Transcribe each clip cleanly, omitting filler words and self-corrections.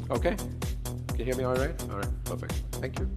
Okay. Can you hear me all right? All right, perfect. Thank you.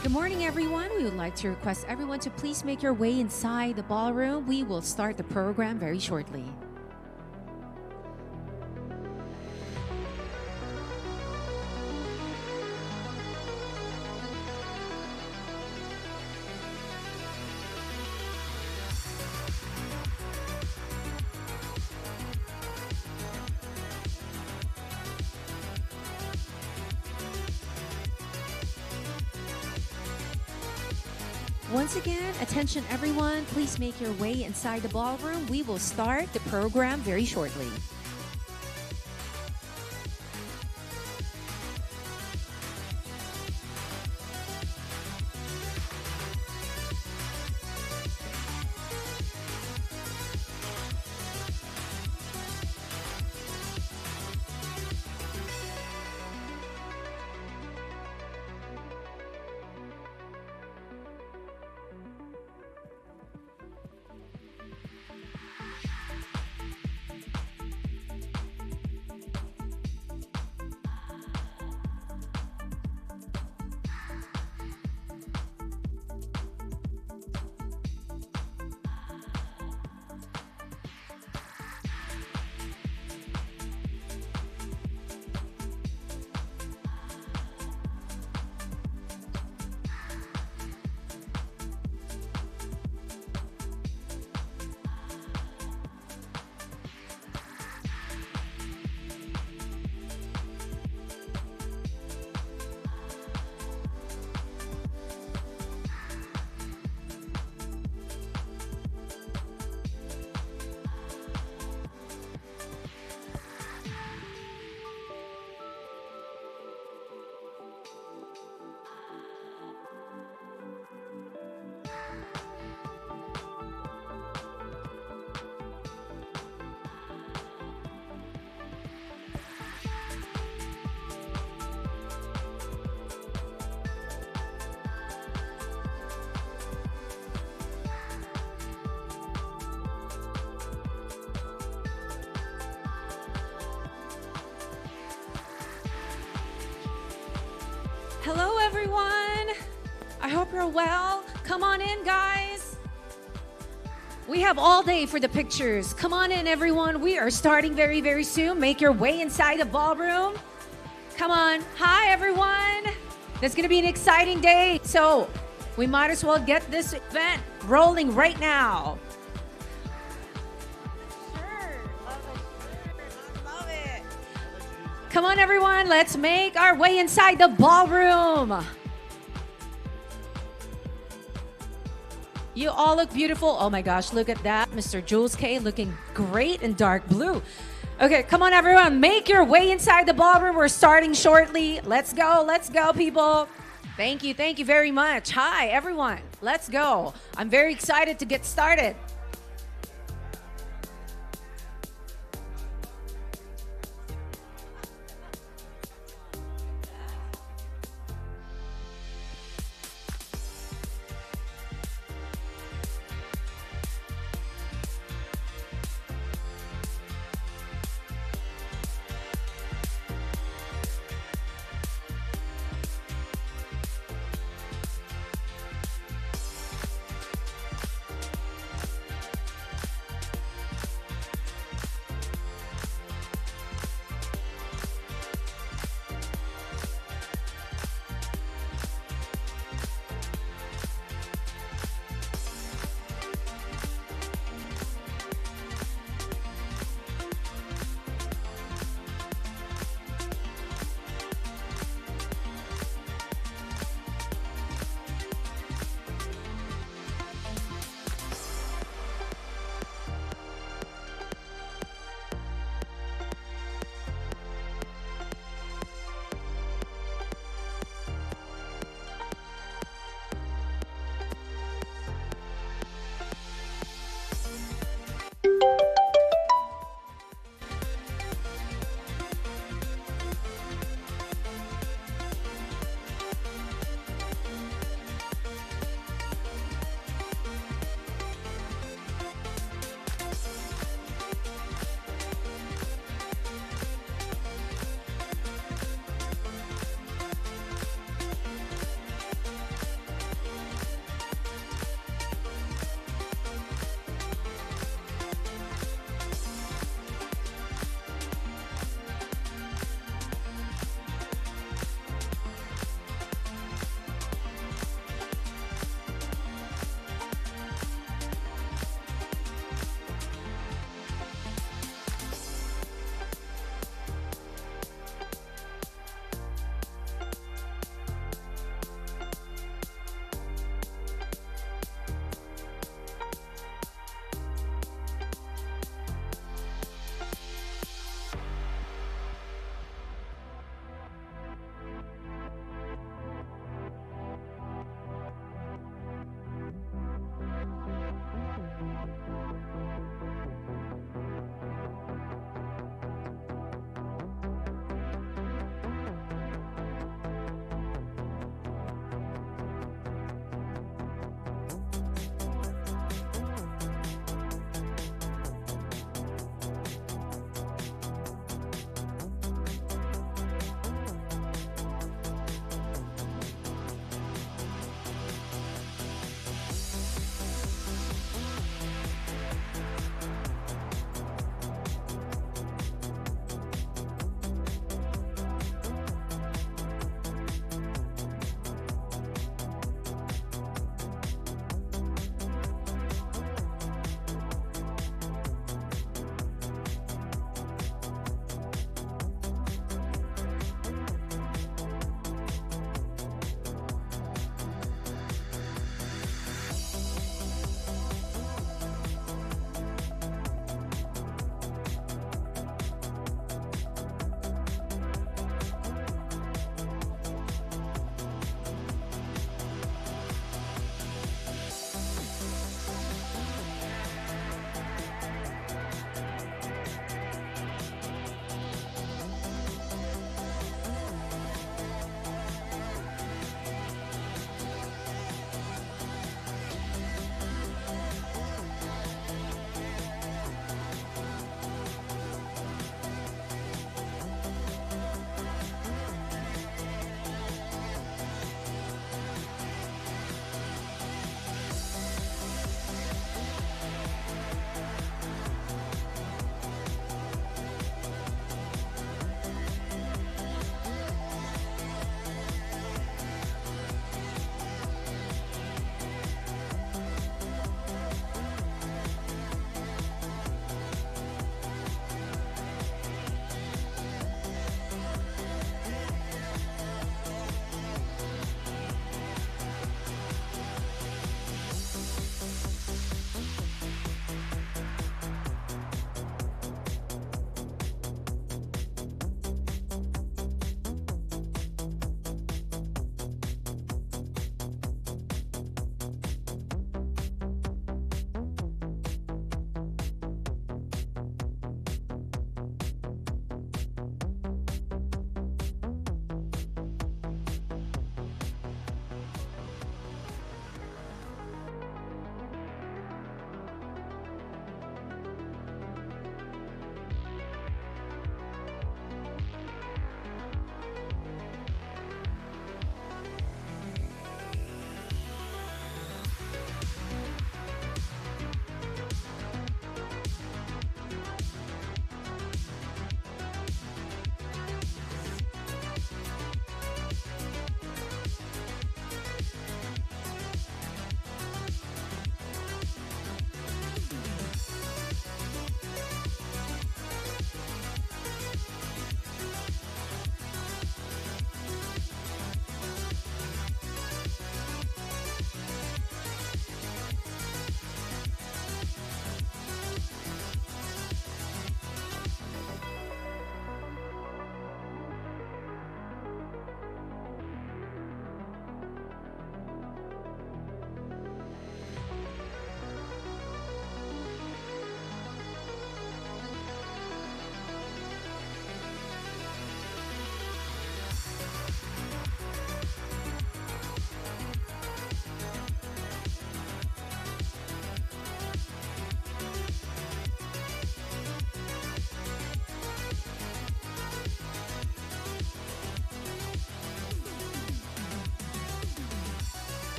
Good morning, everyone. We would like to request everyone to please make your way inside the ballroom. We will start the program very shortly. Once again, attention everyone, please make your way inside the ballroom. We will start the program very shortly. Hello, everyone. I hope you're well. Come on in, guys. We have all day for the pictures. Come on in, everyone. We are starting very, very soon. Make your way inside the ballroom. Come on. Hi, everyone. It's going to be an exciting day. So we might as well get this event rolling right now. Come on, everyone. Let's make our way inside the ballroom. You all look beautiful. Oh my gosh, look at that. Mr. Jules K looking great in dark blue. Okay, come on, everyone. Make your way inside the ballroom. We're starting shortly. Let's go, people. Thank you very much. Hi, everyone. Let's go. I'm very excited to get started.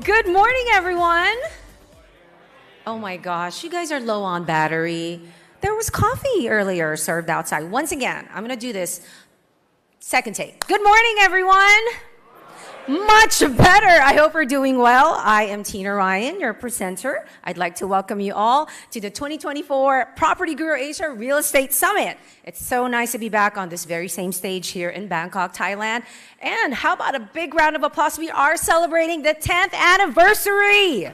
Good morning, everyone. Oh my gosh, you guys are low on battery. There was coffee earlier served outside. Once again, I'm going to do this second take. Good morning, everyone. Much better. I hope you're doing well. I am Tina Ryan, your presenter. I'd like to welcome you all to the 2024 Property Guru Asia Real Estate Summit. It's so nice to be back on this very same stage here in Bangkok, Thailand. And how about a big round of applause? We are celebrating the 10th anniversary.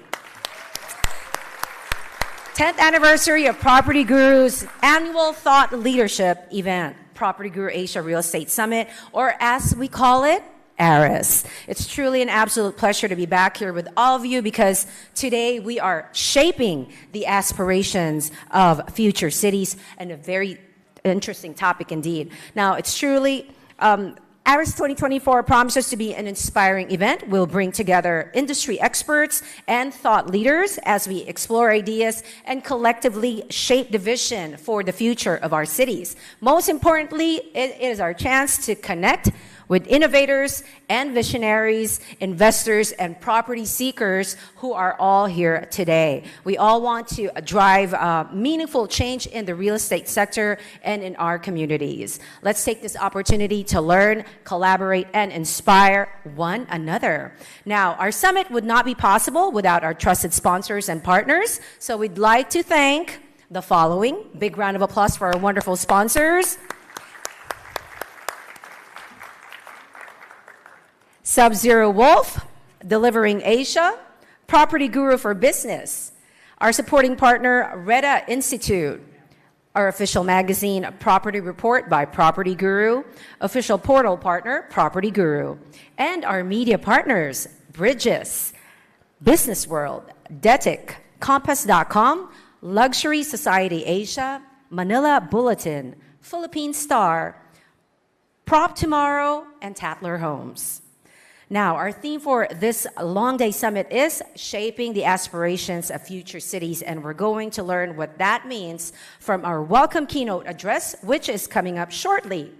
10th anniversary of Property Guru's annual thought leadership event, Property Guru Asia Real Estate Summit, or as we call it, ARIS. It's truly an absolute pleasure to be back here with all of you because today we are shaping the aspirations of future cities, and a very interesting topic indeed. Now, it's truly ARIS 2024 promises to be an inspiring event. We'll bring together industry experts and thought leaders as we explore ideas and collectively shape the vision for the future of our cities. Most importantly, it is our chance to connect with innovators and visionaries, investors, and property seekers who are all here today. We all want to drive meaningful change in the real estate sector and in our communities. Let's take this opportunity to learn, collaborate, and inspire one another. Now, our summit would not be possible without our trusted sponsors and partners, so we'd like to thank the following. Big round of applause for our wonderful sponsors. Sub-Zero Wolf, Delivering Asia, Property Guru for Business, our supporting partner, Reda Institute, our official magazine, Property Report by Property Guru, official portal partner, Property Guru, and our media partners, Bridges, Business World, Detic, Compass.com, Luxury Society Asia, Manila Bulletin, Philippine Star, Prop Tomorrow, and Tatler Homes. Now, our theme for this long day summit is shaping the aspirations of future cities, and we're going to learn what that means from our welcome keynote address, which is coming up shortly.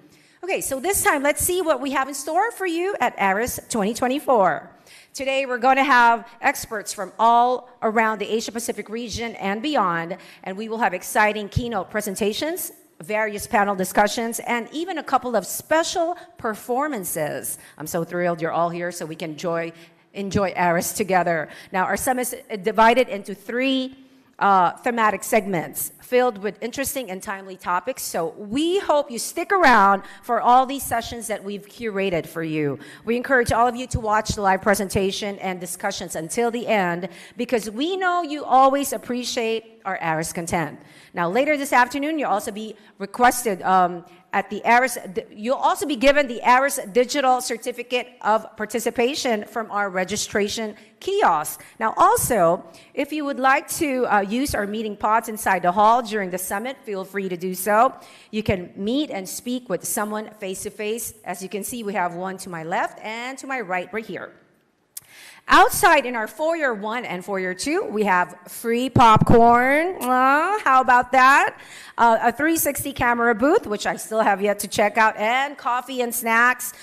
Okay, so this time, let's see what we have in store for you at ARIS 2024. Today, we're going to have experts from all around the Asia-Pacific region and beyond, and we will have exciting keynote presentations, various panel discussions, and even a couple of special performances. I'm so thrilled you're all here so we can enjoy ARIS together. Now, our summit is divided into three thematic segments filled with interesting and timely topics. So we hope you stick around for all these sessions that we've curated for you. We encourage all of you to watch the live presentation and discussions until the end because we know you always appreciate our ARIS content. Now, later this afternoon, you'll also be requested at the ARIS, you'll also be given the ARIS Digital Certificate of Participation from our registration kiosk. Now, also, if you would like to use our meeting pods inside the hall during the summit, feel free to do so. You can meet and speak with someone face-to-face. As you can see, we have one to my left and to my right here. Outside in our foyer 1 and foyer 2, we have free popcorn. How about that? A 360 camera booth, which I still have yet to check out, and coffee and snacks.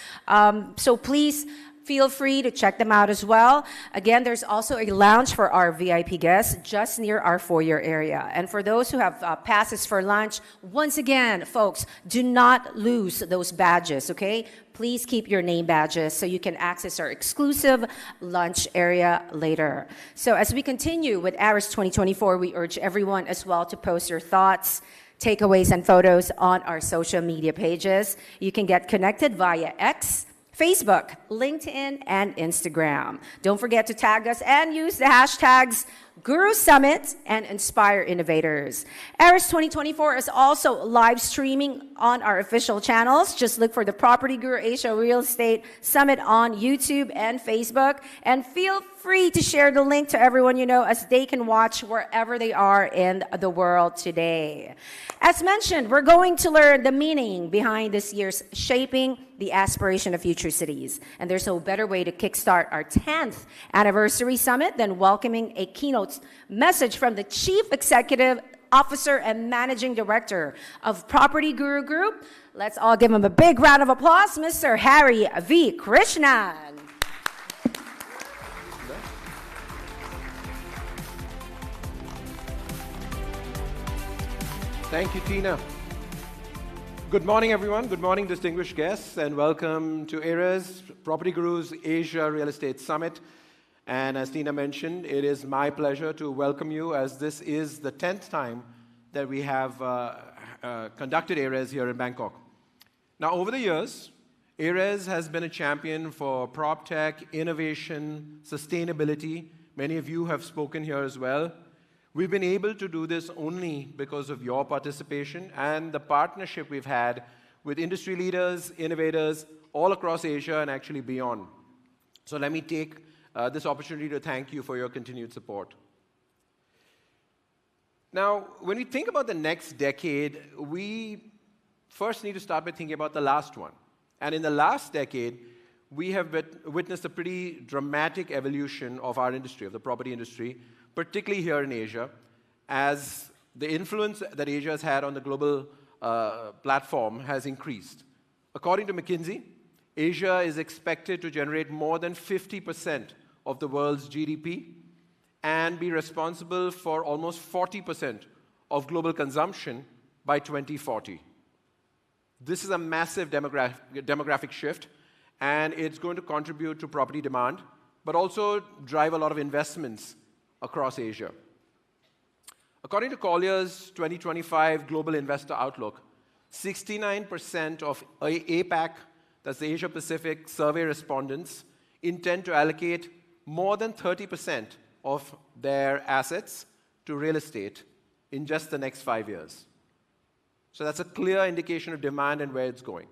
So please feel free to check them out as well. Again, there's also a lounge for our VIP guests just near our foyer area. And for those who have passes for lunch, once again, folks, do not lose those badges, okay? Please keep your name badges so you can access our exclusive lunch area later. So as we continue with ARIS 2024, we urge everyone as well to post your thoughts, takeaways, and photos on our social media pages. You can get connected via X, Facebook, LinkedIn, and Instagram. Don't forget to tag us and use the hashtags Guru Summit and Inspire Innovators. ARIS 2024 is also live streaming on our official channels. Just look for the Property Guru Asia Real Estate Summit on YouTube and Facebook. And feel free to share the link to everyone you know as they can watch wherever they are in the world today. As mentioned, we're going to learn the meaning behind this year's Shaping the Aspiration of Future Cities. And there's no better way to kickstart our 10th anniversary summit than welcoming a keynote message from the Chief Executive Officer and Managing Director of Property Guru Group. Let's all give him a big round of applause, Mr. Harry V. Krishnan. Thank you, Tina. Good morning, everyone. Good morning, distinguished guests, and welcome to ARES, Property Guru's Asia Real Estate Summit. And as Tina mentioned, it is my pleasure to welcome you, as this is the 10th time that we have conducted ARES here in Bangkok. Now, over the years, ARES has been a champion for prop tech, innovation, sustainability. Many of you have spoken here as well. We've been able to do this only because of your participation and the partnership we've had with industry leaders, innovators, all across Asia and actually beyond. So let me take this opportunity to thank you for your continued support. Now, when we think about the next decade, we first need to start by thinking about the last one. And in the last decade, we have witnessed a pretty dramatic evolution of our industry, of the property industry, particularly here in Asia, as the influence that Asia has had on the global platform has increased. According to McKinsey, Asia is expected to generate more than 50% of the world's GDP and be responsible for almost 40% of global consumption by 2040. This is a massive demographic shift, and it's going to contribute to property demand, but also drive a lot of investments across Asia. According to Collier's 2025 Global Investor Outlook, 69% of APAC, that's the Asia Pacific survey respondents, intend to allocate more than 30% of their assets to real estate in just the next 5 years. So that's a clear indication of demand and where it's going.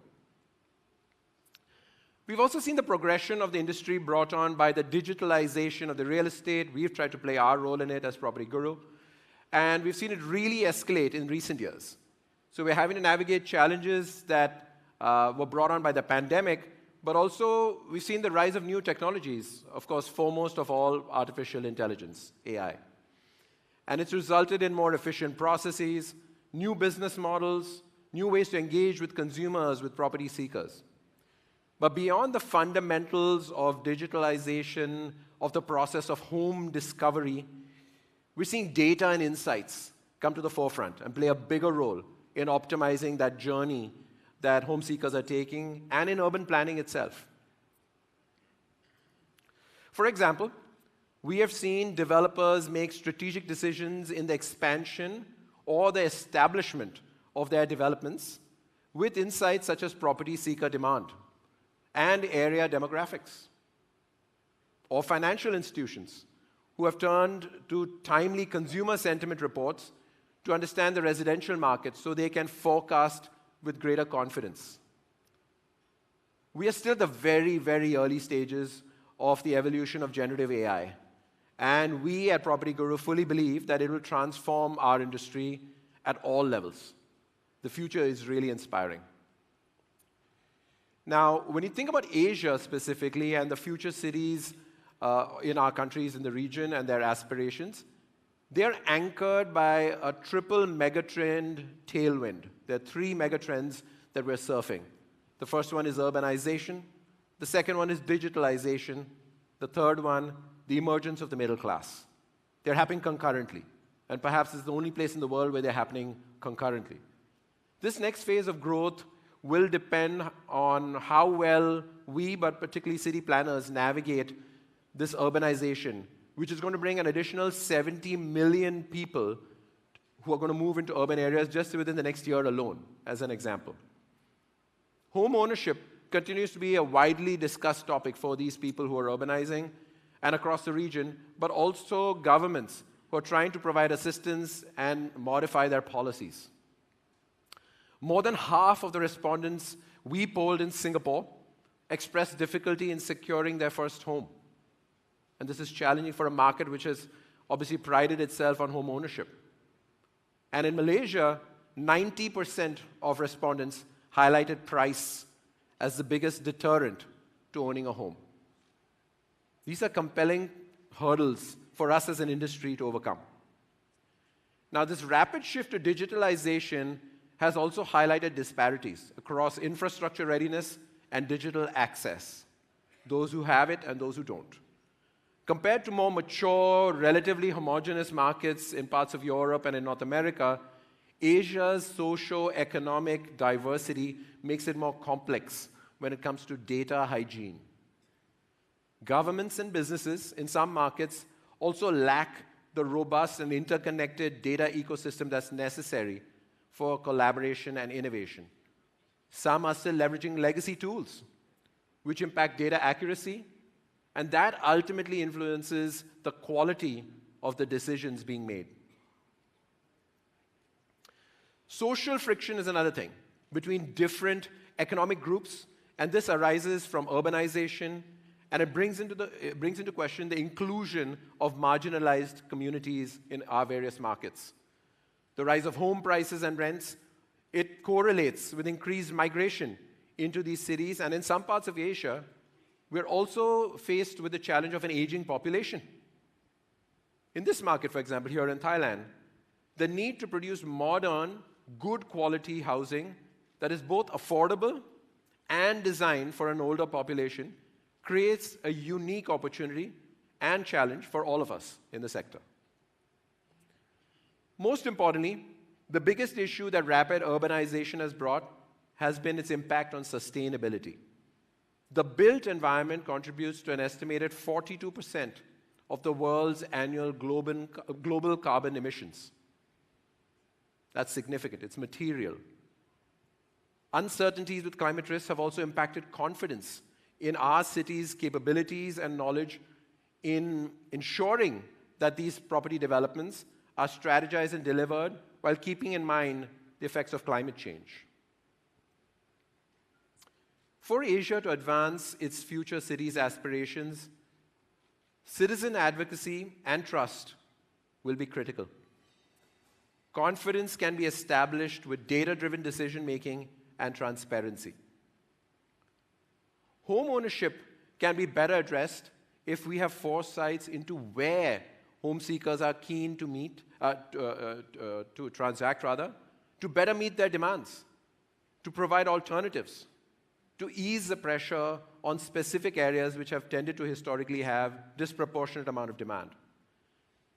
We've also seen the progression of the industry brought on by the digitalization of the real estate. We've tried to play our role in it as Property Guru. And we've seen it really escalate in recent years. So we're having to navigate challenges that were brought on by the pandemic, but also we've seen the rise of new technologies, of course, foremost of all, artificial intelligence, AI. And it's resulted in more efficient processes, new business models, new ways to engage with consumers, with property seekers. But beyond the fundamentals of digitalization, of the process of home discovery, we're seeing data and insights come to the forefront and play a bigger role in optimizing that journey that home seekers are taking and in urban planning itself. For example, we have seen developers make strategic decisions in the expansion or the establishment of their developments with insights such as property seeker demand and area demographics, or financial institutions who have turned to timely consumer sentiment reports to understand the residential market so they can forecast with greater confidence. We are still at the very, very early stages of the evolution of generative AI, and we at Property Guru fully believe that it will transform our industry at all levels. The future is really inspiring. Now, when you think about Asia specifically and the future cities in our countries in the region and their aspirations, they're anchored by a triple megatrend tailwind. There are three megatrends that we're surfing. The first one is urbanization. The second one is digitalization. The third one, the emergence of the middle class. They're happening concurrently. And perhaps it's the only place in the world where they're happening concurrently. This next phase of growth will depend on how well we, but particularly city planners, navigate this urbanization, which is going to bring an additional 70 million people who are going to move into urban areas just within the next year alone, as an example. Home ownership continues to be a widely discussed topic for these people who are urbanizing and across the region, but also governments who are trying to provide assistance and modify their policies. More than half of the respondents we polled in Singapore expressed difficulty in securing their first home. And this is challenging for a market which has obviously prided itself on home ownership. And in Malaysia, 90% of respondents highlighted price as the biggest deterrent to owning a home. These are compelling hurdles for us as an industry to overcome. Now, this rapid shift to digitalization has also highlighted disparities across infrastructure readiness and digital access, those who have it and those who don't. Compared to more mature, relatively homogeneous markets in parts of Europe and in North America, Asia's socio-economic diversity makes it more complex when it comes to data hygiene. Governments and businesses in some markets also lack the robust and interconnected data ecosystem that's necessary for collaboration and innovation. Some are still leveraging legacy tools, which impact data accuracy, and that ultimately influences the quality of the decisions being made. Social friction is another thing between different economic groups, and this arises from urbanization, and it brings into question the inclusion of marginalized communities in our various markets. The rise of home prices and rents, it correlates with increased migration into these cities, and in some parts of Asia, we're also faced with the challenge of an aging population. In this market, for example, here in Thailand, the need to produce modern, good quality housing that is both affordable and designed for an older population creates a unique opportunity and challenge for all of us in the sector. Most importantly, the biggest issue that rapid urbanization has brought has been its impact on sustainability. The built environment contributes to an estimated 42% of the world's annual global carbon emissions. That's significant. It's material. Uncertainties with climate risks have also impacted confidence in our city's capabilities and knowledge in ensuring that these property developments are strategized and delivered while keeping in mind the effects of climate change. For Asia to advance its future cities' aspirations, citizen advocacy and trust will be critical. Confidence can be established with data-driven decision-making and transparency. Home ownership can be better addressed if we have foresights into where home seekers are keen to transact, to better meet their demands, to provide alternatives, to ease the pressure on specific areas which have tended to historically have disproportionate amount of demand.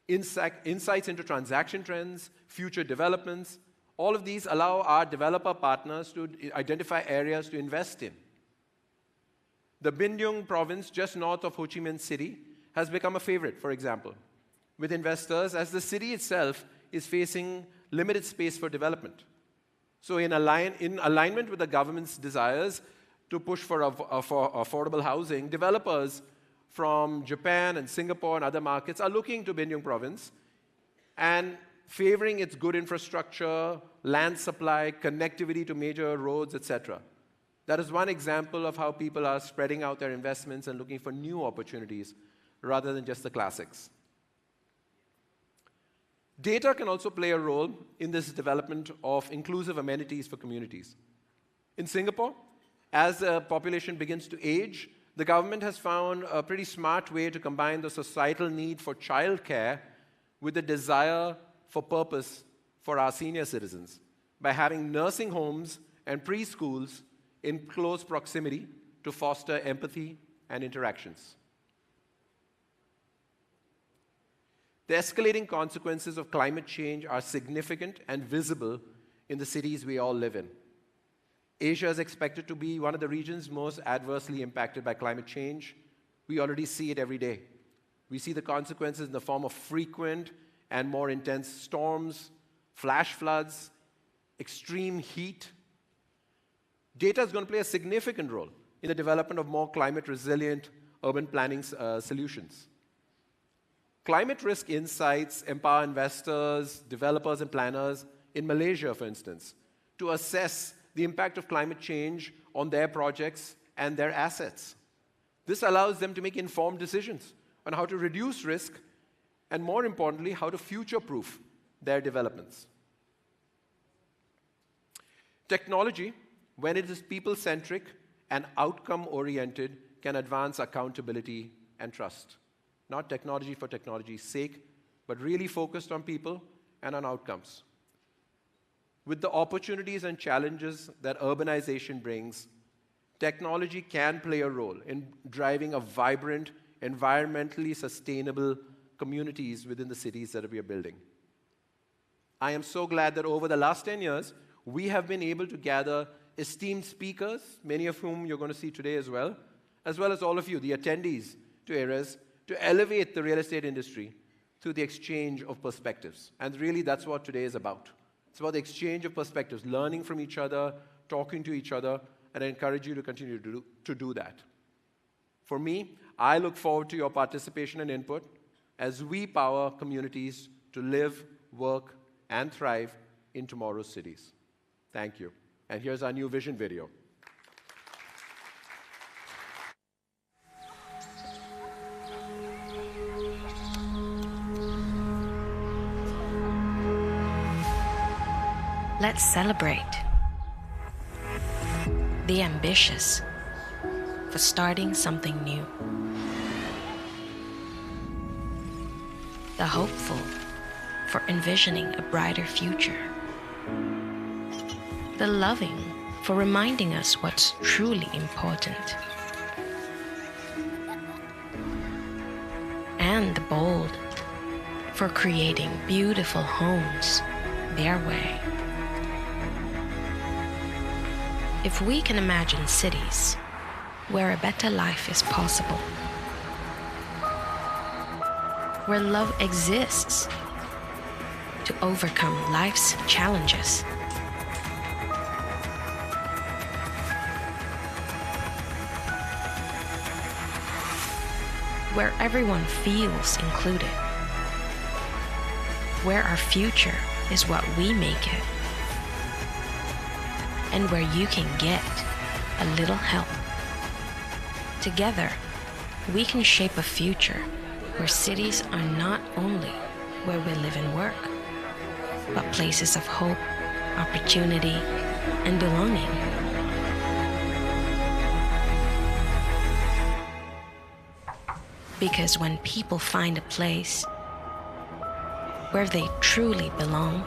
Insights into transaction trends, future developments, all of these allow our developer partners to identify areas to invest in. The Bindung province, just north of Ho Chi Minh City, has become a favorite, for example, with investors as the city itself is facing limited space for development. So in alignment with the government's desires to push for affordable housing, developers from Japan and Singapore and other markets are looking to Bindung province and favoring its good infrastructure, land supply, connectivity to major roads, etc. That is one example of how people are spreading out their investments and looking for new opportunities rather than just the classics. Data can also play a role in this development of inclusive amenities for communities. In Singapore, as the population begins to age, the government has found a pretty smart way to combine the societal need for childcare with the desire for purpose for our senior citizens by having nursing homes and preschools in close proximity to foster empathy and interactions. The escalating consequences of climate change are significant and visible in the cities we all live in. Asia is expected to be one of the regions most adversely impacted by climate change. We already see it every day. We see the consequences in the form of frequent and more intense storms, flash floods, extreme heat. Data is going to play a significant role in the development of more climate-resilient urban planning solutions. Climate risk insights empower investors, developers, and planners in Malaysia, for instance, to assess the impact of climate change on their projects and their assets. This allows them to make informed decisions on how to reduce risk and, more importantly, how to future-proof their developments. Technology, when it is people-centric and outcome-oriented, can advance accountability and trust. Not technology for technology's sake, but really focused on people and on outcomes. With the opportunities and challenges that urbanization brings, technology can play a role in driving a vibrant, environmentally sustainable communities within the cities that we are building. I am so glad that over the last 10 years, we have been able to gather esteemed speakers, many of whom you're going to see today as well as all of you, the attendees to ARES, to elevate the real estate industry through the exchange of perspectives. And really, that's what today is about. It's about the exchange of perspectives, learning from each other, talking to each other, and I encourage you to continue to do that. For me, I look forward to your participation and input as we power communities to live, work, and thrive in tomorrow's cities. Thank you. And here's our new vision video. Let's celebrate the ambitious for starting something new, the hopeful for envisioning a brighter future, the loving for reminding us what's truly important, and the bold for creating beautiful homes their way. If we can imagine cities where a better life is possible, where love exists to overcome life's challenges, where everyone feels included, where our future is what we make it, and where you can get a little help. Together, we can shape a future where cities are not only where we live and work, but places of hope, opportunity, and belonging. Because when people find a place where they truly belong,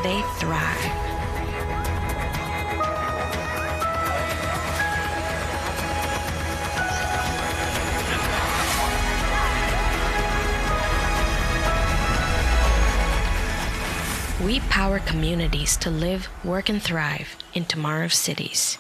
they thrive. We power communities to live, work, and thrive in tomorrow's cities.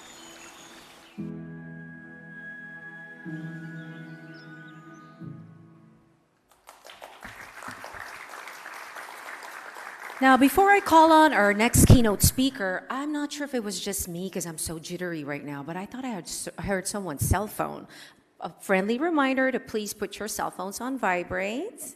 Now, before I call on our next keynote speaker, I'm not sure if it was just me because I'm so jittery right now, but I thought I heard someone's cell phone. A friendly reminder to please put your cell phones on vibrate.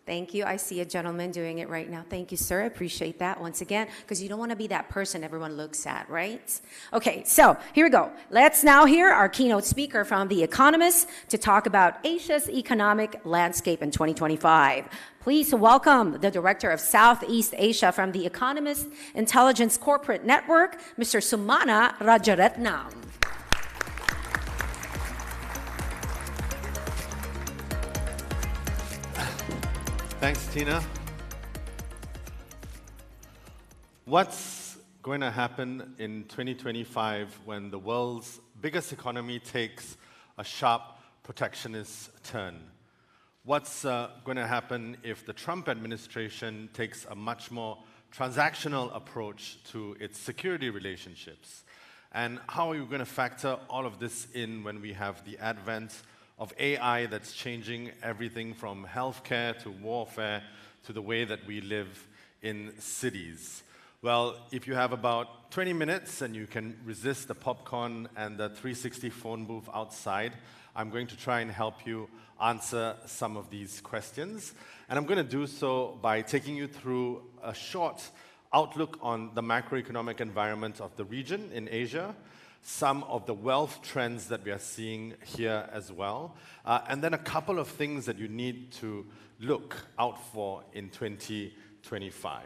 Thank you. I see a gentleman doing it right now. Thank you, sir. I appreciate that once again, because you don't want to be that person everyone looks at, right? Okay, so here we go. Let's now hear our keynote speaker from The Economist to talk about Asia's economic landscape in 2025. Please welcome the Director of Southeast Asia from The Economist Intelligence Corporate Network, Mr. Sumana Rajaratnam. Thanks, Tina. What's going to happen in 2025 when the world's biggest economy takes a sharp protectionist turn? What's going to happen if the Trump administration takes a much more transactional approach to its security relationships? And how are we going to factor all of this in when we have the advent of AI that's changing everything from healthcare to warfare to the way that we live in cities? Well, if you have about 20 minutes and you can resist the popcorn and the 360 phone booth outside, I'm going to try and help you answer some of these questions. And I'm going to do so by taking you through a short outlook on the macroeconomic environment of the region in Asia, some of the wealth trends that we are seeing here as well, and then a couple of things that you need to look out for in 2025.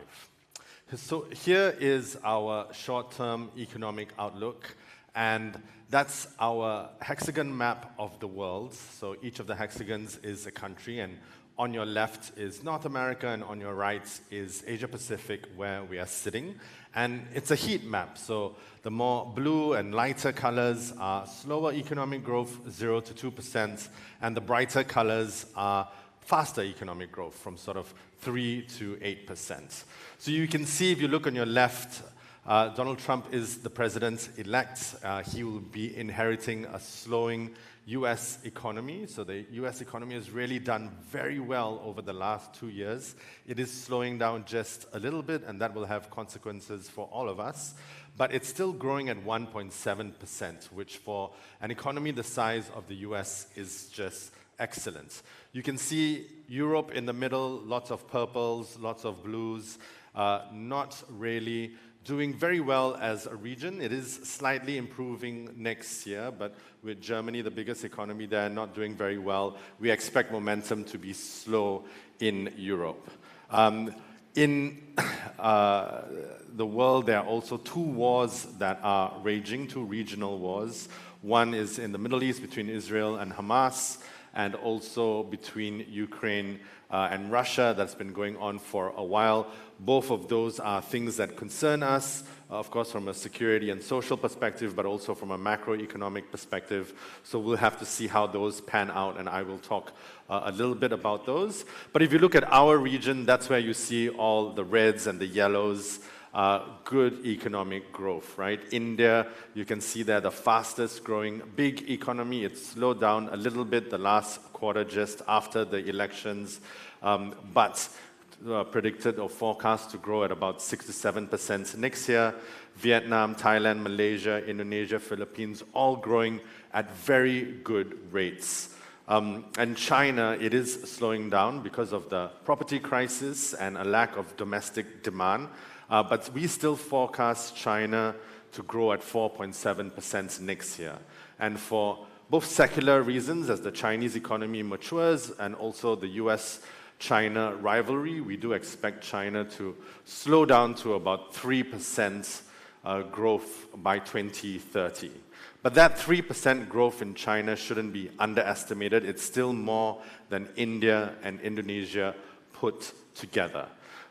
So here is our short-term economic outlook, and that's our hexagon map of the world. So each of the hexagons is a country, and on your left is North America, and on your right is Asia Pacific, where we are sitting. And it's a heat map, so the more blue and lighter colors are slower economic growth, 0 to 2%, and the brighter colors are faster economic growth from sort of 3 to 8%. So you can see, if you look on your left, Donald Trump is the president-elect. He will be inheriting a slowing US economy. So the US economy has really done very well over the last 2 years. It is slowing down just a little bit, and that will have consequences for all of us. But it's still growing at 1.7%, which for an economy the size of the US is just excellent. You can see Europe in the middle, lots of purples, lots of blues, not really doing very well as a region. It is slightly improving next year, but with Germany, the biggest economy there, not doing very well. We expect momentum to be slow in Europe. In the world, there are also two wars that are raging, two regional wars. One is in the Middle East between Israel and Hamas, and also between Ukraine and Russia. That's been going on for a while. Both of those are things that concern us, of course, from a security and social perspective, but also from a macroeconomic perspective. So we'll have to see how those pan out, and I will talk a little bit about those. But if you look at our region, that's where you see all the reds and the yellows. Good economic growth, right? India, you can see they're the fastest growing big economy. It slowed down a little bit the last quarter just after the elections, but predicted or forecast to grow at about 6 to 7% next year. Vietnam, Thailand, Malaysia, Indonesia, Philippines, all growing at very good rates. And China, it is slowing down because of the property crisis and a lack of domestic demand. But we still forecast China to grow at 4.7% next year. And for both secular reasons, as the Chinese economy matures, and also the US-China rivalry, we do expect China to slow down to about 3% growth by 2030. But that 3% growth in China shouldn't be underestimated. It's still more than India and Indonesia put together.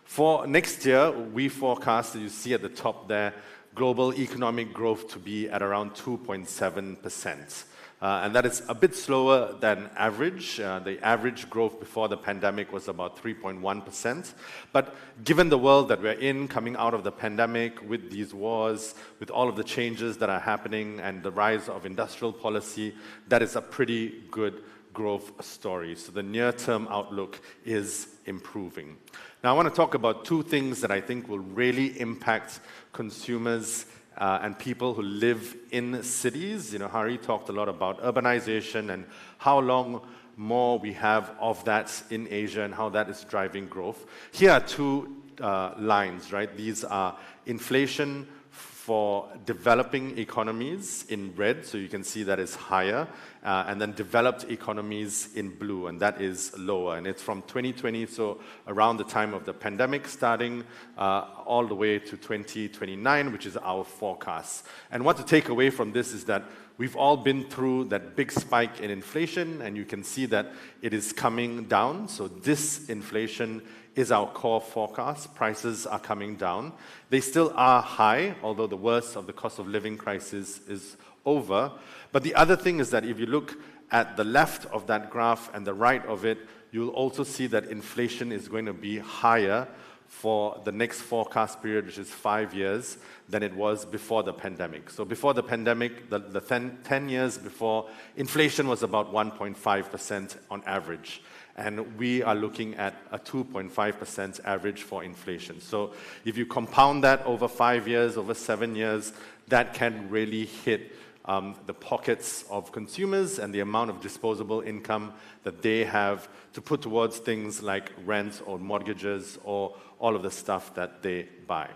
For next year, we forecast, as you see at the top there, global economic growth to be at around 2.7%. And that is a bit slower than average. The average growth before the pandemic was about 3.1%. But given the world that we're in, coming out of the pandemic, with these wars, with all of the changes that are happening and the rise of industrial policy, that is a pretty good growth story. So the near-term outlook is improving. Now, I want to talk about two things that I think will really impact consumers and people who live in cities. You know, Hari talked a lot about urbanization and how long more we have of that in Asia and how that is driving growth. Here are two lines, right? These are inflation for developing economies in red, so you can see that is higher, and then developed economies in blue, and that is lower. And it's from 2020, so around the time of the pandemic starting, all the way to 2029, which is our forecast. And what to take away from this is that we've all been through that big spike in inflation, and you can see that it is coming down. So this inflation is our core forecast. Prices are coming down. They still are high, although the worst of the cost of living crisis is over. But the other thing is that if you look at the left of that graph and the right of it, you'll also see that inflation is going to be higher for the next forecast period, which is 5 years, than it was before the pandemic. So before the pandemic, the 10 years before, inflation was about 1.5% on average. And we are looking at a 2.5% average for inflation. So if you compound that over 5 years, over 7 years, that can really hit the pockets of consumers and the amount of disposable income that they have to put towards things like rent or mortgages or all of the stuff that they buy.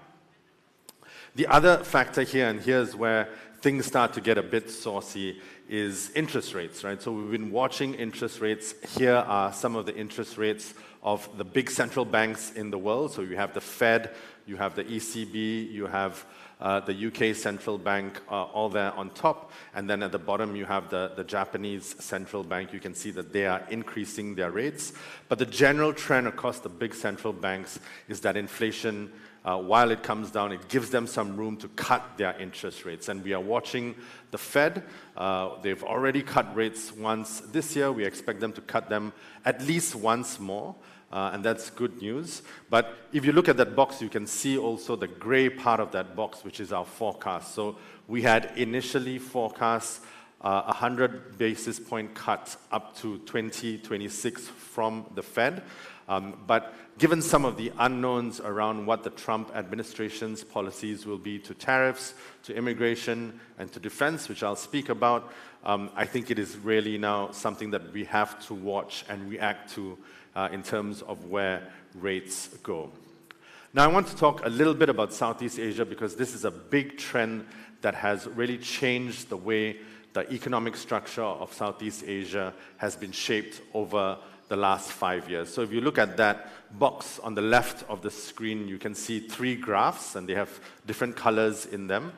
The other factor here, and here's where things start to get a bit saucy, is interest rates, right? So we've been watching interest rates. Here are some of the interest rates of the big central banks in the world. So you have the Fed, you have the ECB, you have the UK central bank, all there on top. And then at the bottom, you have the Japanese central bank. You can see that they are increasing their rates. But the general trend across the big central banks is that inflation while it comes down, it gives them some room to cut their interest rates. And we are watching the Fed. They've already cut rates once this year. We expect them to cut them at least once more. And that's good news. But if you look at that box, you can see also the gray part of that box, which is our forecast. So we had initially forecast 100 basis point cut up to 2026 from the Fed. But given some of the unknowns around what the Trump administration's policies will be to tariffs, to immigration, and to defense, which I'll speak about, I think it is really now something that we have to watch and react to in terms of where rates go. Now, I want to talk a little bit about Southeast Asia because this is a big trend that has really changed the way the economic structure of Southeast Asia has been shaped over the last 5 years. So if you look at that box on the left of the screen, you can see 3 graphs, and they have different colors in them.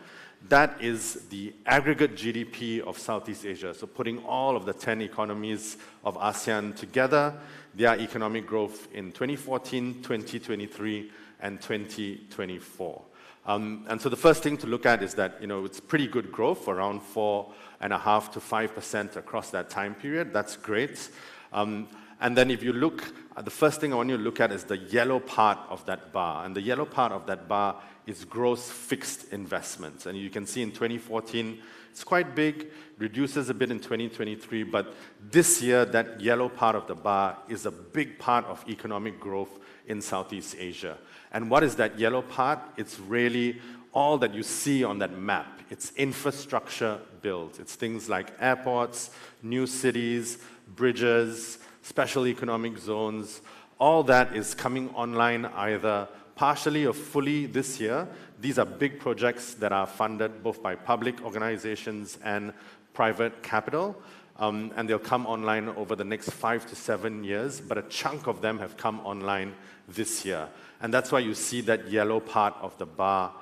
That is the aggregate GDP of Southeast Asia. So putting all of the 10 economies of ASEAN together, their economic growth in 2014, 2023, and 2024. And so the first thing to look at is that, it's pretty good growth, around 4.5% to 5% across that time period. That's great. And then if you look, the first thing I want you to look at is the yellow part of that bar. And the yellow part of that bar is gross fixed investments. And you can see in 2014, it's quite big, reduces a bit in 2023, but this year, that yellow part of the bar is a big part of economic growth in Southeast Asia. And what is that yellow part? It's really all that you see on that map. It's infrastructure build. It's things like airports, new cities, bridges, special economic zones. All that is coming online either partially or fully this year. These are big projects that are funded both by public organizations and private capital. And they'll come online over the next 5 to 7 years, but a chunk of them have come online this year. And that's why you see that yellow part of the bar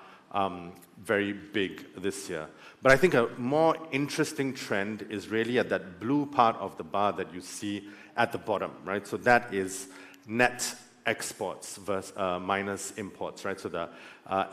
very big this year. But I think a more interesting trend is really at that blue part of the bar that you see at the bottom, right? So that is net exports versus minus imports, right? So the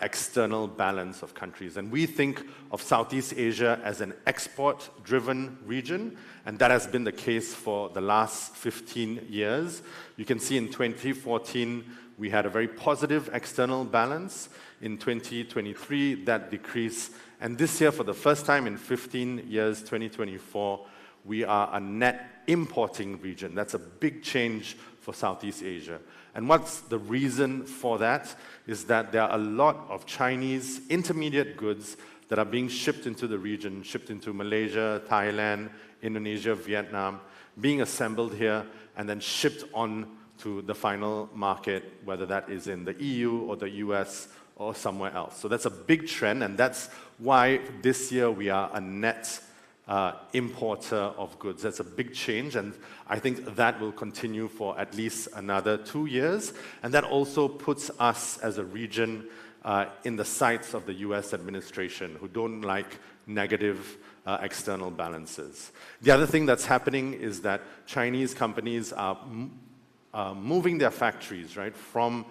external balance of countries. And we think of Southeast Asia as an export-driven region, and that has been the case for the last 15 years. You can see in 2014, we had a very positive external balance. In 2023, that decreased. And this year, for the first time in 15 years, 2024, we are a net importing region. That's a big change for Southeast Asia. And what's the reason for that is that there are a lot of Chinese intermediate goods that are being shipped into the region, shipped into Malaysia, Thailand, Indonesia, Vietnam, being assembled here and then shipped on to the final market, whether that is in the EU or the US or somewhere else. So that's a big trend, and that's why this year we are a net importer of goods. That's a big change, and I think that will continue for at least another 2 years. And that also puts us as a region in the sights of the US administration, who don't like negative external balances. The other thing that's happening is that Chinese companies are moving their factories, right, from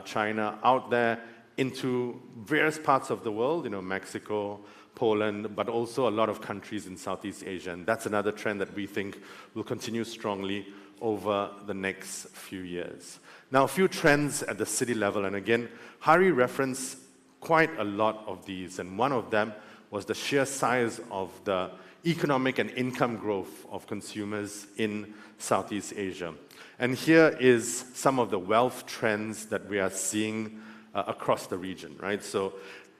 China out there into various parts of the world, Mexico, Poland, but also a lot of countries in Southeast Asia. And that's another trend that we think will continue strongly over the next few years. Now, a few trends at the city level, and again, Hari referenced quite a lot of these, and one of them was the sheer size of the economic and income growth of consumers in Southeast Asia. And here is some of the wealth trends that we are seeing across the region, right? So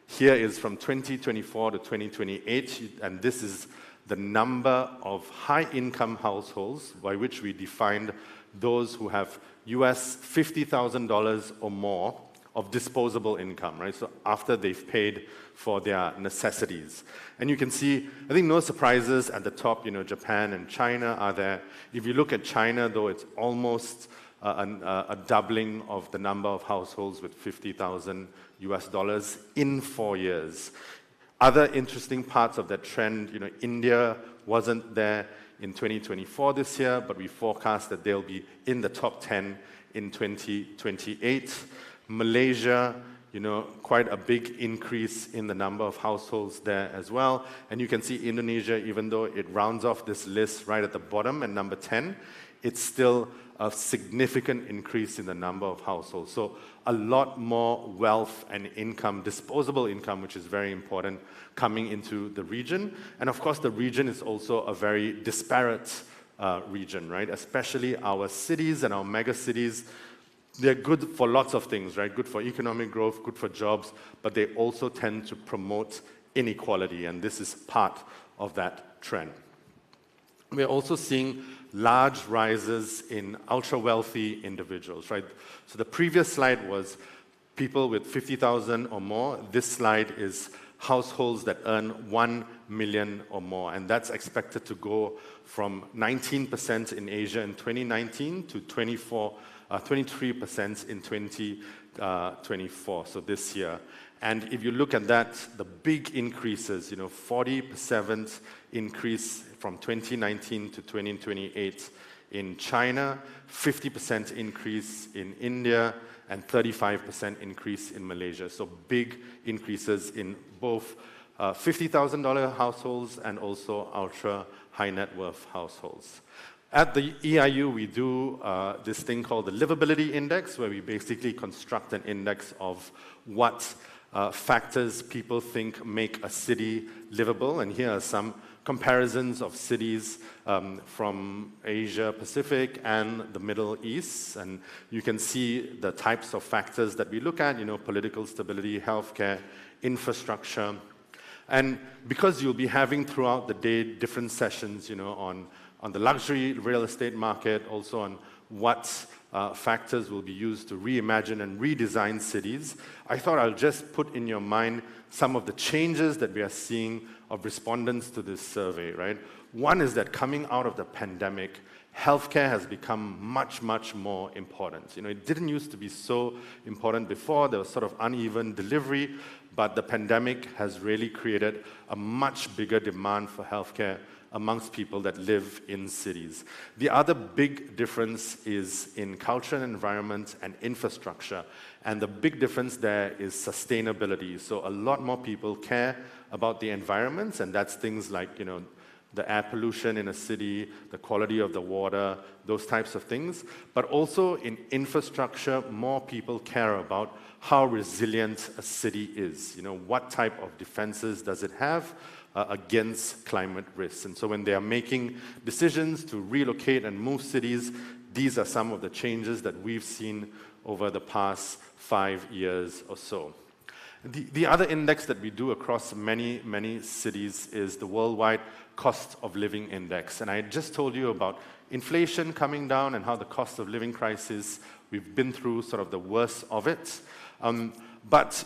here is from 2024 to 2028, and this is the number of high-income households by which we defined those who have US $50,000 or more of disposable income, right? So after they've paid for their necessities. And you can see, I think no surprises at the top, Japan and China are there. If you look at China, though, it's almost a doubling of the number of households with $50,000 US in 4 years. Other interesting parts of that trend, India wasn't there in 2024 this year, but we forecast that they'll be in the top 10 in 2028. Malaysia, quite a big increase in the number of households there as well. And you can see Indonesia, even though it rounds off this list right at the bottom at number 10, it's still a significant increase in the number of households. So a lot more wealth and income, disposable income, which is very important, coming into the region. And of course, the region is also a very disparate region, right? Especially our cities and our mega cities. They're good for lots of things, right? Good for economic growth, good for jobs, but they also tend to promote inequality, and this is part of that trend. We're also seeing large rises in ultra-wealthy individuals, right? So the previous slide was people with 50,000 or more. This slide is households that earn 1 million or more, and that's expected to go from 19% in Asia in 2019 to 23% in 2024, so this year. And if you look at that, the big increases, 40% increase from 2019 to 2028 in China, 50% increase in India, and 35% increase in Malaysia. So big increases in both $50,000 households and also ultra high net worth households. At the EIU, we do this thing called the Livability Index, where we basically construct an index of what factors people think make a city livable. And here are some comparisons of cities from Asia Pacific and the Middle East. And you can see the types of factors that we look at, political stability, healthcare, infrastructure. And because you'll be having throughout the day different sessions, on the luxury real estate market, also on what factors will be used to reimagine and redesign cities, I thought I'll just put in your mind some of the changes that we are seeing of respondents to this survey, right? One is that coming out of the pandemic, healthcare has become much, much more important. It didn't used to be so important before. There was sort of uneven delivery, but the pandemic has really created a much bigger demand for healthcare amongst people that live in cities. The other big difference is in culture and environment and infrastructure. And the big difference there is sustainability. So a lot more people care about the environment, and that's things like, the air pollution in a city, the quality of the water, those types of things. But also in infrastructure, more people care about how resilient a city is. What type of defenses does it have against climate risks? And so when they are making decisions to relocate and move cities, these are some of the changes that we've seen over the past 5 years or so. The other index that we do across many, many cities is the Worldwide Cost of Living Index. And I just told you about inflation coming down and how the cost of living crisis, we've been through sort of the worst of it. But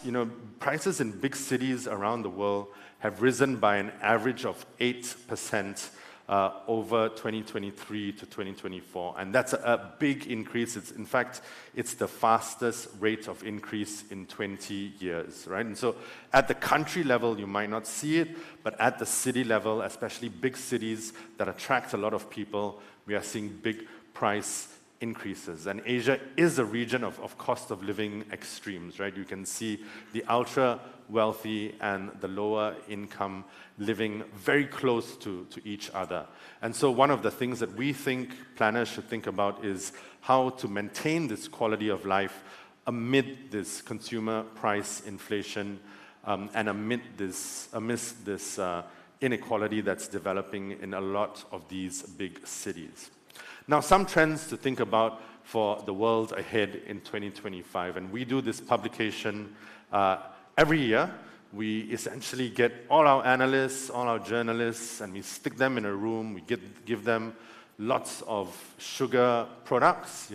prices in big cities around the world have risen by an average of 8% over 2023 to 2024. And that's a big increase. In fact, it's the fastest rate of increase in 20 years, right? And so at the country level, you might not see it, but at the city level, especially big cities that attract a lot of people, we are seeing big price increases. And Asia is a region of cost of living extremes, right? You can see the ultra wealthy and the lower income living very close to each other. And so one of the things that we think planners should think about is how to maintain this quality of life amid this consumer price inflation and amidst this inequality that's developing in a lot of these big cities. Now, some trends to think about for the world ahead in 2025, and we do this publication every year. We essentially get all our analysts, all our journalists, and we stick them in a room. We give them lots of sugar products,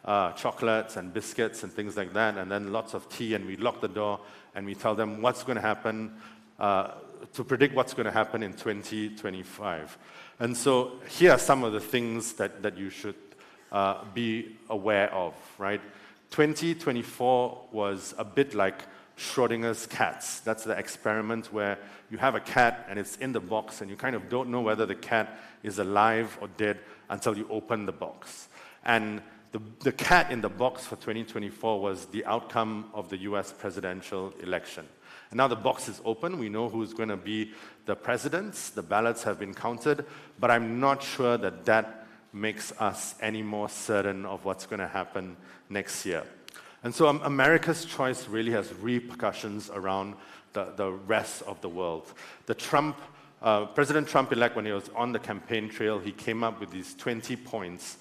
chocolates and biscuits and things like that, and then lots of tea, and we lock the door, and we tell them what's going to happen, to predict what's going to happen in 2025. And so here are some of the things that you should be aware of, right? 2024 was a bit like Schrodinger's cats. That's the experiment where you have a cat and it's in the box and you kind of don't know whether the cat is alive or dead until you open the box. And The cat in the box for 2024 was the outcome of the US presidential election. And now the box is open. We know who's going to be the presidents. The ballots have been counted, but I'm not sure that that makes us any more certain of what's going to happen next year. And so America's choice really has repercussions around the rest of the world. President Trump-elect, when he was on the campaign trail, he came up with these 20 points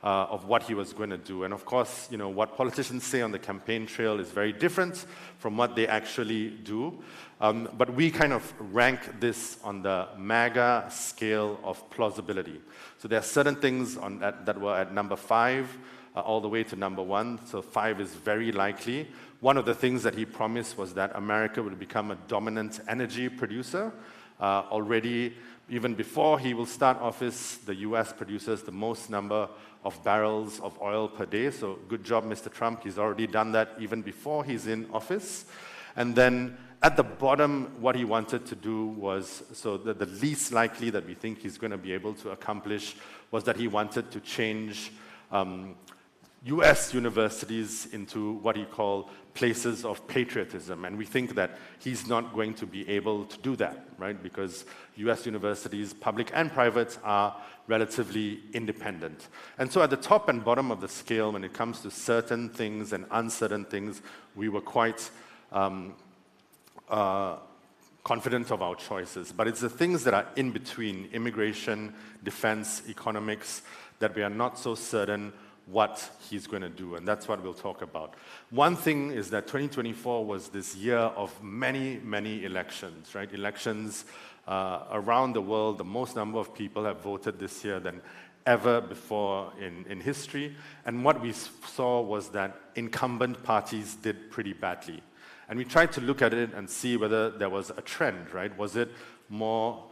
of what he was going to do. And of course, what politicians say on the campaign trail is very different from what they actually do. But we kind of rank this on the MAGA scale of plausibility. So there are certain things on that were at number 5, all the way to number 1. So 5 is very likely. One of the things that he promised was that America would become a dominant energy producer. Already, even before he will start office, the US produces the most number of barrels of oil per day. So good job, Mr. Trump. He's already done that even before he's in office. And then at the bottom, what he wanted to do was, so the least likely that we think he's going to be able to accomplish was that he wanted to change US universities into what he called places of patriotism. And we think that he's not going to be able to do that, right? Because US universities, public and private, are relatively independent. And so at the top and bottom of the scale, when it comes to certain things and uncertain things, we were quite confident of our choices. But it's the things that are in between, immigration, defense, economics, that we are not so certain what he's going to do, and that's what we'll talk about. One thing is that 2024 was this year of many, many elections, right? Elections around the world. The most number of people have voted this year than ever before in history. And what we saw was that incumbent parties did pretty badly. And we tried to look at it and see whether there was a trend, right? Was it more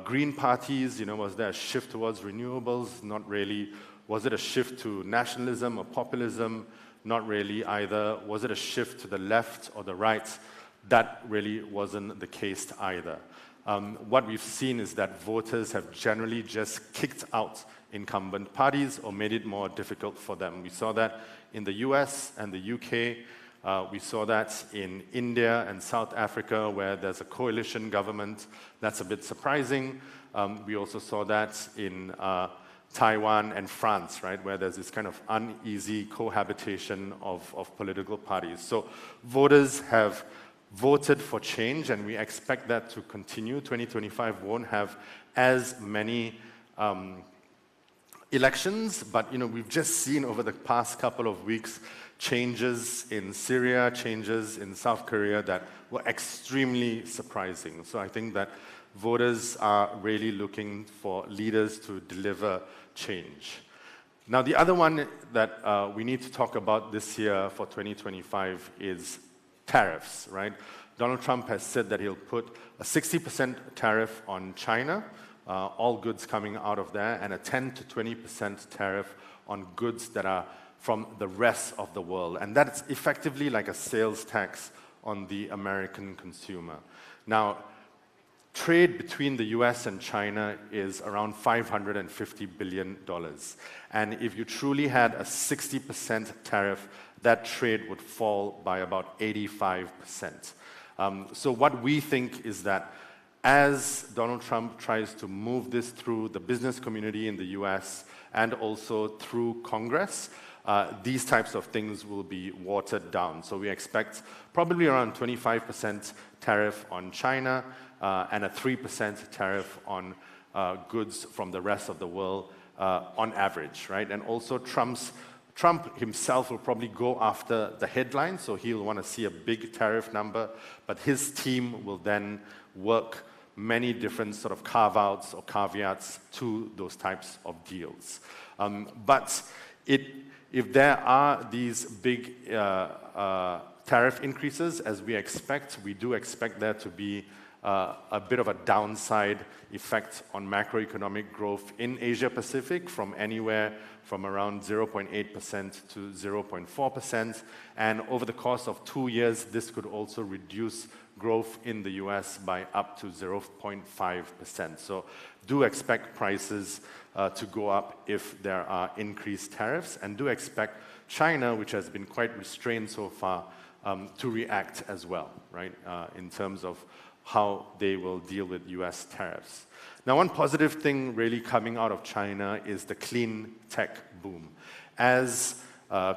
green parties? Was there a shift towards renewables? Not really. Was it a shift to nationalism or populism? Not really either. Was it a shift to the left or the right? That really wasn't the case either. What we've seen is that voters have generally just kicked out incumbent parties or made it more difficult for them. We saw that in the US and the UK. We saw that in India and South Africa, where there's a coalition government. That's a bit surprising. We also saw that in Taiwan and France, right, where there's this kind of uneasy cohabitation of political parties. So voters have voted for change, and we expect that to continue. 2025 won't have as many elections, but we've just seen over the past couple of weeks changes in Syria, changes in South Korea that were extremely surprising. So I think that voters are really looking for leaders to deliver change. Now, the other one that we need to talk about this year for 2025 is tariffs, right? Donald Trump has said that he'll put a 60% tariff on China, all goods coming out of there, and a 10 to 20% tariff on goods that are from the rest of the world. And that's effectively like a sales tax on the American consumer. Now, trade between the US and China is around $550 billion. And if you truly had a 60% tariff, that trade would fall by about 85%. So what we think is that as Donald Trump tries to move this through the business community in the US and also through Congress, these types of things will be watered down. So we expect probably around 25% tariff on China, and a 3% tariff on goods from the rest of the world on average, right? And also Trump himself will probably go after the headline, so he'll want to see a big tariff number, but his team will then work many different sort of carve-outs or caveats to those types of deals. But if there are these big tariff increases, as we do expect there to be a bit of a downside effect on macroeconomic growth in Asia Pacific from anywhere from around 0.8% to 0.4%. And over the course of 2 years, this could also reduce growth in the US by up to 0.5%. So do expect prices to go up if there are increased tariffs, and do expect China, which has been quite restrained so far, to react as well, right, in terms of how they will deal with US tariffs. Now, one positive thing really coming out of China is the clean tech boom. As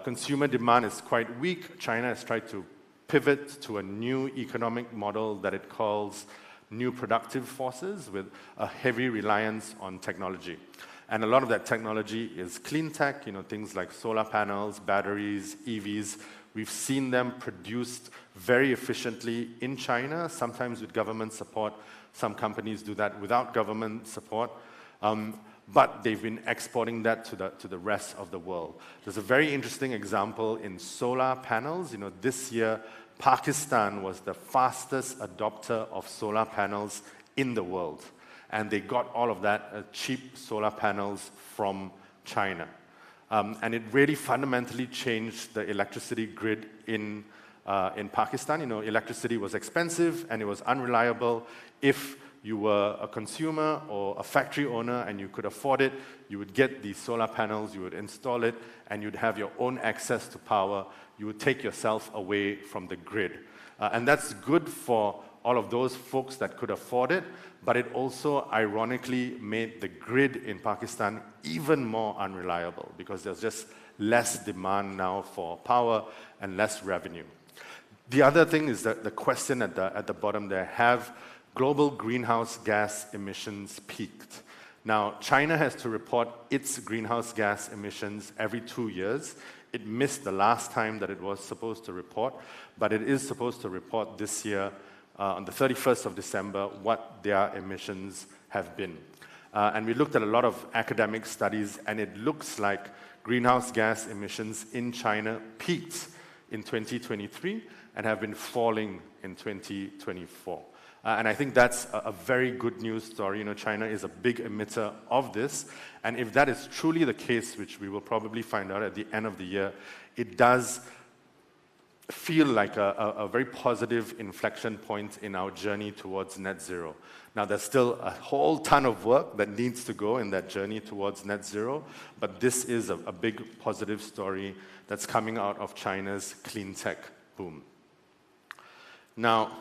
consumer demand is quite weak, China has tried to pivot to a new economic model that it calls new productive forces, with a heavy reliance on technology. And a lot of that technology is clean tech, things like solar panels, batteries, EVs. We've seen them produced very efficiently in China, sometimes with government support. Some companies do that without government support. But they've been exporting that to the rest of the world. There's a very interesting example in solar panels. This year, Pakistan was the fastest adopter of solar panels in the world. And they got all of that cheap solar panels from China. And it really fundamentally changed the electricity grid in Pakistan. Electricity was expensive and it was unreliable. If you were a consumer or a factory owner and you could afford it, you would get these solar panels, you would install it, and you'd have your own access to power. You would take yourself away from the grid. And that's good for all of those folks that could afford it, but it also ironically made the grid in Pakistan even more unreliable because there's just less demand now for power and less revenue. The other thing is that the question at the bottom there, have global greenhouse gas emissions peaked? Now, China has to report its greenhouse gas emissions every 2 years. It missed the last time that it was supposed to report, but it is supposed to report this year on the 31st of December what their emissions have been. And we looked at a lot of academic studies, and it looks like greenhouse gas emissions in China peaked in 2023 and have been falling in 2024. And I think that's a very good news story. China is a big emitter of this. And if that is truly the case, which we will probably find out at the end of the year, it does feel like a very positive inflection point in our journey towards net zero. Now, there's still a whole ton of work that needs to go in that journey towards net zero, but this is a big positive story that's coming out of China's clean tech boom. Now,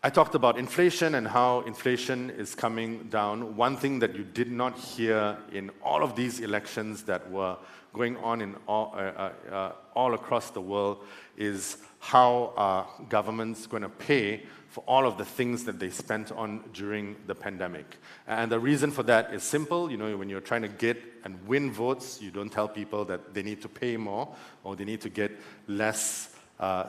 I talked about inflation and how inflation is coming down. One thing that you did not hear in all of these elections that were going on in all across the world is how are governments going to pay for all of the things that they spent on during the pandemic. And the reason for that is simple. When you're trying to get and win votes, you don't tell people that they need to pay more or they need to get less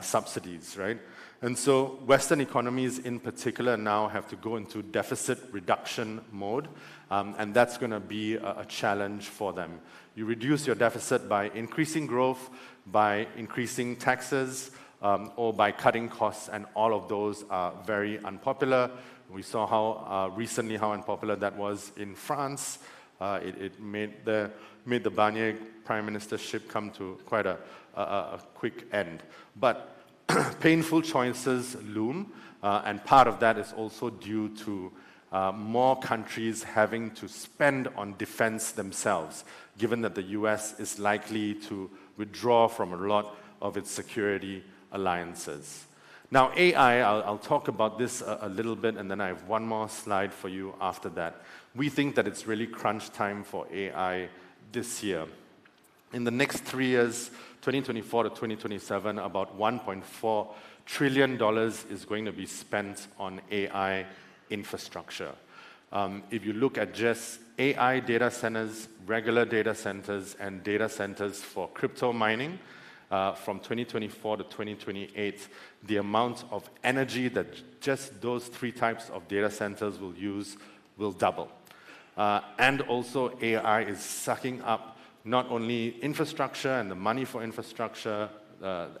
subsidies, right? And so Western economies in particular now have to go into deficit reduction mode, and that's going to be a challenge for them. You reduce your deficit by increasing growth, by increasing taxes, or by cutting costs, and all of those are very unpopular. We saw how recently how unpopular that was in France. It made the Barnier prime ministership come to quite a quick end. But painful choices loom, and part of that is also due to more countries having to spend on defense themselves, given that the US is likely to withdraw from a lot of its security alliances. Now, AI, I'll talk about this a little bit, and then I have one more slide for you after that. We think that it's really crunch time for AI this year. In the next 3 years, 2024 to 2027, about $1.4 trillion is going to be spent on AI infrastructure. If you look at just AI data centers, regular data centers, and data centers for crypto mining, from 2024 to 2028, the amount of energy that just those 3 types of data centers will use will double. And also AI is sucking up not only infrastructure and the money for infrastructure,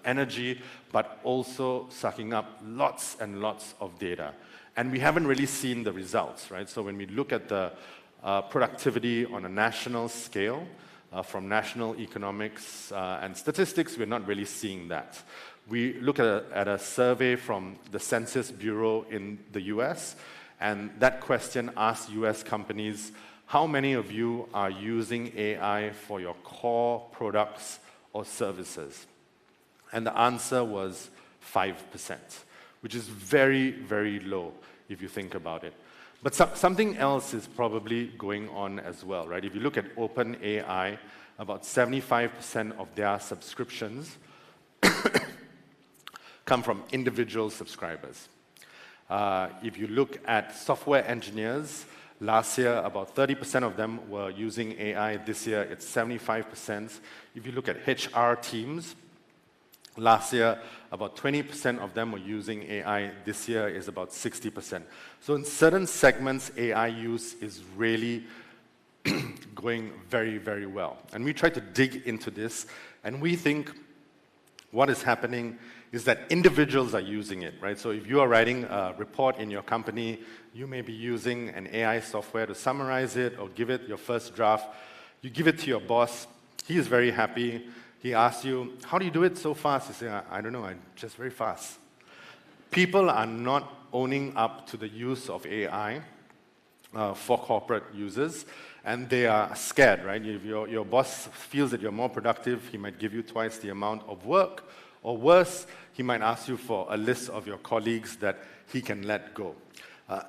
energy, but also sucking up lots and lots of data. And we haven't really seen the results, right? So when we look at the productivity on a national scale, from national economics and statistics, we're not really seeing that. We look at a survey from the Census Bureau in the US, and that question asked US companies, how many of you are using AI for your core products or services? And the answer was 5%, which is very, very low if you think about it. But something else is probably going on as well, right? If you look at OpenAI, about 75% of their subscriptions come from individual subscribers. If you look at software engineers, last year about 30% of them were using AI. This year it's 75%. If you look at HR teams, last year about 20% of them were using AI. This year is about 60%. So in certain segments, AI use is really going very, very well. And we try to dig into this, and we think what is happening is that individuals are using it, right? So if you are writing a report in your company, you may be using an AI software to summarize it or give it your first draft. You give it to your boss. He is very happy. He asks you, how do you do it so fast? You say, I don't know, I'm just very fast. People are not owning up to the use of AI for corporate users, and they are scared, right? If your boss feels that you're more productive, he might give you twice the amount of work, or worse, he might ask you for a list of your colleagues that he can let go.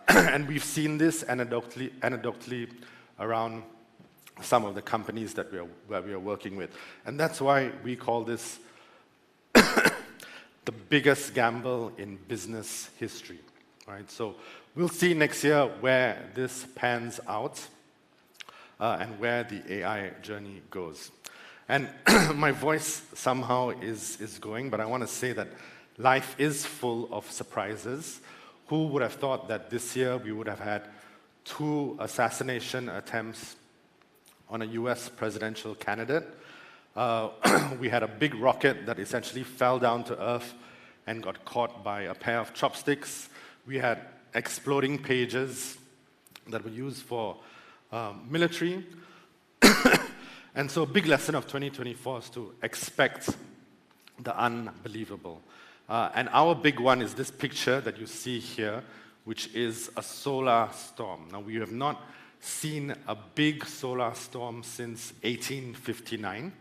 And we've seen this anecdotally around some of the companies that we are working with. And that's why we call this the biggest gamble in business history, right? So we'll see next year where this pans out and where the AI journey goes. And my voice somehow is going, but I want to say that life is full of surprises. Who would have thought that this year we would have had 2 assassination attempts on a US presidential candidate? We had a big rocket that essentially fell down to Earth and got caught by a pair of chopsticks. We had exploding pages that were used for military. And so a big lesson of 2024 is to expect the unbelievable. And our big one is this picture that you see here, which is a solar storm. Now, we have not seen a big solar storm since 1859.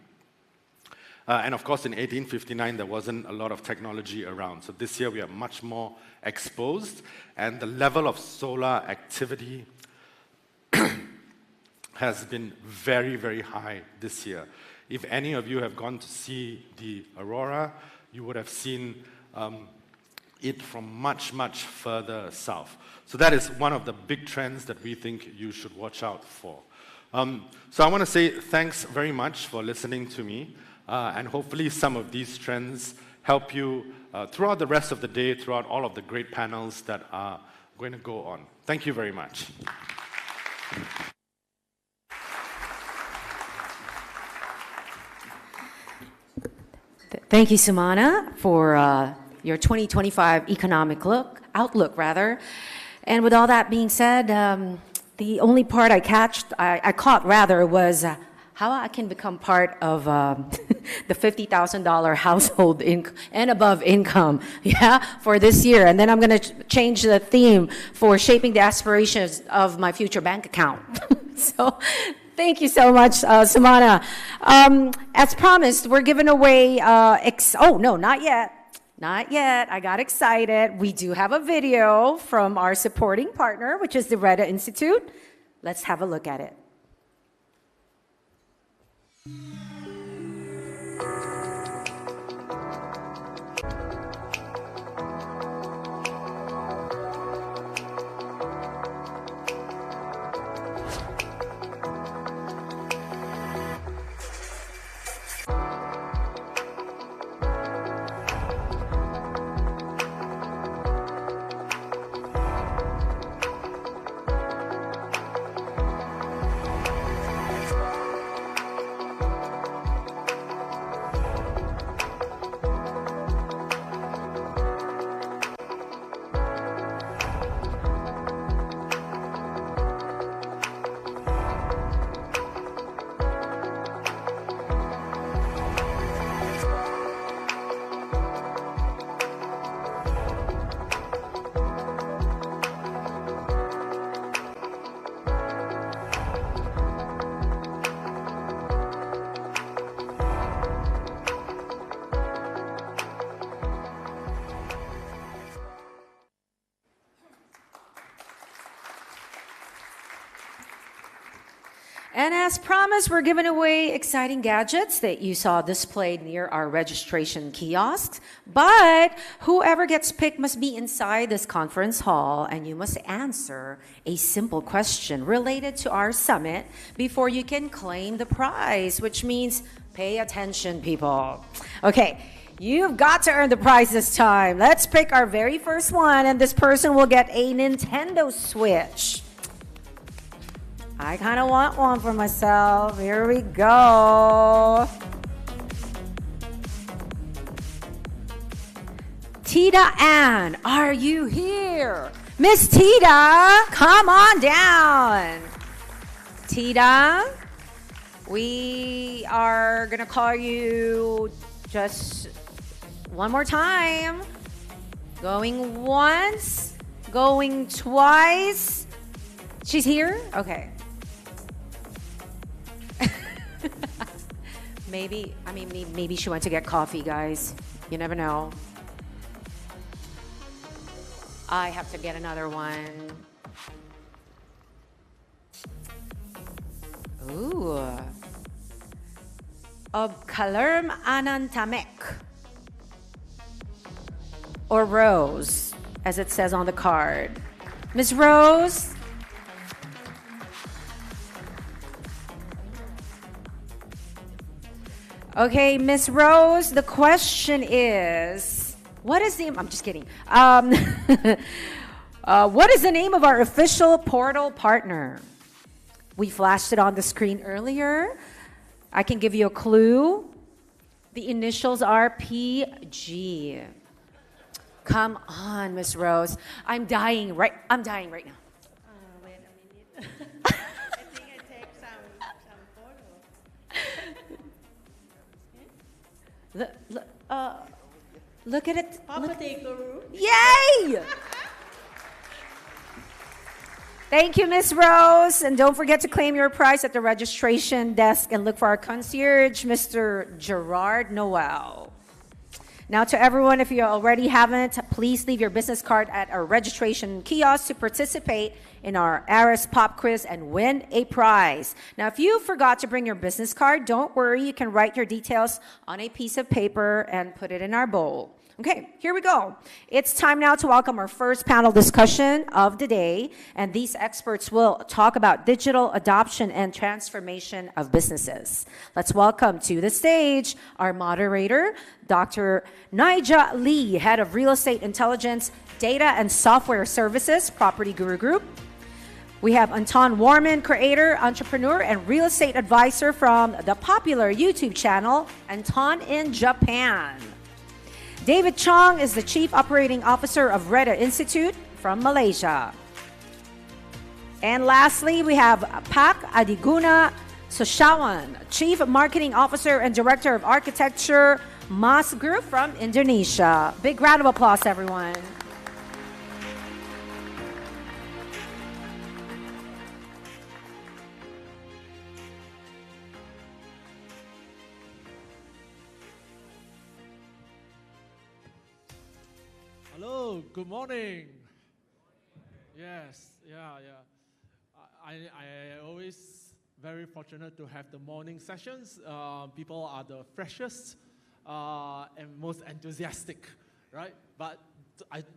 And of course, in 1859, there wasn't a lot of technology around. So this year, we are much more exposed, and the level of solar activity has been very, very high this year. If any of you have gone to see the aurora, you would have seen it from much, much further south. So that is one of the big trends that we think you should watch out for. So I want to say thanks very much for listening to me, and hopefully some of these trends help you throughout the rest of the day, throughout all of the great panels that are going to go on. Thank you very much. Thank you, Sumana, for your 2025 economic outlook. And with all that being said, the only part I caught was how I can become part of the $50,000 household and above income, for this year. And then I'm going to change the theme for shaping the aspirations of my future bank account. So thank you so much, Sumana. As promised, we're giving away, oh, no, not yet. Not yet. I got excited. We do have a video from our supporting partner, which is the Retta Institute. Let's have a look at it. And as promised, we're giving away exciting gadgets that you saw displayed near our registration kiosks. But whoever gets picked must be inside this conference hall, and you must answer a simple question related to our summit before you can claim the prize, which means pay attention, people. Okay, you've got to earn the prize this time. Let's pick our very first one, and this person will get a Nintendo Switch. I kind of want one for myself. Here we go. Tita Ann, are you here? Miss Tita, come on down. Tita, we are going to call you just one more time. Going once, going twice. She's here? Okay. Maybe she went to get coffee, guys. You never know. I have to get another one. Ooh. Of Kalerm Anantamek. Or Rose, as it says on the card. Miss Rose? Okay, Miss Rose, the question is, what is the, I'm just kidding. What is the name of our official portal partner? We flashed it on the screen earlier. I can give you a clue. The initials are PG. Come on, Miss Rose. I'm dying right now. Wait a minute. I think I take some photos. Look at it. Property Guru. Yay! Thank you, Miss Rose. And don't forget to claim your prize at the registration desk and look for our concierge, Mr. Gerard Noel. Now to everyone, if you already haven't, please leave your business card at our registration kiosk to participate in our Aris Pop Quiz and win a prize. Now, if you forgot to bring your business card, don't worry. You can write your details on a piece of paper and put it in our bowl. Okay, here we go. It's time now to welcome our first panel discussion of the day, and these experts will talk about digital adoption and transformation of businesses. Let's welcome to the stage our moderator, Dr. Naija Lee, Head of Real Estate Intelligence, Data and Software Services, PropertyGuru Group. We have Anton Warman, creator, entrepreneur, and real estate advisor from the popular YouTube channel, Anton in Japan. David Chong is the Chief Operating Officer of Reda Institute from Malaysia. And lastly, we have Pak Adiguna Sushawan, Chief Marketing Officer and Director of Architecture, Mas Group from Indonesia. Big round of applause, everyone. Hello, good morning. Yes, yeah. I always very fortunate to have the morning sessions. People are the freshest and most enthusiastic, right? But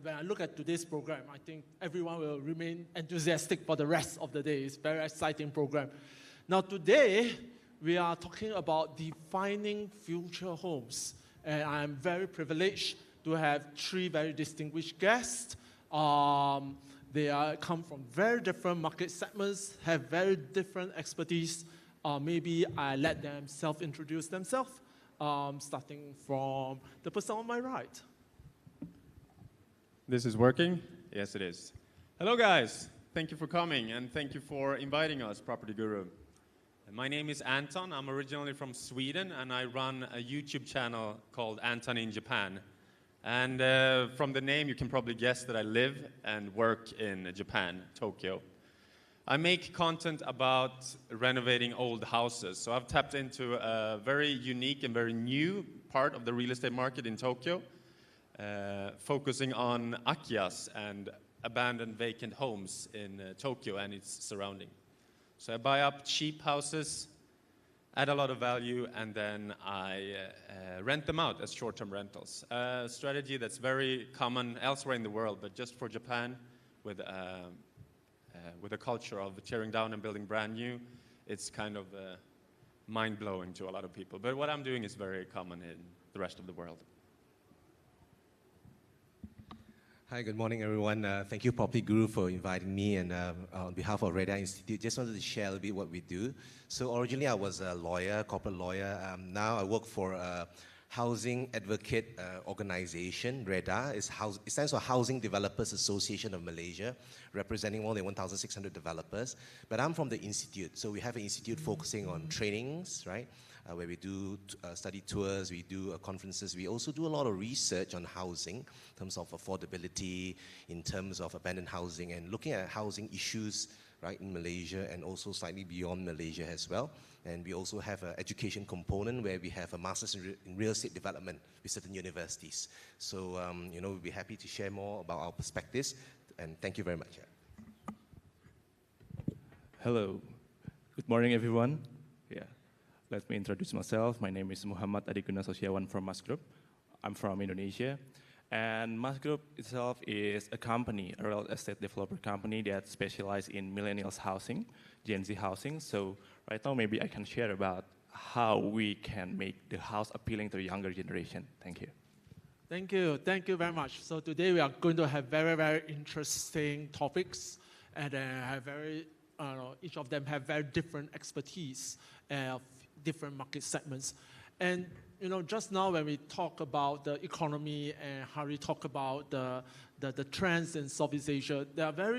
when I look at today's program, I think everyone will remain enthusiastic for the rest of the day. It's a very exciting program. Now today, we are talking about defining future homes. And I'm very privileged to have three very distinguished guests. They come from very different market segments, have very different expertise. Maybe I let them self-introduce themselves, starting from the person on my right. This is working? Yes, it is. Hello, guys. Thank you for coming, and thank you for inviting us, Property Guru. My name is Anton. I'm originally from Sweden, and I run a YouTube channel called Anton in Japan. And from the name, you can probably guess that I live and work in Japan, Tokyo. I make content about renovating old houses. So I've tapped into a very unique and very new part of the real estate market in Tokyo, focusing on akiyas and abandoned vacant homes in Tokyo and its surrounding. So I buy up cheap houses, add a lot of value, and then I rent them out as short-term rentals. A strategy that's very common elsewhere in the world, but just for Japan, with a culture of tearing down and building brand new, it's kind of mind-blowing to a lot of people. But what I'm doing is very common in the rest of the world. Hi, good morning, everyone. Thank you, PropertyGuru, for inviting me. And on behalf of Radar Institute, just wanted to share a little bit what we do. So originally, I was a lawyer, corporate lawyer. Now I work for a housing advocate organization. Radar it stands for Housing Developers Association of Malaysia, representing more than 1,600 developers. But I'm from the institute, so we have an institute focusing on trainings, right? Where we do study tours, we do conferences. We also do a lot of research on housing in terms of affordability, in terms of abandoned housing, and looking at housing issues right in Malaysia and also slightly beyond Malaysia as well. And we also have an education component where we have a master's in real estate development with certain universities. So, we'll be happy to share more about our perspectives. And thank you very much. Hello. Good morning, everyone. Yeah. Let me introduce myself. My name is Muhammad Adikuna Sosiawan from Mas Group. I'm from Indonesia. And Mas Group itself is a company, a real estate developer company that specializes in millennials housing, Gen Z housing. So right now, maybe I can share about how we can make the house appealing to the younger generation. Thank you. Thank you. Thank you very much. So today we are going to have very, very interesting topics, and each of them have very different expertise of different market segments. And just now when we talk about the economy and how we talk about the trends in Southeast Asia, there are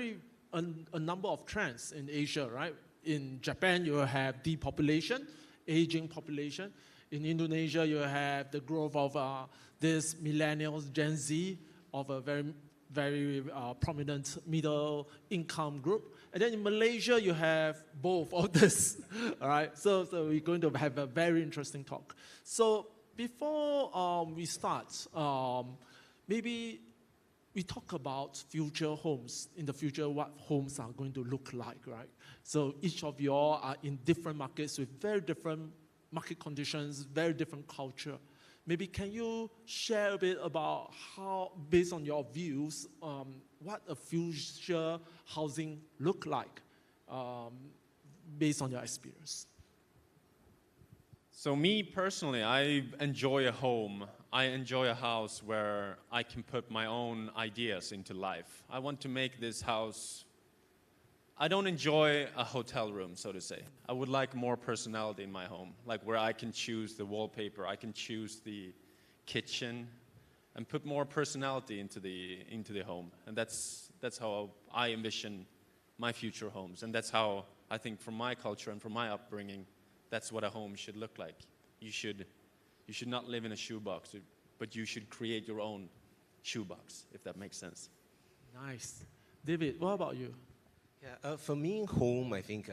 a number of trends in Asia, right? In Japan, you have depopulation, aging population. In Indonesia, you have the growth of this millennials, Gen Z, of a very, very prominent middle income group. And then in Malaysia, you have both of this, all right? So we're going to have a very interesting talk. So before we start, maybe we talk about future homes. In the future, what homes are going to look like, right? So each of you all are in different markets with very different market conditions, very different culture. Maybe can you share a bit about how, based on your views, what a future housing look like based on your experience? So me personally, I enjoy a home. I enjoy a house where I can put my own ideas into life. I want to make this house. I don't enjoy a hotel room, so to say. I would like more personality in my home, like where I can choose the wallpaper, I can choose the kitchen, and put more personality into the home. And that's how I envision my future homes. And that's how I think, from my culture and from my upbringing, that's what a home should look like. You should not live in a shoebox, but you should create your own shoebox, if that makes sense. Nice. David, what about you? Yeah, for me, home, I think,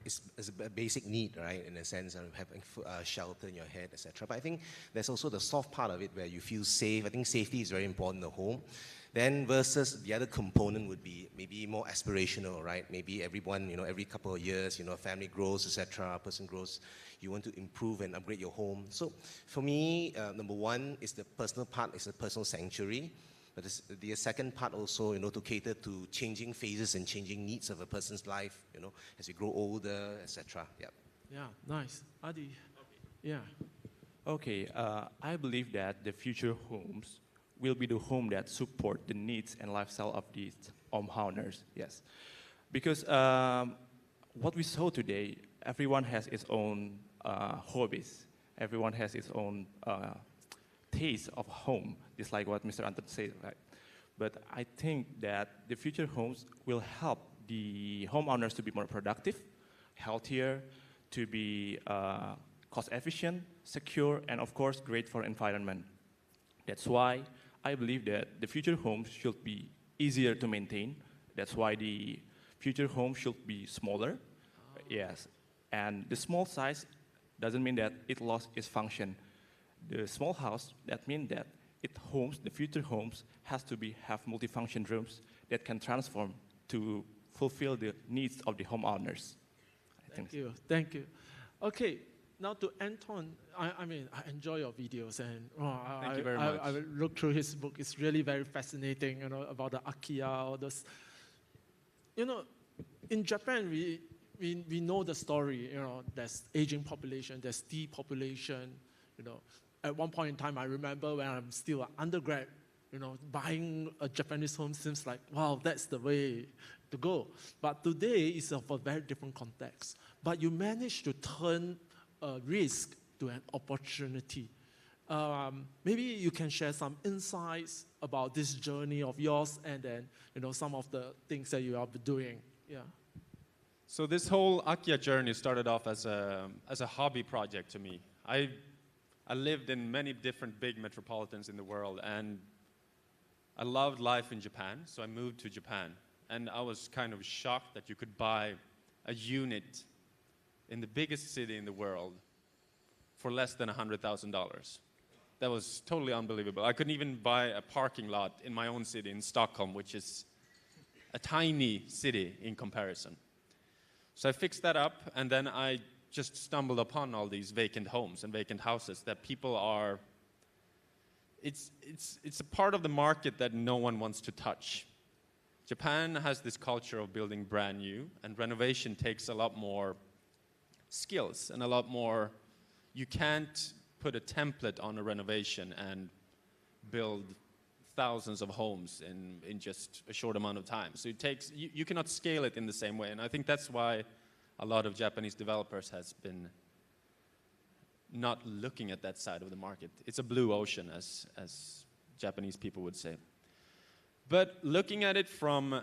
it's a basic need, right? In a sense of having shelter in your head, etc. But I think there's also the soft part of it where you feel safe. I think safety is very important in the home. Then versus the other component would be maybe more aspirational, right? Maybe everyone, every couple of years, a family grows, etc. A person grows. You want to improve and upgrade your home. So for me, number one is the personal part, is a personal sanctuary. But the second part also, to cater to changing phases and changing needs of a person's life, as you grow older, etc. Yeah. Yeah, nice. Adi. Okay. Yeah. Okay, I believe that the future homes will be the home that support the needs and lifestyle of these homeowners. Yes, because what we saw today, everyone has its own hobbies. Everyone has its own taste of home, just like what Mr. Anton said, right? But I think that the future homes will help the homeowners to be more productive, healthier, to be cost efficient, secure, and of course, great for environment. That's why I believe that the future homes should be easier to maintain. That's why the future home should be smaller. Yes, and the small size doesn't mean that it lost its function. The small house, that means that the future homes has to have multifunction rooms that can transform fulfill the needs of the homeowners. Thank you. Thank you. Okay, now to Anton. I mean, I enjoy your videos, and Thank you very much. I will look through his book. It's really very fascinating, you know, about the Akia, all those. You know, in Japan, we know the story. You know, there's aging population, there's depopulation. You know, at one point in time, I remember when I'm still an undergrad, you know, buying a Japanese home seems like, wow, that's the way to go. But today is of a very different context. But you managed to turn a risk to an opportunity. Maybe you can share some insights about this journey of yours, and then, you know, some of the things that you are doing. Yeah. So this whole Akia journey started off as a hobby project to me. I lived in many different big metropolitans in the world, and I loved life in Japan, so I moved to Japan. And I was kind of shocked that you could buy a unit in the biggest city in the world for less than $100,000. That was totally unbelievable. I couldn't even buy a parking lot in my own city, in Stockholm, which is a tiny city in comparison. So I fixed that up, and then I just stumbled upon all these vacant homes and vacant houses that people are... It's a part of the market that no one wants to touch. Japan has this culture of building brand new, and renovation takes a lot more skills and a lot more... You can't put a template on a renovation and build thousands of homes in just a short amount of time. So it takes... You cannot scale it in the same way, and I think that's why a lot of Japanese developers has been not looking at that side of the market. It's a blue ocean, as Japanese people would say. But looking at it from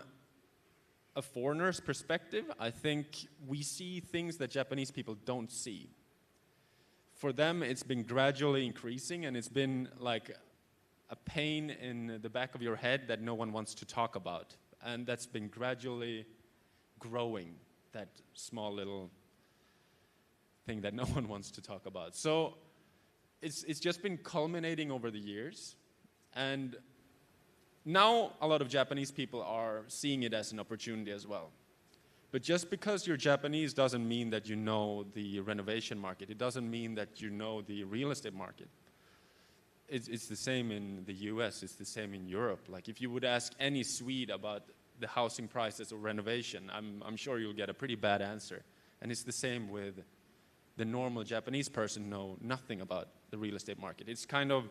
a foreigner's perspective, I think we see things that Japanese people don't see. For them, it's been gradually increasing, and it's been like a pain in the back of your head that no one wants to talk about. And that's been gradually growing, that small little thing that no one wants to talk about. So it's just been culminating over the years. And now a lot of Japanese people are seeing it as an opportunity as well. But just because you're Japanese doesn't mean that you know the renovation market. It doesn't mean that you know the real estate market. It's the same in the US, it's the same in Europe. Like if you would ask any Swede about the housing prices or renovation, I'm sure you'll get a pretty bad answer. And it's the same with the normal Japanese person know nothing about the real estate market. It's kind of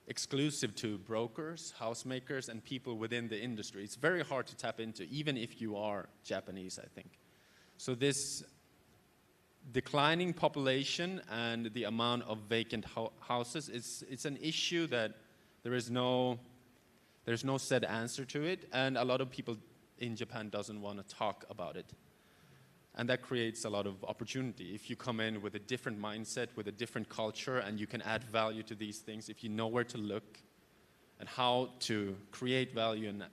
exclusive to brokers, house makers, and people within the industry. It's very hard to tap into, even if you are Japanese, I think. So this declining population and the amount of vacant houses, it's an issue that there's no set answer to it, and a lot of people in Japan doesn't want to talk about it. And that creates a lot of opportunity. If you come in with a different mindset, with a different culture, and you can add value to these things, if you know where to look and how to create value and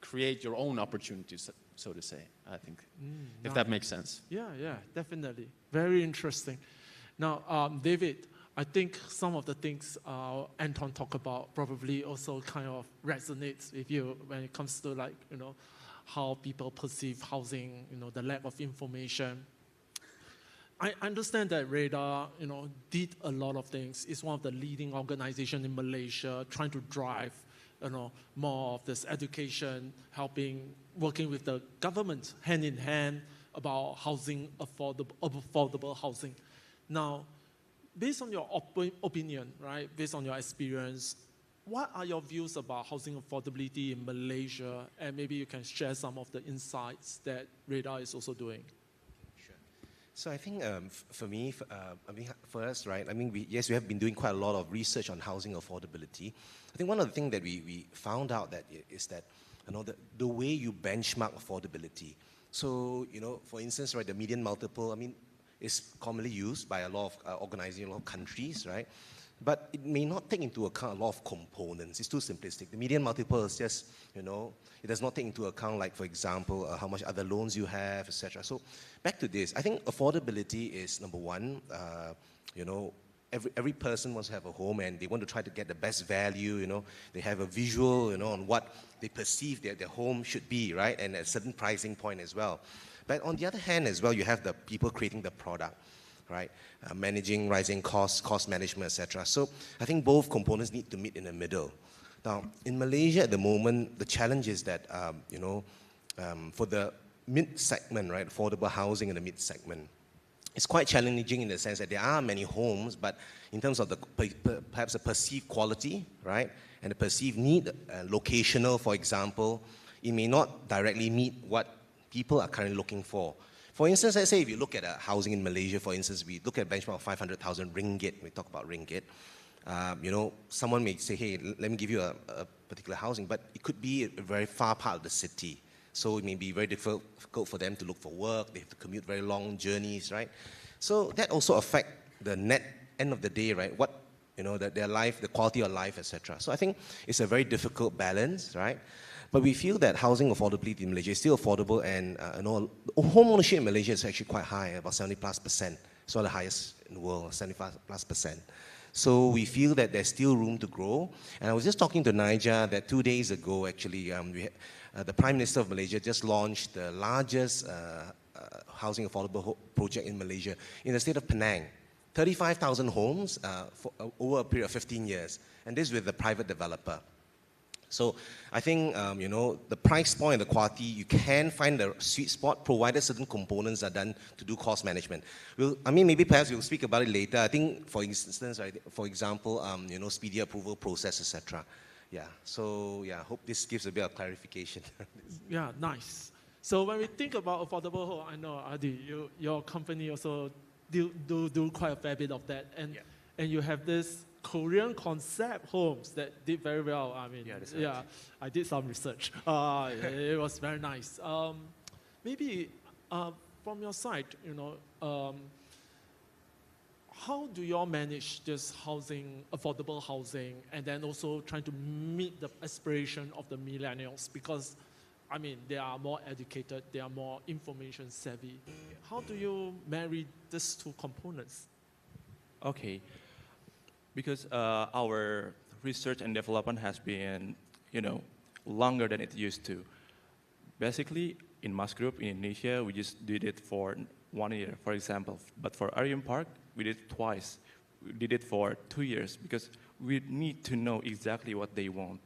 create your own opportunities, so to say, I think, if that makes sense. Yeah, definitely. Very interesting. Now, David, I think some of the things Anton talked about probably also kind of resonates with you when it comes to, like, you know, how people perceive housing, you know, the lack of information. I understand that Radar, you know, did a lot of things. It's one of the leading organizations in Malaysia trying to drive, you know, more of this education, working with the government hand in hand about housing, affordable housing. Now, based on your opinion, right, based on your experience, what are your views about housing affordability in Malaysia? And maybe you can share some of the insights that Radar is also doing. Sure. So I think for me, for us, right, I mean, we have been doing quite a lot of research on housing affordability. I think one of the things that we found out is that, you know, the way you benchmark affordability. So, you know, for instance, right, the median multiple, I mean, is commonly used by a lot of organizations, a lot of countries, right? But it may not take into account a lot of components. It's too simplistic. The median multiple is just, you know, it does not take into account, like, for example, how much other loans you have, etc. So back to this, I think affordability is number one, you know, every person wants to have a home and they want to try to get the best value, you know. They have a visual, you know, on what they perceive their home should be, right? And a certain pricing point as well. But on the other hand as well, you have the people creating the product, right? Managing rising costs, cost management, etc. So I think both components need to meet in the middle. Now, in Malaysia at the moment, the challenge is that, for the mid-segment, right, affordable housing in the mid-segment, it's quite challenging in the sense that there are many homes, but in terms of the perhaps the perceived quality, right, and the perceived need, locational, for example, it may not directly meet what people are currently looking for. For instance, let's say if you look at housing in Malaysia, for instance, we look at a benchmark of 500,000 ringgit. We talk about ringgit. You know, someone may say, hey, let me give you a particular housing, but it could be a very far part of the city. So it may be very difficult for them to look for work. They have to commute very long journeys, right? So that also affects the net end of the day, right? What, you know, their life, the quality of life, etc. So I think it's a very difficult balance, right? But we feel that housing affordability in Malaysia is still affordable, and you know, home ownership in Malaysia is actually quite high, about 70+%. It's one of the highest in the world, 75+%. So we feel that there's still room to grow. And I was just talking to Naija that 2 days ago, actually, the Prime Minister of Malaysia just launched the largest housing affordable project in Malaysia in the state of Penang. 35,000 homes over a period of 15 years, and this with the private developer. So I think, you know, the price point and the quality, you can find the sweet spot provided certain components are done to do cost management. I mean, maybe perhaps we'll speak about it later. I think, for instance, right, for example, you know, speedy approval process, etc. Yeah, so yeah, I hope this gives a bit of clarification. Yeah, nice. So when we think about affordable home, I know, Adi, your company also do quite a fair bit of that. And, and you have this Korean concept homes that did very well. I mean, yeah, I did some research. It was very nice. Maybe from your side, you know, how do you all manage this housing, affordable housing, and then also trying to meet the aspiration of the millennials? Because, I mean, they are more educated, they are more information savvy. How do you marry these two components? Okay. Because our research and development has been, you know, longer than it used to. Basically, in Mas Group in Indonesia, we just did it for 1 year, for example. But for Arium Park, we did it twice. We did it for 2 years because we need to know exactly what they want.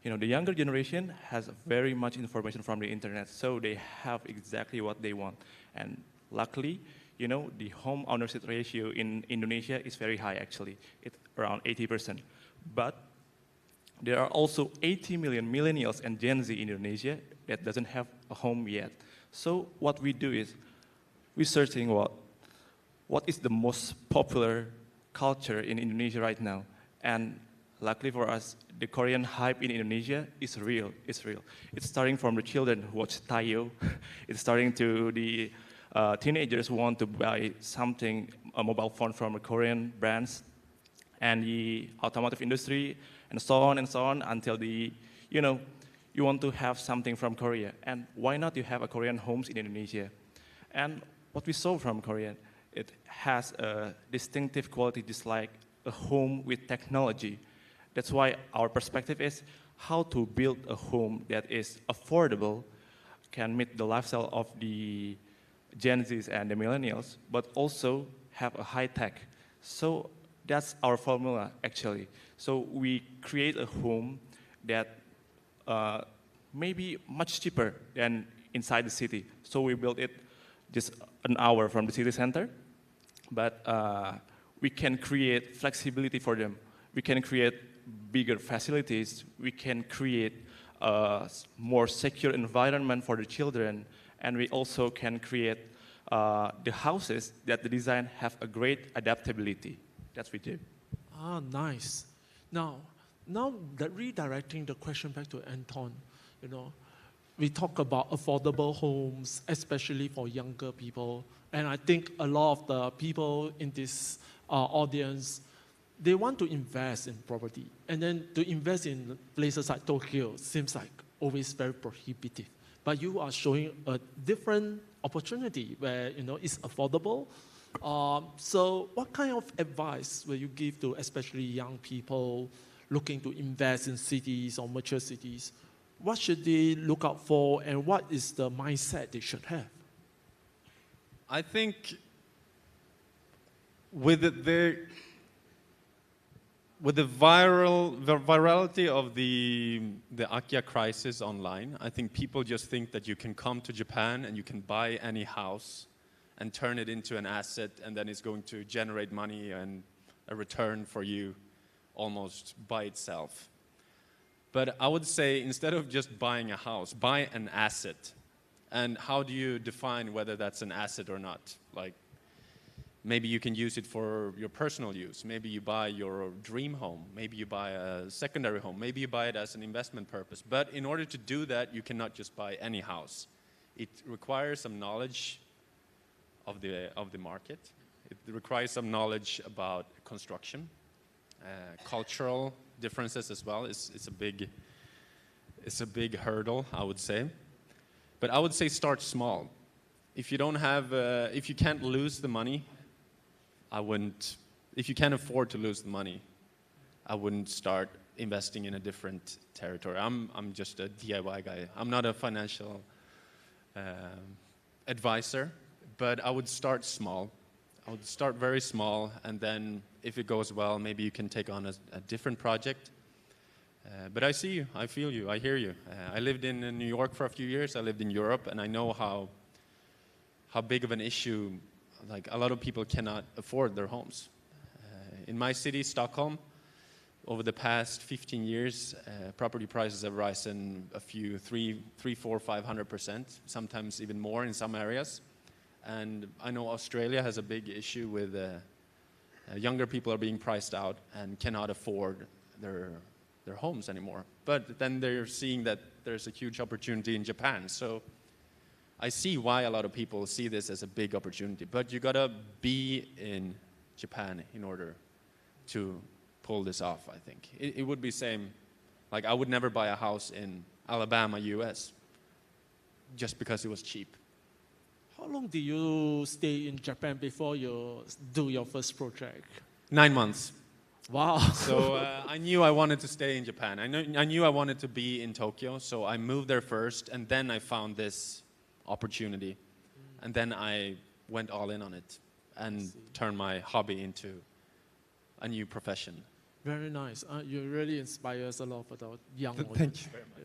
You know, the younger generation has very much information from the internet, so they have exactly what they want. And luckily, you know, the home ownership ratio in Indonesia is very high, actually. It's around 80%. But there are also 80 million millennials and Gen Z in Indonesia that doesn't have a home yet. So what we do is we're searching what is the most popular culture in Indonesia right now. And luckily for us, the Korean hype in Indonesia is real. It's real. It's starting from the children who watch Tayo. It's starting to the teenagers who want to buy something, a mobile phone from a Korean brands, and the automotive industry, and so on, until the, you know, you want to have something from Korea. And why not you have a Korean homes in Indonesia? And what we saw from Korea, it has a distinctive quality just like a home with technology. That's why our perspective is how to build a home that is affordable, can meet the lifestyle of the Gen Zs and the millennials, but also have a high tech. So that's our formula, actually. So we create a home that may be much cheaper than inside the city. So we built it just an hour from the city center, but we can create flexibility for them. We can create bigger facilities. We can create a more secure environment for the children. And we also can create the houses that the design have a great adaptability. That's what we do. Ah, nice. Now that redirecting the question back to Anton, you know, we talk about affordable homes, especially for younger people. And I think a lot of the people in this audience, they want to invest in property. And then to invest in places like Tokyo seems like always very prohibitive. But you are showing a different opportunity where, you know, it's affordable, So what kind of advice will you give to especially young people looking to invest in cities or mature cities? What should they look out for, and what is the mindset they should have? I think with the virality of the Akia crisis online, I think people just think that you can come to Japan and you can buy any house and turn it into an asset, and then it's going to generate money and a return for you almost by itself. But I would say, instead of just buying a house, buy an asset. And how do you define whether that's an asset or not? Like, maybe you can use it for your personal use. Maybe you buy your dream home. Maybe you buy a secondary home. Maybe you buy it as an investment purpose. But in order to do that, you cannot just buy any house. It requires some knowledge of the market. It requires some knowledge about construction, cultural differences as well. It's a big hurdle, I would say. But I would say start small. If you don't have, if you can't lose the money, if you can't afford to lose the money, I wouldn't start investing in a different territory. I'm just a DIY guy. I'm not a financial advisor, but I would start small. I would start very small, and then if it goes well, maybe you can take on a different project. But I see you, I feel you, I hear you. I lived in New York for a few years. I lived in Europe, and I know how big of an issue, like, a lot of people cannot afford their homes. In my city, Stockholm, over the past 15 years, property prices have risen a few, 3, 4, 500%, sometimes even more in some areas. And I know Australia has a big issue with younger people are being priced out and cannot afford their homes anymore. But then they're seeing that there's a huge opportunity in Japan. So I see why a lot of people see this as a big opportunity. But you gotta be in Japan in order to pull this off, I think. It would be same, like, I would never buy a house in Alabama, US, just because it was cheap. How long do you stay in Japan before you do your first project? 9 months. Wow. So I knew I wanted to stay in Japan. I knew I wanted to be in Tokyo, so I moved there first, and then I found this opportunity. And then I went all in on it and turned my hobby into a new profession. Very nice. You really inspire us a lot for the young audience. Thank you very much.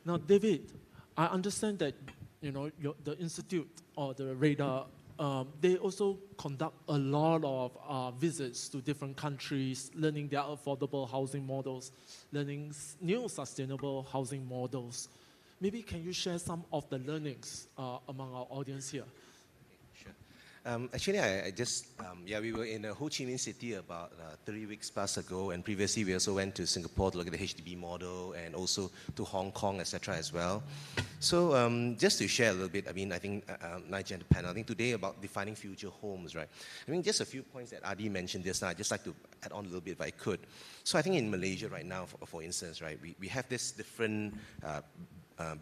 Now, David, I understand that the institute or the radar, they also conduct a lot of visits to different countries, learning their affordable housing models, learning new sustainable housing models. Maybe can you share some of the learnings among our audience here? Actually, I just, we were in Ho Chi Minh City about 3 weeks plus ago, and previously we also went to Singapore to look at the HDB model, and also to Hong Kong, etc. as well. So just to share a little bit, I mean, I think Nigel and the panel, I think today about defining future homes, right? I mean, just a few points that Adi mentioned just now, I'd just like to add on a little bit if I could. So I think in Malaysia right now, for instance, right, we have this different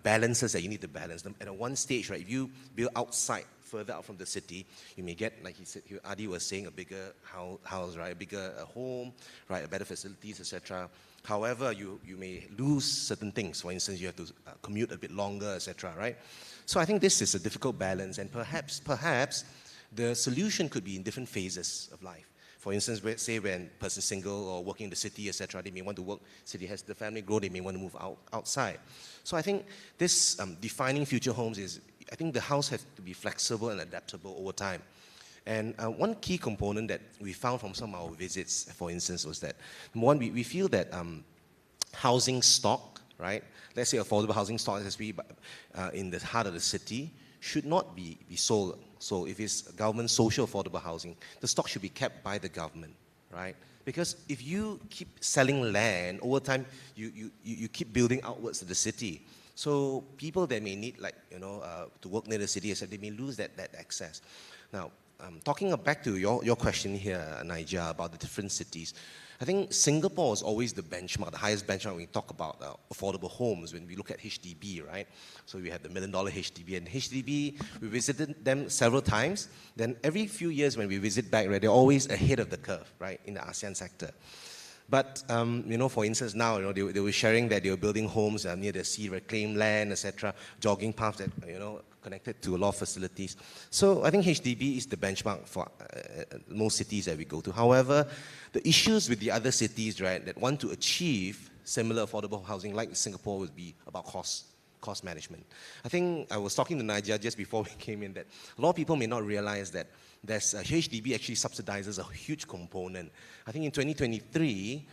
balances that you need to balance them. And at one stage, right, if you build outside, further out from the city, you may get, like he said, Adi was saying, a bigger house, right, a bigger home, right, better facilities, etc. However, you may lose certain things. For instance, you have to commute a bit longer, etc. Right? So I think this is a difficult balance, and perhaps the solution could be in different phases of life. For instance, say when a person's single or working in the city, etc., they may want to work, city has the family grow, they may want to move outside. So I think this defining future homes is, I think the house has to be flexible and adaptable over time. And one key component that we found from some of our visits, for instance, was that, one, we feel that housing stock, right, let's say affordable housing stock, especially in the heart of the city, should not be sold. So if it's government social affordable housing, the stock should be kept by the government, right? Because if you keep selling land, over time, you keep building outwards to the city. So people that may need, like, to work near the city, they may lose that access. Now, talking back to your question here, Nigel, about the different cities, I think Singapore is always the benchmark, the highest benchmark when we talk about affordable homes, when we look at HDB, right? So we have the $1 million HDB, and HDB, we visited them several times. Then every few years when we visit back, right, they're always ahead of the curve, right, in the ASEAN sector. But, for instance, now, they were sharing that they were building homes near the sea, reclaimed land, etc., jogging paths that, connected to a lot of facilities. So I think HDB is the benchmark for most cities that we go to. However, the issues with the other cities, right, that want to achieve similar affordable housing like Singapore would be about cost management. I think I was talking to Nadia just before we came in that a lot of people may not realize that HDB actually subsidizes a huge component. I think in 2023,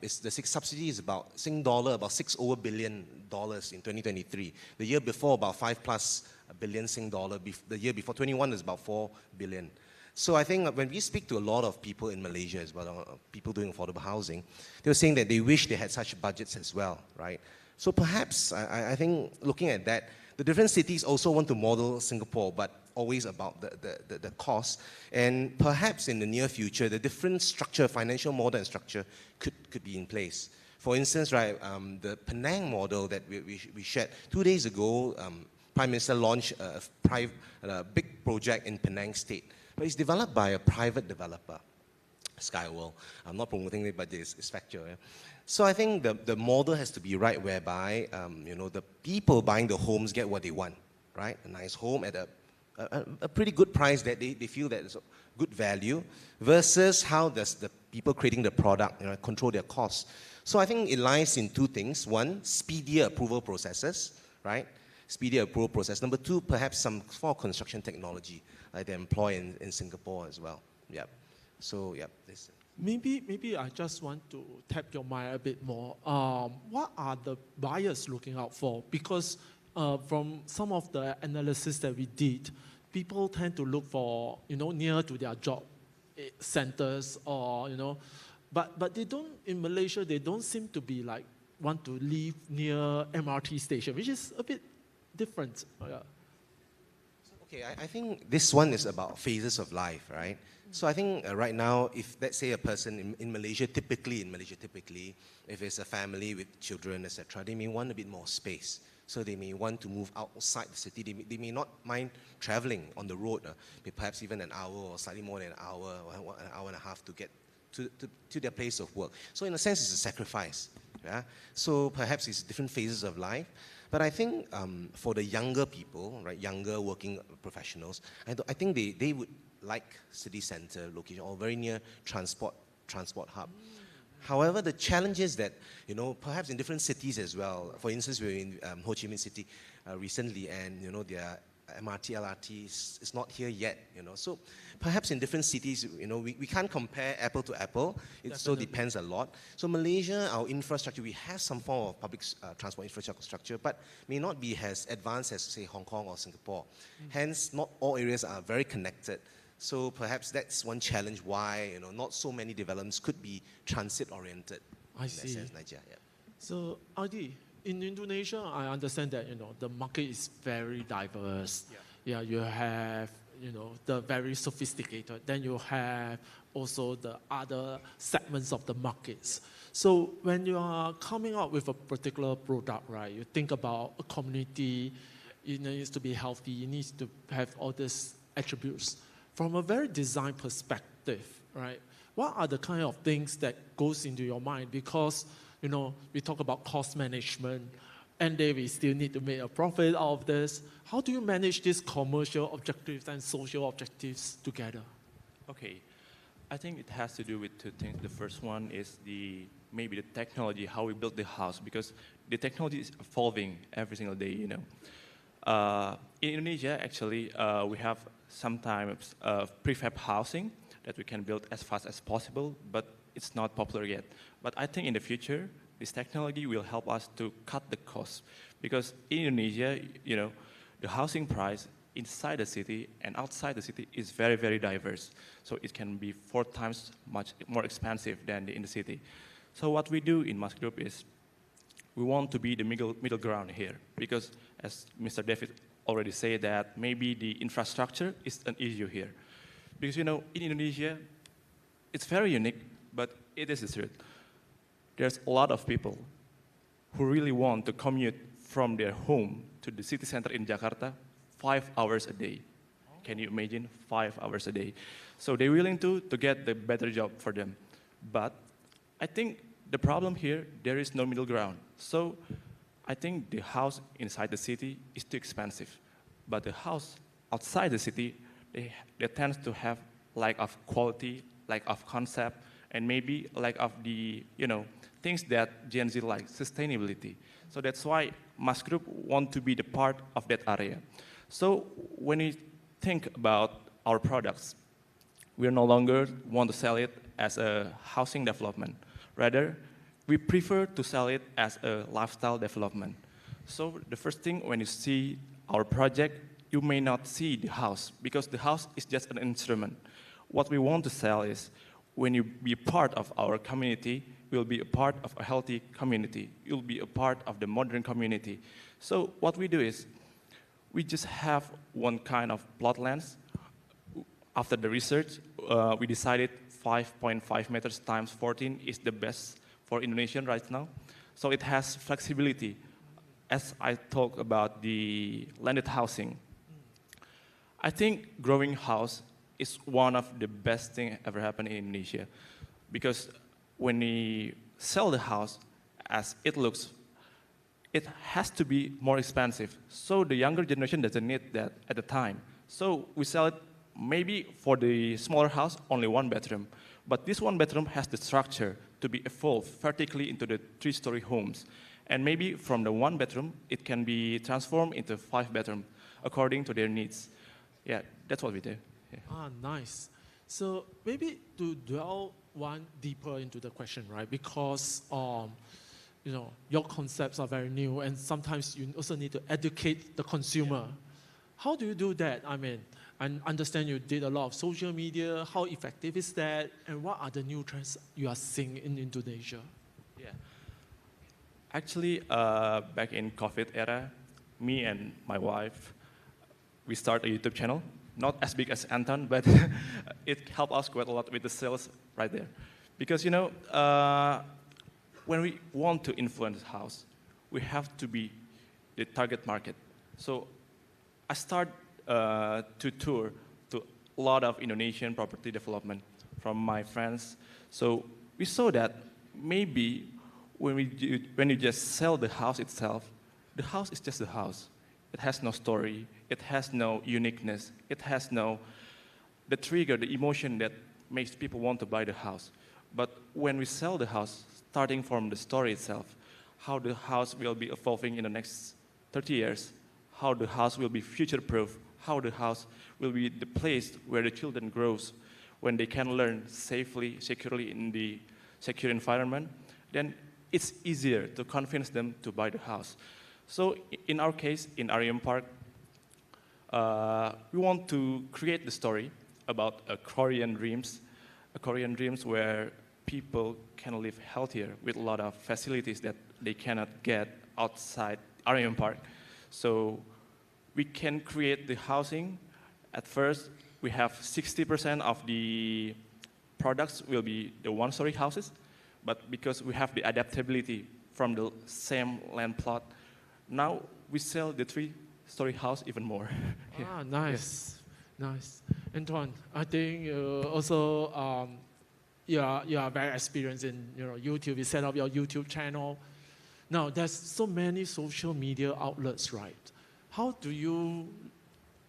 the subsidy is about about $6 billion in 2023. The year before, about 5+ billion Sing dollar. The year before, 21 is about 4 billion. So I think when we speak to a lot of people in Malaysia as well, people doing affordable housing, they were saying that they wish they had such budgets as well, right? So perhaps, I think looking at that, the different cities also want to model Singapore, but always about the cost. And perhaps in the near future, the different structure, financial model and structure could be in place. For instance, right, the Penang model that we shared 2 days ago, Prime Minister launched a big project in Penang State. But it's developed by a private developer, Skyworld. I'm not promoting it, but it's factual. Yeah? So I think the model has to be right, whereby the people buying the homes get what they want, right? A nice home at a pretty good price that they feel that is good value, versus how does the people creating the product control their costs. So I think it lies in two things. One, speedier approval processes, right? Speedier approval process. Number two, perhaps some form of construction technology like they employ in Singapore as well. Yeah. So yeah. Maybe I just want to tap your mind a bit more. What are the buyers looking out for? Because from some of the analysis that we did, people tend to look for near to their job centers, or but they don't, in Malaysia, they don't seem to be like want to live near MRT station, which is a bit different. Yeah. Okay, I think this one is about phases of life, right? So I think right now, if let's say a person in Malaysia, typically, if it's a family with children, etc., they may want a bit more space. So they may want to move outside the city. They may not mind traveling on the road, perhaps even an hour or slightly more than an hour or an hour and a half to get to their place of work. So in a sense, it's a sacrifice. Yeah? So perhaps it's different phases of life. But I think for the younger people, right, younger working professionals, I think they would like city center location or very near transport hub. However, the challenge is that, perhaps in different cities as well. For instance, we were in Ho Chi Minh City recently, and, their MRT, LRT is not here yet, So perhaps in different cities, we can't compare apple to apple. It still depends a lot. So Malaysia, our infrastructure, we have some form of public transport infrastructure, but may not be as advanced as, say, Hong Kong or Singapore. Hence, not all areas are very connected. So perhaps that's one challenge why not so many developments could be transit-oriented. I see. In that sense, Nigeria, yeah. So, Adi, in Indonesia, I understand that the market is very diverse. Yeah, you have the very sophisticated. Then you have also the other segments of the markets. So when you are coming up with a particular product, right, you think about a community. It needs to be healthy. It needs to have all these attributes. From a very design perspective, right, what are the kind of things that goes into your mind? Because, we talk about cost management, and then we still need to make a profit out of this. How do you manage these commercial objectives and social objectives together? Okay, I think it has to do with two things. The first one is maybe the technology, how we build the house, because the technology is evolving every single day, In Indonesia, actually, we have sometimes prefab housing that we can build as fast as possible, but it's not popular yet. But I think in the future, this technology will help us to cut the cost, because in Indonesia, the housing price inside the city and outside the city is very, very diverse. So it can be 4 times much more expensive than in the city. So what we do in Mas Group is we want to be the middle ground here, because as Mr. David already said, that maybe the infrastructure is an issue here. Because in Indonesia, it's very unique, but it is the truth. There's a lot of people who really want to commute from their home to the city center in Jakarta 5 hours a day. Can you imagine? 5 hours a day. So they're willing to get the better job for them. But I think the problem here, there is no middle ground. So I think the house inside the city is too expensive. But the house outside the city, they tend to have lack of quality, lack of concept, and maybe lack of the, things that Gen Z like, sustainability. So that's why Mas Group want to be the part of that area. So when we think about our products, we no longer want to sell it as a housing development. Rather, we prefer to sell it as a lifestyle development. So the first thing when you see our project, you may not see the house because the house is just an instrument. What we want to sell is when you be part of our community, you'll be a part of a healthy community. You'll be a part of the modern community. So what we do is we just have one kind of plot length. After the research, we decided 5.5 meters times 14 is the best for Indonesian right now. So it has flexibility. As I talk about the landed housing, I think growing house is one of the best things ever happened in Indonesia. Because when we sell the house as it looks, it has to be more expensive. So the younger generation doesn't need that at the time. So we sell it maybe for the smaller house, only 1 bedroom. But this 1 bedroom has the structure to be evolved vertically into the 3-story homes. And maybe from the 1 bedroom, it can be transformed into 5 bedroom according to their needs. Yeah, that's what we do. Yeah. Ah, nice. So maybe to dwell one deeper into the question, right? Because your concepts are very new, and sometimes you also need to educate the consumer. Yeah. How do you do that? I mean, I understand you did a lot of social media. How effective is that? And what are the new trends you are seeing in Indonesia? Yeah. Actually, back in COVID era, me and my wife, we started a YouTube channel. Not as big as Anton, but it helped us quite a lot with the sales right there. Because, when we want to influence the house, we have to be the target market. So I start to tour to a lot of Indonesian property development from my friends. So we saw that maybe when you just sell the house itself, the house is just a house. It has no story. It has no uniqueness. It has no the trigger, the emotion that makes people want to buy the house. But when we sell the house, starting from the story itself, how the house will be evolving in the next 30 years, how the house will be future-proof, how the house will be the place where the children grows, when they can learn safely, securely in the secure environment, then it's easier to convince them to buy the house. So in our case, in Arium Park, we want to create the story about a Korean dreams where people can live healthier with a lot of facilities that they cannot get outside Arium Park. So we can create the housing. At first, we have 60% of the products will be the 1-story houses, but because we have the adaptability from the same land plot, now we sell the 3-story house even more. Yeah. Ah, nice, nice. Antoine, I think also you are very experienced in YouTube. You set up your YouTube channel. Now there's so many social media outlets, right? How do you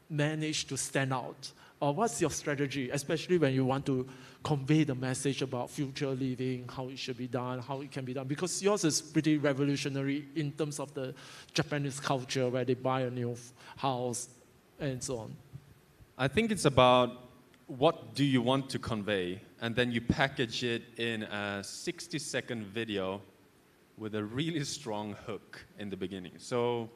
manage to stand out? Or what's your strategy, especially when you want to convey the message about future living, how it should be done, how it can be done? Because yours is pretty revolutionary in terms of the Japanese culture where they buy a new house and so on. I think it's about what do you want to convey, and then you package it in a 60-second video with a really strong hook in the beginning. So,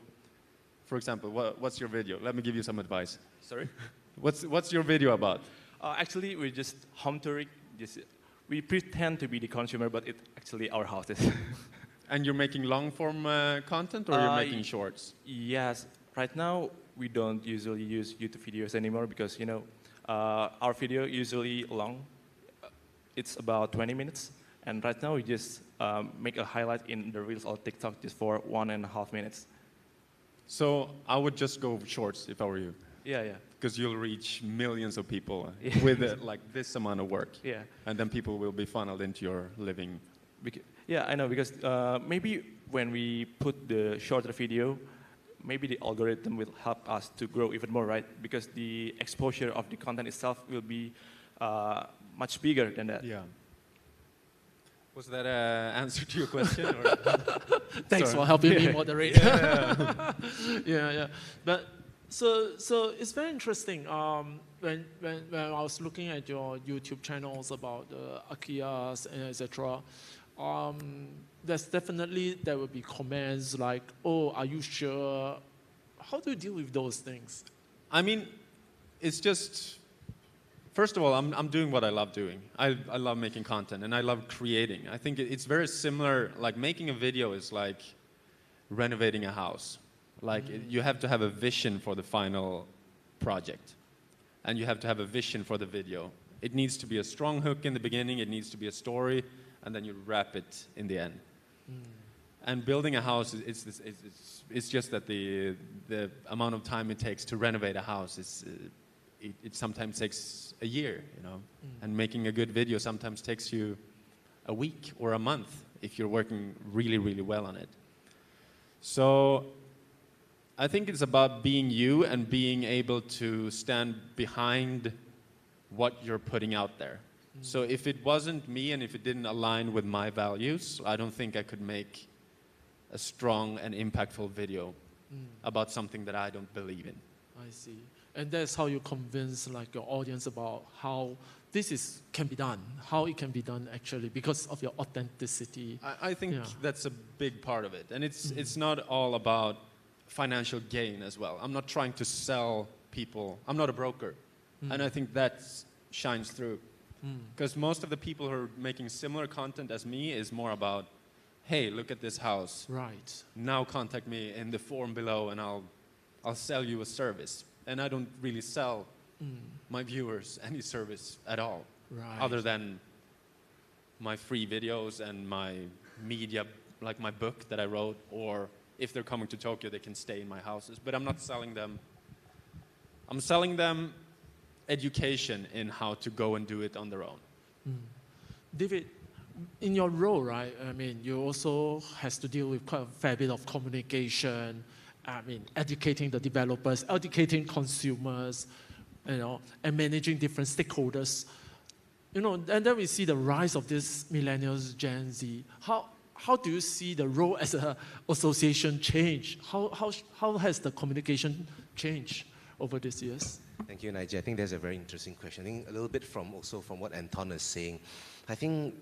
for example, what's your video? Let me give you some advice. Sorry? What's your video about? Actually, we're just home touring. We pretend to be the consumer, but it's actually our houses. And you're making long-form content, or you're making shorts? Yes. Right now, we don't usually use YouTube videos anymore because, our video usually long. It's about 20 minutes. And right now, we just make a highlight in the Reels or TikTok just for 1.5 minutes. So I would just go shorts if I were you. Yeah, yeah. Because you'll reach millions of people with like this amount of work. Yeah. And then people will be funneled into your living. Yeah, I know, because maybe when we put the shorter video, maybe the algorithm will help us to grow even more, right? Because the exposure of the content itself will be much bigger than that. Yeah. Was that an answer to your question? Or? Thanks for helping me moderate. Yeah. But so it's very interesting. When I was looking at your YouTube channels about IKEAs and etc. There will be comments like, "Oh, are you sure?" How do you deal with those things? I mean, it's just. First of all, I'm doing what I love doing. I love making content and I love creating. I think it's very similar, like making a video is like renovating a house. Like you have to have a vision for the final project and you have to have a vision for the video. It needs to be a strong hook in the beginning, it needs to be a story, and then you wrap it in the end. And building a house, it's just that the amount of time it takes to renovate a house is it sometimes takes a year, you know, and making a good video sometimes takes you a week or a month if you're working really, really well on it. So I think it's about being you and being able to stand behind what you're putting out there. So if it wasn't me and if it didn't align with my values, I don't think I could make a strong and impactful video about something that I don't believe in. I see. And that's how you convince like your audience about how can be done, how it can be done actually because of your authenticity. I think that's a big part of it. And it's not all about financial gain as well. I'm not trying to sell people. I'm not a broker. And I think that shines through. Because most of the people who are making similar content as me is more about, hey, look at this house. Right. Now contact me in the form below and I'll sell you a service. And I don't really sell my viewers any service at all, other than my free videos and my media, like my book that I wrote, or if they're coming to Tokyo, they can stay in my houses. But I'm not selling them. I'm selling them education in how to go and do it on their own. David, in your role, right, I mean, you also has to deal with quite a fair bit of communication, I mean, educating the developers, educating consumers, you know, and managing different stakeholders. You know, and then we see the rise of this millennials, Gen Z. How do you see the role as an association change? How has the communication changed over these years? Thank you, Nigel. I think that's a very interesting question. I think a little bit from what Anton is saying. I think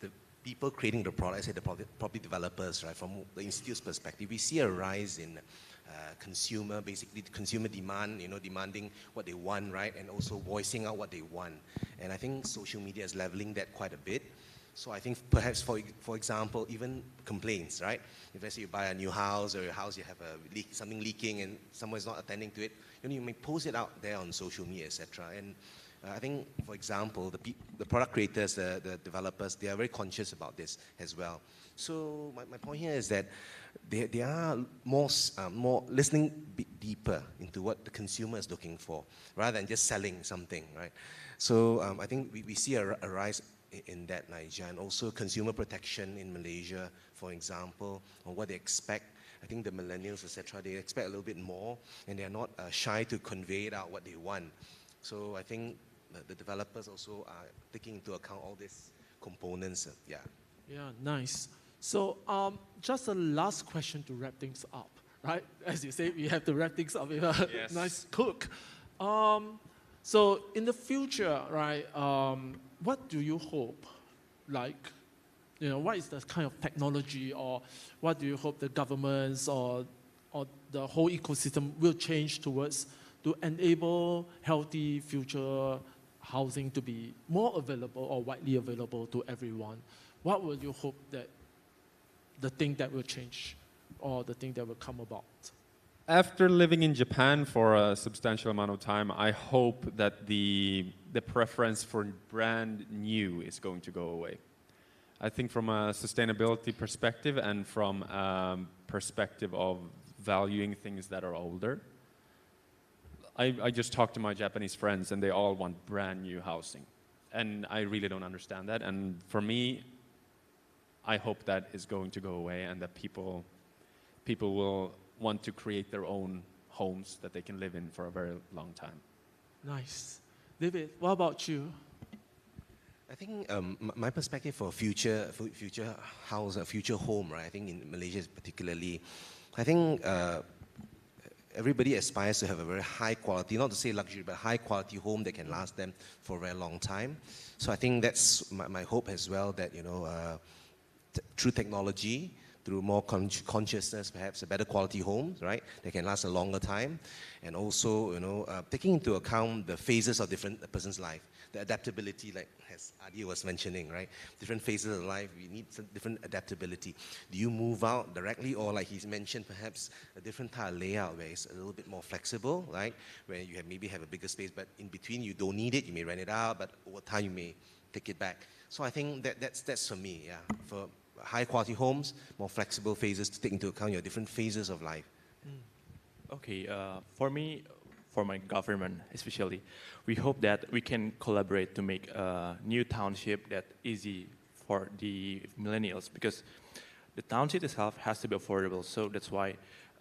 the people creating the product, I say the property developers, right, from the institute's perspective, we see a rise in consumer demand, you know, demanding what they want, right, and also voicing out what they want. And I think social media is leveling that quite a bit. So I think perhaps, for example, even complaints, right? If let's say you buy a new house or your house, you have something leaking and someone is not attending to it, you know, you may post it out there on social media, etc. And I think, for example, the product creators, the developers, they are very conscious about this as well. So my point here is that they are more listening deeper into what the consumer is looking for, rather than just selling something, right? So I think we see a rise in that, Nigeria, and also consumer protection in Malaysia, for example, on what they expect. I think the millennials, etc., they expect a little bit more, and they're not shy to convey it out what they want. So I think the developers also are taking into account all these components. Yeah, nice. So just a last question to wrap things up, right? As you say, we have to wrap things up with a nice cook. So in the future, right, what do you hope, like, you know, what is the kind of technology, or what do you hope the governments or the whole ecosystem will change towards to enable healthy future housing to be more available or widely available to everyone? What would you hope that the thing that will change or the thing that will come about? After living in Japan for a substantial amount of time, I hope that the preference for brand new is going to go away. I think from a sustainability perspective and from perspective of valuing things that are older. I just talked to my Japanese friends and they all want brand new housing. And I really don't understand that. And for me, I hope that is going to go away and that people will want to create their own homes that they can live in for a very long time. Nice. David, what about you? I think my perspective for future house, a future home, right? I think in Malaysia particularly, I think everybody aspires to have a very high quality, not to say luxury, but high quality home that can last them for a very long time. So I think that's my hope as well, that, you know, through technology, through more consciousness, perhaps a better quality home, right, that can last a longer time. And also, you know, taking into account the phases of different person's life, the adaptability, like as Adi was mentioning, right, different phases of life, we need some different adaptability. Do you move out directly, or like he's mentioned, perhaps a different type of layout where it's a little bit more flexible, right, where you maybe have a bigger space, but in between you don't need it, you may rent it out, but over time you may take it back. So I think that's for me, yeah, for high quality homes, more flexible phases to take into account your different phases of life. Okay, for me, for my government especially, we hope that we can collaborate to make a new township that easy for the millennials, because the township itself has to be affordable. So that's why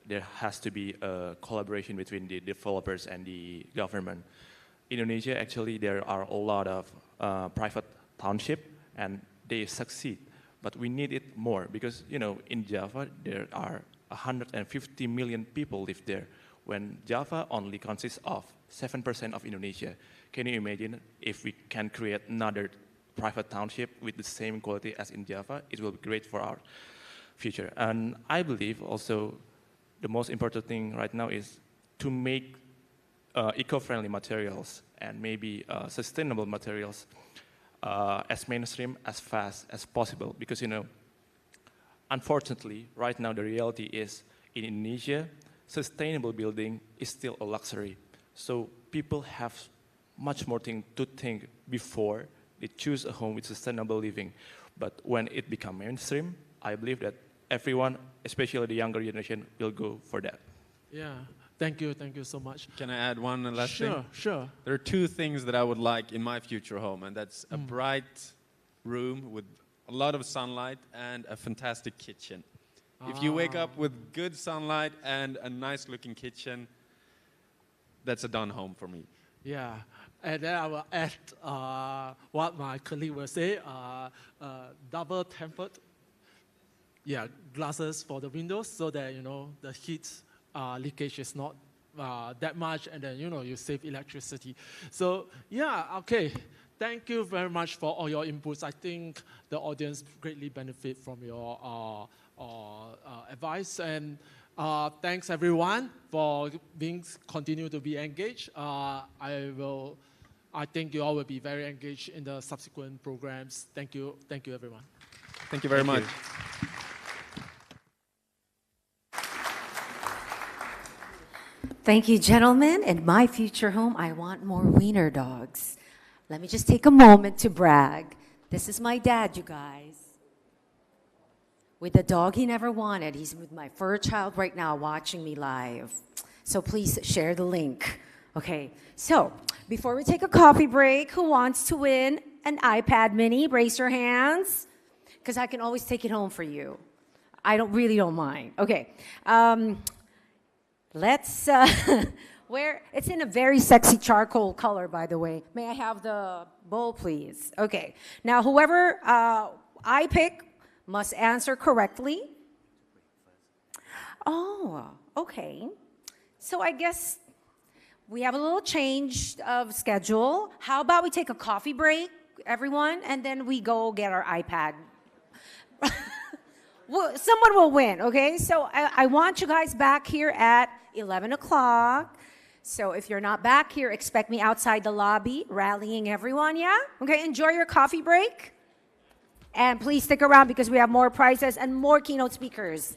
there has to be a collaboration between the developers and the government. In Indonesia, actually, there are a lot of private township, and they succeed. But we need it more because, you know, in Java, there are 150 million people live there, when Java only consists of 7% of Indonesia. Can you imagine if we can create another private township with the same quality as in Java? It will be great for our future. And I believe also the most important thing right now is to make eco-friendly materials and maybe sustainable materials as mainstream as fast as possible, because, you know, unfortunately, right now the reality is in Indonesia, sustainable building is still a luxury. So people have much more thing to think before they choose a home with sustainable living. But when it becomes mainstream, I believe that everyone, especially the younger generation, will go for that. Yeah. Thank you so much. Can I add one last thing? Sure. There are two things that I would like in my future home, and that's a bright room with a lot of sunlight and a fantastic kitchen. If you wake up with good sunlight and a nice looking kitchen, that's a done home for me. Yeah, and then I will add what my colleague will say, double tempered, glasses for the windows, so that, you know, the heat leakage is not that much, and then, you know, you save electricity. So yeah, okay. Thank you very much for all your inputs. I think the audience greatly benefit from your advice, and thanks everyone for continue to be engaged. I think you all will be very engaged in the subsequent programs. Thank you everyone. Thank you very much. Thank you, gentlemen. In my future home, I want more wiener dogs. Let me just take a moment to brag. This is my dad, you guys. With the dog he never wanted. He's with my fur child right now watching me live. So please share the link. Okay, so before we take a coffee break, who wants to win an iPad mini? Raise your hands, because I can always take it home for you. I really don't mind. Okay, let's, it's in a very sexy charcoal color, by the way. May I have the bowl, please? Okay, now whoever I pick must answer correctly. Oh, okay. So I guess we have a little change of schedule. How about we take a coffee break, everyone, and then we go get our iPad. Well, someone will win, okay? So I want you guys back here at 11 o'clock. So if you're not back here, expect me outside the lobby, rallying everyone, yeah? Okay, enjoy your coffee break. And please stick around because we have more prizes and more keynote speakers.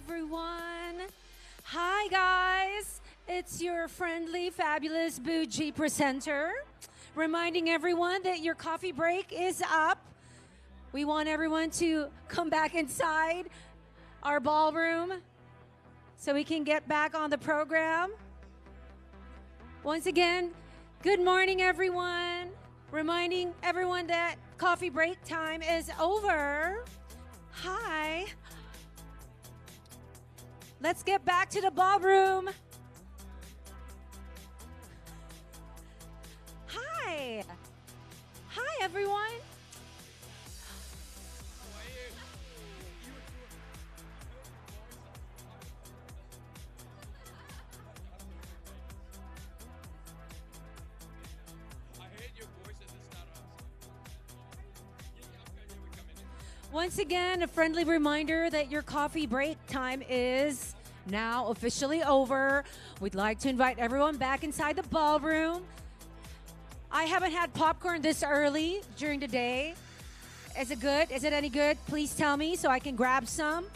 everyone. Hi, guys. It's your friendly, fabulous, bougie presenter, reminding everyone that your coffee break is up. We want everyone to come back inside our ballroom so we can get back on the program. Once again, good morning, everyone. Reminding everyone that coffee break time is over. Hi. Let's get back to the ballroom. Hi. Hi, everyone. Once again, a friendly reminder that your coffee break time is now officially over. We'd like to invite everyone back inside the ballroom. I haven't had popcorn this early during the day. Is it good? Is it any good? Please tell me so I can grab some.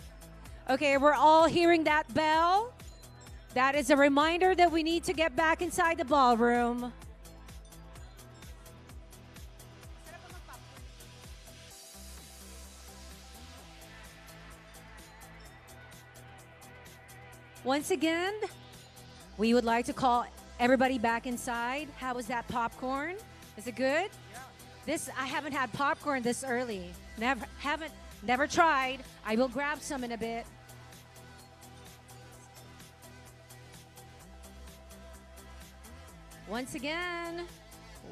Okay, we're all hearing that bell. That is a reminder that we need to get back inside the ballroom. Once again, we would like to call everybody back inside. How was that popcorn? Is it good? Yeah. I haven't had popcorn this early. Never tried. I will grab some in a bit. Once again,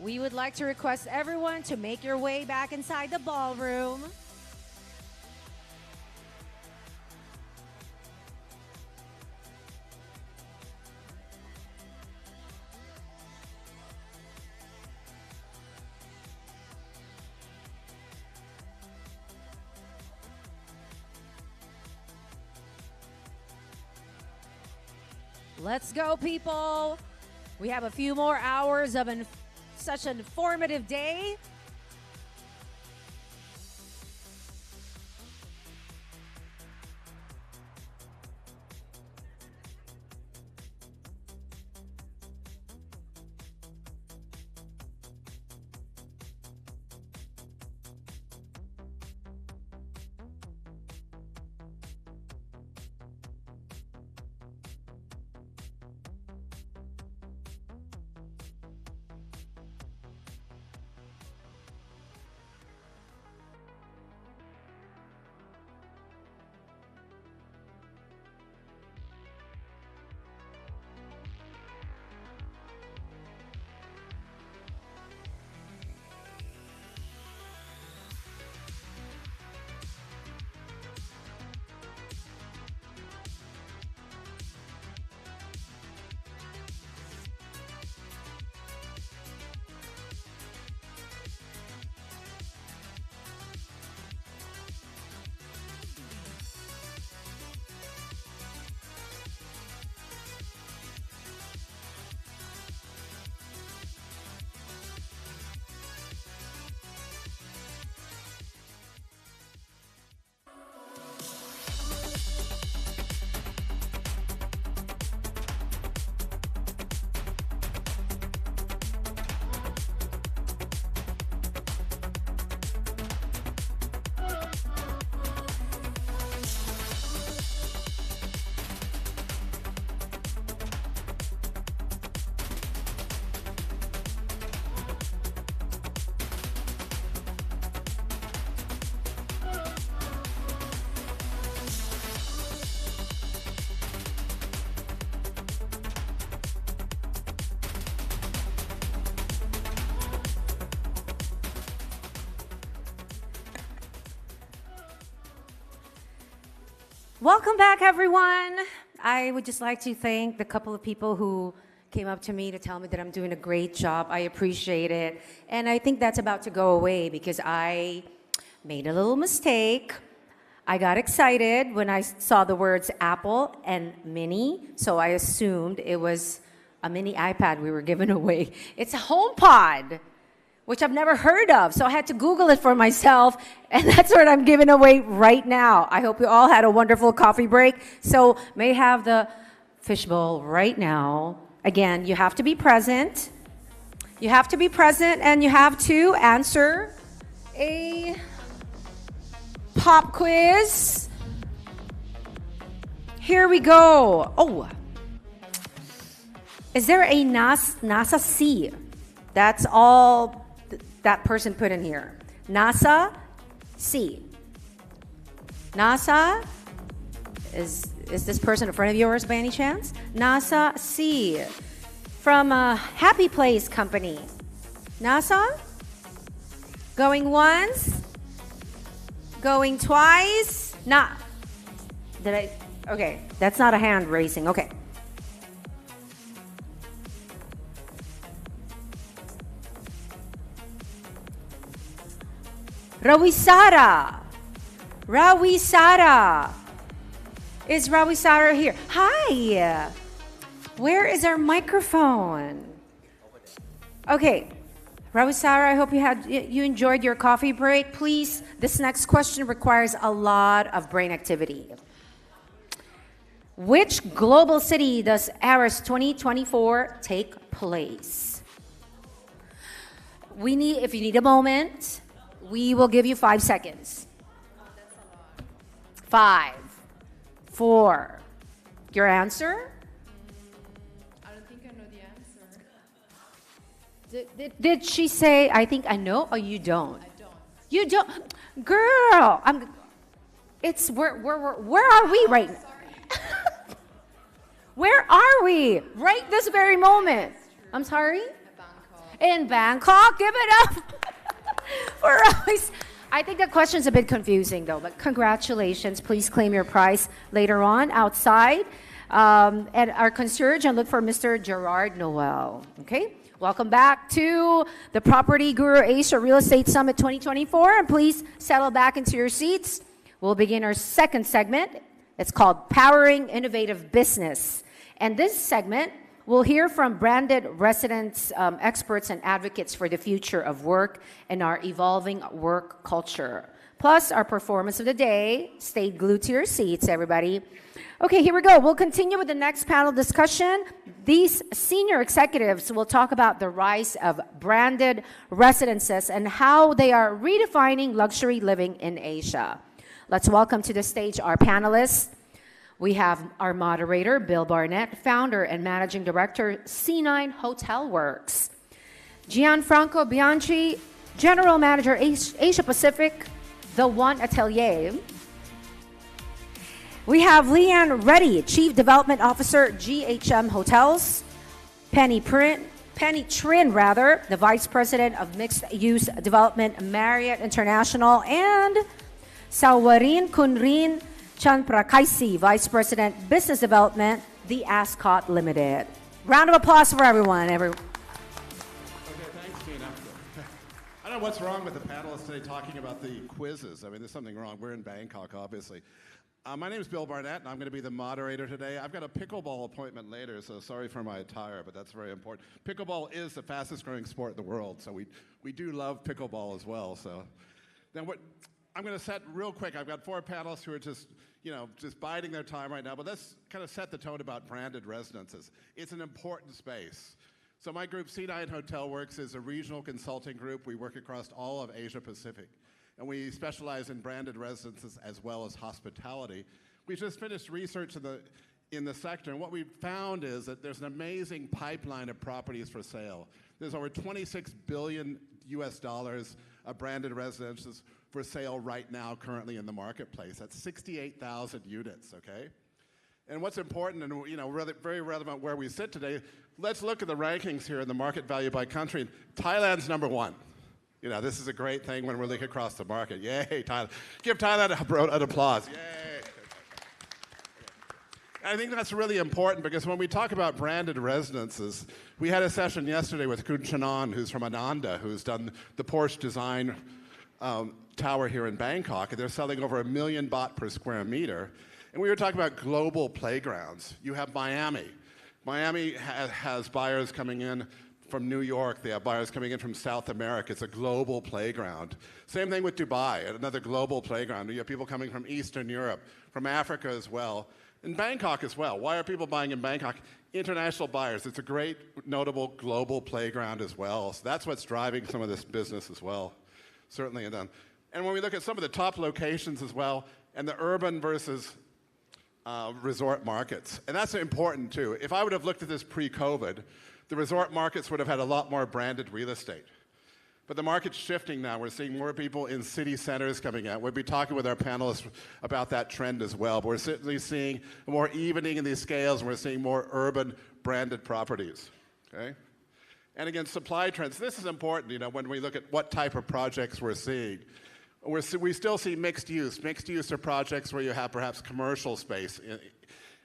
we would like to request everyone to make your way back inside the ballroom. Let's go, people. We have a few more hours of such an informative day. Welcome back, everyone. I would just like to thank the couple of people who came up to me to tell me that I'm doing a great job. I appreciate it. And I think that's about to go away because I made a little mistake. I got excited when I saw the words Apple and Mini, so I assumed it was a mini iPad we were giving away. It's a HomePod. which I've never heard of. So I had to Google it for myself, and that's what I'm giving away right now. I hope you all had a wonderful coffee break. So may have the fishbowl right now. Again, you have to be present. You have to be present, and you have to answer a pop quiz. Here we go. Oh, is there a NASA C? That's all that person put in here. NASA C. NASA, is this person a friend of yours by any chance? NASA C. From a Happy Place company. NASA? Going once? Going twice? Nah. Did I? Okay, that's not a hand raising. Okay. Rawisara. Rawisara. Is Rawisara here? Hi. Where is our microphone? Okay. Rawisara, I hope you enjoyed your coffee break. Please, this next question requires a lot of brain activity. Which global city does ARIS 2024 take place? If you need a moment, we will give you 5 seconds. 5, 4. Your answer? I don't think I know the answer. Did she say, I think I know, or you don't? I don't. You don't? Girl, where are we right now? Where are we? Right this very moment. I'm sorry? Bangkok. In Bangkok? Give it up for us. I think the question's a bit confusing, though, but congratulations. Please claim your prize later on outside at our concierge and look for Mr. Gerard Noel. Okay? Welcome back to the Property Guru Asia Real Estate Summit 2024, and please settle back into your seats. We'll begin our second segment. It's called Powering Innovative Business. And this segment, we'll hear from branded residents, experts, and advocates for the future of work and our evolving work culture. Plus, our performance of the day. Stay glued to your seats, everybody. Okay, here we go. We'll continue with the next panel discussion. These senior executives will talk about the rise of branded residences and how they are redefining luxury living in Asia. Let's welcome to the stage our panelists. We have our moderator, Bill Barnett, founder and managing director, C9 Hotel Works. Gianfranco Bianchi, general manager, Asia Pacific, The One Atelier. We have Leanne Reddy, chief development officer, GHM Hotels. Penny Trin, the vice president of mixed use development, Marriott International, and Sawarin Kunrin Chanprakaisi, Vice President, Business Development, The Ascot Limited. Round of applause for everyone. Okay, thanks, Gina. I don't know what's wrong with the panelists today talking about the quizzes. I mean, there's something wrong. We're in Bangkok, obviously. My name is Bill Barnett, and I'm going to be the moderator today. I've got a pickleball appointment later, so sorry for my attire, but that's very important. Pickleball is the fastest growing sport in the world, so we do love pickleball as well. So now I'm going to set real quick. I've got 4 panelists who are just biding their time right now, but let's kind of set the tone about branded residences. It's an important space. So my group, C9 Hotel Works, is a regional consulting group. We work across all of Asia Pacific, and we specialize in branded residences as well as hospitality. We've just finished research in the sector, and what we've found is that there's an amazing pipeline of properties for sale. There's over $26 billion of branded residences for sale right now currently in the marketplace. That's 68,000 units, okay? And what's important and very relevant where we sit today, let's look at the rankings here in the market value by country. Thailand's number 1. This is a great thing when we're looking across the market. Yay, Thailand. Give Thailand an applause. Yay. I think that's really important because when we talk about branded residences, we had a session yesterday with Kun Chanan, who's from Ananda, who's done the Porsche design tower here in Bangkok, and they're selling over 1 million baht per square meter. And we were talking about global playgrounds. You have Miami. Miami has buyers coming in from New York. They have buyers coming in from South America. It's a global playground. Same thing with Dubai, another global playground. You have people coming from Eastern Europe, from Africa as well, in Bangkok as well. Why are people buying in Bangkok? International buyers. It's a great, notable global playground as well. So that's what's driving some of this business as well, certainly. And when we look at some of the top locations as well, and the urban versus resort markets, and that's important too. If I would have looked at this pre-COVID, the resort markets would have had a lot more branded real estate. But the market's shifting now. We're seeing more people in city centers coming out. We'll be talking with our panelists about that trend as well. But we're certainly seeing more evening in these scales, and we're seeing more urban branded properties. Okay? And again, supply trends. This is important, when we look at what type of projects we're seeing. We still see mixed use. Mixed use are projects where you have perhaps commercial space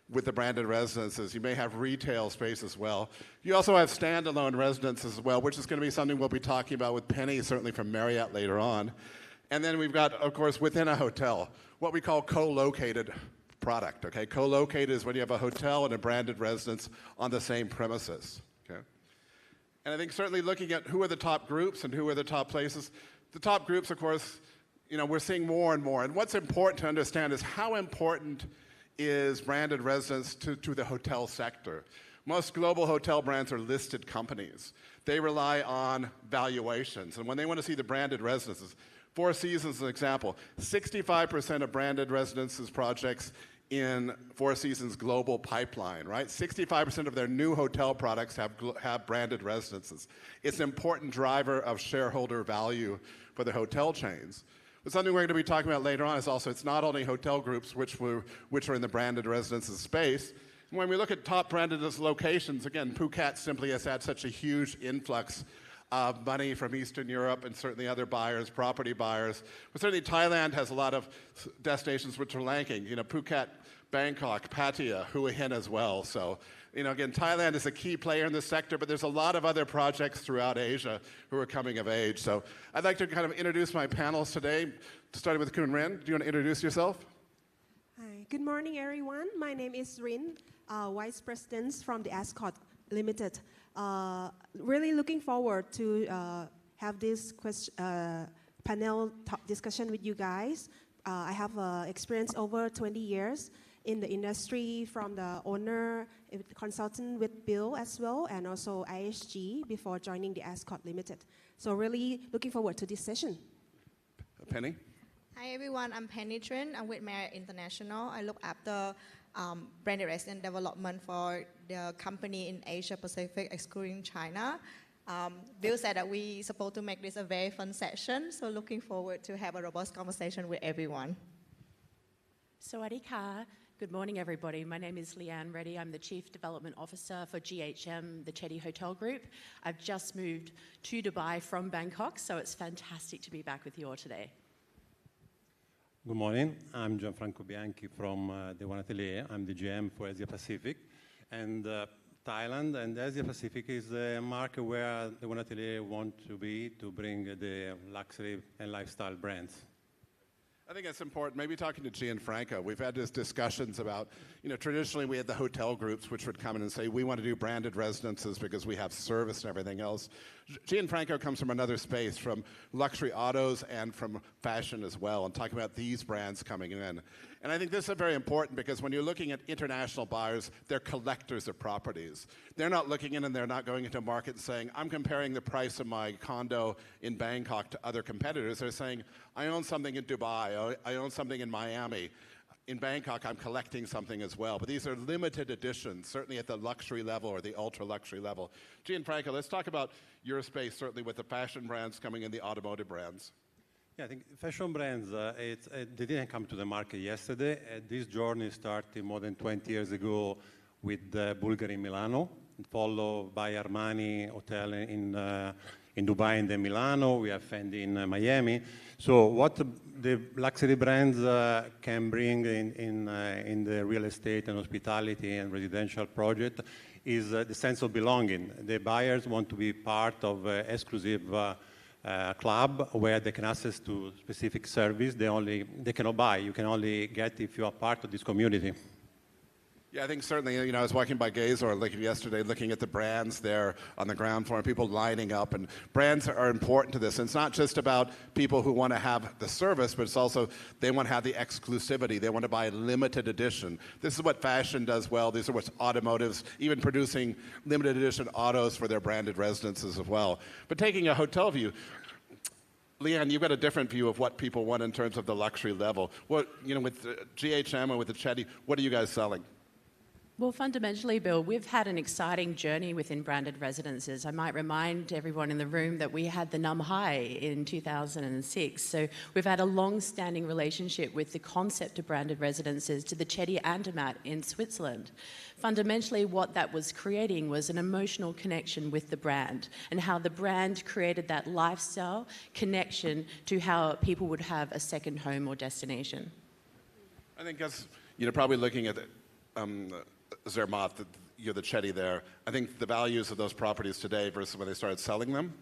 with the branded residences. You may have retail space as well. You also have standalone residences as well, which is going to be something we'll be talking about with Penny, certainly from Marriott later on. And then we've got, of course, within a hotel, what we call co-located product. Okay, co-located is when you have a hotel and a branded residence on the same premises. Okay, and I think certainly looking at who are the top groups and who are the top places, the top groups, of course, we're seeing more and more. And what's important to understand is how important is branded residence to the hotel sector. Most global hotel brands are listed companies. They rely on valuations. And when they want to see the branded residences, Four Seasons is an example. 65% of branded residences projects in Four Seasons global pipeline, right? 65% of their new hotel products have branded residences. It's an important driver of shareholder value for the hotel chains. But something we're going to be talking about later on is also, it's not only hotel groups which are in the branded residences space. And when we look at top branded locations, again, Phuket simply has had such a huge influx of money from Eastern Europe and certainly other buyers, property buyers. But certainly Thailand has a lot of destinations which are ranking. Phuket, Bangkok, Pattaya, Hua Hin as well. So, again, Thailand is a key player in this sector, but there's a lot of other projects throughout Asia who are coming of age. So I'd like to kind of introduce my panelists today, starting with Kun Rin. Do you want to introduce yourself? Hi, good morning, everyone. My name is Rin, Vice President from the Ascot Limited. Really looking forward to have this panel discussion with you guys. I have experience over 20 years in the industry, from the owner, consultant with Bill as well, and also IHG before joining the Ascot Limited. So really looking forward to this session. Penny? Hi everyone, I'm Penny Trin. I'm with Marriott International. I look after branded resident development for the company in Asia Pacific, excluding China. Bill said that we're supposed to make this a very fun session, so looking forward to have a robust conversation with everyone. Sawadee ka. Good morning, everybody. My name is Leanne Reddy. I'm the Chief Development Officer for GHM, the Chetty Hotel Group. I've just moved to Dubai from Bangkok, so it's fantastic to be back with you all today. Good morning. I'm Gianfranco Bianchi from the One Atelier. I'm the GM for Asia Pacific. And Thailand and Asia Pacific is the market where the One Atelier want to be to bring the luxury and lifestyle brands. I think that's important. Maybe talking to Gianfranco, we've had these discussions about, traditionally we had the hotel groups which would come in and say, we want to do branded residences because we have service and everything else. Gianfranco comes from another space, from luxury autos and from fashion as well, and talking about these brands coming in. And I think this is very important because when you're looking at international buyers, they're collectors of properties. They're not looking in and they're not going into a market and saying, I'm comparing the price of my condo in Bangkok to other competitors. They're saying, I own something in Dubai, I own something in Miami. In Bangkok, I'm collecting something as well. But these are limited editions, certainly at the luxury level or the ultra-luxury level. Gianfranco, let's talk about your space, certainly with the fashion brands coming in, the automotive brands. Yeah, I think fashion brands, they didn't come to the market yesterday. This journey started more than 20 years ago with Bulgari in Milano, followed by Armani Hotel in Dubai and then Milano. We have Fendi in Miami. So what the luxury brands can bring in the real estate and hospitality and residential project is the sense of belonging. The buyers want to be part of an exclusive club where they can access to specific service they cannot buy. You can only get if you are part of this community. Yeah, I think certainly, I was walking by Gazor yesterday, looking at the brands there on the ground floor, and people lining up, and brands are important to this. And it's not just about people who want to have the service, but it's also they want to have the exclusivity. They want to buy a limited edition. This is what fashion does well. These are what automotives, even producing limited edition autos for their branded residences as well. But taking a hotel view, Leanne, you've got a different view of what people want in terms of the luxury level. What, with GHM and with the Chetty, what are you guys selling? Well, fundamentally, Bill, we've had an exciting journey within branded residences. I might remind everyone in the room that we had the Num High in 2006. So we've had a long-standing relationship with the concept of branded residences to the Chetty Andermatt in Switzerland. Fundamentally, what that was creating was an emotional connection with the brand and how the brand created that lifestyle connection to how people would have a second home or destination. I think that's, probably looking at Zermatt, the Chetty there. I think the values of those properties today versus when they started selling them?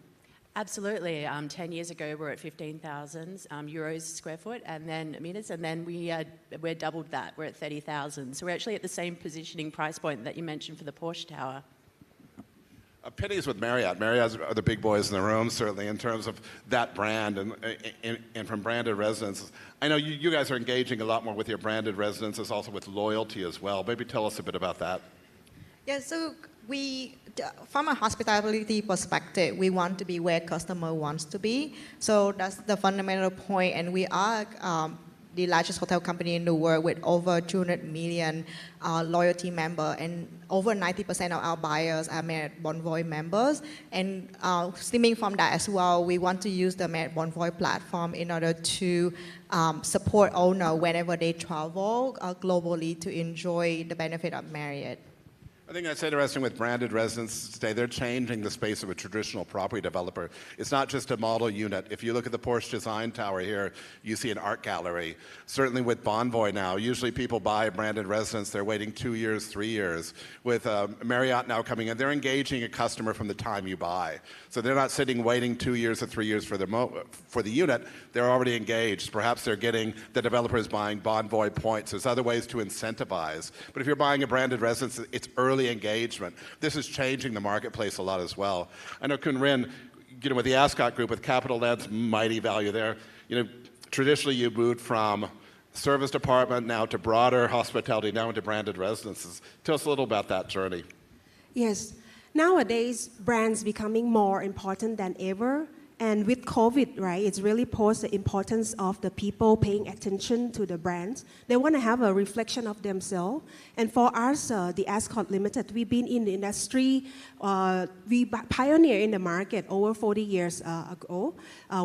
Absolutely. 10 years ago, we're at 15,000 euros square foot, and then meters, and then we're doubled that. We're at 30,000. So we're actually at the same positioning price point that you mentioned for the Porsche Tower. Pennies with Marriott. Marriott are the big boys in the room, certainly, in terms of that brand and from branded residences. I know you guys are engaging a lot more with your branded residences, also with loyalty as well. Maybe tell us a bit about that. Yeah, so from a hospitality perspective, we want to be where customer wants to be. So that's the fundamental point, and we are the largest hotel company in the world with over 200 million loyalty members, and over 90% of our buyers are Marriott Bonvoy members. And stemming from that as well, we want to use the Marriott Bonvoy platform in order to support owners whenever they travel globally to enjoy the benefit of Marriott. I think that's interesting with branded residences today. They're changing the space of a traditional property developer. It's not just a model unit. If you look at the Porsche Design Tower here, you see an art gallery. Certainly with Bonvoy now, usually people buy a branded residence, they're waiting 2 years, 3 years. With Marriott now coming in, they're engaging a customer from the time you buy. So they're not sitting waiting 2 years or 3 years for the unit. They're already engaged. Perhaps they're getting, the developer is buying Bonvoy points. There's other ways to incentivize. But if you're buying a branded residence, it's early engagement. This is changing the marketplace a lot as well. I know Kun Rin, with the Ascot Group, with Capital Land's mighty value there, traditionally you moved from service department now to broader hospitality, now into branded residences. Tell us a little about that journey. Yes. Nowadays, brands becoming more important than ever. And with COVID, right, it's really posed the importance of the people paying attention to the brands. They want to have a reflection of themselves. And for us, the Ascot Limited, we've been in the industry, we pioneered in the market over 40 years ago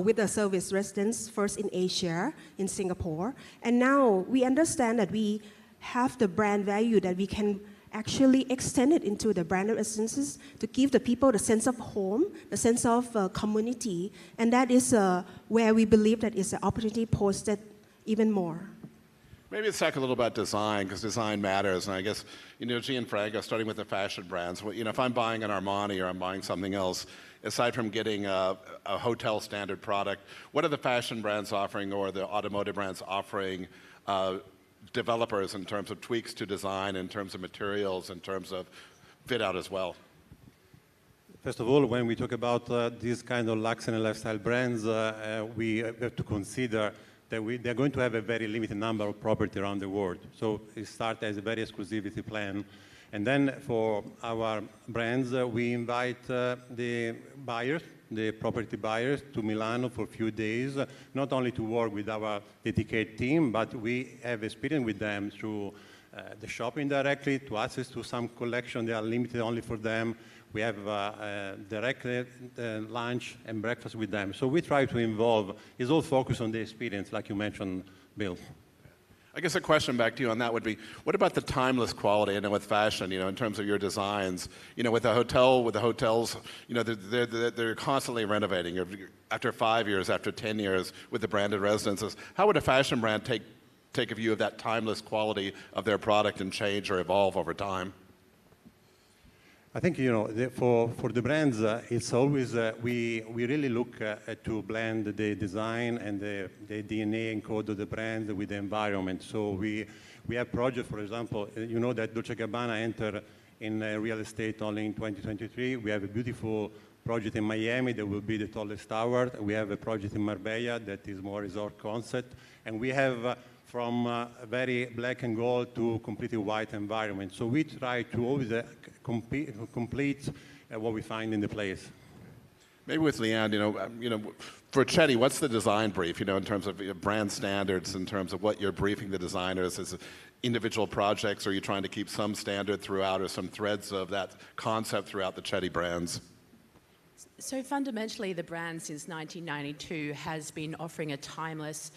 with the service residence, first in Asia, in Singapore. And now we understand that we have the brand value that we can actually extend it into the branded residences to give the people the sense of home, the sense of community, and that is where we believe that is an opportunity posted even more. Maybe let's talk a little about design, because design matters. And I guess, Gianfranco, starting with the fashion brands, if I'm buying an Armani or I'm buying something else, aside from getting a hotel standard product, what are the fashion brands offering or the automotive brands offering developers in terms of tweaks to design, in terms of materials, in terms of fit out as well? First of all, when we talk about these kind of luxury and lifestyle brands, we have to consider that they're going to have a very limited number of property around the world. So it starts as a very exclusivity plan. And then for our brands, we invite the buyers, the property buyers, to Milano for a few days, not only to work with our dedicated team, but we have experience with them through the shopping directly, to access to some collection that are limited only for them. We have direct lunch and breakfast with them. So we try to involve, it's all focused on the experience, like you mentioned, Bill. I guess a question back to you on that would be, what about the timeless quality, with fashion, in terms of your designs? With the hotels, they're constantly renovating. After 5 years, after 10 years with the branded residences, how would a fashion brand take a view of that timeless quality of their product and change or evolve over time? I think, for the brands, it's always, we really look to blend the design and the DNA and code of the brand with the environment. So we We have projects, for example, you know that Dolce & Gabbana entered in real estate only in 2023. We have a beautiful project in Miami that will be the tallest tower. We have a project in Marbella that is more resort concept. And we have from very black and gold to completely white environment. So we try to always complete what we find in the place. Maybe with Leanne, for Chetty, what's the design brief, in terms of brand standards, in terms of what you're briefing the designers as individual projects? Or are you trying to keep some standard throughout or some threads of that concept throughout the Chetty brands? So fundamentally, the brand since 1992 has been offering a timeless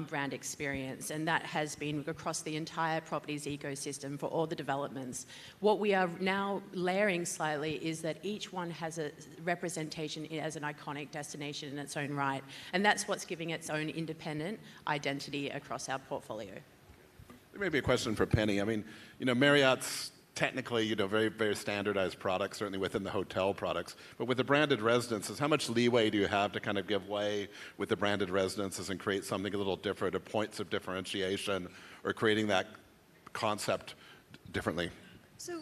brand experience, and that has been across the entire properties ecosystem for all the developments. What we are now layering slightly is that each one has a representation as an iconic destination in its own right, and that's what's giving its own independent identity across our portfolio. There may be a question for Penny. I mean, Marriott's technically, very, very standardized products, certainly within the hotel products. But with the branded residences, how much leeway do you have to kind of give way with the branded residences and create something a little different, or points of differentiation, or creating that concept differently? So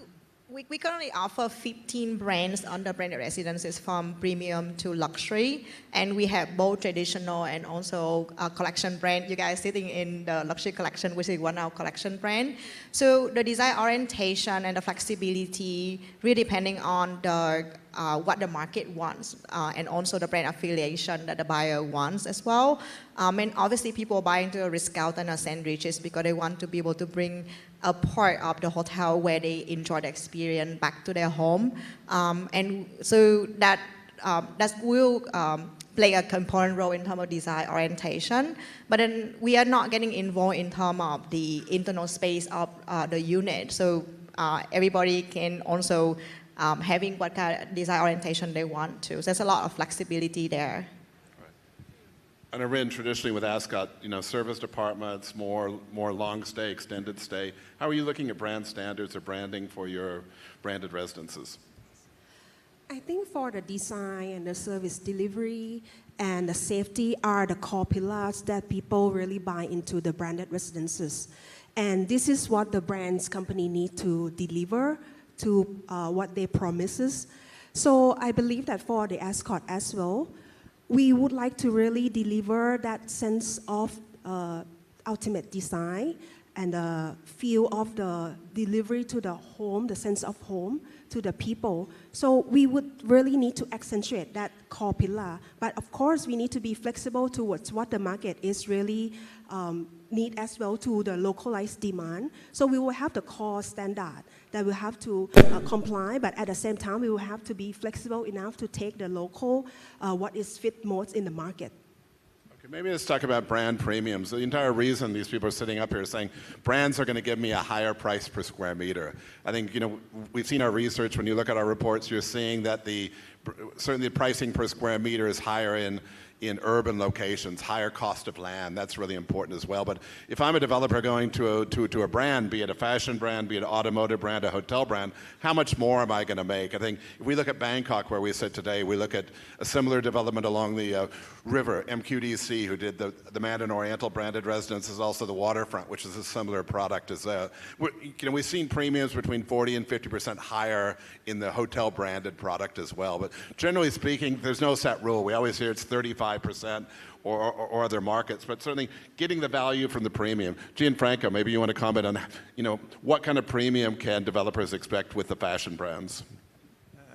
we currently offer 15 brands under branded residences, from premium to luxury, and we have both traditional and also a collection brand. You guys sitting in the luxury collection, which is one of our collection brand. So the design orientation and the flexibility really depending on the what the market wants, and also the brand affiliation that the buyer wants as well. And obviously people buy into a Ritz-Carlton or St. Regis because they want to be able to bring a part of the hotel where they enjoy the experience back to their home. And so that will play a component role in terms of design orientation. But then we are not getting involved in terms of the internal space of the unit. So everybody can also having what kind of design orientation they want to. So there's a lot of flexibility there. And Arin, traditionally with Ascot, serviced apartments, more long stay, extended stay. How are you looking at brand standards or branding for your branded residences? I think for the design and the service delivery and the safety are the core pillars that people really buy into the branded residences. And this is what the brands company need to deliver to what they promises. So I believe that for the Ascot as well, we would like to really deliver that sense of ultimate design and the feel of the delivery to the home, the sense of home to the people. So we would really need to accentuate that core pillar. But of course, we need to be flexible towards what the market is really need as well to the localized demand. So we will have the core standard that we have to comply, but at the same time, we will have to be flexible enough to take the local, what is fit most in the market. Okay, maybe let's talk about brand premiums. The entire reason these people are sitting up here saying brands are going to give me a higher price per square meter. I think, we've seen our research. When you look at our reports, you're seeing that certainly the pricing per square meter is higher in urban locations, higher cost of land. That's really important as well. But if I'm a developer going to a brand, be it a fashion brand, be it an automotive brand, a hotel brand, how much more am I going to make? I think if we look at Bangkok, where we sit today, we look at a similar development along the river, MQDC, who did the Mandarin Oriental branded residence, is also the waterfront, which is a similar product as we've seen premiums between 40 and 50% higher in the hotel branded product as well. But generally speaking, there's no set rule. We always hear it's 35% or other markets, but certainly getting the value from the premium. Gianfranco, maybe you want to comment on, what kind of premium can developers expect with the fashion brands?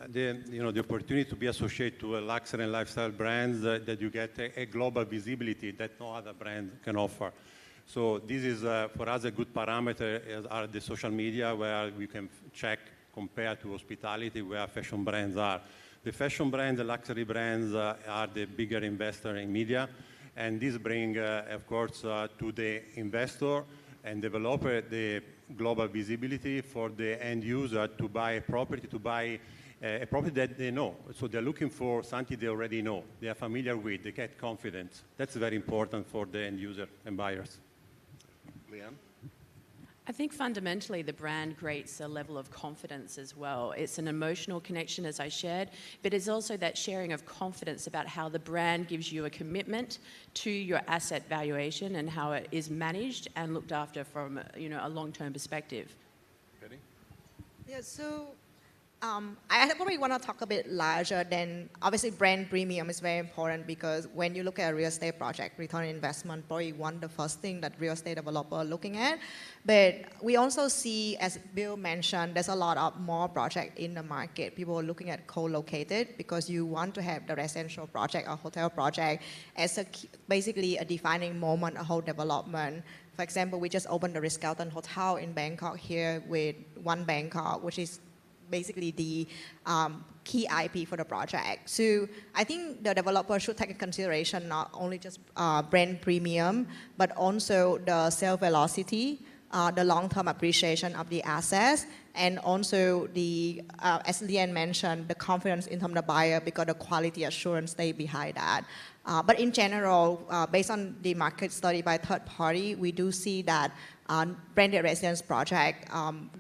The opportunity to be associated to a luxury and lifestyle brands, that you get a global visibility that no other brand can offer. So this is, for us, a good parameter are the social media, where we can check, compare to hospitality, where fashion brands are. The fashion brands, the luxury brands are the bigger investor in media, and this brings, of course, to the investor and developer the global visibility for the end user to buy a property, a property that they know. So they're looking for something they already know, they are familiar with, they get confidence. That's very important for the end user and buyers. Leanne? I think fundamentally the brand creates a level of confidence as well. It's an emotional connection, as I shared, but it's also that sharing of confidence about how the brand gives you a commitment to your asset valuation and how it is managed and looked after from a long-term perspective. Penny? Yeah, so I probably want to talk a bit larger than, obviously brand premium is very important because when you look at a real estate project, return on investment, probably one of the first thing that real estate developer are looking at. But we also see, as Bill mentioned, there's a lot of more projects in the market. People are looking at co-located because you want to have the residential project or hotel project as basically a defining moment, a whole development. For example, we just opened the Ritz-Carlton Hotel in Bangkok here with One Bangkok, which is basically the key IP for the project. So I think the developer should take into consideration not only just brand premium, but also the sale velocity, the long-term appreciation of the assets, and also the, as Leanne mentioned, the confidence in terms of the buyer because the quality assurance stay behind that. But in general, based on the market study by third party, we do see that branded residence project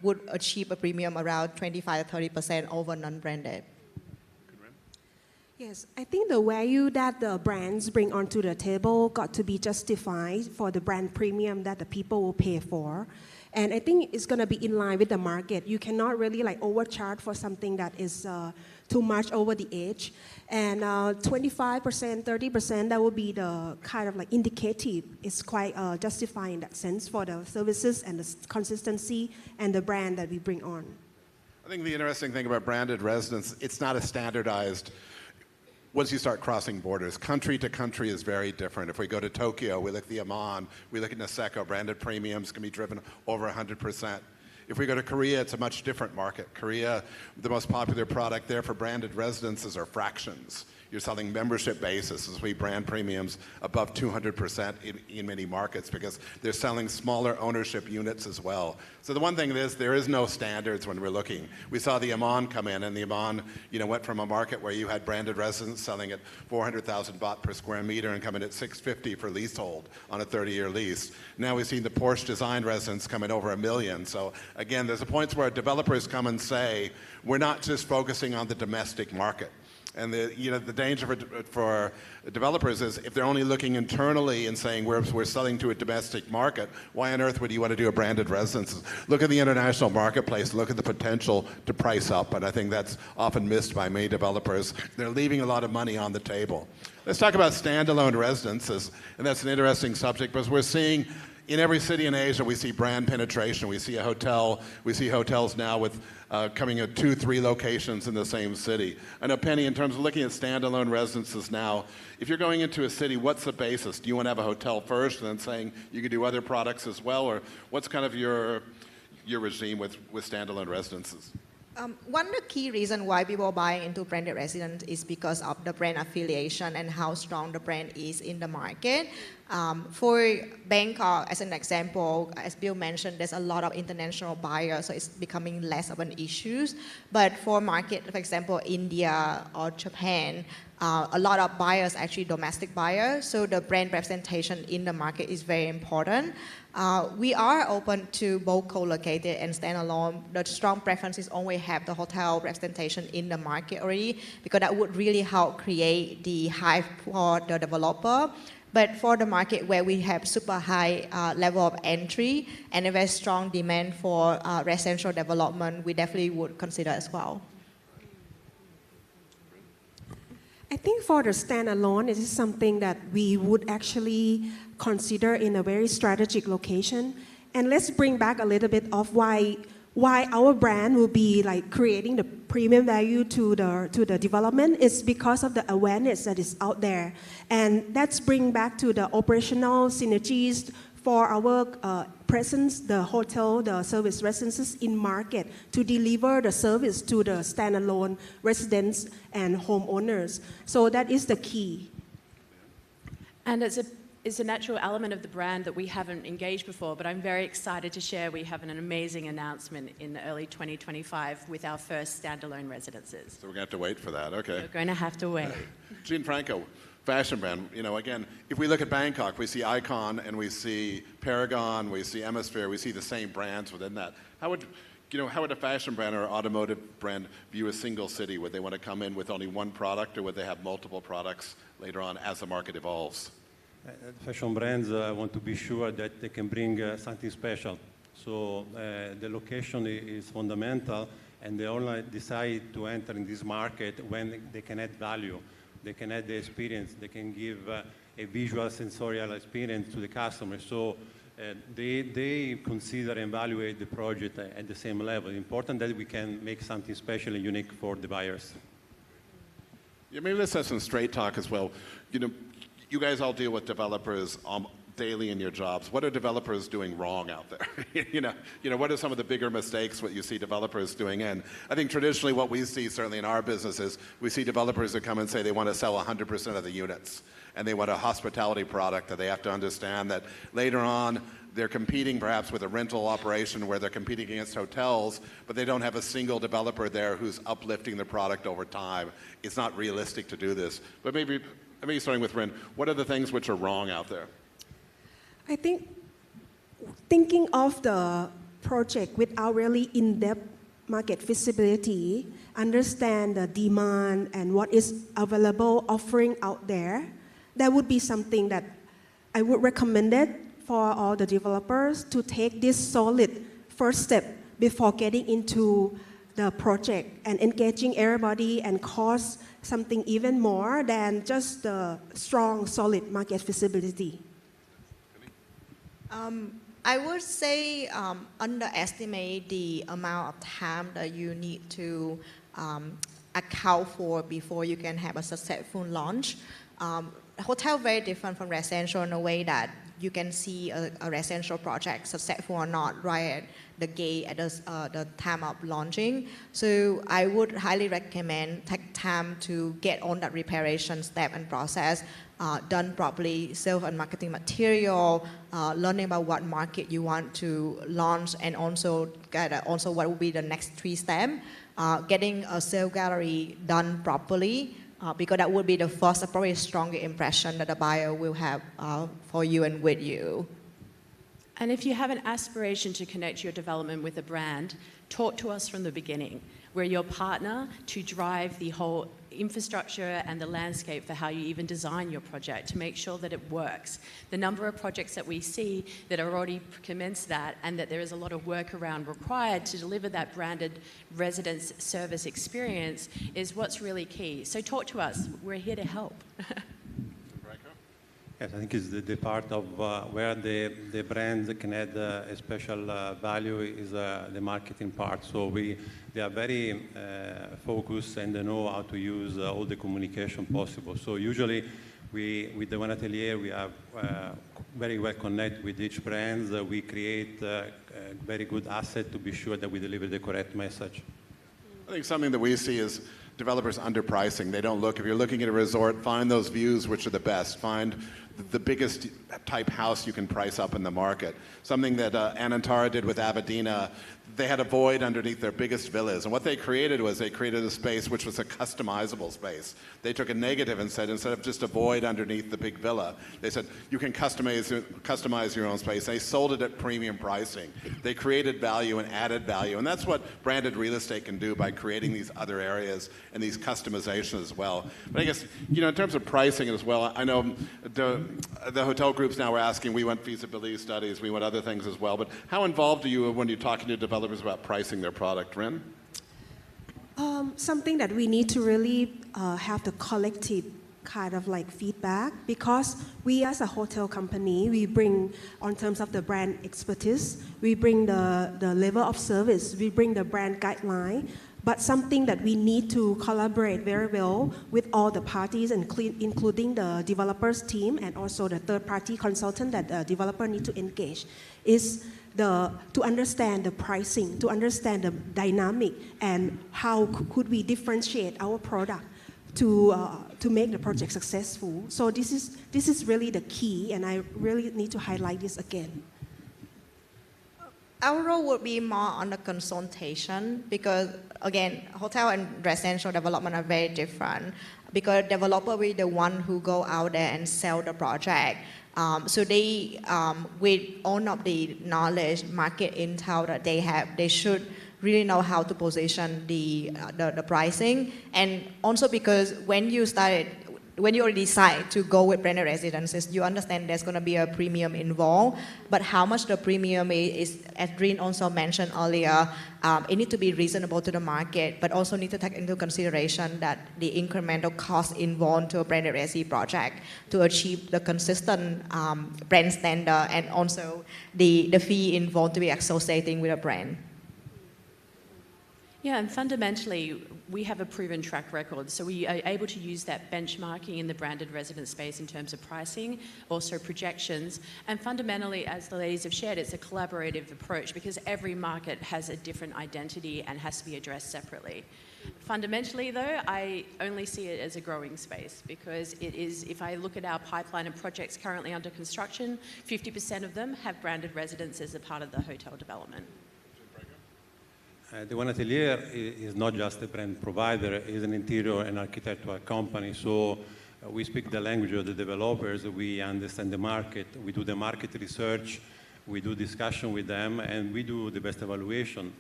would achieve a premium around 25 to 30% over non-branded. Yes, I think the value that the brands bring onto the table got to be justified for the brand premium that the people will pay for. And I think it's going to be in line with the market. You cannot really overcharge for something that is too much over the edge. And 25%, 30%, that would be the kind of indicative. It's quite justified in that sense for the services and the consistency and the brand that we bring on. I think the interesting thing about branded residence, it's not a standardized. Once you start crossing borders, country to country is very different. If we go to Tokyo, we look at the Aman, we look at Niseko, branded premiums can be driven over 100%. If we go to Korea, it's a much different market. Korea, the most popular product there for branded residences are fractions. You're selling membership basis as we brand premiums above 200% in many markets because they're selling smaller ownership units as well. So the one thing is there is no standards when we're looking. We saw the Aman come in, and the Aman went from a market where you had branded residents selling at 400,000 baht per square meter and coming at 650 for leasehold on a 30-year lease. Now we've seen the Porsche designed residents come in over $1 million. So again, there's a point where developers come and say, we're not just focusing on the domestic market. And the danger for developers is if they're only looking internally and saying we're selling to a domestic market, why on earth would you want to do a branded residence? Look at the international marketplace, look at the potential to price up, and I think that's often missed by many developers. They're leaving a lot of money on the table. Let's talk about standalone residences, and that's an interesting subject because we're seeing in every city in Asia, we see brand penetration. We see a hotel. We see hotels now with coming at 2, 3 locations in the same city. I know, Penny, in terms of looking at standalone residences now, if you're going into a city, what's the basis? Do you want to have a hotel first and then saying you can do other products as well? Or what's kind of your regime with standalone residences? One of the key reasons why people buy into branded residence is because of the brand affiliation and how strong the brand is in the market. For Bangkok, as an example, as Bill mentioned, there's a lot of international buyers, so it's becoming less of an issue. But for market, for example, India or Japan, a lot of buyers are actually domestic buyers, so the brand representation in the market is very important. We are open to both co-located and standalone. The strong preference is only have the hotel representation in the market already, because that would really help create the hype for the developer. But for the market where we have super high level of entry and a very strong demand for residential development, we definitely would consider as well. I think for the standalone, it is something that we would actually consider in a very strategic location. And let's bring back a little bit of why our brand will be creating the premium value to the development. Is because of the awareness that is out there. And that's bring back to the operational synergies for our presence, the hotel, the service residences in market to deliver the service to the standalone residents and homeowners. So that is the key. And it's a natural element of the brand that we haven't engaged before, but I'm very excited to share we have an amazing announcement in early 2025 with our first standalone residences. So we're going to have to wait for that, okay. We're going to have to wait. Gianfranco, fashion brand. You know, again, if we look at Bangkok, we see Icon and we see Paragon, we see Hemisphere, we see the same brands within that. How would a fashion brand or automotive brand view a single city? Would they want to come in with only one product, or would they have multiple products later on as the market evolves? Fashion brands want to be sure that they can bring something special. So the location is fundamental, and they only decide to enter in this market when they can add value. They can add the experience. They can give a visual, sensorial experience to the customer. So they consider and evaluate the project at the same level. It's important that we can make something special and unique for the buyers. Yeah, maybe let's have some straight talk as well. You know, you guys all deal with developers daily in your jobs. What are developers doing wrong out there? you know, what are some of the bigger mistakes what you see developers doing in? I think traditionally what we see, certainly in our business, is we see developers that come and say they want to sell 100% of the units, and they want a hospitality product, that they have to understand that later on they're competing perhaps with a rental operation where they're competing against hotels, but they don't have a single developer there who's uplifting the product over time. It's not realistic to do this. But maybe starting with Rin, what are the things which are wrong out there? I think thinking of the project without really in-depth market visibility, understand the demand and what is available offering out there, that would be something that I would recommend it for all the developers to take this solid first step before getting into the project and engaging everybody and cost something even more than just the strong, solid market visibility. I would say underestimate the amount of time that you need to account for before you can have a successful launch. Hotel very different from residential in a way that you can see a residential project successful or not right at the gate at the time of launching. So I would highly recommend take time to get on that preparation step and process done properly, sales and marketing material, learning about what market you want to launch, and also what will be the next 3 steps. Getting a sales gallery done properly, because that would be the first, probably stronger impression that the buyer will have for you and with you. And if you have an aspiration to connect your development with a brand, talk to us from the beginning. We're your partner to drive the whole infrastructure and the landscape for how you even design your project to make sure that it works. The number of projects that we see that are already commenced that, and that there is a lot of workaround required to deliver that branded residence service experience, is what's really key. So talk to us. We're here to help. Yes, I think it's the part of where the brand can add a special value is the marketing part. So they are very focused, and they know how to use all the communication possible. So usually with the One Atelier, we are very well connected with each brand. We create a very good asset to be sure that we deliver the correct message. I think something that we see is developers underpricing. They don't look, if you're looking at a resort, find those views which are the best. Find the biggest type house you can price up in the market. Something that Anantara did with Aberdeen, they had a void underneath their biggest villas. And what they created was they created a space which was a customizable space. They took a negative and said, instead of just a void underneath the big villa, they said, you can customize your own space. They sold it at premium pricing. They created value and added value. And that's what branded real estate can do by creating these other areas and these customizations as well. But I guess, in terms of pricing as well, I know the hotel groups now are asking, we want feasibility studies, we want other things as well. But how involved are you when you're talking to developers about pricing their product, Rin? Something that we need to really have the collective kind of like feedback, because we as a hotel company, we bring, on terms of the brand expertise, we bring the level of service, we bring the brand guideline, but something that we need to collaborate very well with all the parties, including the developers team and also the third-party consultant that the developer need to engage, is to understand the pricing, to understand the dynamic, and how could we differentiate our product to make the project successful. So this is really the key, and I really need to highlight this again. Our role would be more on the consultation because, again, hotel and residential development are very different because developer will be the one who go out there and sell the project. So they, with all of the knowledge, market intel that they have, they should really know how to position the pricing. And also because when you already decide to go with branded residences, you understand there's going to be a premium involved. But how much the premium is, as Rin also mentioned earlier, it needs to be reasonable to the market, but also need to take into consideration that the incremental cost involved to a branded resi project to achieve the consistent brand standard and also the fee involved to be associating with a brand. Yeah, and fundamentally, we have a proven track record. So we are able to use that benchmarking in the branded residence space in terms of pricing, also projections. And fundamentally, as the ladies have shared, it's a collaborative approach because every market has a different identity and has to be addressed separately. Fundamentally, though, I only see it as a growing space because it is, if I look at our pipeline of projects currently under construction, 50% of them have branded residence as a part of the hotel development. The One Atelier is not just a brand provider, it is an interior and architectural company. So we speak the language of the developers, we understand the market, we do the market research, we do discussion with them, and we do the best evaluation.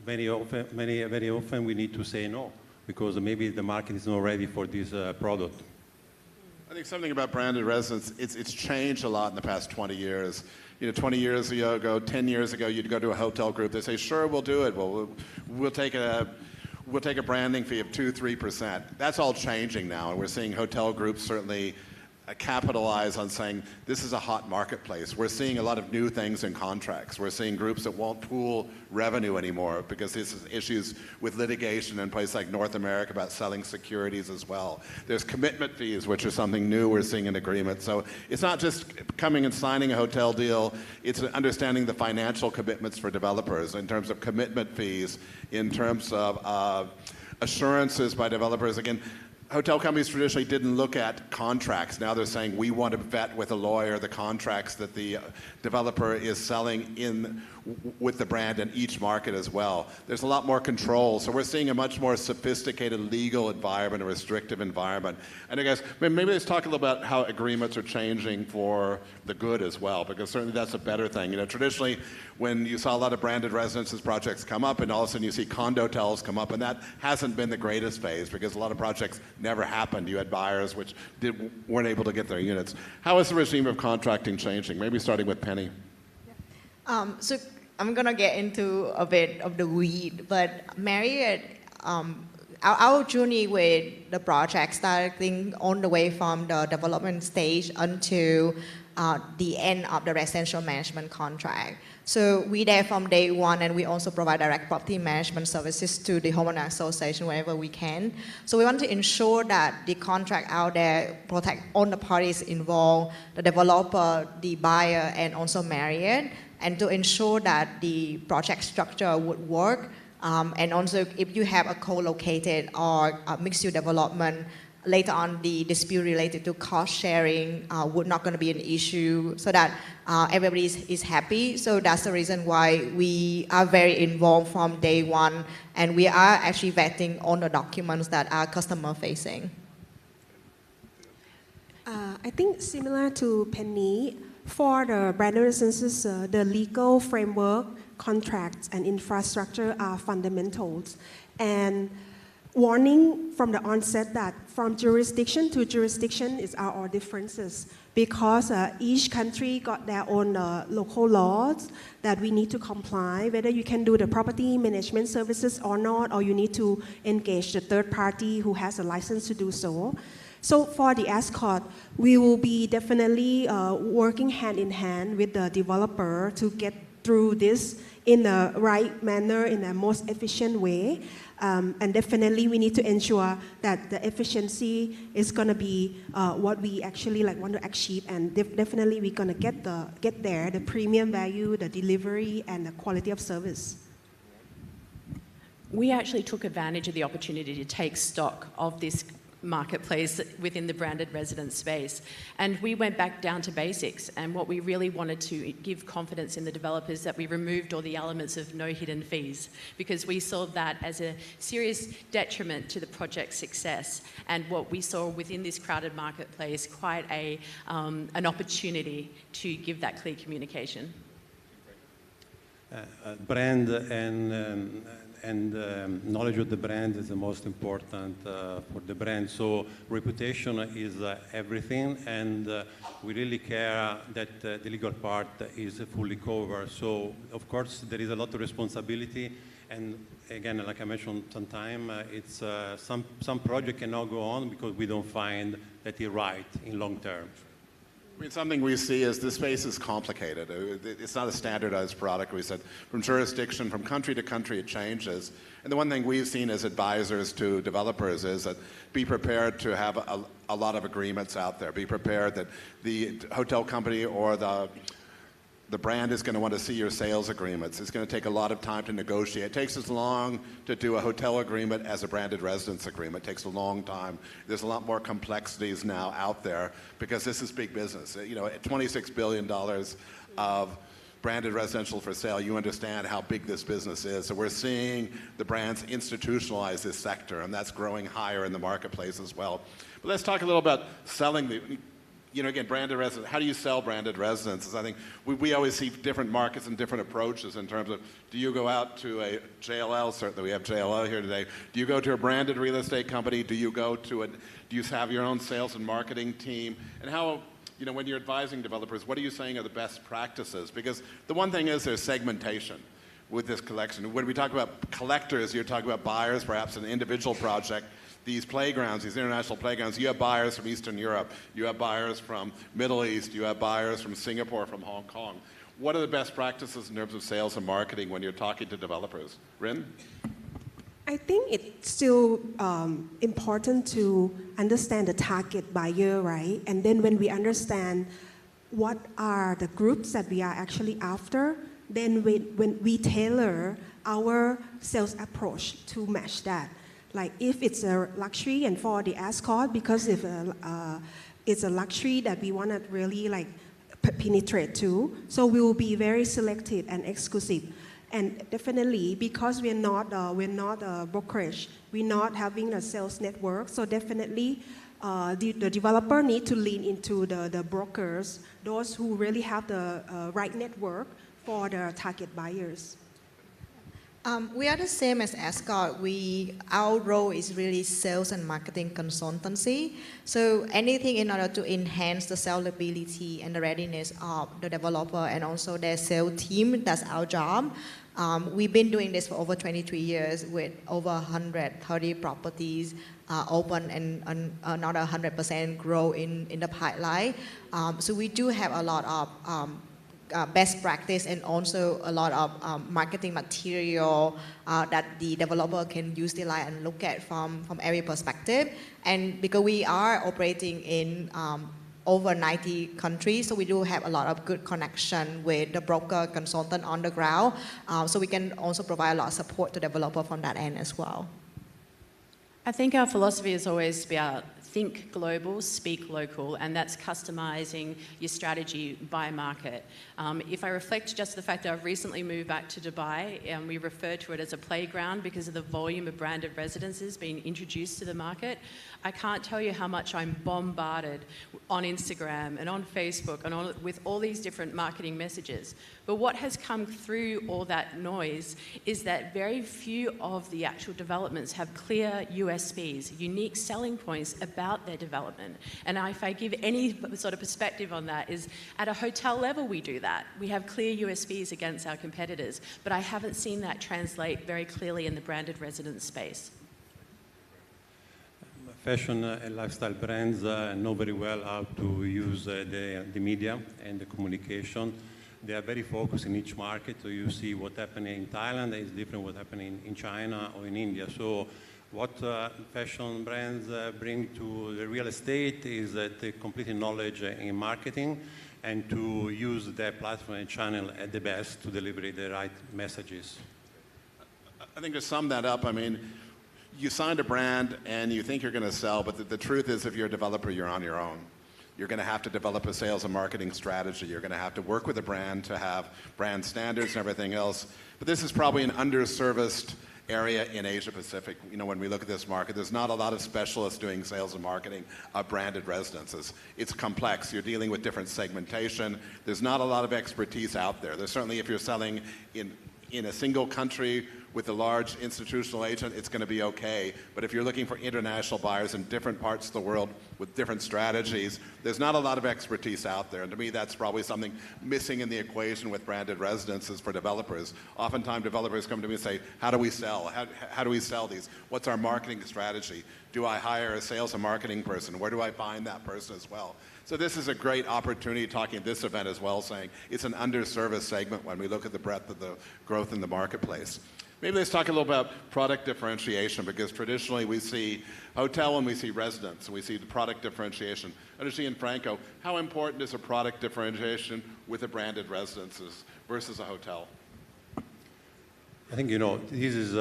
Very often we need to say no, because maybe the market is not ready for this product. I think something about branded residence, it's changed a lot in the past 20 years. 20 years ago, 10 years ago, you'd go to a hotel group, they say, sure, we'll do it. Well, we'll take a branding fee of 2-3%. That's all changing now, and we're seeing hotel groups certainly capitalize on saying this is a hot marketplace. We're seeing a lot of new things in contracts. We're seeing groups that won't pool revenue anymore because this is issues with litigation in places like North America about selling securities as well. There's commitment fees, which are something new we're seeing in agreement. So it's not just coming and signing a hotel deal, it's understanding the financial commitments for developers in terms of commitment fees, in terms of assurances by developers. Again, hotel companies traditionally didn't look at contracts. Now they're saying we want to vet with a lawyer the contracts that the developer is selling in with the brand in each market as well. There's a lot more control. So we're seeing a much more sophisticated legal environment, a restrictive environment. And I guess maybe let's talk a little about how agreements are changing for the good as well, because certainly that's a better thing. Traditionally, when you saw a lot of branded residences projects come up, and all of a sudden you see condo-tels come up, and that hasn't been the greatest phase because a lot of projects never happened. You had buyers which weren't able to get their units. How is the regime of contracting changing? Maybe starting with Penny. So I'm going to get into a bit of the weed, but Marriott, our journey with the project starting on the way from the development stage until the end of the residential management contract. So we there from day one, and we also provide direct property management services to the homeowner association wherever we can. So we want to ensure that the contract out there protect all the parties involved, the developer, the buyer, and also Marriott, and to ensure that the project structure would work. And also if you have a co-located or mixed-use development, later on the dispute related to cost sharing would not going to be an issue, so that everybody is happy. So that's the reason why we are very involved from day one, and we are actually vetting all the documents that are customer facing. I think similar to Penny, for the branded residences, the legal framework, contracts, and infrastructure are fundamentals. And warning from the onset that from jurisdiction to jurisdiction are all differences, because each country got their own local laws that we need to comply, whether you can do the property management services or not, or you need to engage the third party who has a license to do so. So for the Ascot, we will be definitely working hand in hand with the developer to get through this in the right manner, in the most efficient way. And definitely we need to ensure that the efficiency is going to be what we actually want to achieve, and definitely we're going to get there, the premium value, the delivery, and the quality of service. We actually took advantage of the opportunity to take stock of this marketplace within the branded residence space. And we went back down to basics, and what we really wanted to give confidence in the developers that we removed all the elements of no hidden fees, because we saw that as a serious detriment to the project's success, and what we saw within this crowded marketplace, quite an opportunity to give that clear communication. Brand and knowledge of the brand is the most important for the brand. So reputation is everything, and we really care that the legal part is fully covered. So of course there is a lot of responsibility, and again, like I mentioned sometime, it's some project cannot go on because we don't find that it's right in long term. I mean, something we see is this space is complicated. It's not a standardized product. We said from jurisdiction, from country to country, it changes. And the one thing we've seen as advisors to developers is that be prepared to have a lot of agreements out there. Be prepared that the hotel company or the brand is going to want to see your sales agreements. It's going to take a lot of time to negotiate. It takes as long to do a hotel agreement as a branded residence agreement. It takes a long time. There's a lot more complexities now out there because this is big business. You know, at $26 billion of branded residential for sale, you understand how big this business is. So we're seeing the brands institutionalize this sector, and that's growing higher in the marketplace as well. But let's talk a little about selling the... You know, again, branded residence, how do you sell branded residences? I think we always see different markets and different approaches in terms of, do you go out to a JLL, certainly we have JLL here today, do you go to a branded real estate company, do you have your own sales and marketing team? And how, you know, when you're advising developers, what are you saying are the best practices? Because the one thing is there's segmentation with this collection. When we talk about collectors, you're talking about buyers, perhaps an individual project. These playgrounds, these international playgrounds, you have buyers from Eastern Europe, you have buyers from Middle East, you have buyers from Singapore, from Hong Kong. What are the best practices in terms of sales and marketing when you're talking to developers? Rin? I think it's still important to understand the target buyer, right? And then when we understand what are the groups that we are actually after, then when we tailor our sales approach to match that. Like if it's a luxury and for the escort, because if it's a luxury that we want to really like penetrate to, so we will be very selective and exclusive. And definitely because we're not a brokerage, we're not having a sales network, so definitely the developer need to lean into the brokers, those who really have the right network for the target buyers. We are the same as Escort. Our role is really sales and marketing consultancy. So anything in order to enhance the sellability and the readiness of the developer and also their sales team, that's our job. We've been doing this for over 23 years with over 130 properties open and another 100% grow in the pipeline. So we do have a lot of best practice and also a lot of marketing material that the developer can utilize and look at from every perspective. And because we are operating in over 90 countries, so we do have a lot of good connection with the broker consultant on the ground. So we can also provide a lot of support to developer from that end as well. I think our philosophy is always about think global, speak local, and that's customizing your strategy by market. If I reflect just the fact that I've recently moved back to Dubai, and we refer to it as a playground because of the volume of branded residences being introduced to the market, I can't tell you how much I'm bombarded on Instagram and on Facebook and with all these different marketing messages. But what has come through all that noise is that very few of the actual developments have clear USPs, unique selling points about their development. And if I give any sort of perspective on that, is at a hotel level we do that. We have clear USPs against our competitors, but I haven't seen that translate very clearly in the branded residence space. Fashion and lifestyle brands know very well how to use the media and the communication. They are very focused in each market, so you see what's happening in Thailand is different what's happening in China or in India. So what fashion brands bring to the real estate is the complete knowledge in marketing and to use their platform and channel at the best to deliver the right messages. I think to sum that up, I mean, you signed a brand and you think you're going to sell, but the truth is if you're a developer, you're on your own. You're going to have to develop a sales and marketing strategy. You're going to have to work with a brand to have brand standards and everything else. But this is probably an underserviced area in Asia Pacific. You know, when we look at this market, there's not a lot of specialists doing sales and marketing of branded residences. It's complex. You're dealing with different segmentation. There's not a lot of expertise out there. There's certainly, if you're selling in a single country with a large institutional agent, it's going to be okay. But if you're looking for international buyers in different parts of the world with different strategies, there's not a lot of expertise out there. And to me, that's probably something missing in the equation with branded residences for developers. Oftentimes, developers come to me and say, how do we sell? How do we sell these? What's our marketing strategy? Do I hire a sales and marketing person? Where do I find that person as well? So this is a great opportunity, talking at this event as well, saying it's an underserviced segment when we look at the breadth of the growth in the marketplace. Maybe let's talk a little about product differentiation, because traditionally we see hotel and we see residence, and we see the product differentiation. Understand, Franco, how important is a product differentiation with a branded residences versus a hotel? I think, you know, this is,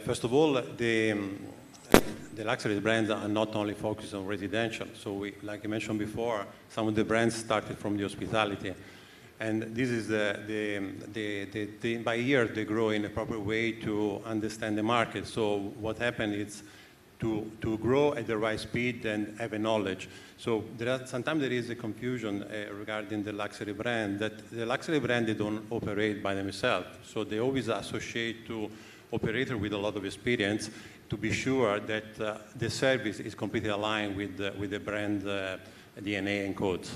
first of all, the luxury brands are not only focused on residential. So we, like I mentioned before, some of the brands started from the hospitality. And this is by year they grow in a proper way to understand the market. So what happened is to grow at the right speed and have a knowledge. So sometimes there is a confusion regarding the luxury brand, that the luxury brand, they don't operate by themselves. So they always associate to operator with a lot of experience to be sure that the service is completely aligned with the brand DNA and codes.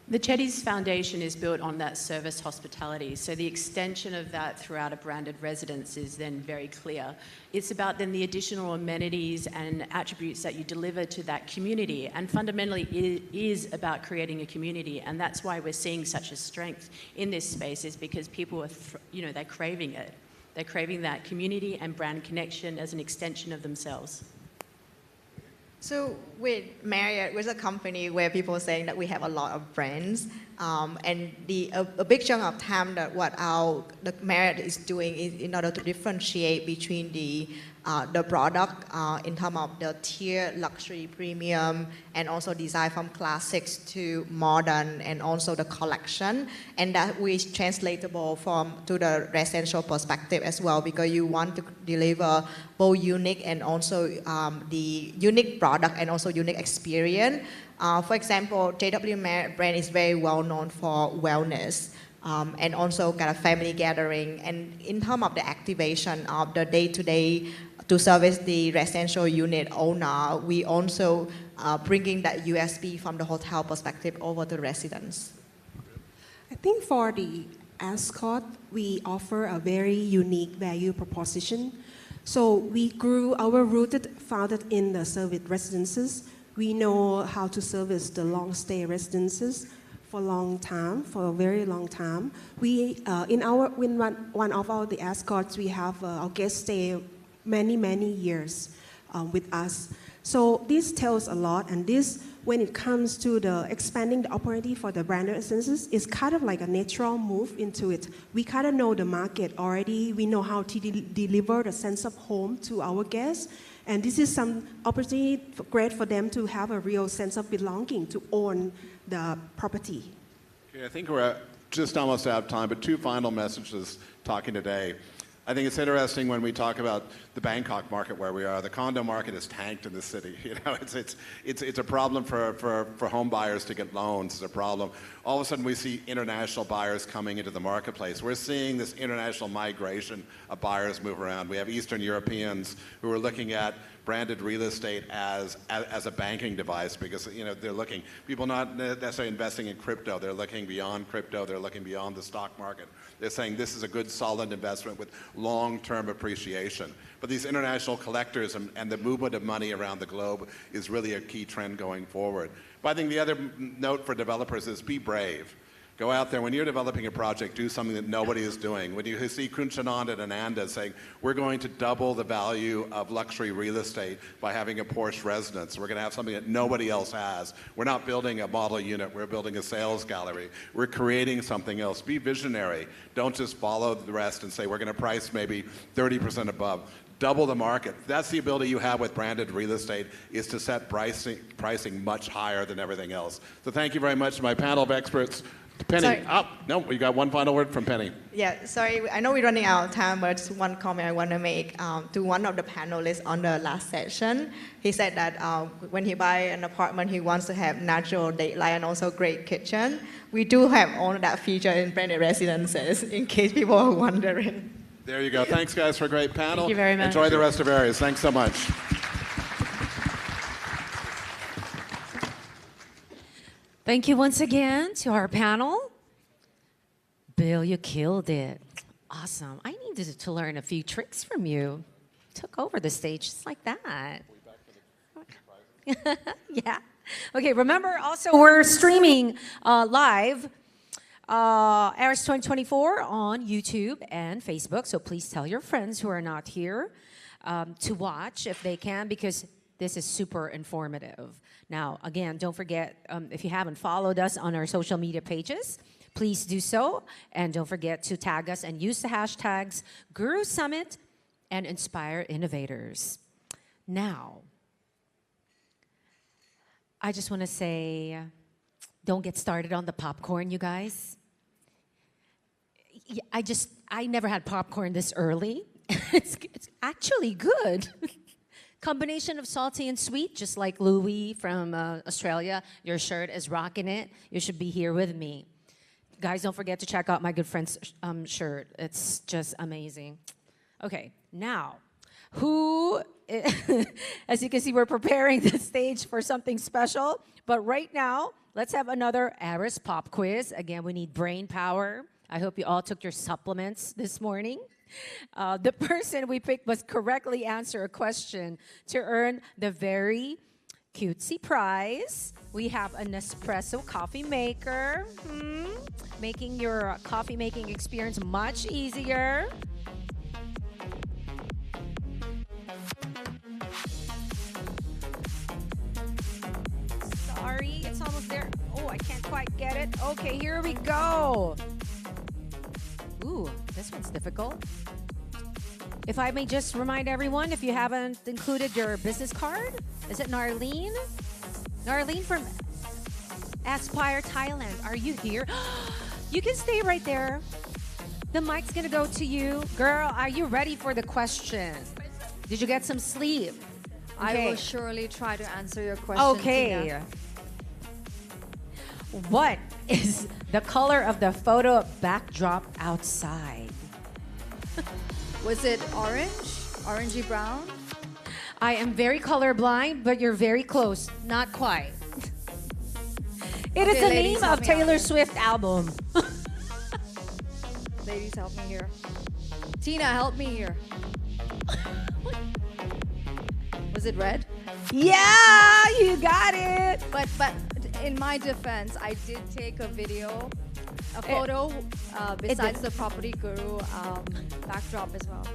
The Chetty's Foundation is built on that service hospitality, so the extension of that throughout a branded residence is then very clear. It's about then the additional amenities and attributes that you deliver to that community, and fundamentally it is about creating a community, and that's why we're seeing such a strength in this space, is because people are, they're craving it. They're craving that community and brand connection as an extension of themselves. So with Marriott, we're a company where people are saying that we have a lot of brands, and a big chunk of time that what the Marriott is doing is in order to differentiate between the product in terms of the tier, luxury, premium, and also design from classics to modern, and also the collection, and that is translatable to the residential perspective as well, because you want to deliver both unique and also the unique product and also unique experience. For example, JW Marriott brand is very well known for wellness. And also kind of family gathering, and in terms of the activation of the day-to-day to service the residential unit owner, we also bringing that USB from the hotel perspective over to residents. I think for the Ascot, we offer a very unique value proposition. So we grew our founded in the service residences. We know how to service the long stay residences for a long time, for a very long time. We, in one of our the Ascots, we have our guests stay many years with us. So this tells a lot, and this, when it comes to the expanding the opportunity for the branded residences, is kind of like a natural move into it. We kind of know the market already. We know how to deliver the sense of home to our guests. And this is some opportunity great for them to have a real sense of belonging, to own the property. Okay, I think we're just almost out of time, but two final messages talking today. I think it's interesting when we talk about the Bangkok market where we are. The condo market is tanked in the city. You know, it's a problem for home buyers to get loans. It's a problem. All of a sudden we see international buyers coming into the marketplace. We're seeing this international migration of buyers move around. We have Eastern Europeans who are looking at branded real estate as a banking device, because they're looking, people not necessarily investing in crypto, they're looking beyond crypto, they're looking beyond the stock market. They're saying this is a good solid investment with long-term appreciation. But these international collectors and the movement of money around the globe is really a key trend going forward. But I think the other note for developers is be brave. Go out there. When you're developing a project, do something that nobody is doing. When you see Kunchanand and Ananda saying, we're going to double the value of luxury real estate by having a Porsche residence. We're going to have something that nobody else has. We're not building a model unit. We're building a sales gallery. We're creating something else. Be visionary. Don't just follow the rest and say, we're going to price maybe 30% above. double the market. That's the ability you have with branded real estate, is to set pricing much higher than everything else. So thank you very much to my panel of experts. Penny. Sorry. Oh, no, we got one final word from Penny. Yeah, sorry, I know we're running out of time, but just one comment I want to make to one of the panelists on the last session. He said that when he buy an apartment, he wants to have natural daylight and also great kitchen. We do have all of that feature in branded residences, in case people are wondering. There you go. Thanks, guys, for a great panel. Thank you very much. Enjoy the rest of Aries. Thanks so much. Thank you once again to our panel. Bill, you killed it. Awesome. I needed to learn a few tricks from you. Took over the stage just like that. Yeah. Okay, remember also we're streaming live Aries 2024 on YouTube and Facebook. So please tell your friends who are not here to watch if they can, because this is super informative. Now, again, don't forget, if you haven't followed us on our social media pages, please do so. And don't forget to tag us and use the hashtags Guru Summit and Inspire Innovators. Now, I just want to say, don't get started on the popcorn, you guys. I never had popcorn this early. It's actually good. Combination of salty and sweet, just like Louis from Australia. Your shirt is rocking it. You should be here with me. Guys, don't forget to check out my good friend's shirt. It's just amazing. Okay, now, as you can see, we're preparing the stage for something special. But right now, let's have another Aries pop quiz. Again, we need brain power. I hope you all took your supplements this morning. The person we picked must correctly answer a question to earn the very cutesy prize. We have a Nespresso coffee maker, making your coffee making experience much easier. Sorry, it's almost there. Oh, I can't quite get it. Okay, here we go. Ooh, this one's difficult. If I may just remind everyone, if you haven't included your business card, is it Narlene? Narlene from Aspire Thailand. Are you here? You can stay right there. The mic's gonna go to you. Girl, are you ready for the question? Did you get some sleep? I will surely try to answer your question. Okay. Tina. What is the color of the photo backdrop outside? Was it orange? Orangey brown? I am very colorblind, but you're very close. Not quite. It is Okay, the ladies, name help of me out Taylor here. Swift album. Ladies, help me here. Tina, help me here. Was it red? Yeah, you got it. But in my defense, I did take a video, a photo, besides the Property Guru backdrop as well.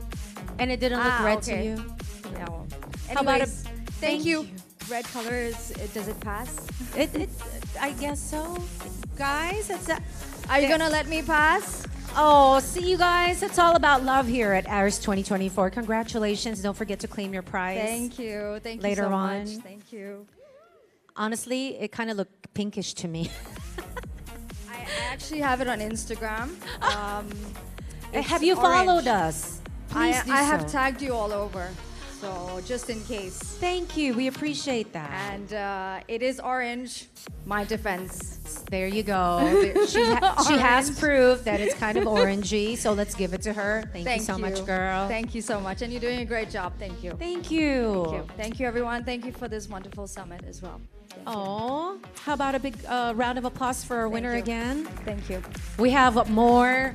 And it didn't look red to you? Yeah, well. How about Anyways, thank you. Red color does it pass? I guess so. Guys, Are you gonna let me pass? Oh, see you guys. It's all about love here at Aries 2024. Congratulations. Don't forget to claim your prize. Thank you. Thank you later so on. much. Thank you. Honestly, it kind of looked pinkish to me. I actually have it on Instagram. Have you followed us? Please do I have so. tagged you all over, so just in case. Thank you. We appreciate that. And it is orange. My defense. There you go. She has proved that it's kind of orangey, so let's give it to her. Thank you so much, girl. Thank you so much, and you're doing a great job. Thank you. Thank you. Thank you. Thank you, everyone. Thank you for this wonderful summit as well. Oh, how about a big round of applause for our winner you. again? Thank you. We have more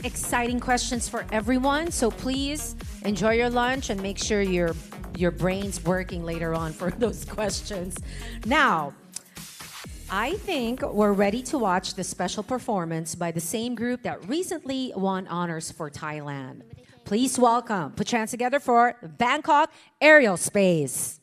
exciting questions for everyone, so please enjoy your lunch and make sure your brain's working later on for those questions. Now, I think we're ready to watch the special performance by the same group that recently won honors for Thailand. Please welcome, put your hands together for Bangkok Aerial Space.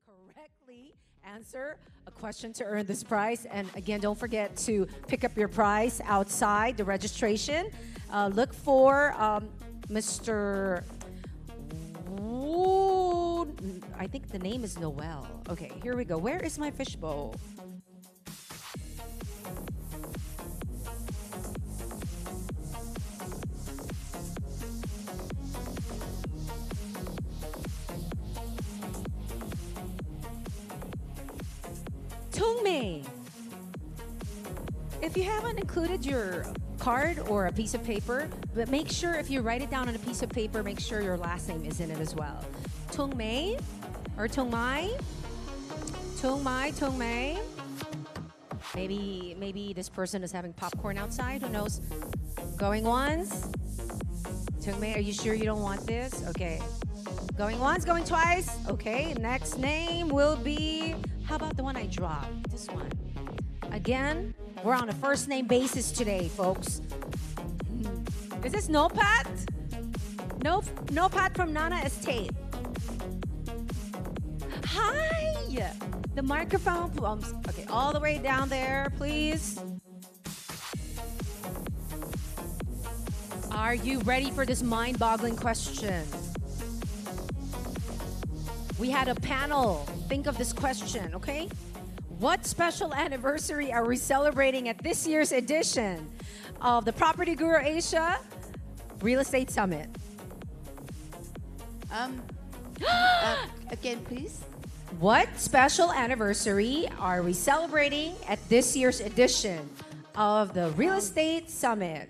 correctly answer a question to earn this prize. And again, don't forget to pick up your prize outside the registration. Look for Mr. I think the name is Noel. Okay, here we go. Where is my fishbowl? Tungmei. If you haven't included your card or a piece of paper, but make sure if you write it down on a piece of paper, make sure your last name is in it as well. Tungmei or Tungmai? Tungmei. Maybe this person is having popcorn outside. Who knows? Going once. Tungmei, are you sure you don't want this? Okay. Going once, going twice. Okay, next name will be, how about the one I dropped? This one. Again, we're on a first name basis today, folks. Is this Nopat? Nopat from Nana Estate. Hi! The microphone, okay, all the way down there, please. Are you ready for this mind-boggling question? We had a panel. Think of this question, okay? What special anniversary are we celebrating at this year's edition of the Property Guru Asia Real Estate Summit? Again, please. What special anniversary are we celebrating at this year's edition of the Real Estate Summit?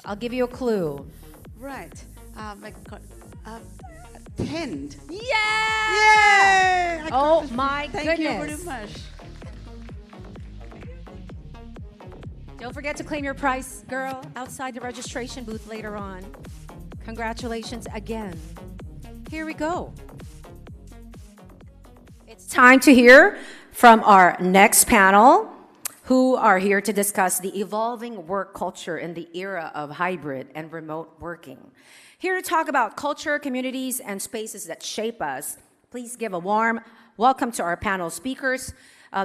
I'll give you a clue. Right. 10th. Yeah! Yay! Oh my Thank goodness. you very much. Don't forget to claim your prize, girl, outside the registration booth later on. Congratulations again. Here we go. It's time to hear from our next panel, who are here to discuss the evolving work culture in the era of hybrid and remote working. Here to talk about culture, communities, and spaces that shape us, please give a warm welcome to our panel speakers,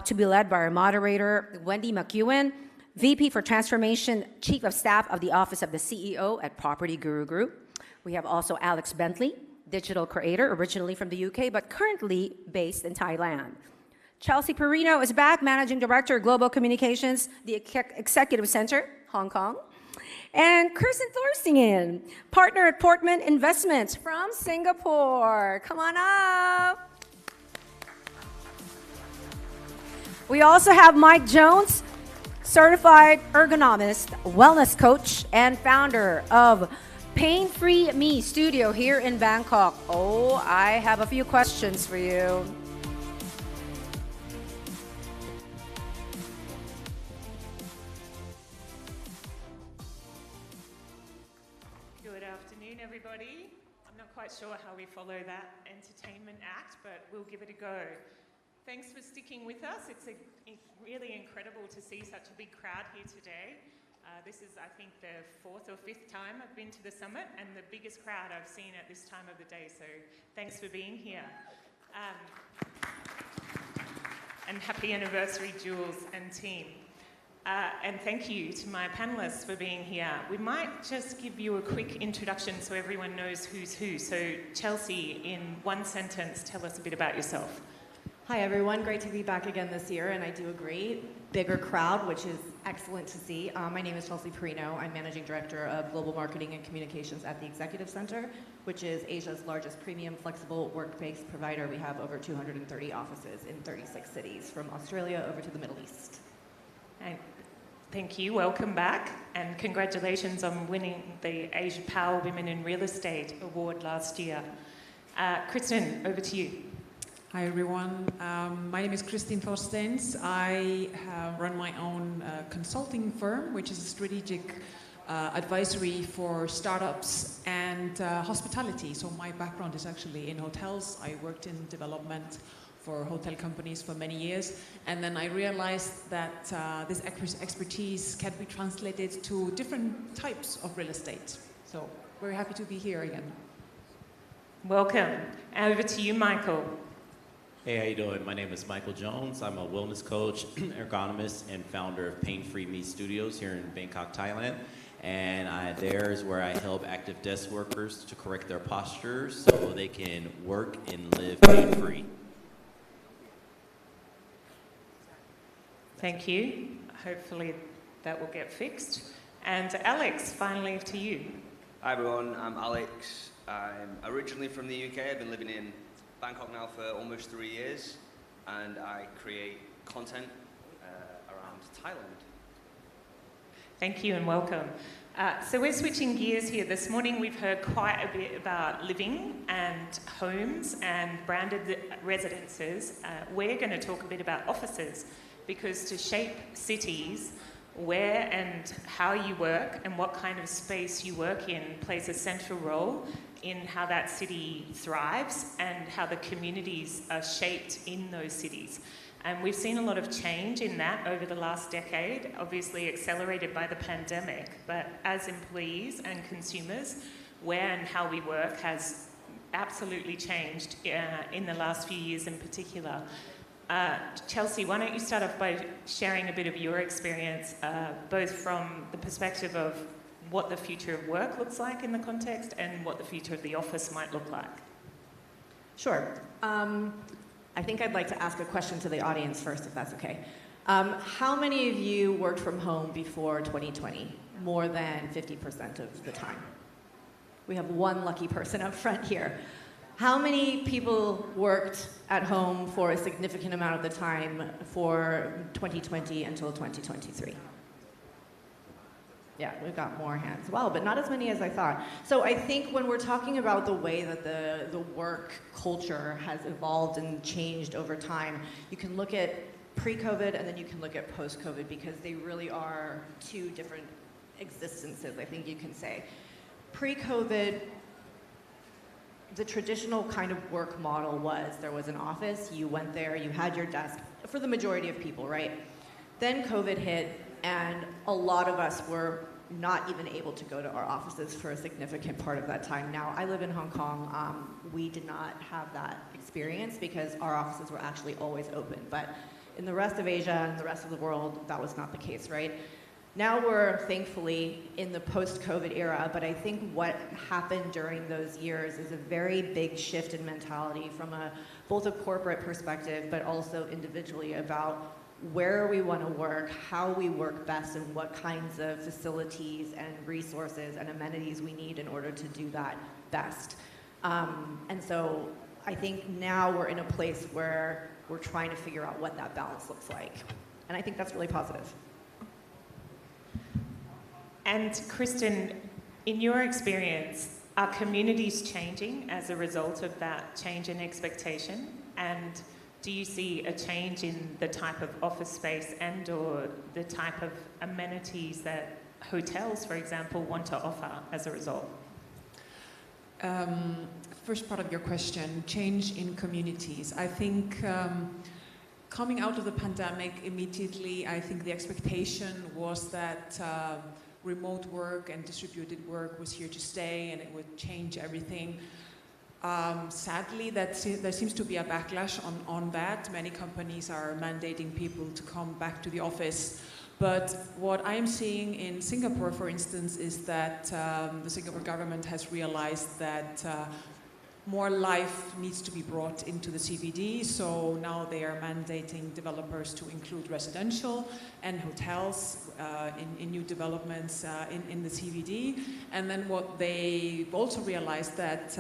to be led by our moderator, Wendy McEwen, VP for Transformation, Chief of Staff of the Office of the CEO at Property Guru Group. We have also Alex Bentley, digital creator, originally from the UK, but currently based in Thailand. Chelsea Perino is back, Managing Director of Global Communications, the Executive Center, Hong Kong. And Kirsten Thorstingen, partner at Portman Investments from Singapore. Come on up. We also have Mike Jones, certified ergonomist, wellness coach, and founder of Pain Free Me Studio here in Bangkok. Oh, I have a few questions for you. Good afternoon, everybody. I'm not quite sure how we follow that entertainment act, but we'll give it a go. Thanks for sticking with us. It's really incredible to see such a big crowd here today. This is, I think, the 4th or 5th time I've been to the summit, and the biggest crowd I've seen at this time of the day, so thanks for being here. And happy anniversary, Jules and team. And thank you to my panelists for being here. We might just give you a quick introduction so everyone knows who's who. So Chelsea, in one sentence, tell us a bit about yourself. Hi everyone, great to be back again this year, and I do agree, bigger crowd, which is excellent to see. My name is Chelsea Perino. I'm Managing Director of Global Marketing and Communications at the Executive Center, which is Asia's largest premium flexible work-based provider. We have over 230 offices in 36 cities, from Australia over to the Middle East. And thank you, welcome back, and congratulations on winning the Asia Power Women in Real Estate Award last year. Kristen, over to you. Hi everyone, my name is Christine Thorstens. I run my own consulting firm, which is a strategic advisory for startups and hospitality. So my background is actually in hotels. I worked in development for hotel companies for many years, and then I realized that this expertise can be translated to different types of real estate. So very happy to be here again. Welcome. Over to you, Michael. Hey, how you doing? My name is Michael Jones. I'm a wellness coach, ergonomist, and founder of Pain Free Meat Studios here in Bangkok, Thailand. And there is where I help active desk workers to correct their postures so they can work and live pain-free. Thank you. Hopefully that will get fixed. And Alex, finally to you. Hi everyone, I'm Alex. I'm originally from the UK. I've been living in Bangkok now for almost 3 years, and I create content around Thailand. Thank you and welcome. So we're switching gears here. This morning we've heard quite a bit about living and homes and branded residences. We're going to talk a bit about offices, because to shape cities, where and how you work and what kind of space you work in plays a central role in how that city thrives and how the communities are shaped in those cities. And we've seen a lot of change in that over the last decade, obviously accelerated by the pandemic. But as employees and consumers, where and how we work has absolutely changed in the last few years in particular. Chelsea, why don't you start off by sharing a bit of your experience, both from the perspective of what the future of work looks like in the context and what the future of the office might look like. Sure. I think I'd like to ask a question to the audience first, if that's okay. How many of you worked from home before 2020? More than 50% of the time. We have one lucky person up front here. How many people worked at home for a significant amount of the time for 2020 until 2023? Yeah, we've got more hands. Wow, but not as many as I thought. So I think when we're talking about the way that the work culture has evolved and changed over time, you can look at pre-COVID and then you can look at post-COVID, because they really are two different existences, I think you can say. Pre-COVID, the traditional kind of work model was there was an office, you went there, you had your desk, for the majority of people, right? Then COVID hit, and a lot of us were not even able to go to our offices for a significant part of that time. Now, I live in Hong Kong. We did not have that experience because our offices were actually always open. But in the rest of Asia and the rest of the world, that was not the case, right? Now we're thankfully in the post-COVID era, but I think what happened during those years is a very big shift in mentality from both a corporate perspective, but also individually about where we want to work, how we work best, and what kinds of facilities and resources and amenities we need in order to do that best. And so I think now we're in a place where we're trying to figure out what that balance looks like. And I think that's really positive. And Kristen, in your experience, are communities changing as a result of that change in expectation? And do you see a change in the type of office space and or the type of amenities that hotels, for example, want to offer as a result? First part of your question, change in communities. I think coming out of the pandemic immediately, I think the expectation was that remote work and distributed work was here to stay and it would change everything. Sadly, there seems to be a backlash on that. Many companies are mandating people to come back to the office. But what I'm seeing in Singapore, for instance, is that the Singapore government has realized that more life needs to be brought into the CBD. So now they are mandating developers to include residential and hotels in new developments in the CBD. And then what they've also realized that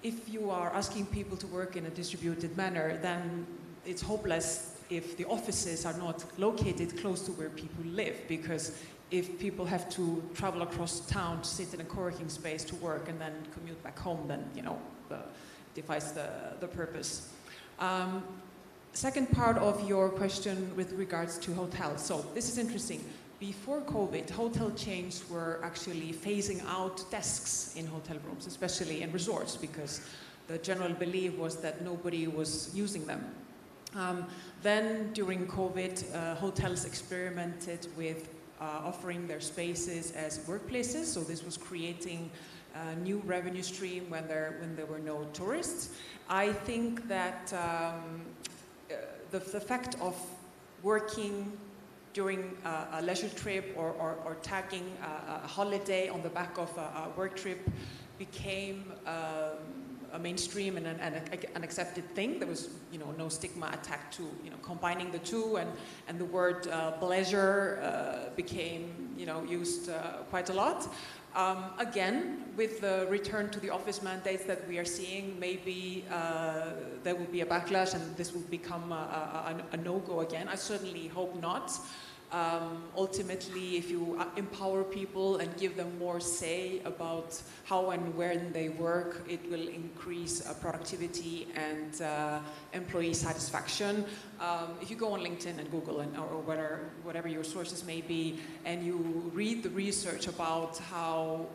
if you are asking people to work in a distributed manner, then it's hopeless if the offices are not located close to where people live, because if people have to travel across town to sit in a co-working space to work and then commute back home, then, you know, defies the purpose. Second part of your question with regards to hotels. So this is interesting. Before COVID, hotel chains were actually phasing out desks in hotel rooms, especially in resorts, because the general belief was that nobody was using them. Then during COVID, hotels experimented with offering their spaces as workplaces. So this was creating new revenue stream when there were no tourists. I think that the fact of working during a leisure trip or tagging a holiday on the back of a work trip became a mainstream and an accepted thing. There was, no stigma attached to, combining the two, and the word pleasure became, used quite a lot. Again, with the return to the office mandates that we are seeing, maybe there will be a backlash and this will become a no-go again. I certainly hope not. Ultimately, if you empower people and give them more say about how and when they work, it will increase productivity and employee satisfaction. If you go on LinkedIn and Google or whatever your sources may be, and you read the research about how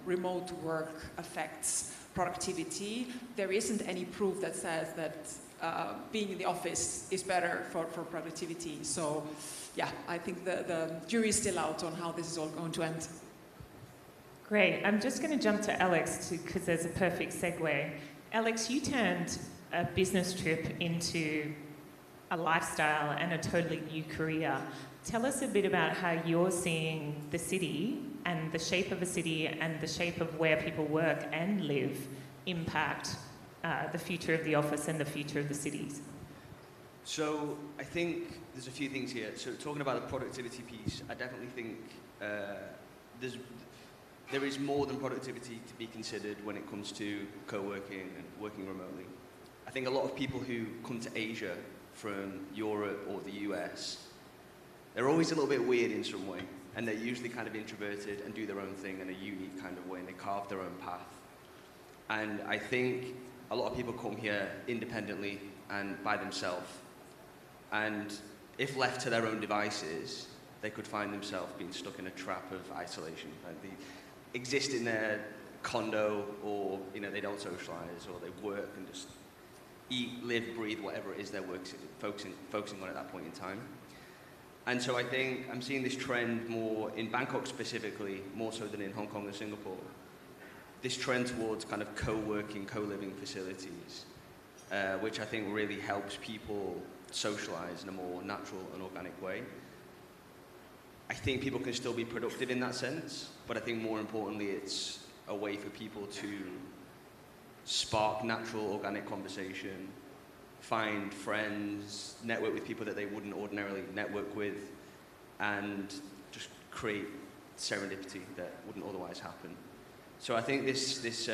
remote work affects productivity, there isn't any proof that says that being in the office is better for productivity. So, yeah, I think the jury is still out on how this is all going to end. Great. I'm just going to jump to Alex because there's a perfect segue. Alex, you turned a business trip into a lifestyle and a totally new career. Tell us a bit about how you're seeing the city and the shape of a city and the shape of where people work and live impact the future of the office and the future of the cities. So I think there's a few things here. So talking about the productivity piece, I definitely think there is more than productivity to be considered when it comes to co-working and working remotely. I think a lot of people who come to Asia from Europe or the US, they're always a little bit weird in some way, and they're usually kind of introverted and do their own thing in a unique kind of way, and they carve their own path. And I think a lot of people come here independently and by themselves. And if left to their own devices, they could find themselves being stuck in a trap of isolation. And they exist in their condo, or they don't socialize, or they work and just eat, live, breathe, whatever it is they're focusing on at that point in time. And so I think I'm seeing this trend more in Bangkok specifically, more so than in Hong Kong and Singapore. This trend towards kind of co-working, co-living facilities, which I think really helps people socialize in a more natural and organic way. I think people can still be productive in that sense, but I think more importantly, it's a way for people to spark natural, organic conversation, find friends, network with people that they wouldn't ordinarily network with, and just create serendipity that wouldn't otherwise happen. So I think this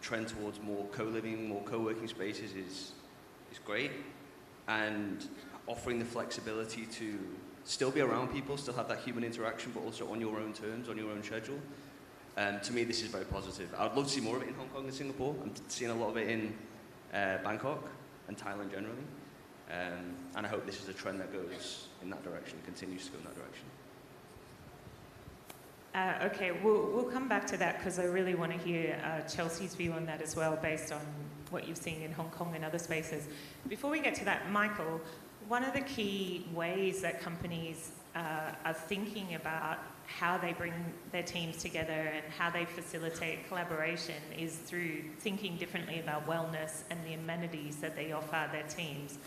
trend towards more co-living, more co-working spaces is great, and offering the flexibility to still be around people, still have that human interaction, but also on your own terms, on your own schedule. To me, this is very positive. I'd love to see more of it in Hong Kong and Singapore. I'm seeing a lot of it in Bangkok and Thailand generally. And I hope this is a trend that goes in that direction, continues to go in that direction. Okay, we'll come back to that because I really want to hear Chelsea's view on that as well, based on what you've seen in Hong Kong and other spaces. Before we get to that, Michael, one of the key ways that companies are thinking about how they bring their teams together and how they facilitate collaboration is through thinking differently about wellness and the amenities that they offer their teams.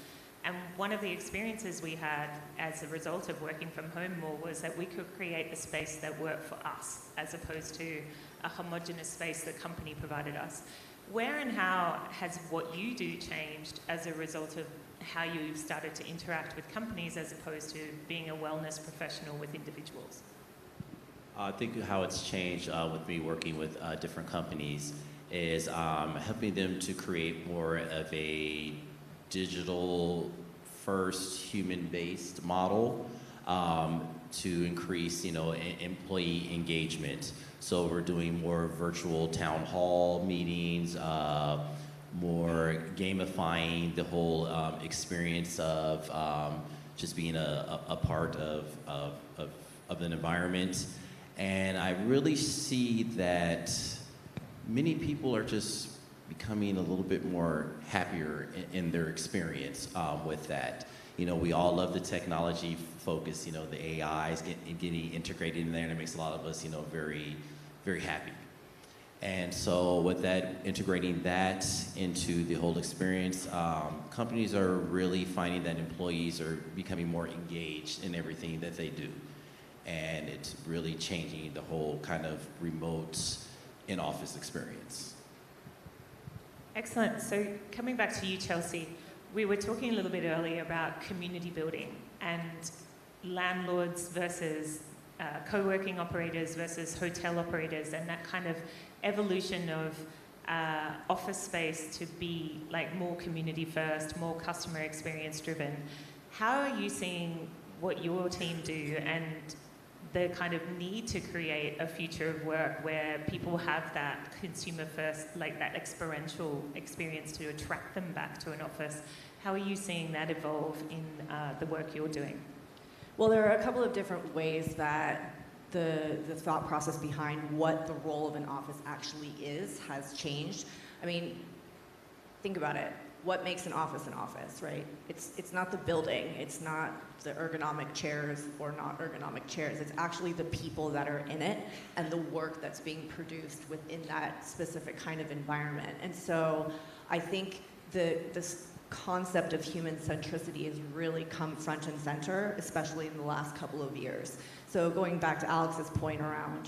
And one of the experiences we had as a result of working from home more was that we could create a space that worked for us as opposed to a homogenous space the company provided us. Where and how has what you do changed as a result of how you started to interact with companies as opposed to being a wellness professional with individuals? I think how it's changed with me working with different companies is helping them to create more of a digital first human-based model to increase employee engagement. So we're doing more virtual town hall meetings, more gamifying the whole experience of just being a part of an environment. And I really see that many people are just becoming a little bit more happier in their experience with that. We all love the technology focus, the AI is getting integrated in there, and it makes a lot of us, very, very happy. And so with that, integrating that into the whole experience, companies are really finding that employees are becoming more engaged in everything that they do. And it's really changing the whole kind of remote in-office experience. Excellent. So coming back to you, Chelsea, we were talking a little bit earlier about community building and landlords versus co-working operators versus hotel operators, and that kind of evolution of office space to be like more community first, more customer experience driven. How are you seeing what your team do and the kind of need to create a future of work where people have that consumer first, like that experiential experience to attract them back to an office? How are you seeing that evolve in the work you're doing? Well, there are a couple of different ways that the thought process behind what the role of an office actually is has changed. I mean, think about it. What makes an office, right? It's not the building. It's not the ergonomic chairs or not ergonomic chairs. It's actually the people that are in it and the work that's being produced within that specific kind of environment. And so I think this concept of human centricity has really come front and center, especially in the last couple of years. So going back to Alex's point around,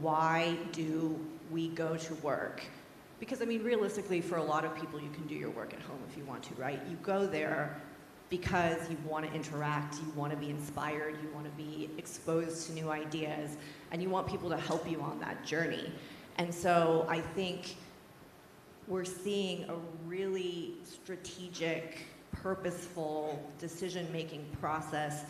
why do we go to work? Because, I mean, realistically, for a lot of people, you can do your work at home if you want to, right? You go there because you want to interact, you want to be inspired, you want to be exposed to new ideas, and you want people to help you on that journey. And so I think we're seeing a really strategic, purposeful decision-making process,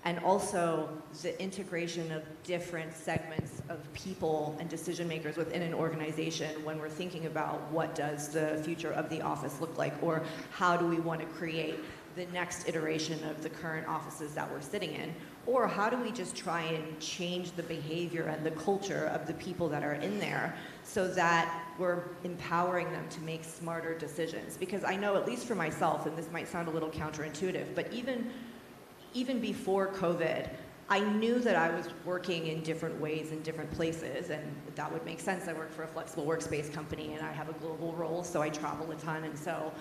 and also the integration of different segments of people and decision makers within an organization when we're thinking about what does the future of the office look like, or how do we want to create the next iteration of the current offices that we're sitting in, or how do we just try and change the behavior and the culture of the people that are in there so that we're empowering them to make smarter decisions. Because I know, at least for myself, and this might sound a little counterintuitive, but even before COVID, I knew that I was working in different ways in different places, and that would make sense. I work for a flexible workspace company, and I have a global role, so I travel a ton, and so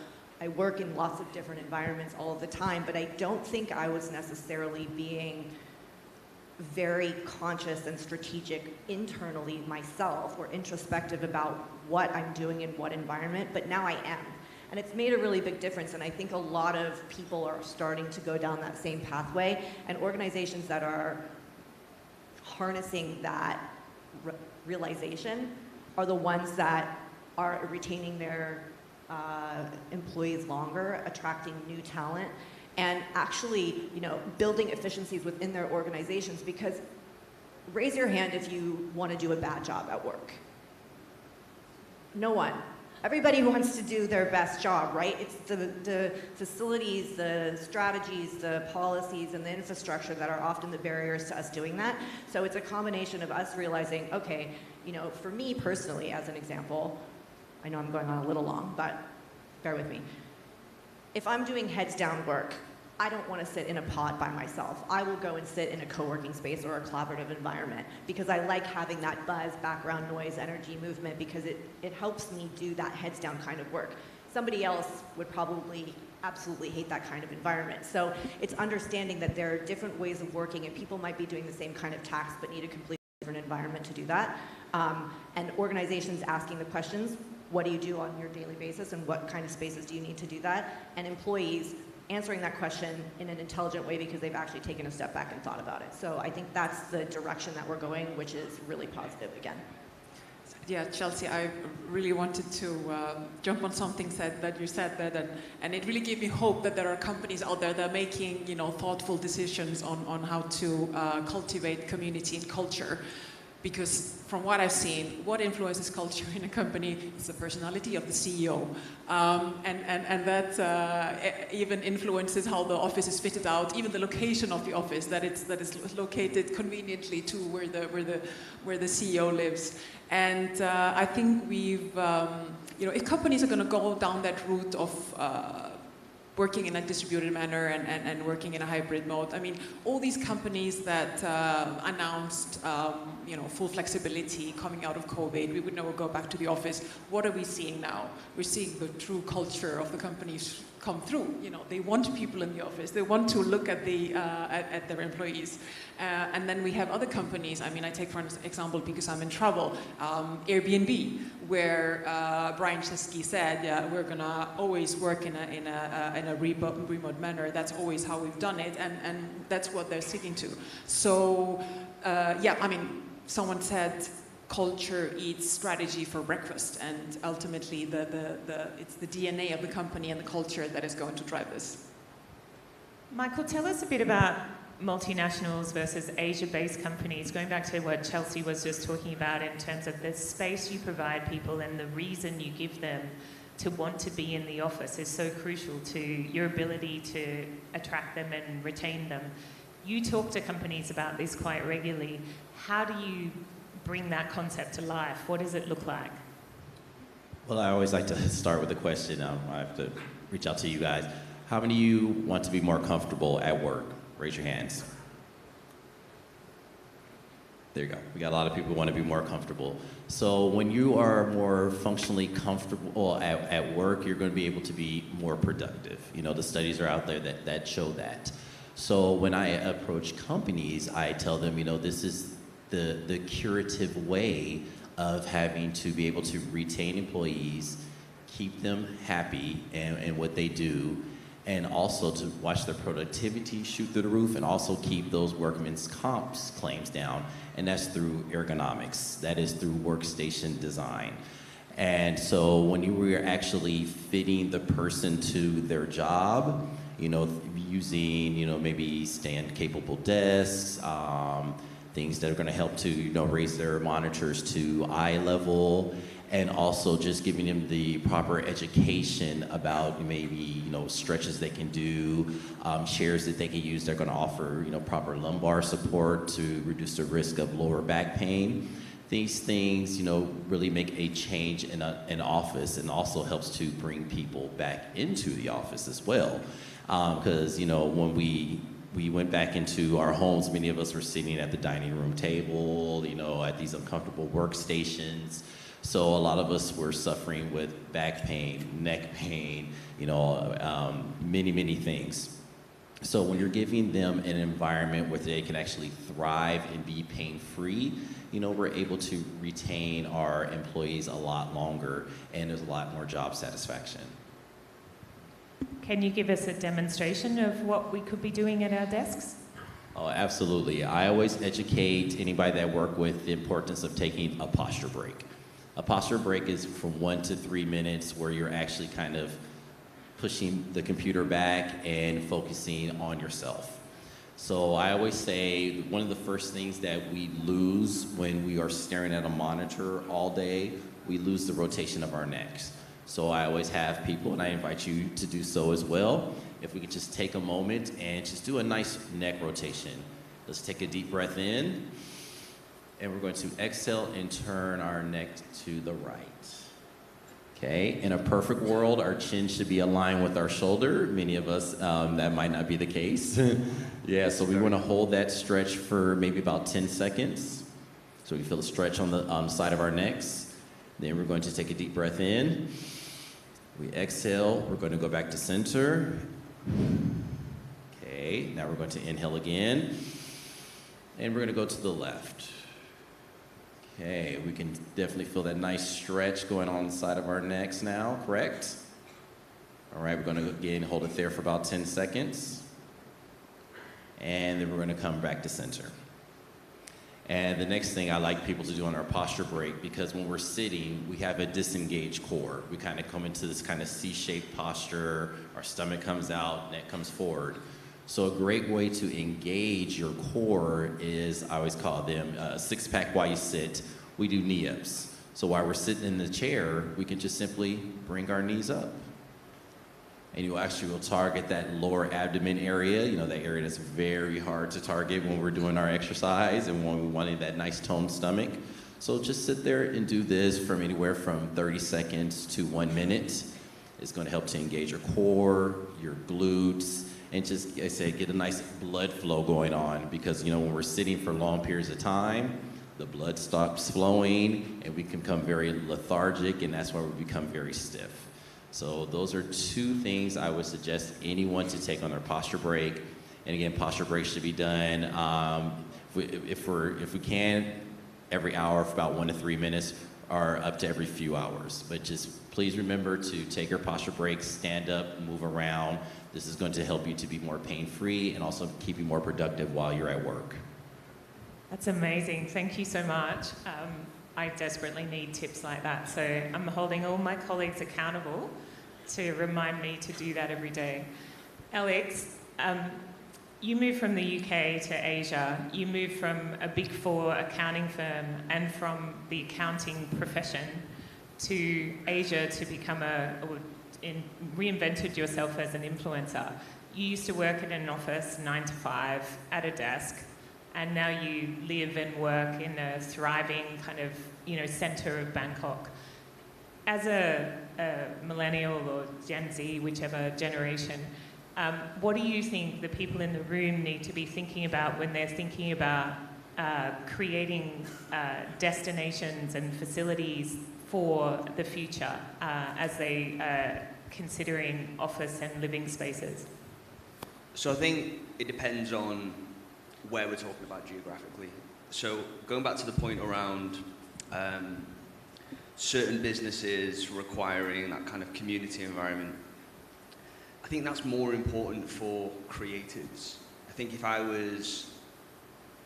I work in lots of different environments all of the time, but I don't think I was necessarily being very conscious and strategic internally myself, or introspective about what I'm doing in what environment, but now I am. And it's made a really big difference, and I think a lot of people are starting to go down that same pathway, and organizations that are harnessing that realization are the ones that are retaining their employees longer, attracting new talent, and actually, building efficiencies within their organizations. Because raise your hand if you want to do a bad job at work. No one. Everybody wants to do their best job, right? It's the facilities, the strategies, the policies, and the infrastructure that are often the barriers to us doing that. So it's a combination of us realizing, okay, for me personally, as an example, I know I'm going on a little long, but bear with me. If I'm doing heads down work, I don't want to sit in a pod by myself. I will go and sit in a co-working space or a collaborative environment because I like having that buzz, background noise, energy, movement, because it helps me do that heads down kind of work. Somebody else would probably absolutely hate that kind of environment. So it's understanding that there are different ways of working, and people might be doing the same kind of tasks but need a completely different environment to do that. And organizations asking the questions, what do you do on your daily basis and what kind of spaces do you need to do that? And employees answering that question in an intelligent way because they've actually taken a step back and thought about it. So I think that's the direction that we're going, which is really positive again. Yeah, Chelsea, I really wanted to jump on something that you said there, and it really gave me hope that there are companies out there that are making thoughtful decisions on how to cultivate community and culture. Because from what I've seen, what influences culture in a company is the personality of the CEO. And that even influences how the office is fitted out, even the location of the office, that is located conveniently to where the CEO lives. And I think we've, if companies are going to go down that route of working in a distributed manner and working in a hybrid mode. I mean, all these companies that announced full flexibility coming out of COVID, we would never go back to the office. What are we seeing now? We're seeing the true culture of the companies come through. They want people in the office. They want to look at their employees. And then we have other companies. I mean, I take for example, because I'm in travel, Airbnb, where Brian Chesky said, yeah, we're gonna always work in a remote manner. That's always how we've done it, and that's what they're sticking to. So, yeah, I mean, someone said culture eats strategy for breakfast, and ultimately it's the DNA of the company and the culture that is going to drive this. Michael, tell us a bit about multinationals versus Asia-based companies, going back to what Chelsea was just talking about in terms of the space you provide people and the reason you give them to want to be in the office is so crucial to your ability to attract them and retain them. You talk to companies about this quite regularly. How do you bring that concept to life? What does it look like? Well, I always like to start with a question. I have to reach out to you guys. How many of you want to be more comfortable at work? Raise your hands. There you go. We got a lot of people who want to be more comfortable. So when you are more functionally comfortable at work, you're going to be able to be more productive. The studies are out there that show that. So when I approach companies, I tell them, this is the curative way of having to be able to retain employees, keep them happy in what they do, and also to watch their productivity shoot through the roof, and also keep those workmen's comps claims down. And that's through ergonomics. That is through workstation design. And so when you were actually fitting the person to their job, using, maybe stand-capable desks, things that are going to help to, raise their monitors to eye level, and also just giving them the proper education about maybe, stretches they can do, chairs that they can use. They're going to offer, proper lumbar support to reduce the risk of lower back pain. These things, really make a change in an office, and also helps to bring people back into the office as well. Because, when we went back into our homes, many of us were sitting at the dining room table, at these uncomfortable workstations. So a lot of us were suffering with back pain, neck pain, many, many things. So when you're giving them an environment where they can actually thrive and be pain-free, we're able to retain our employees a lot longer, and there's a lot more job satisfaction. Can you give us a demonstration of what we could be doing at our desks? Oh, absolutely. I always educate anybody that I work with the importance of taking a posture break. A posture break is from 1 to 3 minutes where you're actually kind of pushing the computer back and focusing on yourself. So I always say one of the first things that we lose when we are staring at a monitor all day, we lose the rotation of our necks. So I always have people, and I invite you to do so as well, if we could just take a moment and just do a nice neck rotation. Let's take a deep breath in, and we're going to exhale and turn our neck to the right. Okay, in a perfect world, our chin should be aligned with our shoulder. Many of us, that might not be the case. Yeah, so we want to hold that stretch for maybe about 10 seconds. So we feel the stretch on the side of our necks. Then we're going to take a deep breath in. We exhale, we're going to go back to center. Okay, now we're going to inhale again. And we're going to go to the left. Okay, we can definitely feel that nice stretch going on the side of our necks now, correct? All right, we're going to again hold it there for about 10 seconds. And then we're going to come back to center. And the next thing I like people to do on our posture break, because when we're sitting, we have a disengaged core. We kind of come into this kind of C-shaped posture, our stomach comes out, neck comes forward. So a great way to engage your core is, I always call them six-pack while you sit. We do knee-ups. So while we're sitting in the chair, we can just simply bring our knees up. And you actually will target that lower abdomen area, that area that's very hard to target when we're doing our exercise and when we're wanting that nice toned stomach. So just sit there and do this from anywhere from 30 seconds to 1 minute. It's going to help to engage your core, your glutes, and just, I say, get a nice blood flow going on, because, you know, when we're sitting for long periods of time, the blood stops flowing and we can become very lethargic, and that's why we become very stiff. So those are two things I would suggest anyone to take on their posture break. And again, posture breaks should be done, if we can, every hour for about 1 to 3 minutes, or up to every few hours. But just please remember to take your posture breaks, stand up, move around. This is going to help you to be more pain-free and also keep you more productive while you're at work. That's amazing. Thank you so much. I desperately need tips like that. So I'm holding all my colleagues accountable to remind me to do that every day. Alex, you moved from the UK to Asia. You moved from a Big Four accounting firm and from the accounting profession to Asia to become reinvented yourself as an influencer. You used to work in an office 9 to 5 at a desk, and now you live and work in a thriving kind of, you know, center of Bangkok. As a millennial or Gen Z, whichever generation, what do you think the people in the room need to be thinking about when they're thinking about creating destinations and facilities for the future as they considering office and living spaces? So I think it depends on where we're talking about geographically. So going back to the point around certain businesses requiring that kind of community environment, I think that's more important for creatives. I think if I was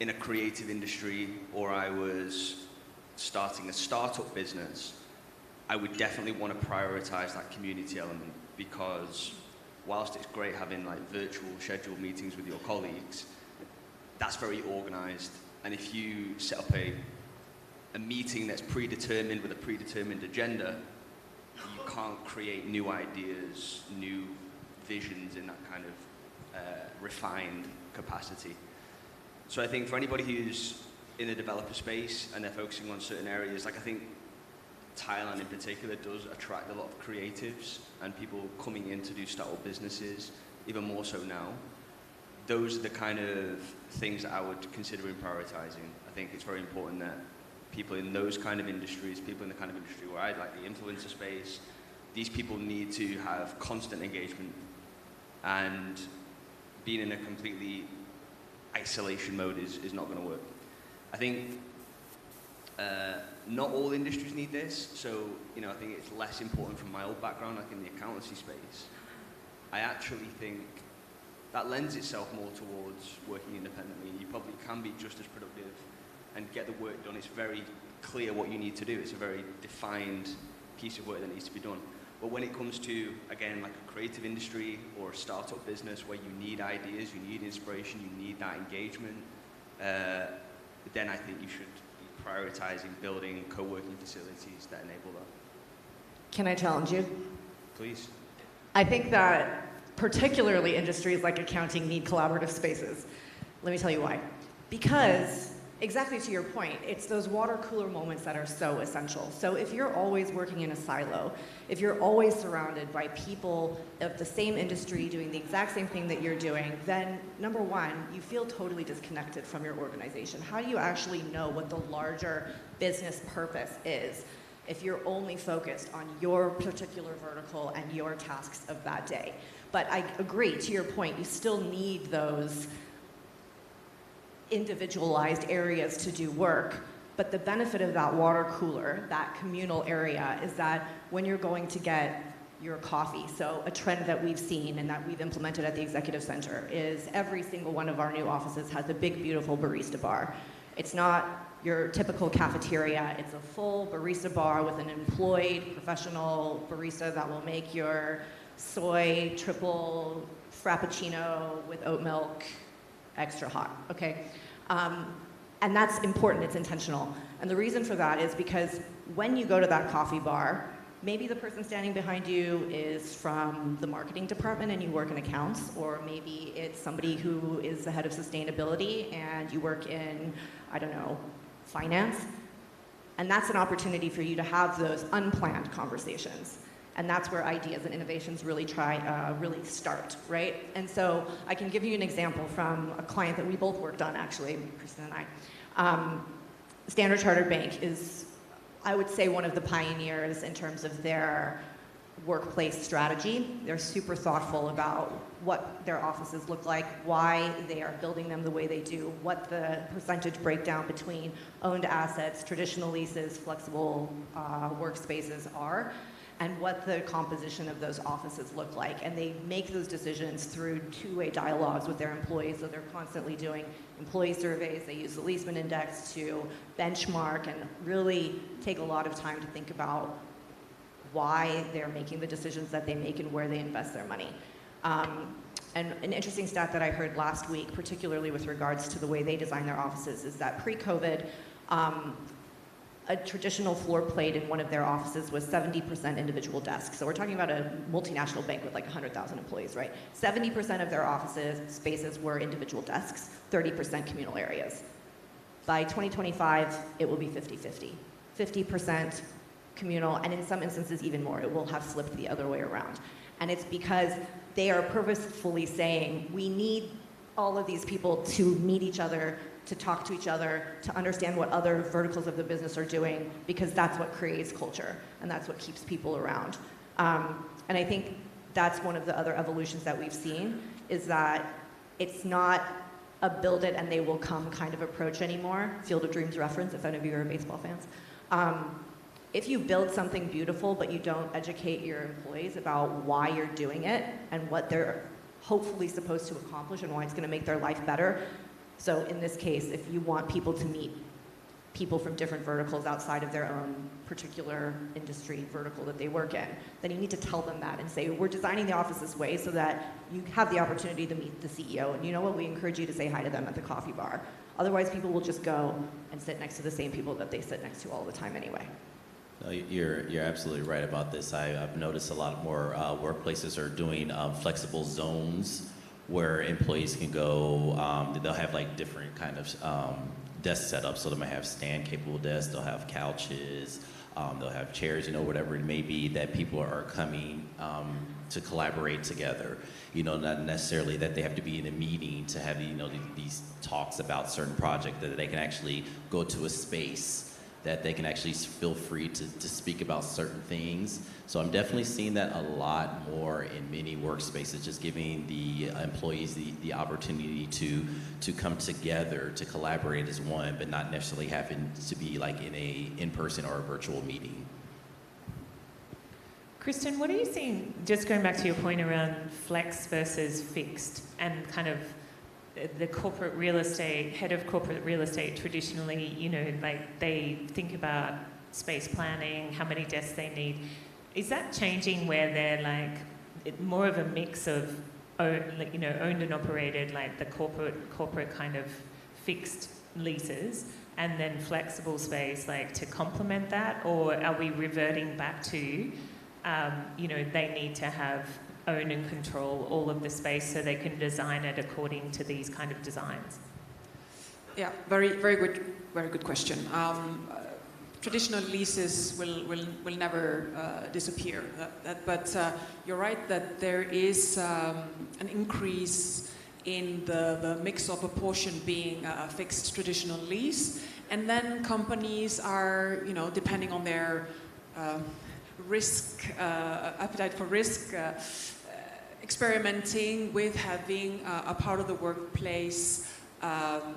in a creative industry or I was starting a startup business, I would definitely want to prioritize that community element, because whilst it's great having like virtual scheduled meetings with your colleagues, that's very organized. And if you set up a meeting that's predetermined with a predetermined agenda, you can't create new ideas, new visions in that kind of refined capacity. So I think for anybody who's in the developer space and they're focusing on certain areas, like I think Thailand in particular does attract a lot of creatives and people coming in to do startup businesses, even more so now. Those are the kind of things that I would consider in prioritizing. I think it's very important that people in those kind of industries, people in the kind of industry where I'd like the influencer space, these people need to have constant engagement, and being in a completely isolation mode is not going to work. I think not all industries need this, so I think it's less important from my old background, like in the accountancy space. I actually think that lends itself more towards working independently. You probably can be just as productive and get the work done. It's very clear what you need to do. It's a very defined piece of work that needs to be done. But when it comes to, again, like a creative industry or a startup business where you need ideas, you need inspiration, you need that engagement, then I think you should be prioritizing building co-working facilities that enable that. Can I challenge you? Please. I think that particularly industries like accounting need collaborative spaces. Let me tell you why. Because, exactly to your point, it's those water cooler moments that are so essential. So if you're always working in a silo, if you're always surrounded by people of the same industry doing the exact same thing that you're doing, then number one, you feel totally disconnected from your organization. How do you actually know what the larger business purpose is if you're only focused on your particular vertical and your tasks of that day? But I agree, to your point, you still need those individualized areas to do work. But the benefit of that water cooler, that communal area, is that when you're going to get your coffee, so a trend that we've seen and that we've implemented at the Executive Center is every single one of our new offices has a big, beautiful barista bar. It's not your typical cafeteria. It's a full barista bar with an employed professional barista that will make your soy triple frappuccino with oat milk extra hot, okay? And that's important, it's intentional. And the reason for that is because when you go to that coffee bar, maybe the person standing behind you is from the marketing department and you work in accounts, or maybe it's somebody who is the head of sustainability and you work in, I don't know, finance. And that's an opportunity for you to have those unplanned conversations. And that's where ideas and innovations really really start, right? And so I can give you an example from a client that we both worked on, actually, Kristen and I. Standard Chartered Bank is, I would say, one of the pioneers in terms of their workplace strategy. They're super thoughtful about what their offices look like, why they are building them the way they do, what the percentage breakdown between owned assets, traditional leases, flexible workspaces are, and what the composition of those offices look like. And they make those decisions through two-way dialogues with their employees, so they're constantly doing employee surveys. They use the Leesman Index to benchmark and really take a lot of time to think about why they're making the decisions that they make and where they invest their money. And an interesting stat that I heard last week, particularly with regards to the way they design their offices, is that pre-COVID, a traditional floor plate in one of their offices was 70% individual desks. So we're talking about a multinational bank with like 100,000 employees, right? 70% of their spaces were individual desks, 30% communal areas. By 2025, it will be 50-50. 50% communal, and in some instances even more. It will have flipped the other way around. And it's because they are purposefully saying, we need all of these people to meet each other, to talk to each other, to understand what other verticals of the business are doing, because that's what creates culture, and that's what keeps people around. And I think that's one of the other evolutions that we've seen, is that it's not a build it and they will come kind of approach anymore. Field of Dreams reference, if any of you are baseball fans. If you build something beautiful, but you don't educate your employees about why you're doing it and what they're hopefully supposed to accomplish and why it's going to make their life better. So in this case, if you want people to meet people from different verticals outside of their own particular industry vertical that they work in, then you need to tell them that and say, we're designing the office this way so that you have the opportunity to meet the CEO. And you know what? We encourage you to say hi to them at the coffee bar. Otherwise, people will just go and sit next to the same people that they sit next to all the time anyway. No, you're absolutely right about this. I've noticed a lot more workplaces are doing flexible zones where employees can go. They'll have like different kind of desk setups. So they might have stand-capable desks. They'll have couches. They'll have chairs. Whatever it may be that people are coming to collaborate together. Not necessarily that they have to be in a meeting to have these talks about certain projects. That they can actually go to a space that they can actually feel free to speak about certain things. So I'm definitely seeing that a lot more in many workspaces, just giving the employees the opportunity to come together, to collaborate as one, but not necessarily having to be like in a in-person or a virtual meeting. Kristen, what are you seeing, just going back to your point around flex versus fixed, and kind of the corporate real estate, head of corporate real estate traditionally, like they think about space planning, how many desks they need. Is that changing where they're like more of a mix of owned and operated, like the corporate kind of fixed leases, and then flexible space like to complement that? Or are we reverting back to, they need to have own and control all of the space so they can design it according to these kind of designs? Yeah, very good question. Traditional leases will never disappear, but you're right that there is an increase in the mix of a portion being a fixed traditional lease, and then companies are, depending on their risk, appetite for risk, experimenting with having a part of the workplace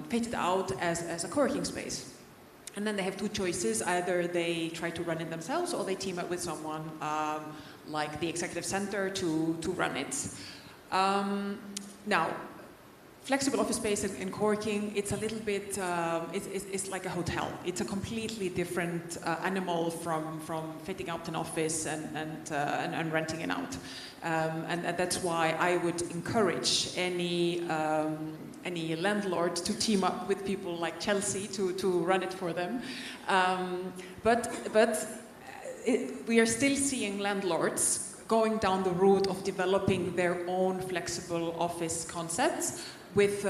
fitted out as a co-working space. And then they have two choices. Either they try to run it themselves, or they team up with someone like the executive center to run it. Now, flexible office space and co-working, it's a little bit, it's like a hotel. It's a completely different animal from fitting out an office and renting it out. And that's why I would encourage any landlord to team up with people like Chelsea to run it for them. But we are still seeing landlords going down the route of developing their own flexible office concepts with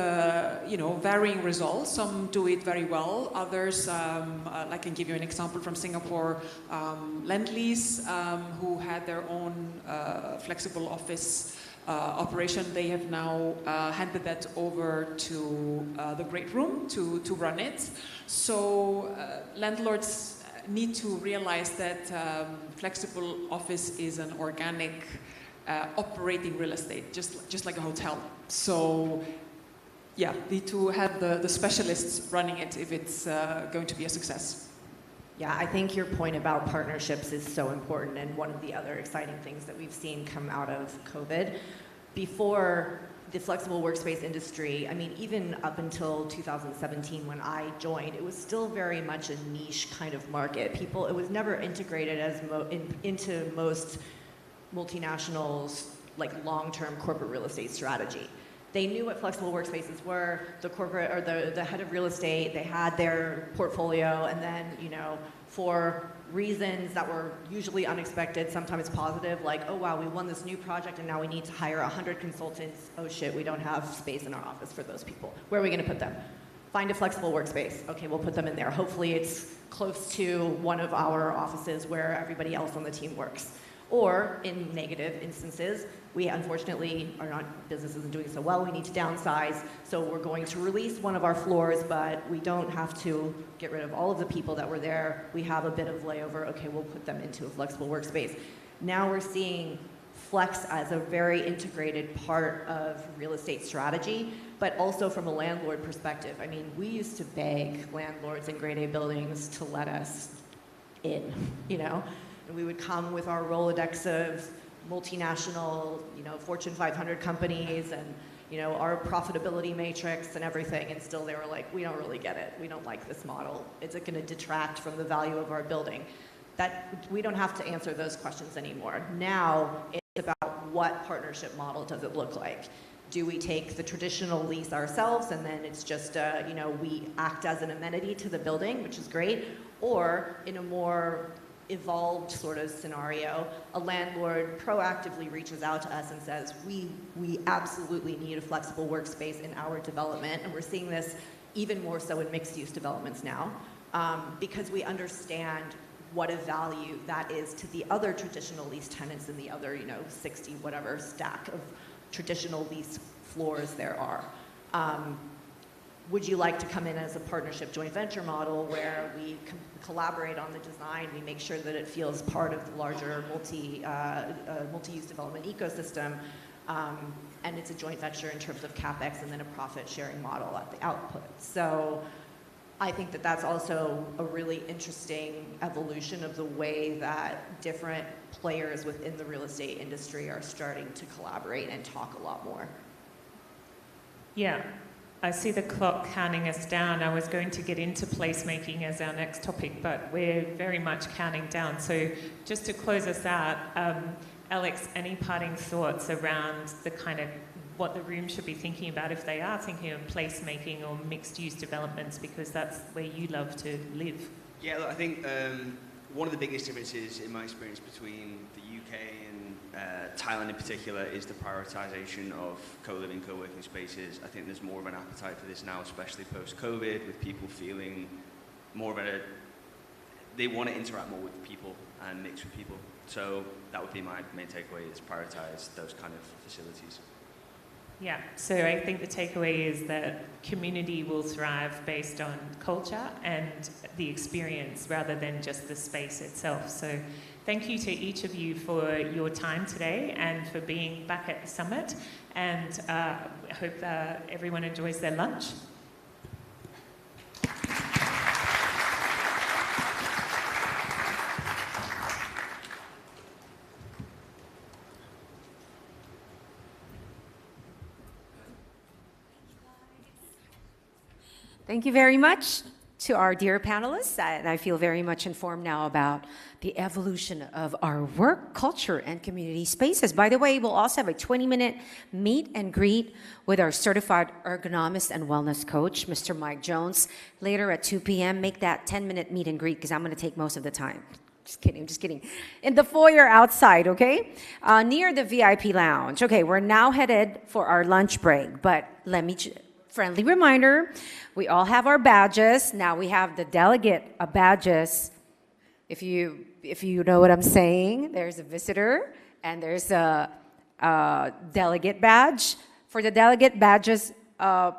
varying results. Some do it very well. Others, I can give you an example from Singapore, Lend-Lease, who had their own flexible office operation. They have now handed that over to the Great Room to run it. So landlords need to realize that flexible office is an organic operating real estate, just like a hotel. So yeah, need to have the specialists running it if it's going to be a success. Yeah, I think your point about partnerships is so important, and one of the other exciting things that we've seen come out of COVID. Before the flexible workspace industry, I mean, even up until 2017 when I joined, it was still very much a niche kind of market. It was never integrated as into most multinationals' like long-term corporate real estate strategy. They knew what flexible workspaces were. The corporate or the head of real estate, they had their portfolio, and then, for reasons that were usually unexpected, sometimes positive, like, oh wow, we won this new project and now we need to hire 100 consultants. Oh shit, we don't have space in our office for those people. Where are we going to put them? Find a flexible workspace. Okay, we'll put them in there. Hopefully it's close to one of our offices where everybody else on the team works. Or in negative instances, we unfortunately business isn't doing so well, we need to downsize, so we're going to release one of our floors, but we don't have to get rid of all of the people that were there. We have a bit of layover, okay, we'll put them into a flexible workspace. Now we're seeing flex as a very integrated part of real estate strategy, but also from a landlord perspective. I mean, we used to beg landlords in grade A buildings to let us in, and we would come with our Rolodex of multinational, Fortune 500 companies and, our profitability matrix and everything. And still they were like, we don't really get it. We don't like this model. Is it going to detract from the value of our building? We don't have to answer those questions anymore. Now it's about what partnership model does it look like? Do we take the traditional lease ourselves and then it's just, we act as an amenity to the building, which is great? Or in a more evolved sort of scenario, a landlord proactively reaches out to us and says, we absolutely need a flexible workspace in our development, and we're seeing this even more so in mixed-use developments now, because we understand what a value that is to the other traditional lease tenants and the other, 60 whatever stack of traditional lease floors there are. Would you like to come in as a partnership joint venture model where we collaborate on the design, we make sure that it feels part of the larger multi-use development ecosystem, and it's a joint venture in terms of CapEx and then a profit sharing model at the output. So I think that that's also a really interesting evolution of the way that different players within the real estate industry are starting to collaborate and talk a lot more. Yeah. I see the clock counting us down. I was going to get into placemaking as our next topic, but we're very much counting down. So just to close us out, Alex, any parting thoughts around the kind of what the room should be thinking about if they are thinking of placemaking or mixed-use developments, because that's where you love to live? Yeah, look, I think one of the biggest differences in my experience between the UK and Thailand in particular is the prioritization of co-living, co-working spaces. I think there's more of an appetite for this now, especially post-COVID, with people feeling more of they want to interact more with people and mix with people. So that would be my main takeaway, is prioritize those kind of facilities. Yeah, so I think the takeaway is that community will thrive based on culture and the experience rather than just the space itself. So thank you to each of you for your time today and for being back at the summit, and I hope that everyone enjoys their lunch. Thank you very much to our dear panelists, and I feel very much informed now about the evolution of our work culture and community spaces. By the way, we'll also have a 20-minute meet and greet with our certified ergonomist and wellness coach, Mr. Mike Jones, later at 2 p.m. Make that 10-minute meet and greet, because I'm going to take most of the time. Just kidding, just kidding. In the foyer outside, okay? Near the VIP lounge. Okay, we're now headed for our lunch break, but let me, friendly reminder, we all have our badges. Now we have the delegate badges. If you know what I'm saying, there's a visitor and there's a delegate badge. For the delegate badges,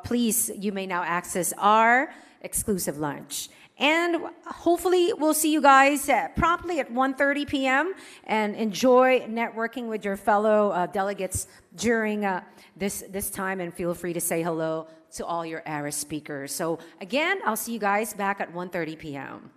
please, you may now access our exclusive lunch. And hopefully we'll see you guys promptly at 1:30 p.m. and enjoy networking with your fellow delegates during this time, and feel free to say hello to all your ARIS speakers. So again, I'll see you guys back at 1:30 p.m.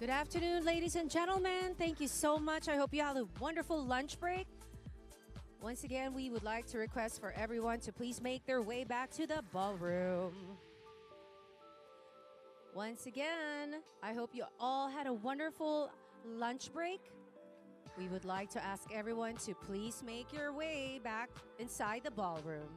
Good afternoon, ladies and gentlemen. Thank you so much. I hope you had a wonderful lunch break. Once again, we would like to request for everyone to please make their way back to the ballroom. Once again, I hope you all had a wonderful lunch break. We would like to ask everyone to please make your way back inside the ballroom.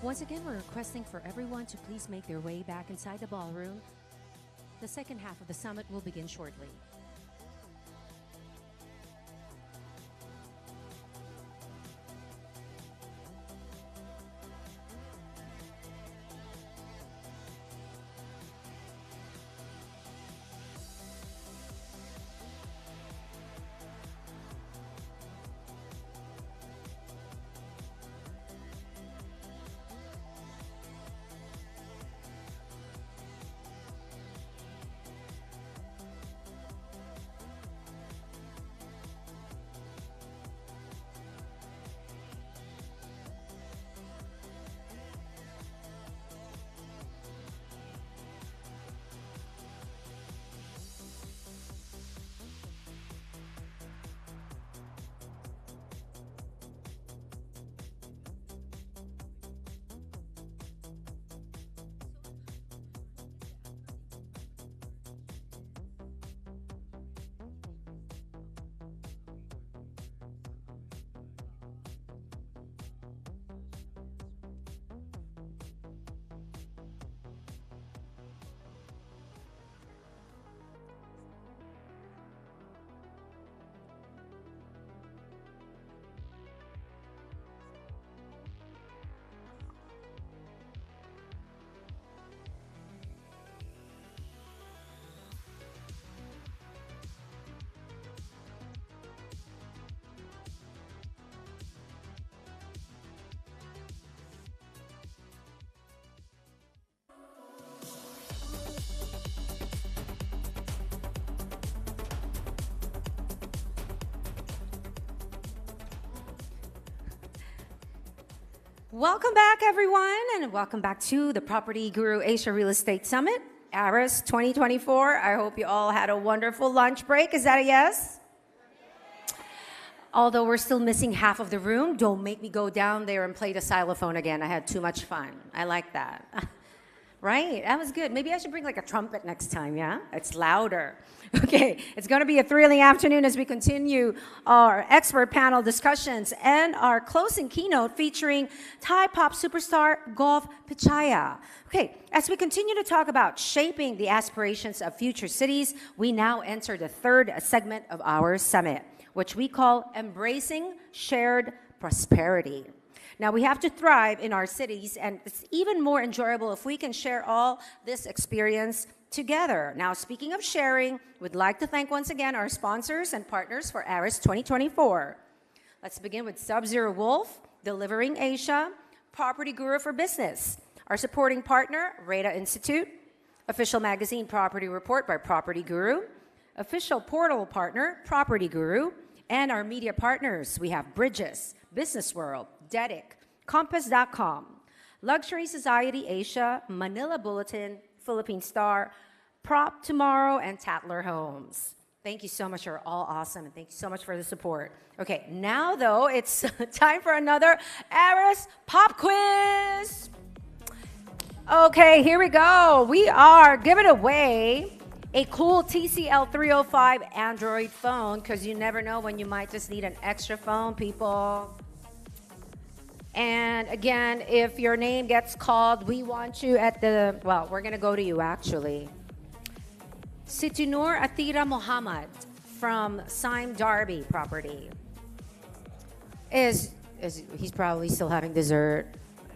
Once again, we're requesting for everyone to please make their way back inside the ballroom. The second half of the summit will begin shortly. Welcome back, everyone, and welcome back to the Property Guru Asia Real Estate Summit, ARIS 2024. I hope you all had a wonderful lunch break. Is that a yes? Although we're still missing half of the room, don't make me go down there and play the xylophone again. I had too much fun. I like that. Right? That was good. Maybe I should bring like a trumpet next time, yeah? It's louder. Okay, it's going to be a thrilling afternoon as we continue our expert panel discussions and our closing keynote featuring Thai pop superstar Golf Pichaya. Okay, as we continue to talk about shaping the aspirations of future cities, we now enter the third segment of our summit, which we call Embracing Shared Prosperity. Now, we have to thrive in our cities, and it's even more enjoyable if we can share all this experience together. Now, speaking of sharing, we'd like to thank once again our sponsors and partners for ARIS 2024. Let's begin with Sub-Zero Wolf, Delivering Asia, Property Guru for Business, our supporting partner, Reda Institute, official magazine Property Report by Property Guru, official portal partner, Property Guru, and our media partners. We have Bridges, Business World, Dedic, Compass.com, Luxury Society Asia, Manila Bulletin, Philippine Star, Prop Tomorrow, and Tatler Homes. Thank you so much. You're all awesome, and thank you so much for the support. Okay, now, though, it's time for another ARIS Pop Quiz. Okay, here we go. We are giving away a cool TCL 305 Android phone, because you never know when you might just need an extra phone, people. And again, if your name gets called, we want you at the, well, we're going to go to you, actually. Situnur Atira Muhammad from Sime Darby property. He's probably still having dessert.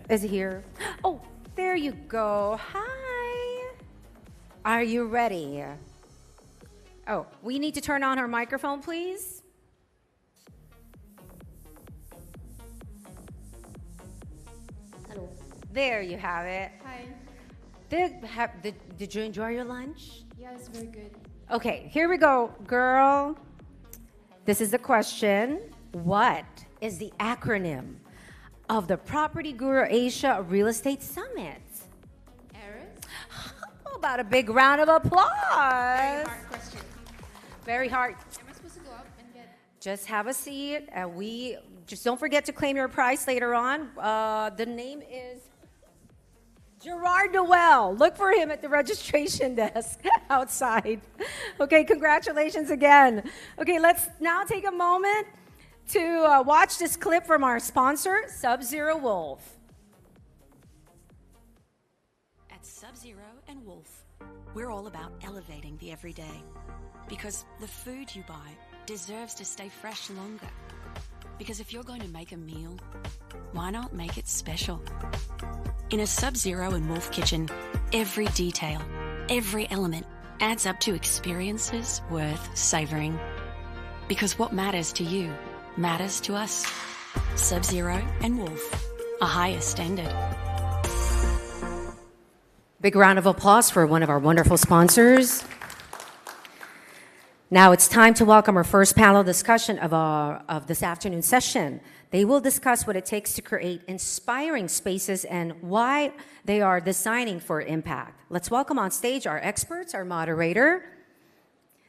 Is he here? Oh, there you go. Hi. Are you ready? Oh, we need to turn on her microphone, please. Hello. There you have it. Hi. Did you enjoy your lunch? Yeah, it's very good. Okay, here we go, girl. This is the question. What is the acronym of the Property Guru Asia Real Estate Summit? ARIS? How about a big round of applause? Very hard question. Very hard. Am I supposed to go up and get... Just have a seat, and we just don't forget to claim your prize later on. The name is Gerard Noel. Look for him at the registration desk outside. Okay, congratulations again. Okay, let's now take a moment to watch this clip from our sponsor, Sub-Zero Wolf. At Sub-Zero and Wolf, we're all about elevating the everyday. Because the food you buy deserves to stay fresh longer. Because if you're going to make a meal, why not make it special? In a Sub-Zero and Wolf kitchen, every detail, every element adds up to experiences worth savouring. Because what matters to you matters to us. Sub-Zero and Wolf, a higher standard. Big round of applause for one of our wonderful sponsors. Now it's time to welcome our first panel discussion of this afternoon session. They will discuss what it takes to create inspiring spaces and why they are designing for impact. Let's welcome on stage our experts, our moderator,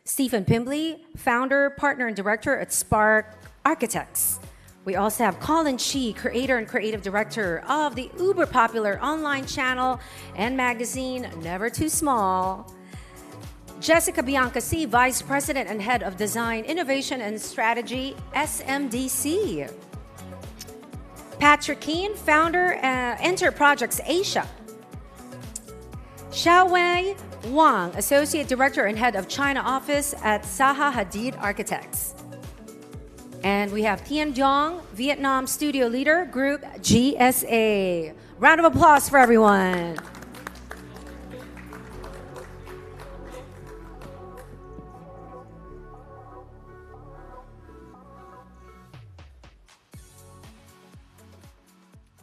Stephen Pimbley, founder, partner, and director at Spark Architects. We also have Colin Chi, creator and creative director of the uber popular online channel and magazine, Never Too Small. Jessica Bianca-C, Vice President and Head of Design, Innovation and Strategy, SMDC. Patrick Keane, founder, Enter Projects Asia. Xiaowei Wang, Associate Director and Head of China Office at Zaha Hadid Architects. And we have Thien Dong, Vietnam Studio Leader, Group GSA. Round of applause for everyone.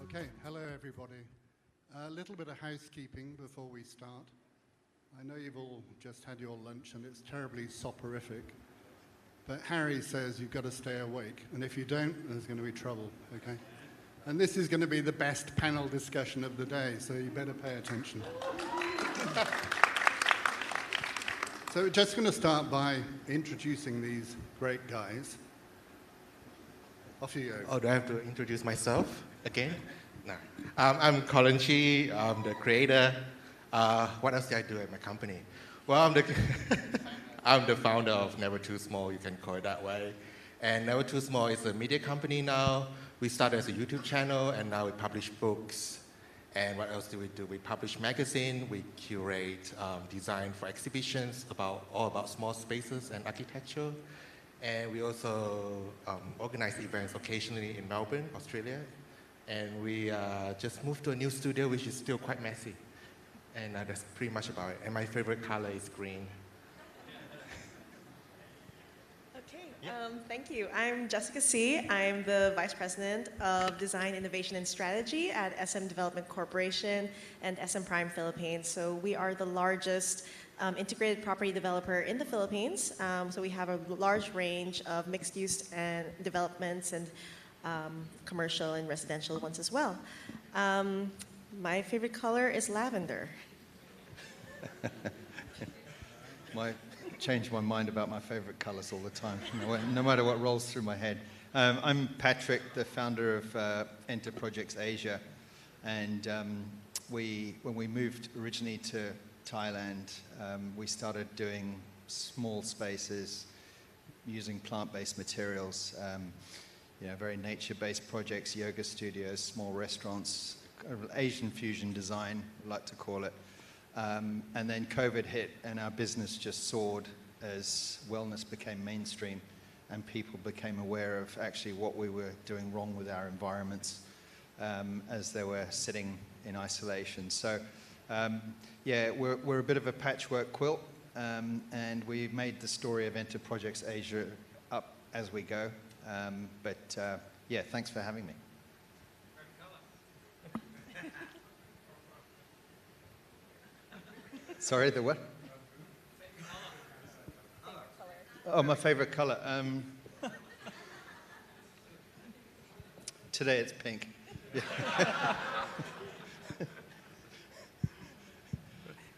Okay, hello everybody. A little bit of housekeeping before we start. I know you've all just had your lunch and it's terribly soporific. But Harry says you've got to stay awake, and if you don't, there's going to be trouble, okay? And this is going to be the best panel discussion of the day, so you better pay attention. So we're just going to start by introducing these great guys. Off you go. Oh, do I have to introduce myself again? No. I'm Colin Chi. I'm the creator. What else do I do at my company? Well, I'm the founder of Never Too Small, you can call it that way. And Never Too Small is a media company now. We started as a YouTube channel, and now we publish books. And what else do? We publish magazine, we curate design for exhibitions, all about small spaces and architecture. And we also organize events occasionally in Melbourne, Australia. And we just moved to a new studio, which is still quite messy. And that's pretty much about it. And my favorite color is green. Thank you. I'm Jessica C. I'm the Vice President of Design, Innovation, and Strategy at SM Development Corporation and SM Prime Philippines. So we are the largest integrated property developer in the Philippines. So we have a large range of mixed-use and developments and commercial and residential ones as well. My favorite color is lavender. Change my mind about my favorite colors all the time, no matter what rolls through my head. I'm Patrick, the founder of Enter Projects Asia, and when we moved originally to Thailand, we started doing small spaces using plant-based materials, very nature-based projects, yoga studios, small restaurants, Asian fusion design, I like to call it. And then COVID hit and our business just soared as wellness became mainstream and people became aware of actually what we were doing wrong with our environments as they were sitting in isolation. So yeah, we're a bit of a patchwork quilt and we made the story of Enter Projects Asia up as we go. But yeah, thanks for having me. Sorry, the what? Oh, my favorite color. Today it's pink.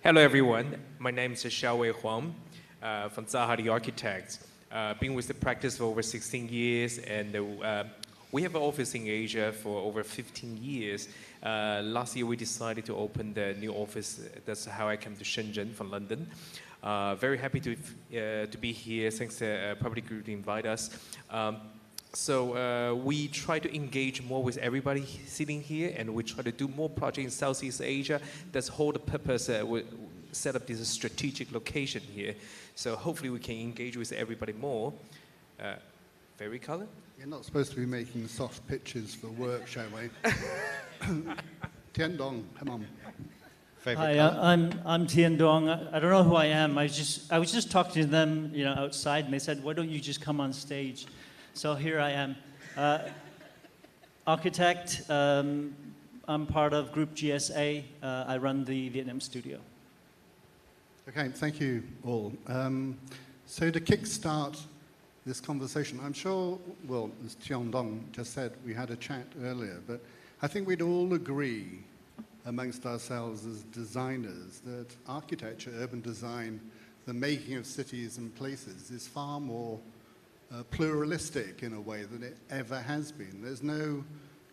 Hello, everyone. My name is Xiaowei Huang from Zaha Hadid Architects. Been with the practice for over 16 years, and we have an office in Asia for over 15 years. Last year, we decided to open the new office. That's how I came to Shenzhen from London. Very happy to be here. Thanks to PropertyGuru to invite us. So we try to engage more with everybody sitting here, and we try to do more projects in Southeast Asia. That's the whole purpose. We set up this strategic location here. So hopefully we can engage with everybody more. Very color? You're not supposed to be making soft pitches for work, shall we? Tian Dong, come on. Hi, I'm Tian Dong. I don't know who I am. I was just talking to them, outside, and they said, "Why don't you just come on stage?" So here I am. Architect. I'm part of Group GSA. I run the Vietnam studio. Okay, thank you all. So to kickstart this conversation, I'm sure, well, as Tian Dong just said, we had a chat earlier, but I think we'd all agree amongst ourselves as designers that architecture, urban design, the making of cities and places is far more pluralistic in a way than it ever has been. There's no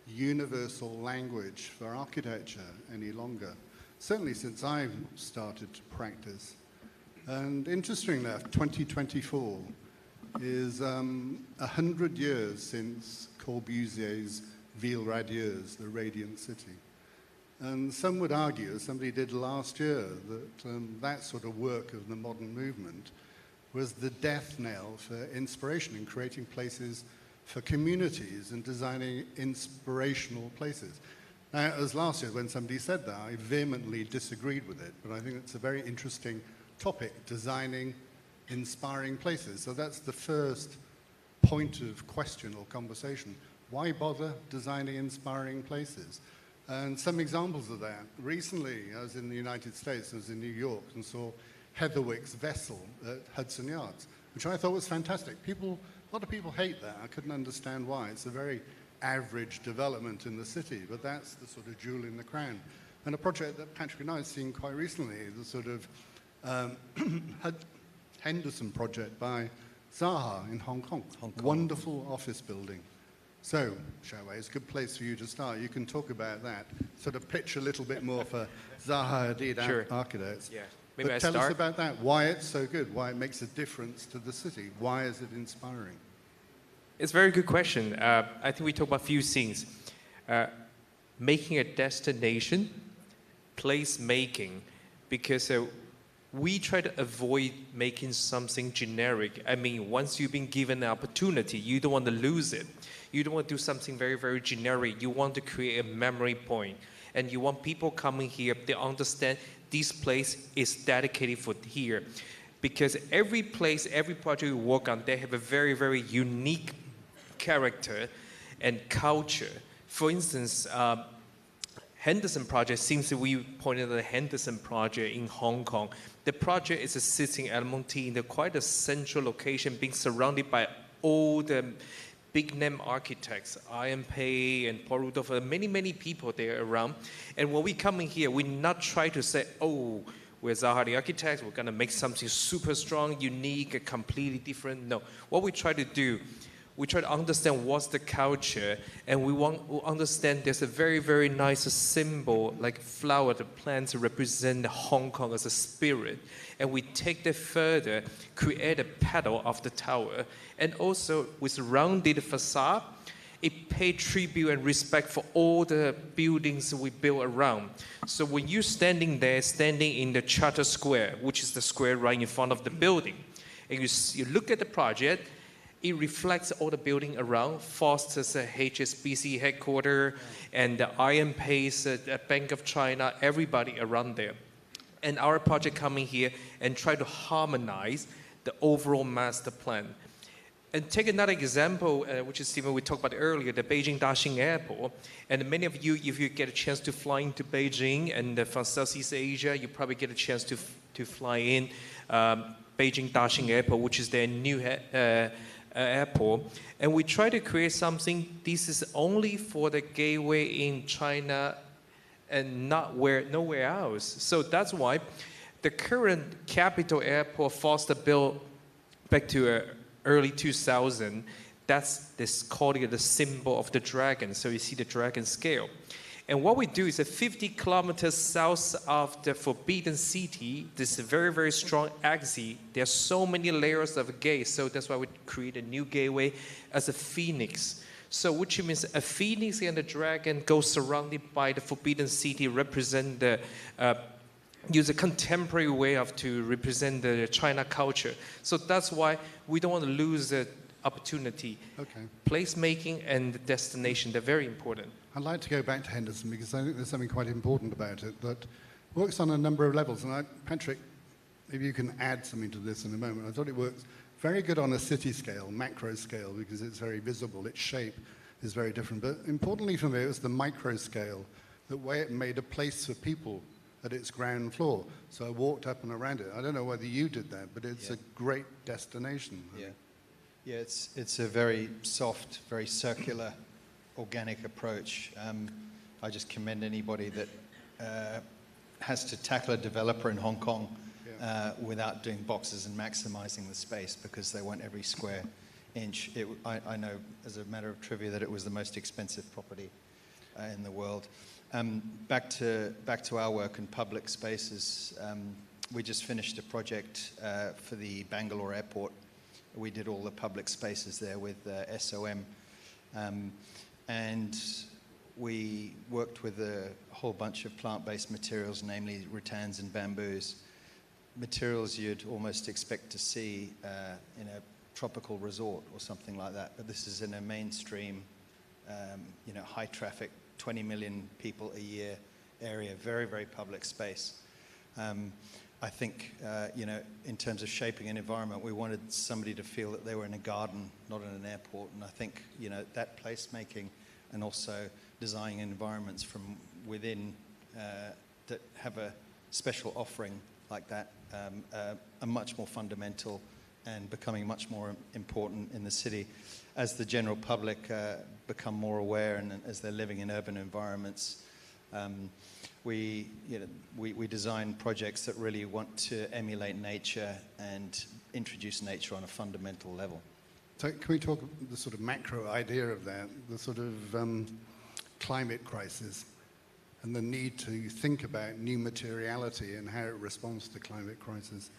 universal language for architecture any longer, certainly since I've started to practice. And interestingly enough, 2024 is 100 years since Corbusier's Ville Radieuse, the Radiant City. And some would argue, as somebody did last year, that that sort of work of the modern movement was the death knell for inspiration in creating places for communities and designing inspirational places. Now, as last year when somebody said that, I vehemently disagreed with it, but I think it's a very interesting topic, designing inspiring places. So that's the first point of question or conversation. Why bother designing inspiring places? And some examples of that. Recently, I was in the United States, I was in New York, and saw Heatherwick's Vessel at Hudson Yards, which I thought was fantastic. A lot of people hate that. I couldn't understand why. It's a very average development in the city, but that's the sort of jewel in the crown. And a project that Patrick and I have seen quite recently, the sort of Henderson project by Zaha in Hong Kong. Wonderful office building. So, Xiaowei, it's a good place for you to start. You can talk about that, sort of pitch a little bit more for Zaha Hadid architects. Yeah. Maybe But tell us about that, why it's so good, why it makes a difference to the city, why is it inspiring? It's a very good question. I think we talk about a few things. Making a destination, place making, because we try to avoid making something generic. I mean, once you've been given an opportunity, you don't want to lose it. You don't want to do something very, very generic. You want to create a memory point. And you want people coming here, they understand this place is dedicated for here. Because every place, every project we work on, they have a very, very unique character and culture. For instance, Henderson project, since we pointed at the Henderson project in Hong Kong, the project is sitting at Monty in quite a central location, being surrounded by all the big name architects, Ian Pei and Paul Rudolph, many, many people there around. And when we come in here, we not try to say, oh, we're Zaha the architects, we're gonna make something super strong, unique, completely different. No, what we try to do, we try to understand what's the culture, and we want to understand there's a very, very nice symbol, like flower, the plants represent Hong Kong as a spirit. And we take that further, create a petal of the tower, and also with rounded facade, it pays tribute and respect for all the buildings we built around. So when you're standing there, standing in the Charter Square, which is the square right in front of the building, and you look at the project, it reflects all the building around, Foster's HSBC headquarters, and the Iron Pace, Bank of China, everybody around there. And our project coming here and try to harmonize the overall master plan. And take another example, which is Stephen, we talked about earlier, the Beijing Daxing Airport. And many of you, if you get a chance to fly into Beijing and from Southeast Asia, you probably get a chance to fly in Beijing Daxing Airport, which is their new airport. And we try to create something, this is only for the gateway in China and nowhere else. So that's why the current capital airport Foster built back to early 2000, that's this called it the symbol of the dragon. So you see the dragon scale. And what we do is 50 kilometers south of the Forbidden City, this very, very strong exit. There's so many layers of gates, so that's why we create a new gateway as a phoenix. So which means a phoenix and a dragon go surrounded by the Forbidden City, represent the use a contemporary way to represent the China culture. So that's why we don't want to lose the opportunity. Okay. Placemaking and destination, they're very important. I'd like to go back to Henderson because I think there's something quite important about it that works on a number of levels. And Patrick, maybe you can add something to this in a moment. I thought it works very good on a city scale, macro scale, because it's very visible. Its shape is very different. But importantly for me, it was the micro scale, the way it made a place for people at its ground floor. So I walked up and around it. I don't know whether you did that, but it's a great destination. Yeah, it's a very soft, very circular, organic approach. I just commend anybody that has to tackle a developer in Hong Kong without doing boxes and maximizing the space, because they want every square inch. I know as a matter of trivia that it was the most expensive property in the world. Back to our work in public spaces. We just finished a project for the Bangalore airport. We did all the public spaces there with SOM. And we worked with a whole bunch of plant-based materials, namely rattans and bamboos. Materials you'd almost expect to see in a tropical resort or something like that. But this is in a mainstream, high traffic, 20 million people a year area, very, very public space. I think, in terms of shaping an environment, we wanted somebody to feel that they were in a garden, not in an airport. And I think, that placemaking and also designing environments from within that have a special offering like that are much more fundamental and becoming much more important in the city. As the general public become more aware and as they're living in urban environments, we design projects that really want to emulate nature and introduce nature on a fundamental level. So can we talk the sort of macro idea of that, the sort of climate crisis and the need to think about new materiality and how it responds to the climate crisis?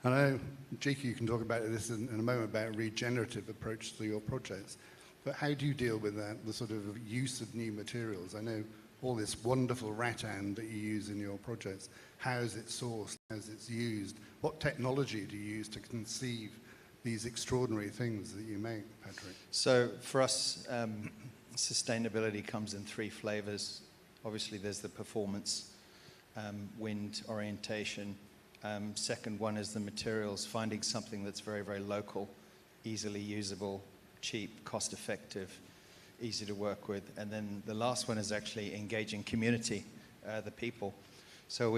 I know, Jiki, you can talk about this in a moment about a regenerative approach to your projects, but how do you deal with that, the sort of use of new materials? I know all this wonderful rattan that you use in your projects. How is it sourced? How is it used? What technology do you use to conceive these extraordinary things that you make, Patrick? So for us, sustainability comes in three flavors. Obviously, there's the performance, wind orientation. Second one is the materials, finding something that's very, very local, easily usable, cheap, cost-effective, easy to work with. And then the last one is actually engaging community, the people. So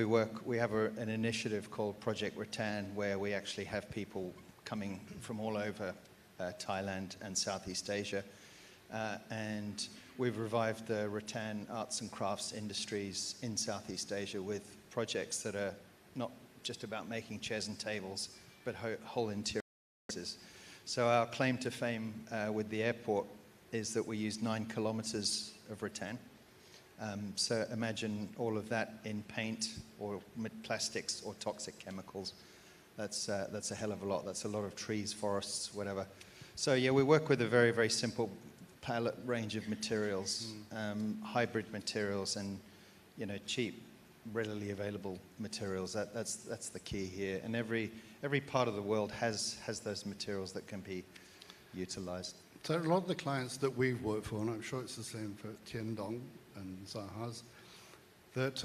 we have an initiative called Project Rattan, where we actually have people coming from all over Thailand and Southeast Asia. And we've revived the rattan arts and crafts industries in Southeast Asia with projects that are not just about making chairs and tables, but whole interiors. So our claim to fame with the airport is that we use 9 kilometers of rattan. So imagine all of that in paint or plastics or toxic chemicals. That's a hell of a lot. That's a lot of trees, forests, whatever. So yeah, we work with a very, very simple palette range of materials, hybrid materials, and cheap, readily available materials. That's the key here. And every part of the world has those materials that can be utilized. So a lot of the clients that we've worked for, and I'm sure it's the same for Tiandong and Zahaz, that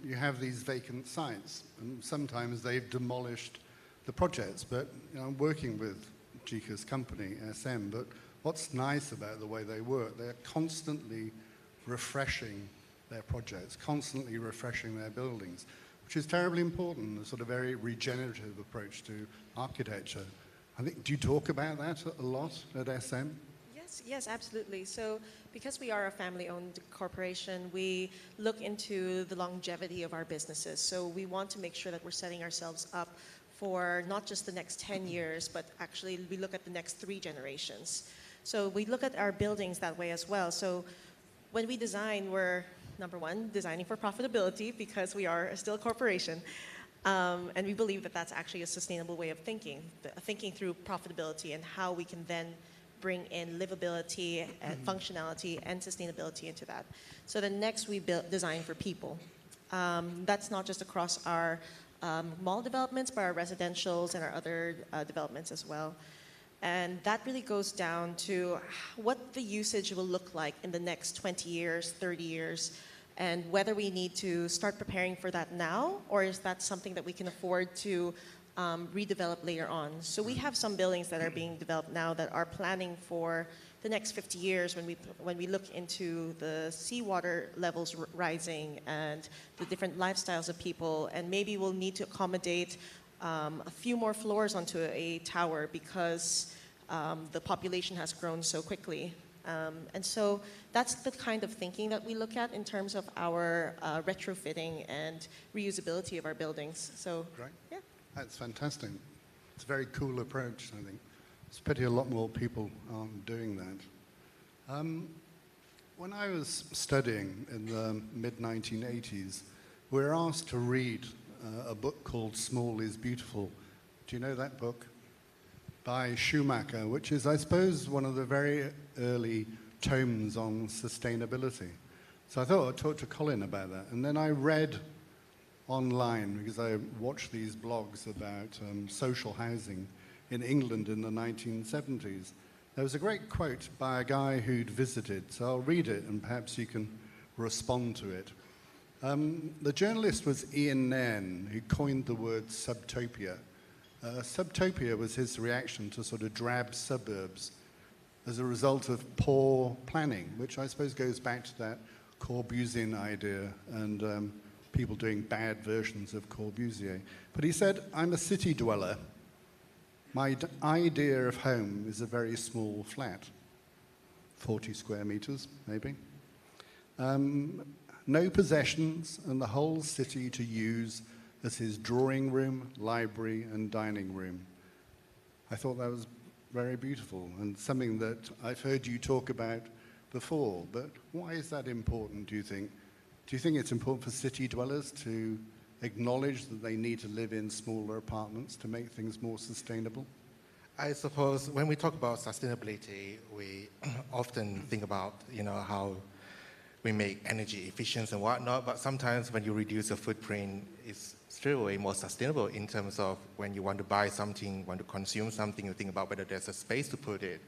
you have these vacant sites, and sometimes they've demolished the projects. But I'm working with Jika's company, SM, but what's nice about the way they work, they're constantly refreshing their projects, constantly refreshing their buildings, which is terribly important, a sort of very regenerative approach to architecture. I think, do you talk about that a lot at SM? Yes, absolutely. So because we are a family-owned corporation, we look into the longevity of our businesses. So we want to make sure that we're setting ourselves up for not just the next 10 years, but actually we look at the next 3 generations. So we look at our buildings that way as well. So when we design, we're number one, designing for profitability because we are still a corporation. And we believe that that's actually a sustainable way of thinking through profitability and how we can then bring in livability and functionality and sustainability into that. So then next we design for people. That's not just across our mall developments, but our residentials and our other developments as well. And that really goes down to what the usage will look like in the next 20 years, 30 years, and whether we need to start preparing for that now, or is that something that we can afford to redevelop later on. So we have some buildings that are being developed now that are planning for the next 50 years when we look into the seawater levels rising and the different lifestyles of people, and maybe we'll need to accommodate a few more floors onto a tower because the population has grown so quickly. And so that's the kind of thinking that we look at in terms of our retrofitting and reusability of our buildings. So, Great. Yeah. That's fantastic. It's a very cool approach, I think. It's a pity a lot more people aren't doing that. When I was studying in the mid-1980s, we were asked to read a book called Small is Beautiful. Do you know that book? By Schumacher, which is, I suppose, one of the very early tomes on sustainability. So I thought I'd talk to Colin about that. And then I read online, because I watched these blogs about social housing in England in the 1970s. There was a great quote by a guy who'd visited, so I'll read it and perhaps you can respond to it. The journalist was Ian Nairn, who coined the word subtopia. Subtopia was his reaction to sort of drab suburbs as a result of poor planning, which I suppose goes back to that Corbusian idea and people doing bad versions of Corbusier. But he said, I'm a city dweller. My idea of home is a very small flat, 40 square meters, maybe. No possessions and the whole city to use as his drawing room, library, and dining room. I thought that was very beautiful and something that I've heard you talk about before, but why is that important, do you think? Do you think it's important for city dwellers to acknowledge that they need to live in smaller apartments to make things more sustainable? I suppose when we talk about sustainability, we often think about, how we make energy efficient and whatnot, but sometimes when you reduce your footprint, it's still way more sustainable in terms of when you want to buy something, want to consume something, you think about whether there's a space to put it.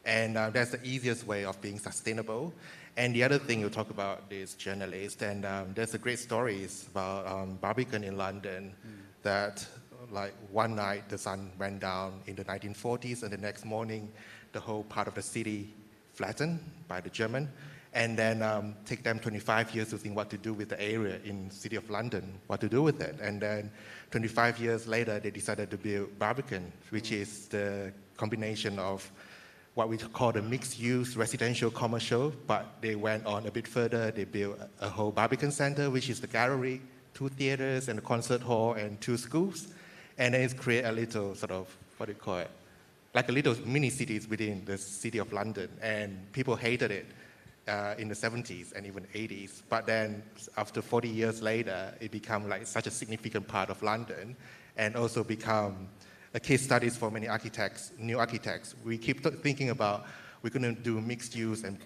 And that's the easiest way of being sustainable. And the other thing you talk about is journalists, and there's a great stories about Barbican in London that like one night the sun went down in the 1940s and the next morning the whole part of the city flattened by the German. And then take them 25 years to think what to do with the area in the city of London, what to do with it. And then 25 years later, they decided to build Barbican, which is the combination of what we call the mixed-use residential commercial, but they went on a bit further. They built a whole Barbican Center, which is the gallery, 2 theaters, and a concert hall, and 2 schools. And then it's create a little sort of, what do you call it? Like a little mini cities within the city of London. And people hated it. In the 70s and even 80s. But then after 40 years later, it became like such a significant part of London and also become a case studies for many architects, new architects. We keep thinking about we're going to do mixed use and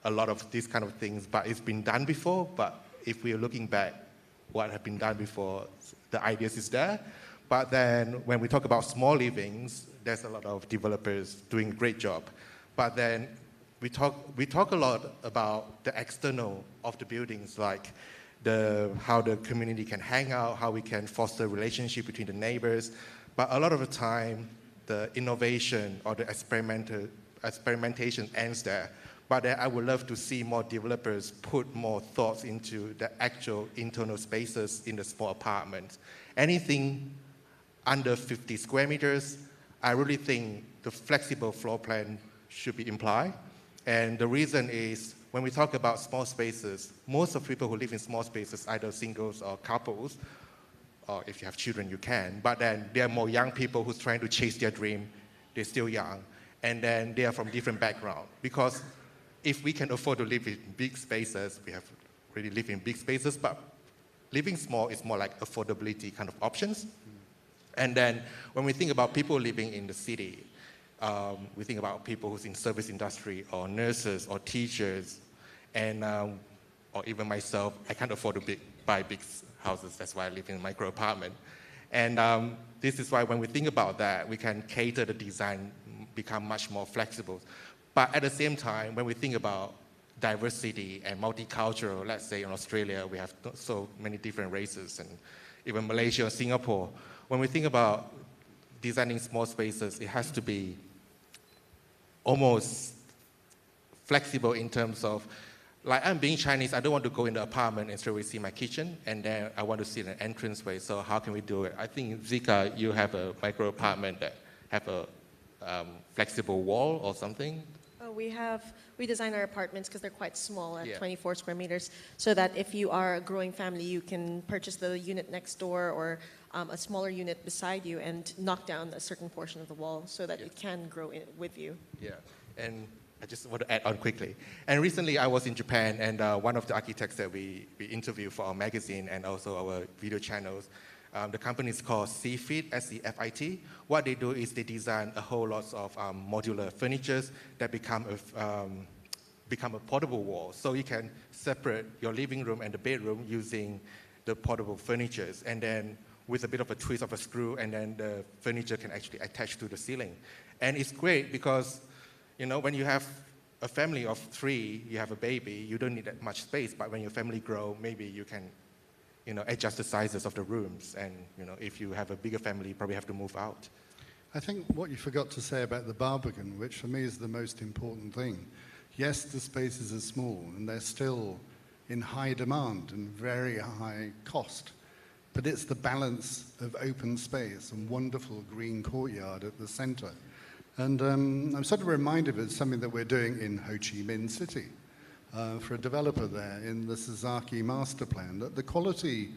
a lot of these kind of things, but it's been done before. But if we're looking back, what had been done before, the ideas is there. But then when we talk about small livings, there's a lot of developers doing a great job. But then we talk a lot about the external of the buildings, like how the community can hang out, how we can foster a relationship between the neighbors. But a lot of the time, the innovation or the experimentation ends there. But I would love to see more developers put more thoughts into the actual internal spaces in the small apartments. Anything under 50 square meters, I really think the flexible floor plan should be implied. And the reason is, when we talk about small spaces, most of people who live in small spaces, either singles or couples, or if you have children, you can, but then there are more young people who's trying to chase their dream. They're still young, and then they are from different backgrounds. Because if we can afford to live in big spaces, we have really live in big spaces, but living small is more like affordability kind of options. And then when we think about people living in the city, we think about people who's in service industry or nurses or teachers, and or even myself, I can't afford to buy big houses. That's why I live in a micro apartment. And this is why when we think about that, we can cater the design, become much more flexible. But at the same time, when we think about diversity and multicultural, let's say in Australia, we have so many different races, and even Malaysia or Singapore. When we think about designing small spaces, it has to be almost flexible in terms of, like I'm being Chinese, I don't want to go in the apartment and straight away see my kitchen, and then I want to see an entranceway, so how can we do it? I think, Zika, you have a micro apartment that have a flexible wall or something? We design our apartments because they're quite small at 24 square meters, so that if you are a growing family, you can purchase the unit next door or a smaller unit beside you and knock down a certain portion of the wall so that it can grow with you. Yeah, and I just want to add on quickly. And recently I was in Japan, and one of the architects that we interviewed for our magazine and also our video channels, the company is called CFIT, S-E-F-I-T. What they do is they design a whole lot of modular furnitures that become a portable wall. So you can separate your living room and the bedroom using the portable furnitures. And then with a bit of a twist of a screw, and then the furniture can actually attach to the ceiling. And it's great because, you know, when you have a family of 3, you have a baby, you don't need that much space. But when your family grow, maybe you can, you know, adjust the sizes of the rooms. And, you know, if you have a bigger family, you probably have to move out. I think what you forgot to say about the Barbican, which for me is the most important thing. Yes, the spaces are small and they're still in high demand and very high cost, but it's the balance of open space and wonderful green courtyard at the center. And I'm sort of reminded of something that we're doing in Ho Chi Minh City for a developer there in the Sasaki master plan, that the quality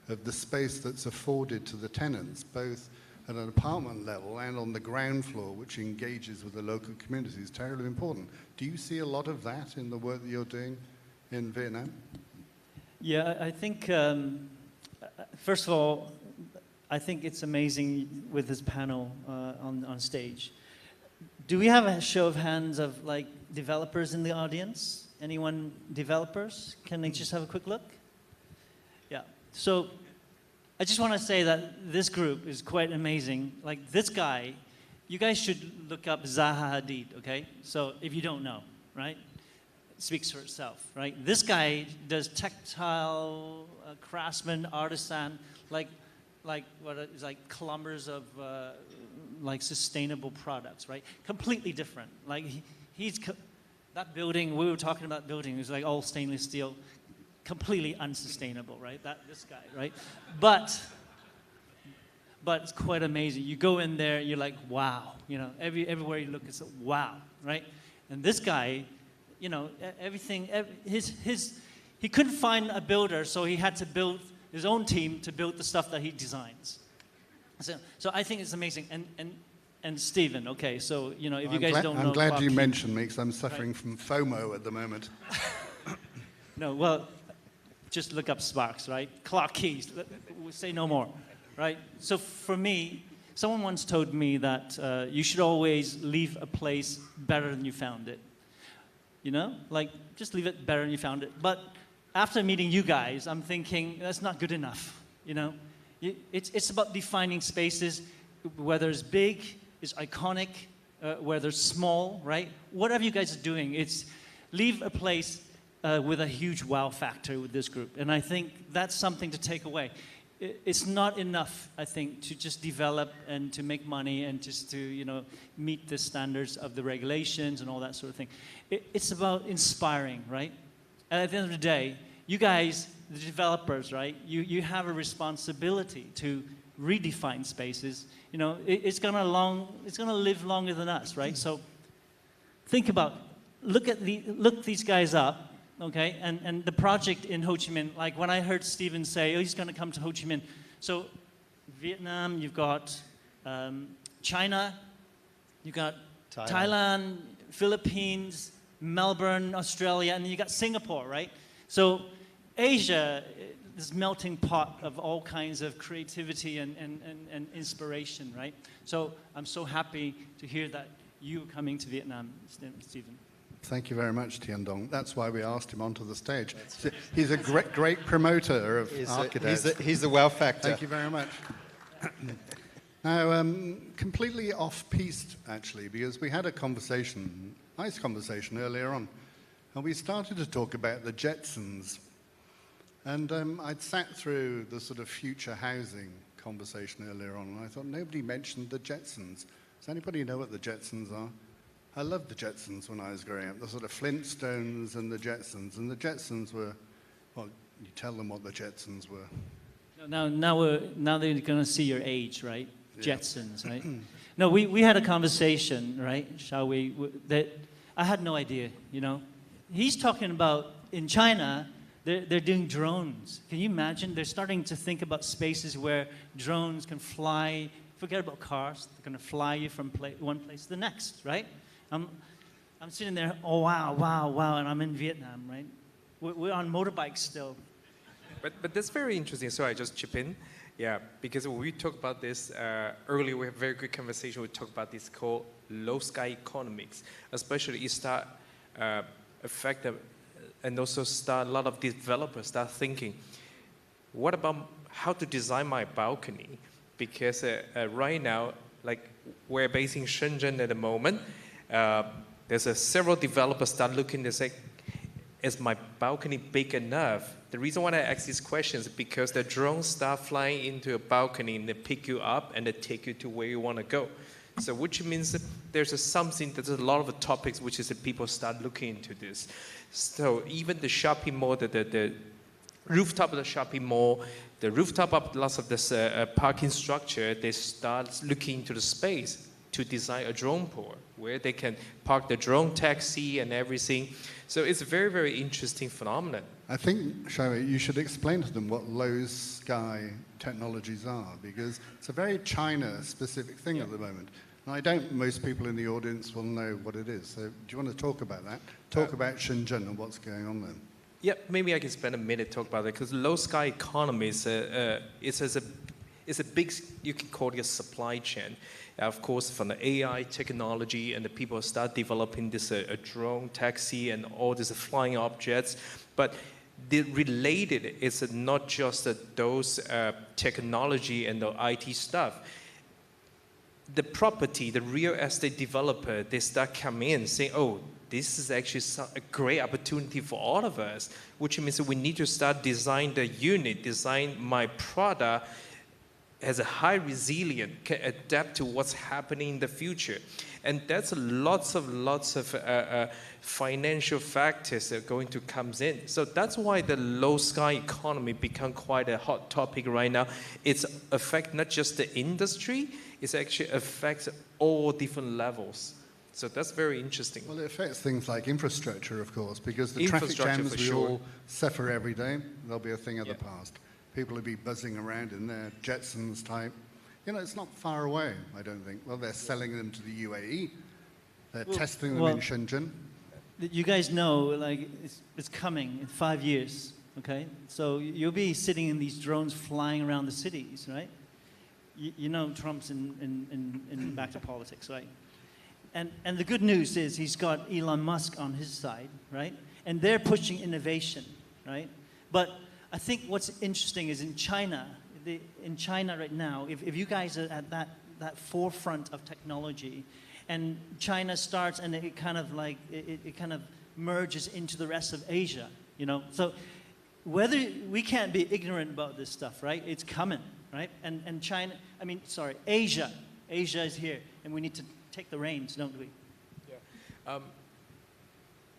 of the space that's afforded to the tenants, both at an apartment level and on the ground floor, which engages with the local community, is terribly important. Do you see a lot of that in the work that you're doing in Vietnam? Yeah, I think, first of all, I think it's amazing with this panel on stage. Do we have a show of hands of like developers in the audience? Anyone developers? Can they just have a quick look? Yeah, so I just want to say that this group is quite amazing. Like this guy, you guys should look up Zaha Hadid, okay? So if you don't know, right? It speaks for itself, right? This guy does textile, craftsman, artisan, like what is like kilometers of like sustainable products, right? Completely different. Like that building, we were talking about building, it was like all stainless steel, completely unsustainable, right? This guy, right? But it's quite amazing. You go in there, you're like, wow, you know, everywhere you look, it's like, wow, right? And this guy, you know, everything, he couldn't find a builder, so he had to build his own team to build the stuff that he designs. So I think it's amazing. And Stephen, okay, so, you know, if you guys don't know... I'm glad Clark you Key, mentioned me, because I'm suffering from FOMO at the moment. No, well, just look up Sparks, right? Clark Keys, we'll say no more, right? So for me, someone once told me that you should always leave a place better than you found it. You know? Like, just leave it better than you found it. But after meeting you guys, I'm thinking, that's not good enough, you know? It's about defining spaces, whether it's big, it's iconic, whether it's small, right? Whatever you guys are doing, it's leave a place with a huge wow factor with this group. And I think that's something to take away. It's not enough, I think, to just develop and to make money and just to, you know, meet the standards of the regulations and all that sort of thing. It's about inspiring, right? And at the end of the day, you guys, the developers, right, you have a responsibility to redefine spaces. You know, it's gonna live longer than us, right? So think about, look these guys up, okay? And the project in Ho Chi Minh, like when I heard Stephen say, oh, he's gonna come to Ho Chi Minh. So Vietnam, you've got China, you've got Thailand, Philippines, Melbourne, Australia, and then you got Singapore, right? So Asia, this melting pot of all kinds of creativity and inspiration, right? So I'm so happy to hear that you are coming to Vietnam, Stephen. Thank you very much, Tien Dong. That's why we asked him onto the stage. He's a great promoter of architects. He's the wow factor. Thank you very much. Now, completely off-piste, actually, because we had a conversation, nice conversation earlier on, and we started to talk about the Jetsons. And I'd sat through the sort of future housing conversation earlier on, and I thought nobody mentioned the Jetsons. Does anybody know what the Jetsons are? I loved the Jetsons when I was growing up, the sort of Flintstones and the Jetsons. And the Jetsons were, well, you tell them what the Jetsons were. Now they're going to see your age, right? Yeah. Jetsons, right? No, we had a conversation, right? Shall we? That I had no idea, you know. He's talking about in China, they're doing drones. Can you imagine? They're starting to think about spaces where drones can fly. Forget about cars. They're going to fly you from one place to the next, right? I'm sitting there, oh, wow, and I'm in Vietnam, right? We're on motorbikes still. But that's very interesting. So I just chip in. Yeah, because when we talked about this earlier, we had a very good conversation. We talked about this called low sky economics, especially it start affect them, and also start a lot of developers start thinking, what about how to design my balcony? Because right now, like we're based in Shenzhen at the moment, there's several developers start looking to say, is my balcony big enough? The reason why I ask these questions is because the drones start flying into a balcony and they pick you up and they take you to where you want to go. So which means that there's a lot of topics which is that people start looking into this. So even the shopping mall, the rooftop of the shopping mall, the rooftop of lots of this parking structure, they start looking into the space to design a drone port where they can park the drone taxi and everything. So it's a very, very interesting phenomenon. I think, Xiaowei, you should explain to them what low sky technologies are, because it's a very China-specific thing at the moment. And I don't, most people in the audience will know what it is. So do you want to talk about that? Talk about Shenzhen and what's going on there. Yeah, maybe I can spend a minute talk about it, because low sky economy is a big, you can call it a supply chain. Of course, from the AI technology, and the people start developing this a drone taxi and all these flying objects. But the related is not just those technology and the IT stuff. The property, the real estate developer, they start coming in saying, oh, this is actually a great opportunity for all of us, which means that we need to start design the unit, design my product has a high resilience, can adapt to what's happening in the future. And that's lots of financial factors that are going to come in. So that's why the low sky economy become quite a hot topic right now. It's affect not just the industry, it actually affects all different levels. So that's very interesting. Well, it affects things like infrastructure, of course, because the traffic jams we all suffer every day, they'll be a thing of the past. People will be buzzing around in their Jetsons type. You know, it's not far away, I don't think. Well, they're selling them to the UAE. They're testing them in Shenzhen. You guys know, like, it's coming in 5 years, okay? So you'll be sitting in these drones flying around the cities, right? You know Trump's in back to politics, right? And the good news is he's got Elon Musk on his side, right? And they're pushing innovation, right? But I think what's interesting is in China right now, if you guys are at that forefront of technology, and China starts and it kind of like it kind of merges into the rest of Asia, you know. So whether we can't be ignorant about this stuff, right? It's coming, right? And China, Asia is here, and we need to take the reins, don't we? Yeah.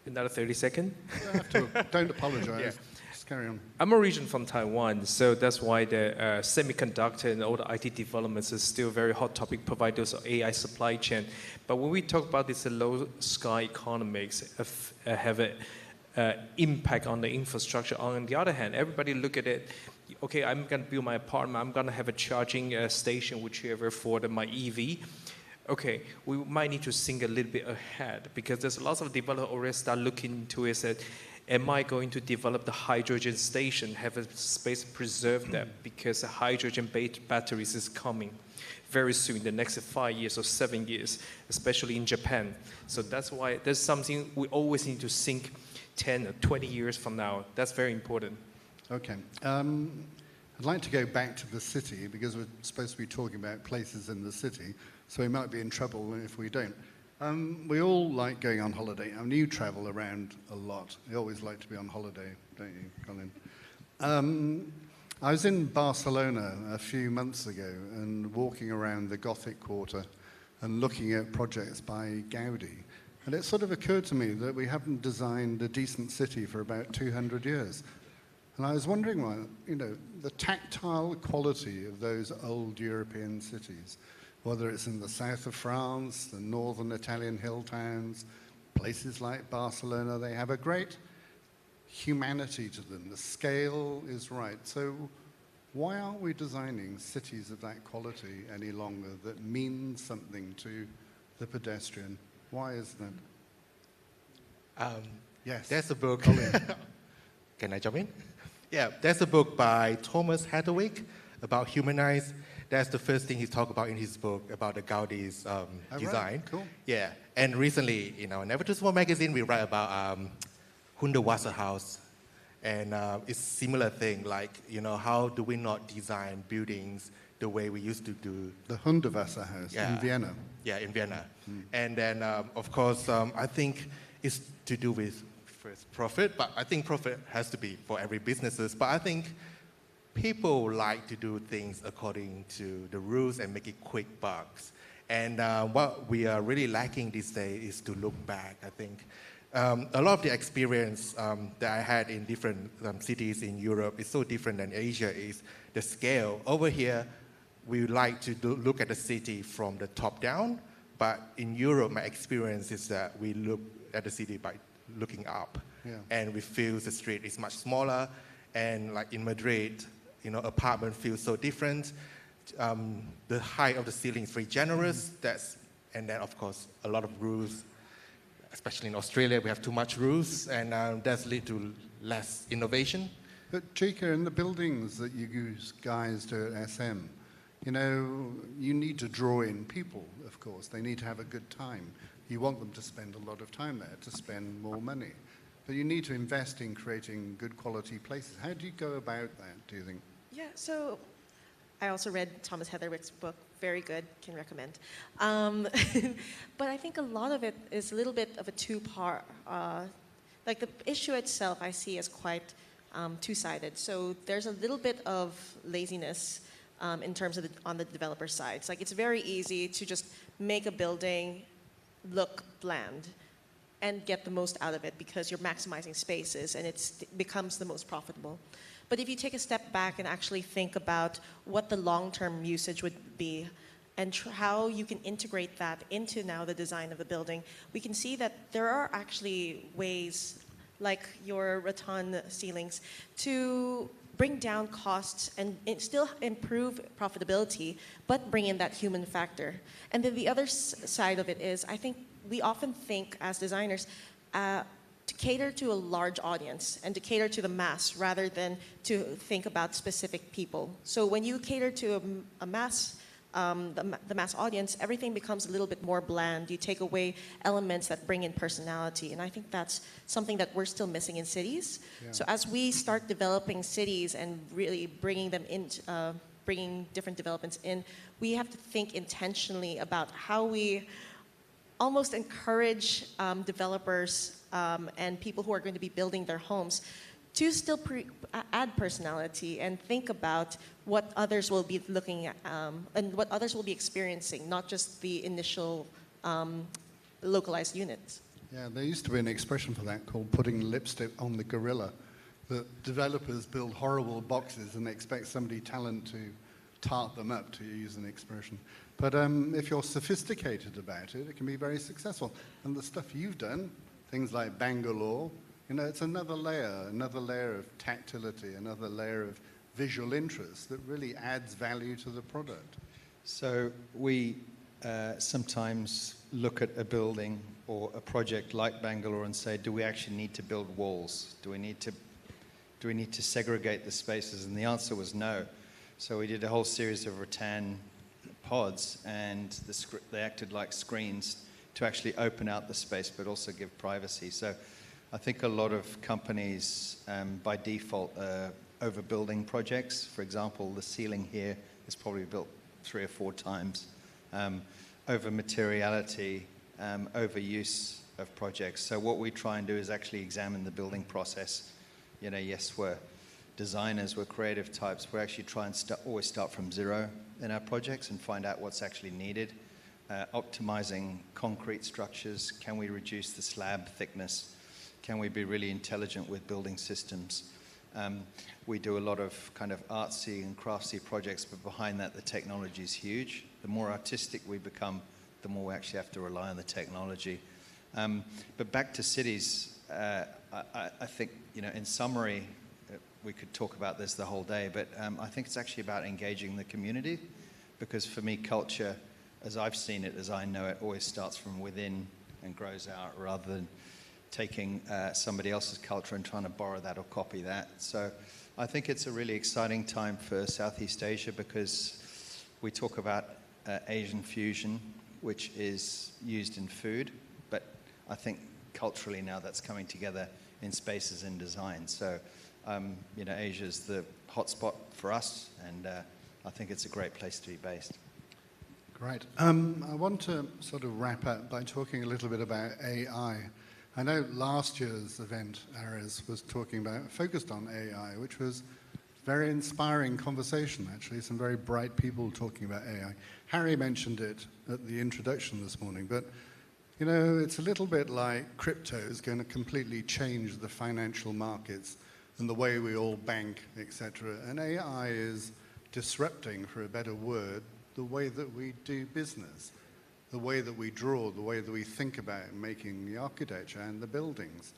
Another 30 seconds. Don't apologize. Just carry on. I'm originally from Taiwan, so that's why the semiconductor and all the IT developments is still a very hot topic, provide those AI supply chain. But when we talk about this low sky economics, have an impact on the infrastructure. On the other hand, everybody look at it, okay, I'm going to build my apartment, I'm going to have a charging station, whichever for my EV. Okay, we might need to think a little bit ahead, because there's lots of developers already start looking into it, that Am I going to develop the hydrogen station, have a space to preserve that? Because the hydrogen-based batteries is coming very soon, the next 5 years or 7 years, especially in Japan. So that's why there's something we always need to think 10 or 20 years from now. That's very important. Okay. I'd like to go back to the city because we're supposed to be talking about places in the city, so we might be in trouble if we don't. We all like going on holiday. I mean, you travel around a lot. You always like to be on holiday, don't you, Colin? I was in Barcelona a few months ago and walking around the Gothic quarter and looking at projects by Gaudi. And it sort of occurred to me that we haven't designed a decent city for about 200 years. And I was wondering why, you know, the tactile quality of those old European cities, whether it's in the south of France, the northern Italian hill towns, places like Barcelona, they have a great humanity to them. The scale is right. So why aren't we designing cities of that quality any longer that mean something to the pedestrian? Why is that? Yes. There's a book. Can I jump in? Yeah, there's a book by Thomas Hathaway about humanize. That's the first thing he talked about in his book about the Gaudi's design. Right. Cool. Yeah, and recently, you know, Never Too Small magazine, we write about Hundertwasserhaus. And it's similar thing, like, you know, how do we not design buildings the way we used to do? The Hundertwasserhaus in Vienna. Yeah, in Vienna. And then, of course, I think it's to do with first profit, but I think profit has to be for every businesses. But I think people like to do things according to the rules and make it quick bucks. And what we are really lacking these days is to look back, I think. A lot of the experience that I had in different cities in Europe is so different than Asia is the scale. Over here, we like to look at the city from the top down, but in Europe, my experience is that we look at the city by looking up. Yeah. And we feel the street is much smaller, and like in Madrid, you know, apartment feels so different. The height of the ceiling is very generous. And then, of course, a lot of rules. Especially in Australia, we have too much rules, and that's lead to less innovation. But Chika, in the buildings that you guys do at SM, you know, you need to draw in people, of course. They need to have a good time. You want them to spend a lot of time there, to spend more money. But you need to invest in creating good quality places. How do you go about that, do you think? Yeah, so I also read Thomas Heatherwick's book, very good, can recommend. But I think a lot of it is a little bit of a two-part. Like the issue itself I see as quite two-sided. So there's a little bit of laziness in terms of on the developer side. It's like it's very easy to just make a building look bland and get the most out of it because you're maximizing spaces and it becomes the most profitable. But if you take a step back and actually think about what the long-term usage would be and how you can integrate that into now the design of the building, we can see that there are actually ways, like your rattan ceilings, to bring down costs and still improve profitability, but bring in that human factor. And then the other side of it is, I think we often think as designers, to cater to a large audience and to cater to the mass rather than to think about specific people. So when you cater to a mass, the mass audience, everything becomes a little bit more bland. You take away elements that bring in personality. And I think that's something that we're still missing in cities. Yeah. So as we start developing cities and really bringing them in, bringing different developments in, we have to think intentionally about how we almost encourage developers and people who are going to be building their homes to still add personality and think about what others will be looking at and what others will be experiencing, not just the initial localized units. Yeah, there used to be an expression for that called putting lipstick on the gorilla, that developers build horrible boxes and expect somebody talented to tart them up, to use an expression. But if you're sophisticated about it, it can be very successful. And the stuff you've done, things like Bangalore, you know, it's another layer of tactility, another layer of visual interest that really adds value to the product. So we sometimes look at a building or a project like Bangalore and say, do we actually need to build walls? Do we need to segregate the spaces? And the answer was no. So we did a whole series of rattan pods, and they acted like screens to actually open out the space but also give privacy. So I think a lot of companies by default are overbuilding projects. For example, the ceiling here is probably built 3 or 4 times. Over materiality, overuse of projects. So what we try and do is actually examine the building process. You know, yes, we're designers, we're creative types. We actually try and always start from zero in our projects and find out what's actually needed. Optimizing concrete structures. Can we reduce the slab thickness? Can we be really intelligent with building systems? We do a lot of kind of artsy and craftsy projects, but behind that the technology is huge. The more artistic we become, the more we actually have to rely on the technology. But back to cities, I think, you know, in summary, we could talk about this the whole day, but I think it's actually about engaging the community, because for me, culture, as I've seen it, as I know it, always starts from within and grows out, rather than taking somebody else's culture and trying to borrow that or copy that. So I think it's a really exciting time for Southeast Asia, because we talk about Asian fusion, which is used in food, but I think culturally now that's coming together in spaces and design. So, you know, Asia's the hotspot for us, and I think it's a great place to be based. Great. I want to sort of wrap up by talking a little bit about AI. I know last year's event, Ares, was focused on AI, which was very inspiring conversation, actually. Some very bright people talking about AI. Harry mentioned it at the introduction this morning, but you know, it's a little bit like crypto is going to completely change the financial markets and the way we all bank, etc. And AI is disrupting, for a better word, the way that we do business, the way that we draw, the way that we think about making the architecture and the buildings.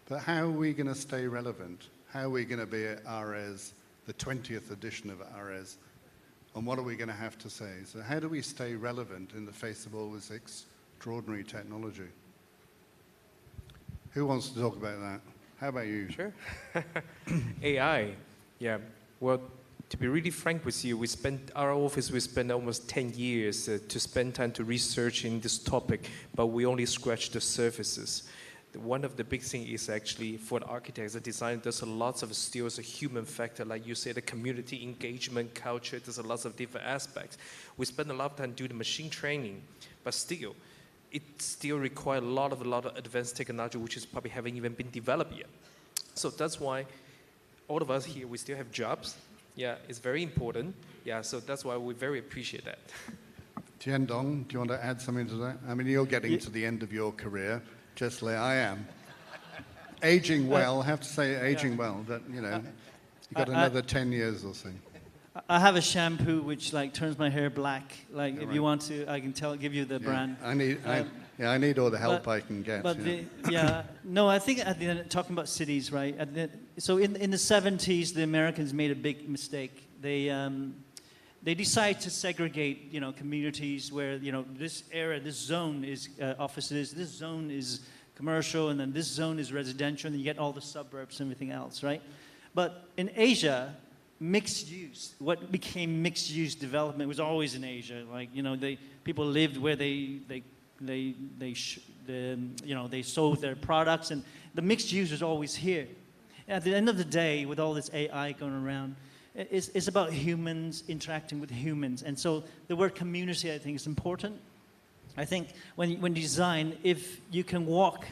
But how are we going to stay relevant? How are we going to be at Ares, the 20th edition of Ares? And what are we going to have to say? So how do we stay relevant in the face of all this extraordinary technology? Who wants to talk about that? How about you? Sure. AI, yeah. Well, to be really frank with you, we spent almost 10 years to spend time to researching this topic, but we only scratched the surfaces. One of the big things is actually for the architects, the design, there's lots of still a human factor, like you say, the community engagement, culture, there's lots of different aspects. We spend a lot of time doing the machine training, but still, it still requires a lot of advanced technology, which is probably haven't even been developed yet. So that's why all of us here, we still have jobs. Yeah, it's very important. Yeah, so that's why we very appreciate that. Tian Dong, do you want to add something to that? I mean, you're getting to the end of your career, just like I am. Aging well, I have to say aging well, but, you know, you've got another 10 years or so. I have a shampoo which like turns my hair black. Like if you want to, I can give you the brand. I need all the help I can get. But no, I think at the end, talking about cities, right? So in the 70s, the Americans made a big mistake. They decided to segregate, you know, communities where, you know, this zone is offices, this zone is commercial, and then this zone is residential, and then you get all the suburbs and everything else, right? But in Asia, mixed use, what became mixed use development was always in Asia. Like, you know, people lived where they sold their products, and the mixed use was always here. At the end of the day, with all this AI going around, it's about humans interacting with humans. And so the word community, I think, is important. I think when you design, if you can walk,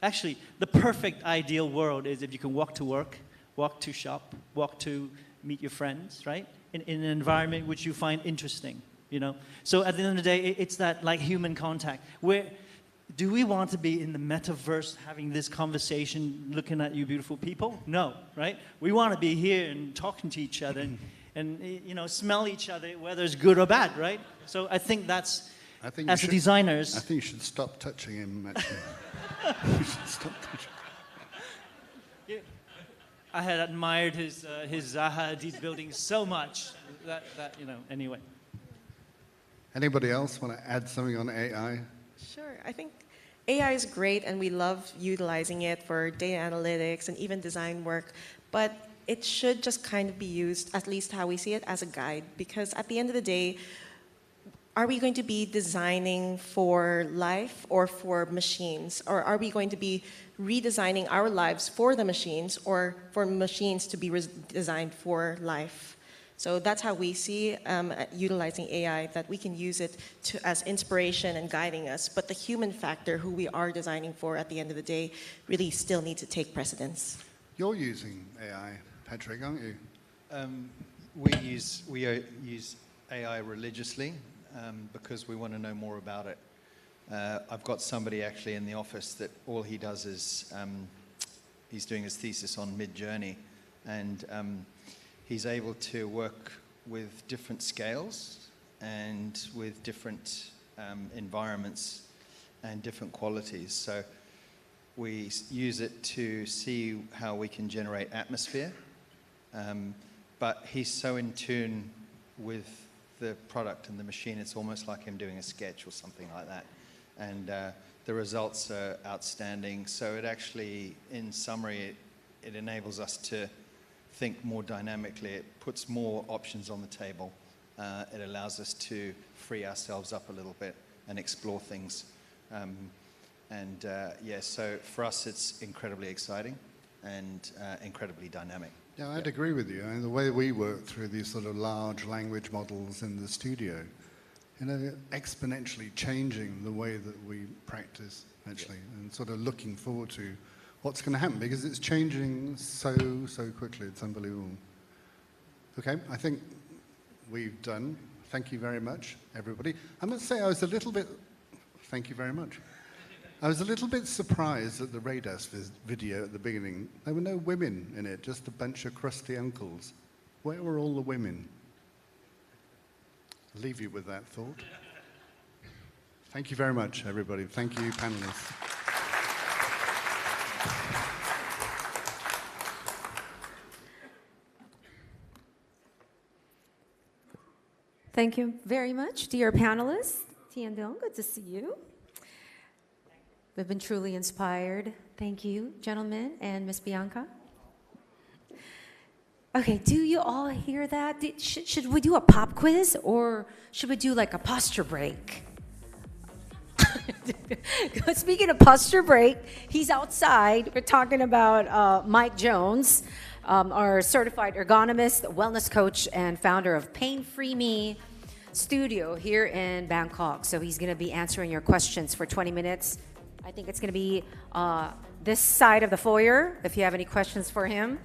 actually, the perfect ideal world is if you can walk to work, walk to shop, walk to meet your friends, right? In an environment which you find interesting, you know? So at the end of the day, it's that like human contact. Where do we want to be in the metaverse having this conversation, looking at you beautiful people? No, right? We want to be here and talking to each other and you know, smell each other, whether it's good or bad, right? So I think that's, as designers... I think you should stop touching him, actually. You should stop touching him. I had admired his Zaha Hadid building so much that you know, anyway. Anybody else want to add something on AI? Sure. I think AI is great and we love utilizing it for data analytics and even design work, but it should just kind of be used, at least how we see it, as a guide. Because at the end of the day, are we going to be designing for life or for machines? Or are we going to be redesigning our lives for the machines or for machines to be designed for life? So that's how we see utilizing AI, that we can use it as inspiration and guiding us. But the human factor, who we are designing for at the end of the day, really still needs to take precedence. You're using AI, Patrick, aren't you? We use AI religiously because we want to know more about it. I've got somebody actually in the office that all he does is he's doing his thesis on Mid-Journey, and he's able to work with different scales and with different environments and different qualities. So we use it to see how we can generate atmosphere, but he's so in tune with the product and the machine, it's almost like him doing a sketch or something like that. And the results are outstanding. So it actually, in summary, it enables us to think more dynamically. It puts more options on the table. It allows us to free ourselves up a little bit and explore things. So for us, it's incredibly exciting and incredibly dynamic. Yeah, I'd agree with you. I mean, the way we work through these sort of large language models in the studio, exponentially changing the way that we practice, actually, and sort of looking forward to what's going to happen, because it's changing so quickly. It's unbelievable. Okay, I think we've done. Thank you very much, everybody. I must say I was a little bit... Thank you very much. I was a little bit surprised at the Radas video at the beginning. There were no women in it, just a bunch of crusty uncles. Where were all the women? I'll leave you with that thought. Thank you very much, everybody. Thank you, panelists. Thank you very much, dear panelists. Tian Dong, good to see you. We've been truly inspired. Thank you, gentlemen, and Miss Bianca. Okay, do you all hear that? Should we do a pop quiz, or should we do like a posture break? Speaking of posture break, he's outside. We're talking about Mike Jones, our certified ergonomist, wellness coach, and founder of Pain Free Me Studio here in Bangkok. So he's going to be answering your questions for 20 minutes. I think it's going to be this side of the foyer, if you have any questions for him.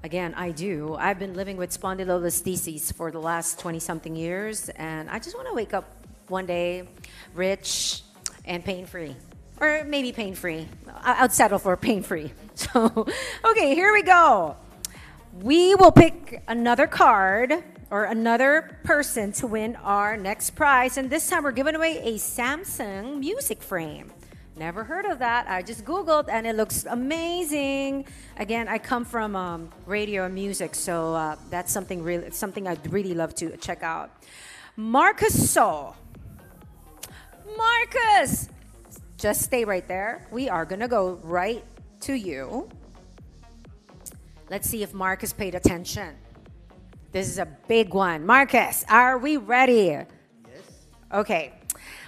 Again, I do. I've been living with spondylolisthesis for the last 20-something years, and I just want to wake up one day rich and pain-free. Or maybe pain-free. I'd settle for pain-free. So, okay, here we go. We will pick another card or another person to win our next prize, and this time we're giving away a Samsung music frame. Never heard of that. I just Googled and it looks amazing. Again, I come from radio and music, so that's something I'd really love to check out. Marcus So. Marcus! Just stay right there. We are going to go right to you. Let's see if Marcus paid attention. This is a big one. Marcus, are we ready? Yes. Okay.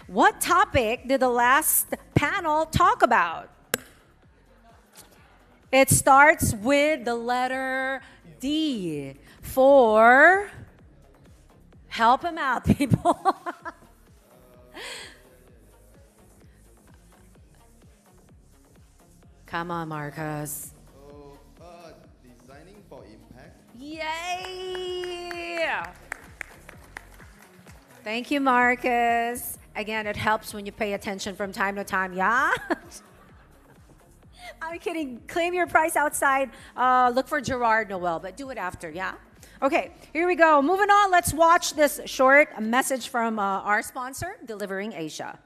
What topic did the last panel talk about? It starts with the letter D for... Help him out, people. Come on, Marcus. Designing for impact. Yay! Thank you, Marcus. Again, it helps when you pay attention from time to time, yeah? I'm kidding. Claim your prize outside. Look for Gerard Noel, but do it after, yeah? Okay, here we go. Moving on, let's watch this short message from our sponsor, Delivering Asia.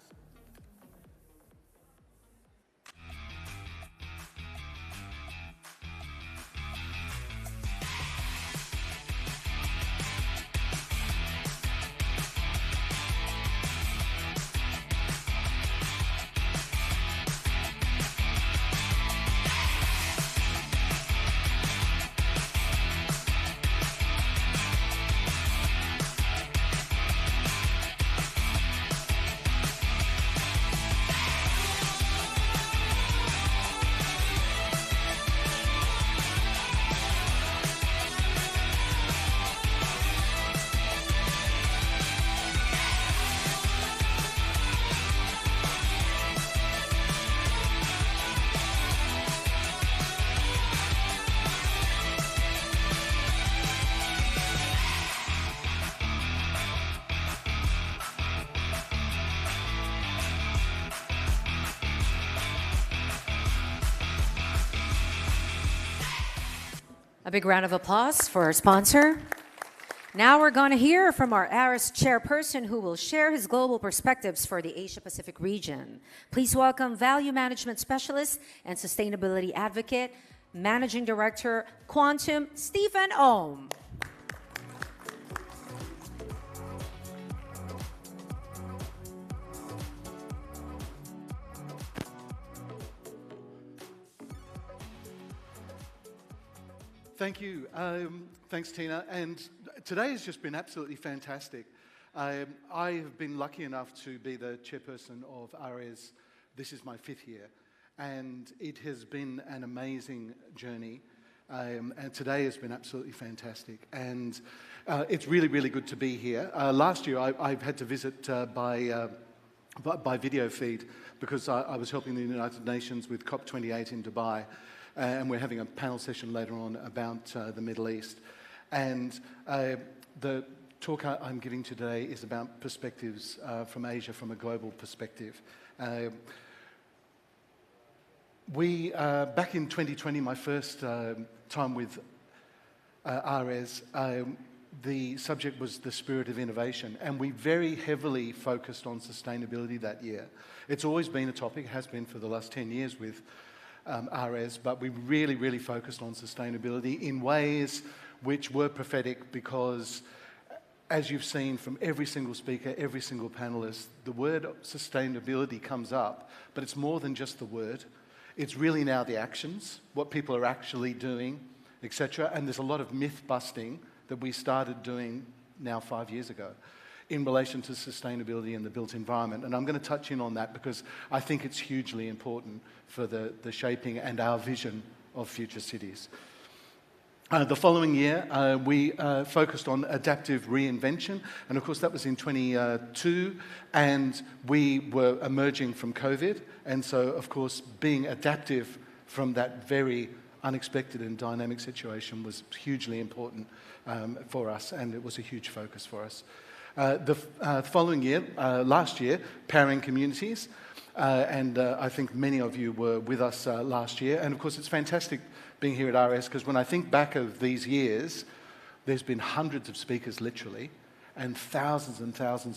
A big round of applause for our sponsor. Now we're going to hear from our ARIS chairperson who will share his global perspectives for the Asia-Pacific region. Please welcome Value Management Specialist and Sustainability Advocate, Managing Director, Quantum, Stephen Ohm. Thank you. Thanks, Tina. And today has just been absolutely fantastic. I have been lucky enough to be the chairperson of ARES. This is my 5th year. And it has been an amazing journey. And today has been absolutely fantastic. And it's really, really good to be here. Last year, I've had to visit by video feed because I was helping the United Nations with COP28 in Dubai. And we're having a panel session later on about the Middle East. And the talk I'm giving today is about perspectives from Asia, from a global perspective. Back in 2020, my first time with ARES, the subject was the spirit of innovation, and we very heavily focused on sustainability that year. It's always been a topic, has been for the last 10 years with ARES, but we really, really focused on sustainability in ways which were prophetic because, as you've seen from every single speaker, every single panelist, the word sustainability comes up, but it's more than just the word. It's really now the actions, what people are actually doing, etc. And there's a lot of myth busting that we started doing now 5 years ago in relation to sustainability and the built environment. And I'm going to touch in on that because I think it's hugely important for the shaping and our vision of future cities. The following year, we focused on adaptive reinvention, and of course that was in 2022, and we were emerging from COVID, and so of course being adaptive from that very unexpected and dynamic situation was hugely important for us, and it was a huge focus for us. The following year, last year, powering communities, and I think many of you were with us last year, and of course it's fantastic being here at ARES because when I think back of these years, there's been hundreds of speakers literally, and thousands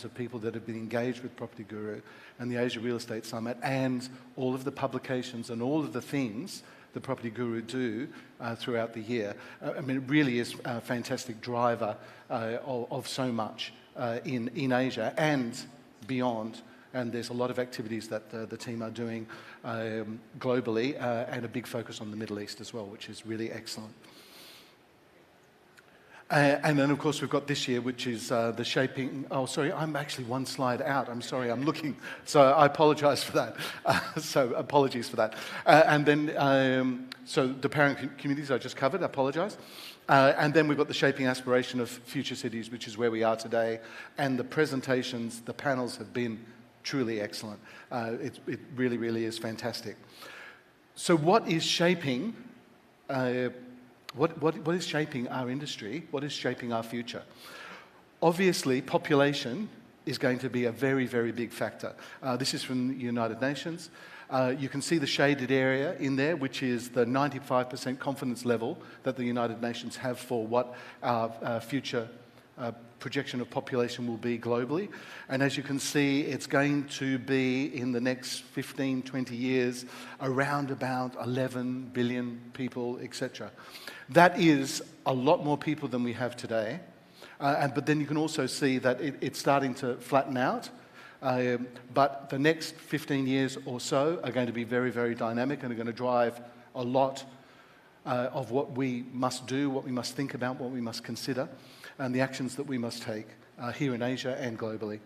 of people that have been engaged with Property Guru and the Asia Real Estate Summit and all of the publications and all of the things the Property Guru do throughout the year. I mean, it really is a fantastic driver of so much in Asia and beyond. And there's a lot of activities that the team are doing globally and a big focus on the Middle East as well, which is really excellent. And then, of course, we've got this year, which is the shaping... Oh, sorry, I'm actually one slide out. I'm sorry, I'm looking. So I apologise for that. So apologies for that. And then, so the parent communities I just covered, I apologise. And then we've got the shaping aspiration of future cities, which is where we are today. And the presentations, the panels have been truly excellent. It really, really is fantastic. So what is shaping... What is shaping our industry? What is shaping our future? Obviously, population is going to be a very, very big factor. This is from the United Nations. You can see the shaded area in there, which is the 95% confidence level that the United Nations have for what our future projection of population will be globally. And as you can see, it's going to be in the next 15, 20 years around about 11 billion people, etc. That is a lot more people than we have today. But then you can also see that it's starting to flatten out. But the next 15 years or so are going to be very, very dynamic and are going to drive a lot of what we must do, what we must think about, what we must consider, and the actions that we must take here in Asia and globally.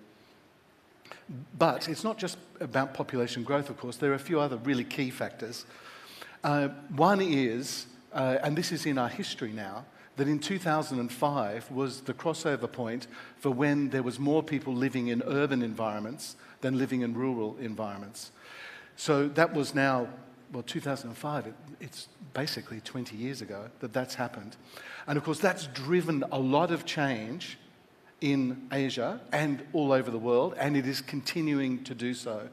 But it's not just about population growth, of course. There are a few other really key factors. One is, and this is in our history now, that in 2005 was the crossover point for when there was more people living in urban environments than living in rural environments. So that was now, well, 2005, it's basically 20 years ago that that's happened. And of course, that's driven a lot of change in Asia and all over the world, and it is continuing to do so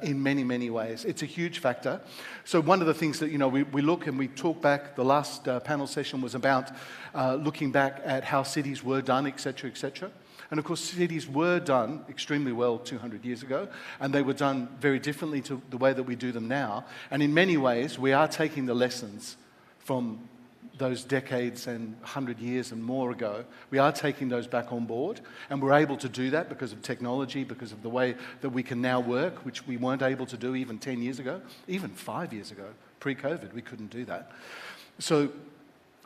in many, many ways. It's a huge factor. So one of the things that, we look and we talk back, the last panel session was about looking back at how cities were done, et cetera, et cetera. And of course, cities were done extremely well 200 years ago, and they were done very differently to the way that we do them now. And in many ways, we are taking the lessons from those decades and 100 years and more ago. We are taking those back on board, and we're able to do that because of technology, because of the way that we can now work, which we weren't able to do even 10 years ago, even 5 years ago. Pre-COVID, we couldn't do that. So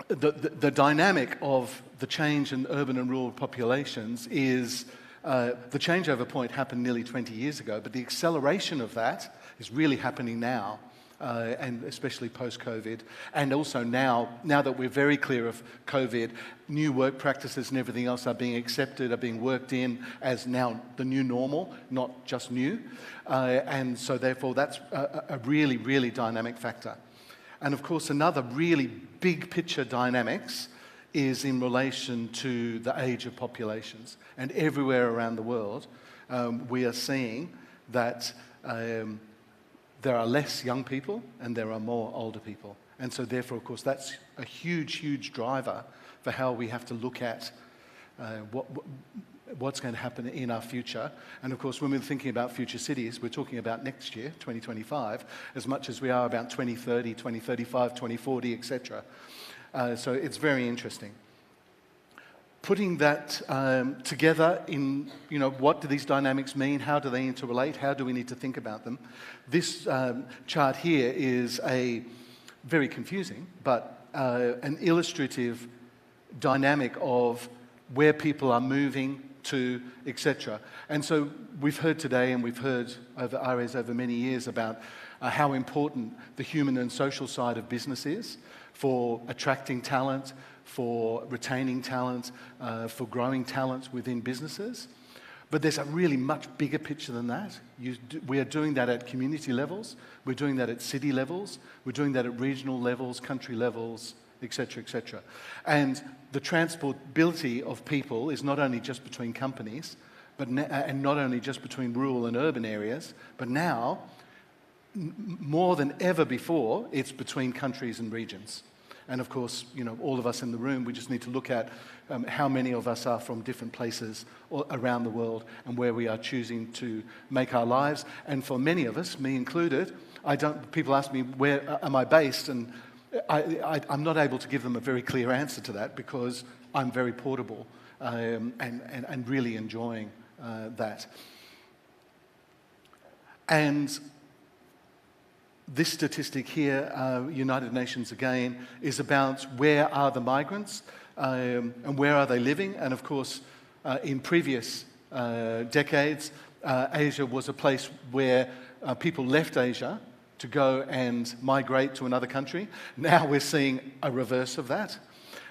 the dynamic of the change in urban and rural populations is, the changeover point happened nearly 20 years ago, but the acceleration of that is really happening now. And especially post-COVID, and also now that we're very clear of COVID, new work practices and everything else are being accepted, are being worked in as now the new normal, not just new. And so therefore that's a really, really dynamic factor. And of course, another really big picture dynamics is in relation to the age of populations. And everywhere around the world, we are seeing that there are less young people and there are more older people. And so therefore, of course, that's a huge, huge driver for how we have to look at what's going to happen in our future. And of course, when we're thinking about future cities, we're talking about next year, 2025, as much as we are about 2030, 2035, 2040, etc. So it's very interesting. Putting that together in, what do these dynamics mean? How do they interrelate? How do we need to think about them? This chart here is very confusing, but an illustrative dynamic of where people are moving to, etc. And so we've heard today, and we've heard over Ares over many years about how important the human and social side of business is for attracting talent, for retaining talent, for growing talent within businesses. But there's a really much bigger picture than that. We are doing that at community levels, we're doing that at city levels, we're doing that at regional levels, country levels, etc., etc. And the transportability of people is not only just between companies, and not only just between rural and urban areas, but now, more than ever before, it's between countries and regions. And of course, all of us in the room, we just need to look at how many of us are from different places around the world and where we are choosing to make our lives. And for many of us, me included, people ask me, where am I based? And I'm not able to give them a very clear answer to that because I'm very portable and really enjoying that. And this statistic here, United Nations again, is about where are the migrants and where are they living. And of course, in previous decades, Asia was a place where people left Asia to go and migrate to another country. Now we're seeing a reverse of that.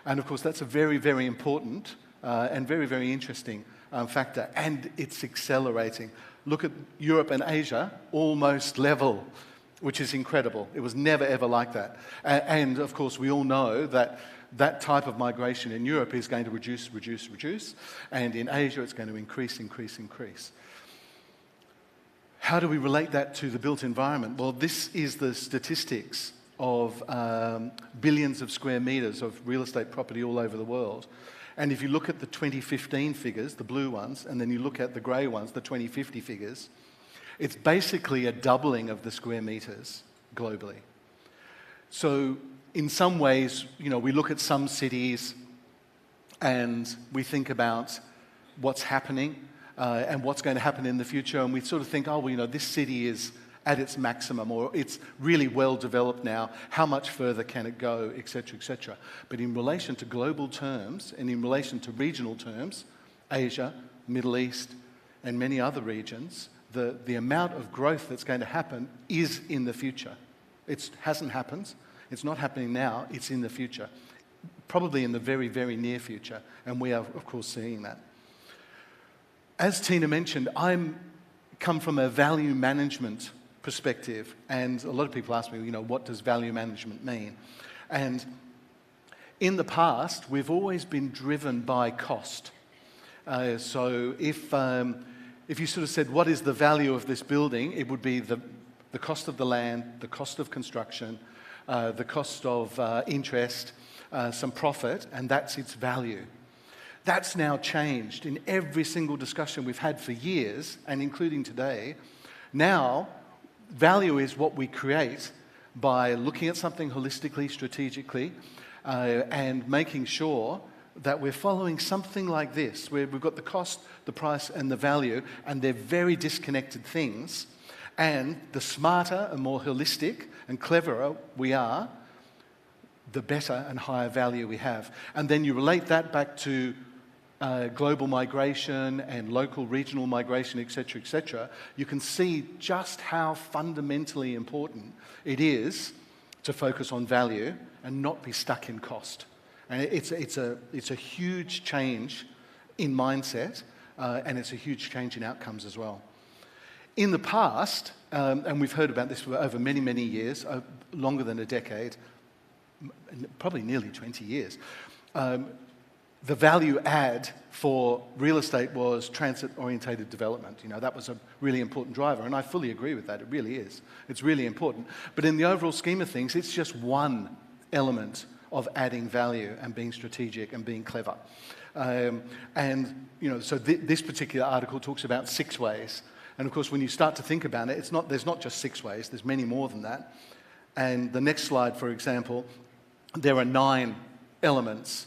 And of course, that's a very, very important and very, very interesting factor. And it's accelerating. Look at Europe and Asia, almost level, which is incredible. It was never, ever like that. And of course, we all know that that type of migration in Europe is going to reduce. And in Asia, it's going to increase. How do we relate that to the built environment? Well, this is the statistics of billions of square meters of real estate property all over the world. And if you look at the 2015 figures, the blue ones, and then you look at the grey ones, the 2050 figures, it's basically a doubling of the square meters globally. So in some ways, we look at some cities and we think about what's happening and what's going to happen in the future, and we sort of think, this city is at its maximum, or it's really well developed now, how much further can it go, etc., etc. But in relation to global terms and in relation to regional terms, Asia, Middle East, and many other regions, the amount of growth that's going to happen is in the future. It hasn't happened. It's not happening now. It's in the future. Probably in the very, very near future. And we are, of course, seeing that. As Tina mentioned, I come from a value management perspective. And a lot of people ask me, what does value management mean? And in the past, we've always been driven by cost. So if you sort of said, what is the value of this building, it would be the cost of the land, the cost of construction, the cost of interest, some profit, and that's its value. That's now changed in every single discussion we've had for years, and including today. Now, value is what we create by looking at something holistically, strategically, and making sure that we're following something like this, where we've got the cost, the price, and the value, and they're very disconnected things. And the smarter and more holistic and cleverer we are, the better and higher value we have. And then you relate that back to global migration and local regional migration, etc., you can see just how fundamentally important it is to focus on value and not be stuck in cost. And it's a huge change in mindset, and it's a huge change in outcomes as well. In the past, and we've heard about this for over many, many years, longer than a decade, probably nearly 20 years, the value add for real estate was transit-orientated development. You know, that was a really important driver, and I fully agree with that. It really is. It's really important. But in the overall scheme of things, it's just one element of adding value and being strategic and being clever. And, you know, so this particular article talks about 6 ways. And of course, when you start to think about it, there's not just 6 ways, there's many more than that. And the next slide, for example, there are 9 elements.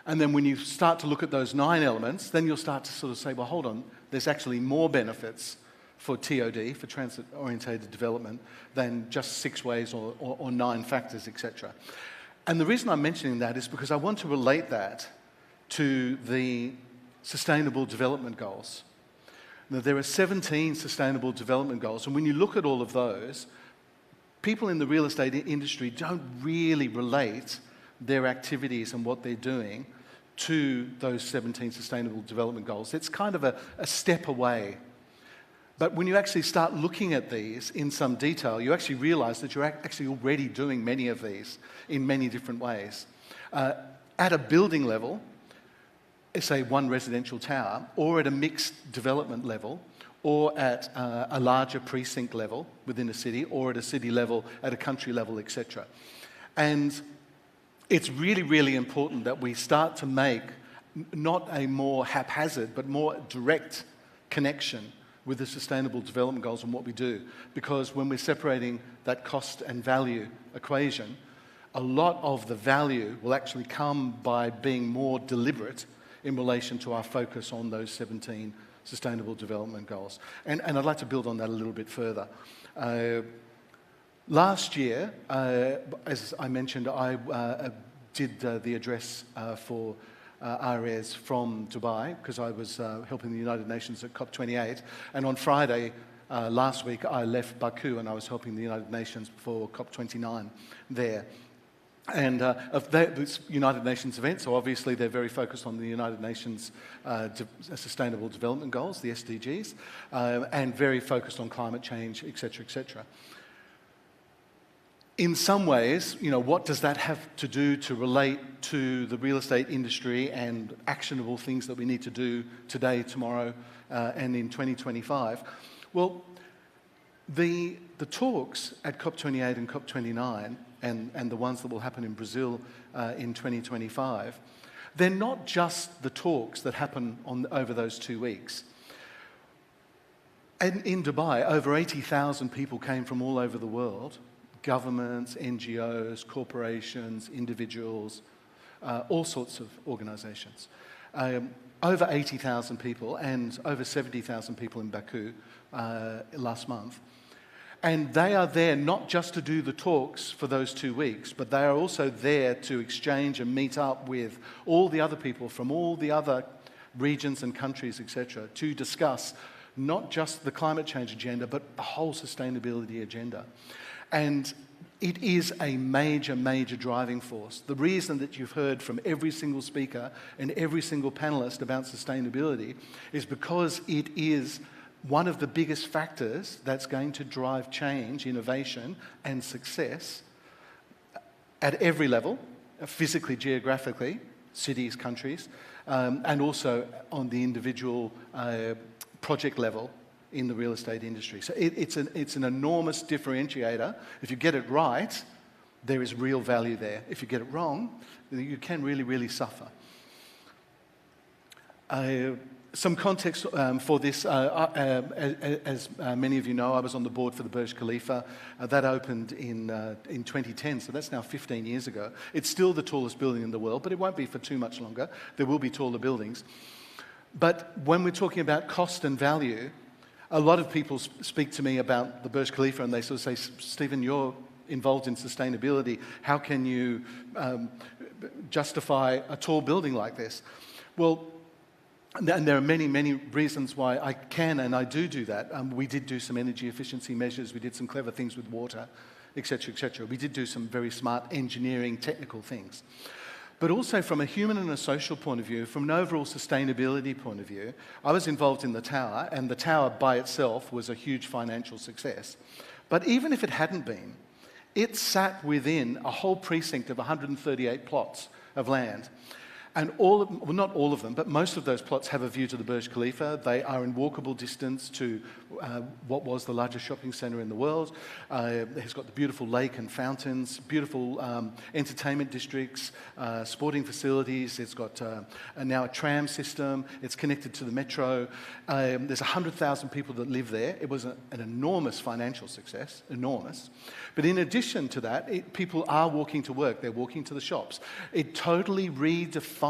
And then when you start to look at those 9 elements, then you'll start to sort of say, well, hold on, there's actually more benefits for TOD, for transit-orientated development, than just 6 ways or 9 factors, etc. And the reason I'm mentioning that is because I want to relate that to the Sustainable Development Goals. Now, there are 17 Sustainable Development Goals, and when you look at all of those, people in the real estate industry don't really relate their activities and what they're doing to those 17 Sustainable Development Goals. It's kind of a step away. But when you actually start looking at these in some detail, you actually realize that you're actually already doing many of these in many different ways. At a building level, say one residential tower, or at a mixed development level, or at a larger precinct level within a city, or at a city level, at a country level, etc. And it's really, really important that we start to make not a more haphazard, but more direct connection with the Sustainable Development Goals and what we do. Because when we're separating that cost and value equation, a lot of the value will actually come by being more deliberate in relation to our focus on those 17 Sustainable Development Goals. And I'd like to build on that a little bit further. Last year, as I mentioned, I did the address for RES from Dubai, because I was helping the United Nations at COP28. And on Friday last week, I left Baku and I was helping the United Nations for COP29 there. And of the United Nations event, so obviously they're very focused on the United Nations Sustainable Development Goals, the SDGs, and very focused on climate change, etc., etc. In some ways, you know, what does that have to do to relate to the real estate industry and actionable things that we need to do today, tomorrow, and in 2025? Well, the talks at COP28 and COP29, and the ones that will happen in Brazil in 2025, they're not just the talks that happen over those 2 weeks. And in Dubai, over 80,000 people came from all over the world, governments, NGOs, corporations, individuals, all sorts of organizations. Over 80,000 people and over 70,000 people in Baku last month. And they are there not just to do the talks for those 2 weeks, but they are also there to exchange and meet up with all the other people from all the other regions and countries, etc., to discuss not just the climate change agenda, but the whole sustainability agenda. And it is a major, major driving force. The reason that you've heard from every single speaker and every single panelist about sustainability is because it is one of the biggest factors that's going to drive change, innovation, and success at every level, physically, geographically, cities, countries, and also on the individual project level in the real estate industry. So it's an enormous differentiator. If you get it right, there is real value there. If you get it wrong, you can really, really suffer. Some context for this, as many of you know, I was on the board for the Burj Khalifa. That opened in 2010, so that's now 15 years ago. It's still the tallest building in the world, but it won't be for too much longer. There will be taller buildings. But when we're talking about cost and value, a lot of people speak to me about the Burj Khalifa, and they sort of say, Stephen, you're involved in sustainability. How can you justify a tall building like this? Well, and there are many, many reasons why I can and I do that. We did do some energy efficiency measures. We did some clever things with water, etc., etc. We did do some very smart engineering, technical things. But also from a human and a social point of view, from an overall sustainability point of view, I was involved in the tower, and the tower by itself was a huge financial success. But even if it hadn't been, it sat within a whole precinct of 138 plots of land. And not all of them, but most of those plots have a view to the Burj Khalifa. They are in walkable distance to what was the largest shopping centre in the world. It's got the beautiful lake and fountains, beautiful entertainment districts, sporting facilities. It's got now a tram system. It's connected to the metro. There's 100,000 people that live there. It was an enormous financial success, enormous. But in addition to that, people are walking to work. They're walking to the shops. It totally redefined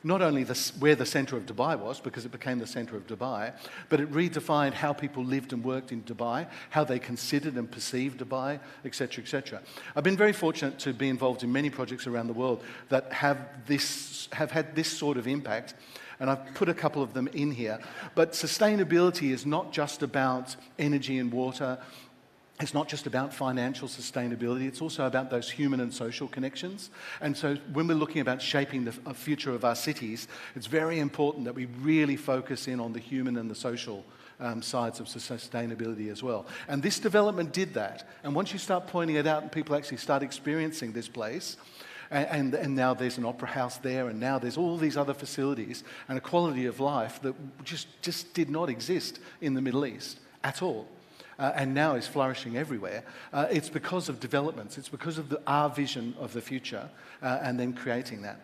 not only where the centre of Dubai was, because it became the centre of Dubai, but it redefined how people lived and worked in Dubai, how they considered and perceived Dubai, etc., etc. I've been very fortunate to be involved in many projects around the world that have had this sort of impact, and I've put a couple of them in here. But sustainability is not just about energy and water. It's not just about financial sustainability, it's also about those human and social connections. And so when we're looking about shaping the future of our cities, it's very important that we really focus in on the human and the social sides of sustainability as well. And this development did that. And once you start pointing it out and people actually start experiencing this place, and now there's an opera house there, and now there's all these other facilities and a quality of life that just did not exist in the Middle East at all. And now is flourishing everywhere. It's because of developments. It's because of our vision of the future and then creating that.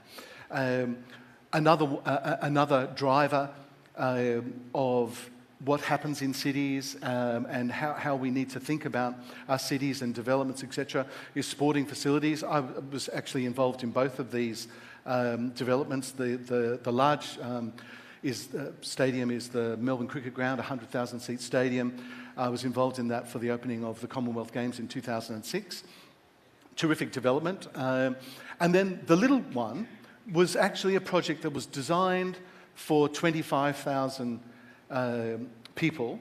Another driver of what happens in cities and how we need to think about our cities and developments, etc., is sporting facilities. I was actually involved in both of these developments. The large stadium is the Melbourne Cricket Ground, a 100,000-seat stadium. I was involved in that for the opening of the Commonwealth Games in 2006. Terrific development. And then the little one was actually a project that was designed for 25,000 people.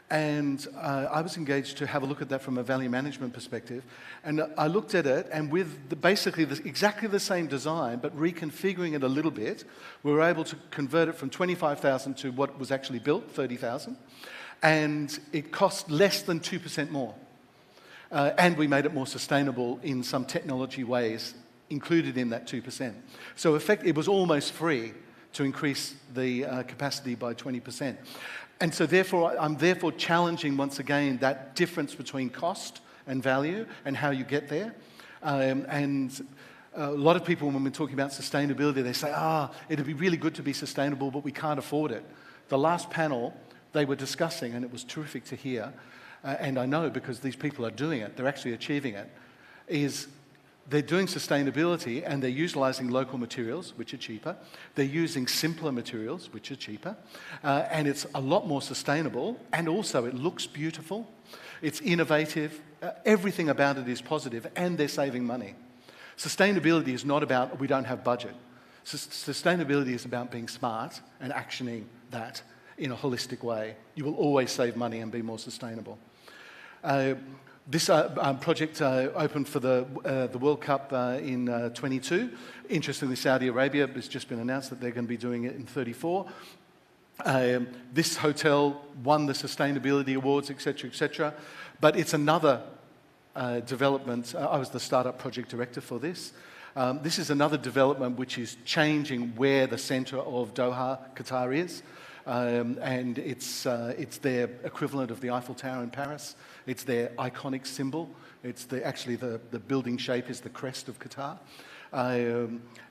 And I was engaged to have a look at that from a value management perspective. And I looked at it, and with basically exactly the same design, but reconfiguring it a little bit, we were able to convert it from 25,000 to what was actually built, 30,000. And it cost less than 2% more. And we made it more sustainable in some technology ways included in that 2%. So it was almost free to increase the capacity by 20%. And so I'm therefore challenging once again that difference between cost and value and how you get there. And a lot of people, when we're talking about sustainability, they say, it'd be really good to be sustainable, but we can't afford it. The last panel they were discussing, and it was terrific to hear, and I know because these people are doing it, they're actually achieving it, is they're doing sustainability and they're utilising local materials, which are cheaper. They're using simpler materials, which are cheaper. And it's a lot more sustainable, and also it looks beautiful. It's innovative. Everything about it is positive, and they're saving money. Sustainability is not about we don't have budget. Sustainability is about being smart and actioning that in a holistic way. You will always save money and be more sustainable. This project opened for the World Cup in 22. Interestingly, Saudi Arabia has just been announced that they're going to be doing it in 34. This hotel won the sustainability awards, etc., etc. But it's another development. I was the startup project director for this. This is another development which is changing where the centre of Doha, Qatar is. And it's their equivalent of the Eiffel Tower in Paris. It's their iconic symbol. It's actually the building shape is the crest of Qatar.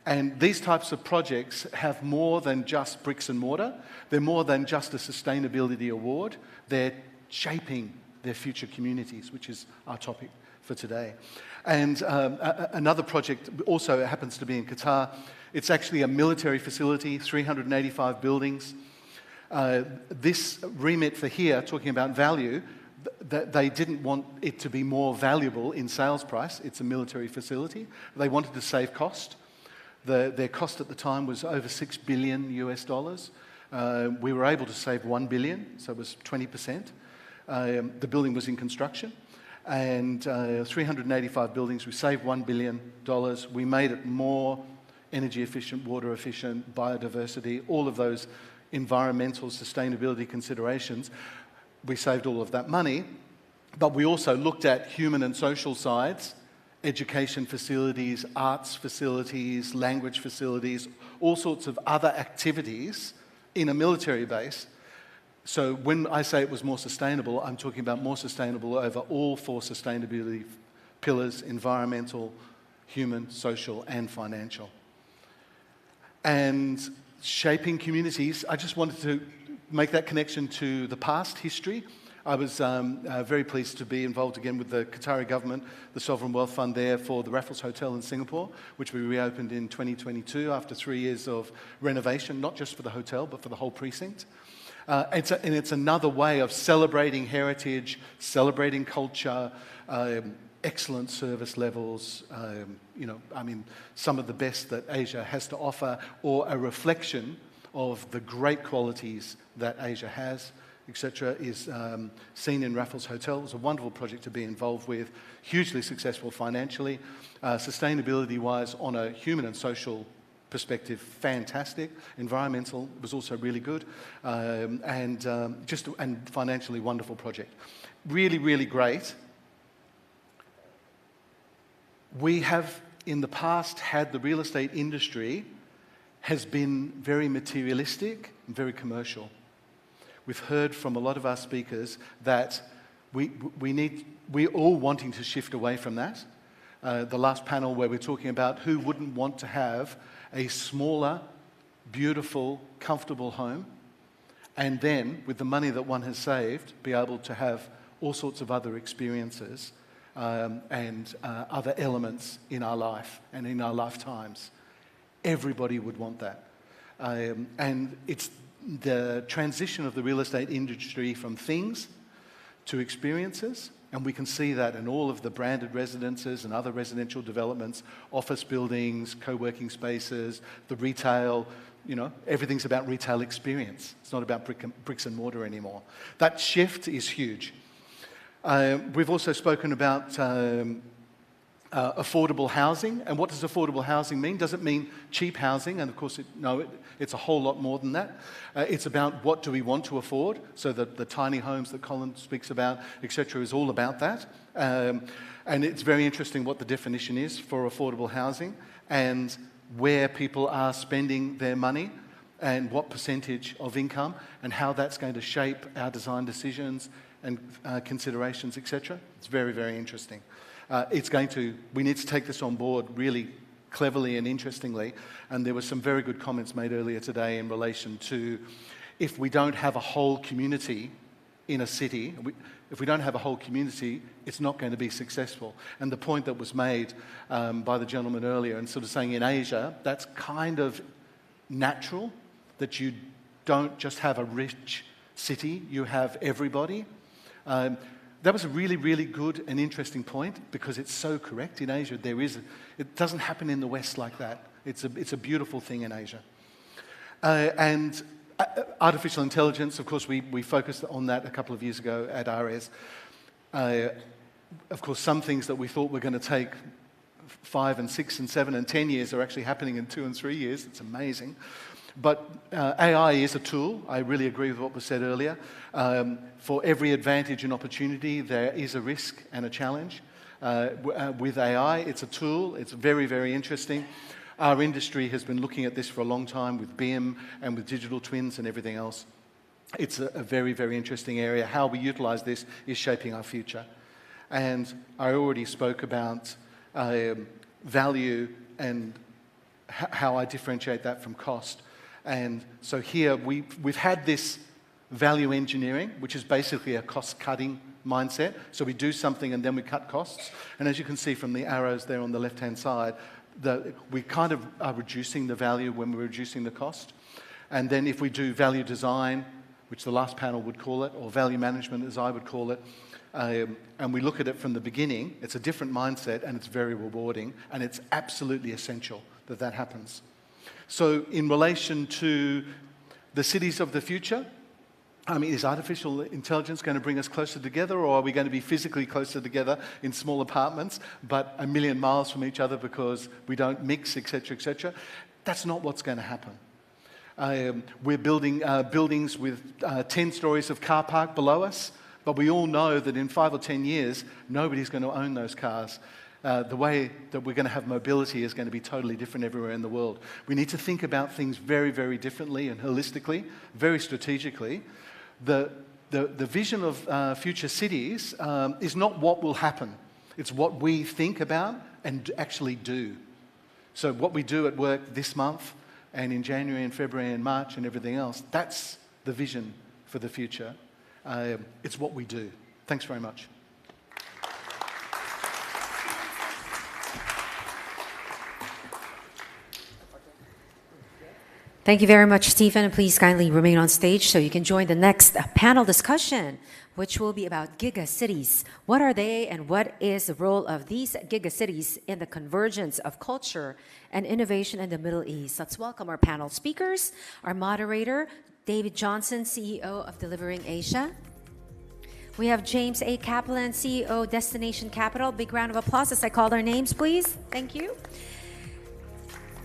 And these types of projects have more than just bricks and mortar. They're more than just a sustainability award. They're shaping their future communities, which is our topic for today. And another project also happens to be in Qatar. It's actually a military facility, 385 buildings. This remit for here, talking about value, they didn't want it to be more valuable in sales price. It's a military facility. They wanted to save cost. Their cost at the time was over $6 billion US dollars. We were able to save $1 billion, so it was 20%. The building was in construction, and 385 buildings. We saved $1 billion. We made it more energy efficient, water efficient, biodiversity, all of those environmental sustainability considerations. We saved all of that money, but we also looked at human and social sides, education facilities, arts facilities, language facilities, all sorts of other activities in a military base. So when I say it was more sustainable, I'm talking about more sustainable over all 4 sustainability pillars: environmental, human, social, and financial. And shaping communities, I just wanted to make that connection to the past history. I was very pleased to be involved again with the Qatari government, the Sovereign Wealth Fund there for the Raffles Hotel in Singapore, which we reopened in 2022 after 3 years of renovation, not just for the hotel, but for the whole precinct. And it's another way of celebrating heritage, celebrating culture, excellent service levels, some of the best that Asia has to offer, or a reflection of the great qualities that Asia has, etc., is seen in Raffles Hotel. It was a wonderful project to be involved with, hugely successful financially, sustainability-wise, on a human and social perspective, fantastic. Environmental was also really good, and financially wonderful project. Really, really great. We have, in the past, had the real estate industry has been very materialistic and very commercial. We've heard from a lot of our speakers that we're all wanting to shift away from that. The last panel where we're talking about who wouldn't want to have a smaller, beautiful, comfortable home, and then, with the money that one has saved, be able to have all sorts of other experiences and other elements in our life and in our lifetimes. Everybody would want that. And it's the transition of the real estate industry from things to experiences, and we can see that in all of the branded residences and other residential developments, office buildings, co-working spaces, the retail, everything's about retail experience. It's not about bricks and mortar anymore. That shift is huge. We've also spoken about affordable housing. And what does affordable housing mean? Does it mean cheap housing? And of course, it's a whole lot more than that. It's about what do we want to afford. So the tiny homes that Colin speaks about, etc., is all about that. And it's very interesting what the definition is for affordable housing and where people are spending their money and what percentage of income and how that's going to shape our design decisions and considerations, etc. It's very, very interesting. We need to take this on board really cleverly and interestingly. And there were some very good comments made earlier today in relation to if we don't have a whole community in a city, if we don't have a whole community, it's not going to be successful. And the point that was made by the gentleman earlier, and sort of saying in Asia, that's kind of natural, that you don't just have a rich city, you have everybody. That was a really, really good and interesting point because it's so correct. In Asia, it doesn't happen in the West like that. It's a beautiful thing in Asia. And artificial intelligence, of course, we focused on that a couple of years ago at RS. Of course, some things that we thought were going to take 5 and 6 and 7 and 10 years are actually happening in 2 and 3 years. It's amazing. But AI is a tool. I really agree with what was said earlier. For every advantage and opportunity, there is a risk and a challenge. with AI. It's a tool. It's very, very interesting. Our industry has been looking at this for a long time with BIM and with digital twins and everything else. It's a very, very interesting area. How we utilize this is shaping our future. And I already spoke about value and how I differentiate that from cost. And so here we've had this value engineering, which is basically a cost-cutting mindset. So we do something and then we cut costs. And as you can see from the arrows there on the left-hand side, we kind of are reducing the value when we're reducing the cost. And then if we do value design, which the last panel would call it, or value management as I would call it, and we look at it from the beginning, it's a different mindset and it's very rewarding, and it's absolutely essential that that happens. So in relation to the cities of the future, I mean, is artificial intelligence going to bring us closer together, or are we going to be physically closer together in small apartments, but a million miles from each other because we don't mix, etc., etc.? That's not what's going to happen. We're building buildings with 10 stories of car park below us, but we all know that in 5 or 10 years, nobody's going to own those cars. The way that we're going to have mobility is going to be totally different everywhere in the world. We need to think about things very, very differently and holistically, very strategically. The vision of future cities is not what will happen. It's what we think about and actually do. So what we do at work this month and in January and February and March and everything else, that's the vision for the future. It's what we do. Thanks very much. Thank you very much, Stephen. And please kindly remain on stage so you can join the next panel discussion, which will be about gigacities. What are they and what is the role of these gigacities in the convergence of culture and innovation in the Middle East? Let's welcome our panel speakers. Our moderator, David Johnson, CEO of Delivering Asia. We have James A. Kaplan, CEO, Destination Capital. Big round of applause as I call their names, please. Thank you.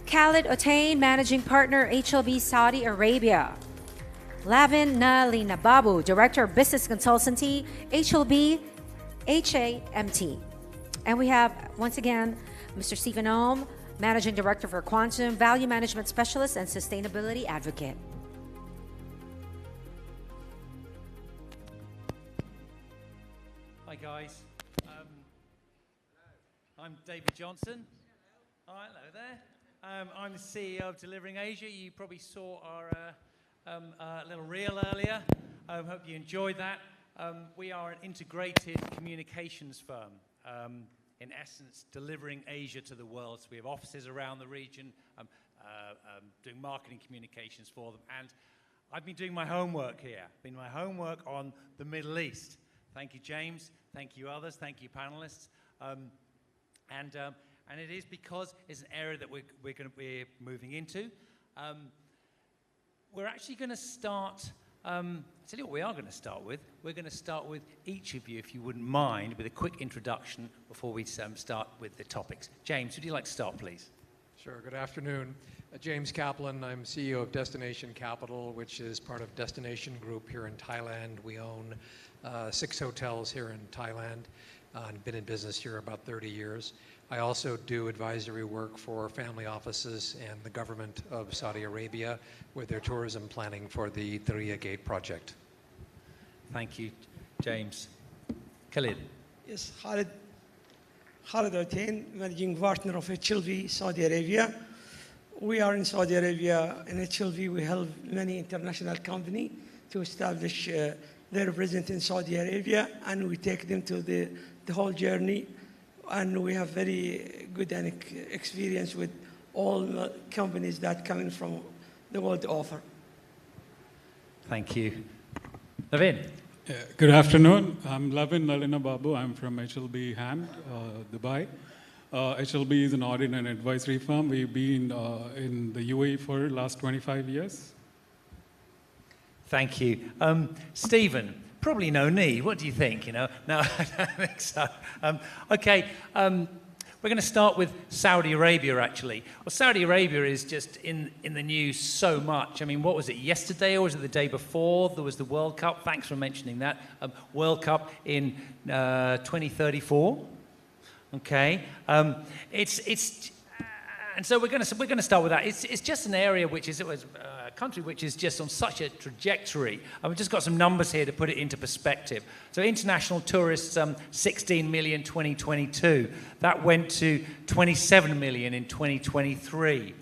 Khalid Otain, Managing Partner, HLB Saudi Arabia. Lavin Nalina Babu, Director of Business Consultancy, HLB HAMT. And we have, once again, Mr. Stephen Ohm, Managing Director for Quantum, Value Management Specialist and Sustainability Advocate. Hi, guys. I'm David Johnson. Oh, hello there. I'm the CEO of Delivering Asia. You probably saw our little reel earlier. I hope you enjoyed that. We are an integrated communications firm, in essence, delivering Asia to the world. So we have offices around the region, doing marketing communications for them. And I've been doing my homework here, on the Middle East. Thank you, James. Thank you, others. Thank you, panelists. And it is because it's an area that we're moving into. We're actually going to start, I'll tell you what we are going to start with. We're going to start with each of you, if you wouldn't mind, with a quick introduction before we start with the topics. James, would you like to start, please? Sure. Good afternoon. James Kaplan. I'm CEO of Destination Capital, which is part of Destination Group here in Thailand. We own 6 hotels here in Thailand and been in business here about 30 years. I also do advisory work for family offices and the government of Saudi Arabia with their tourism planning for the Tariya Gate project. Thank you, James. Khalid. Yes, Khalid Otain, Managing Partner of HLV Saudi Arabia. We are in Saudi Arabia. In HLV, we help many international companies to establish their presence in Saudi Arabia, and we take them to the whole journey. And we have very good experience with all companies that come from the world offer. Thank you. Lavin. Good afternoon. I'm Lavin Nalina Babu. I'm from HLB HAM, Dubai. HLB is an audit and advisory firm. We've been in the UAE for the last 25 years. Thank you. Stephen. Probably no need. What do you think? No, I don't think so. Okay, we're going to start with Saudi Arabia, actually. Well, Saudi Arabia is just in the news so much. I mean, what was it, yesterday or was it the day before? There was the World Cup. Thanks for mentioning that. World Cup in 2034. Okay, and so we're going to start with that. It's just an area which is a country which is just on such a trajectory. And we've just got some numbers here to put it into perspective. So international tourists, 16 million 2022. That went to 27 million in 2023.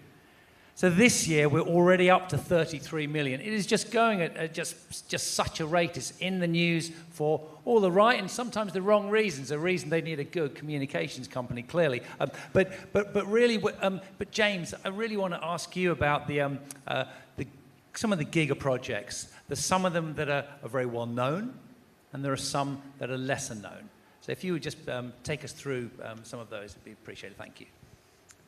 So this year we're already up to 33 million. It is just going at just such a rate. It's in the news for all the right and sometimes the wrong reasons. A reason they need a good communications company, clearly. But James, I really want to ask you about some of the giga projects. There's some of them that are very well known, and there are some that are lesser known. So if you would just take us through some of those, it'd be appreciated. Thank you.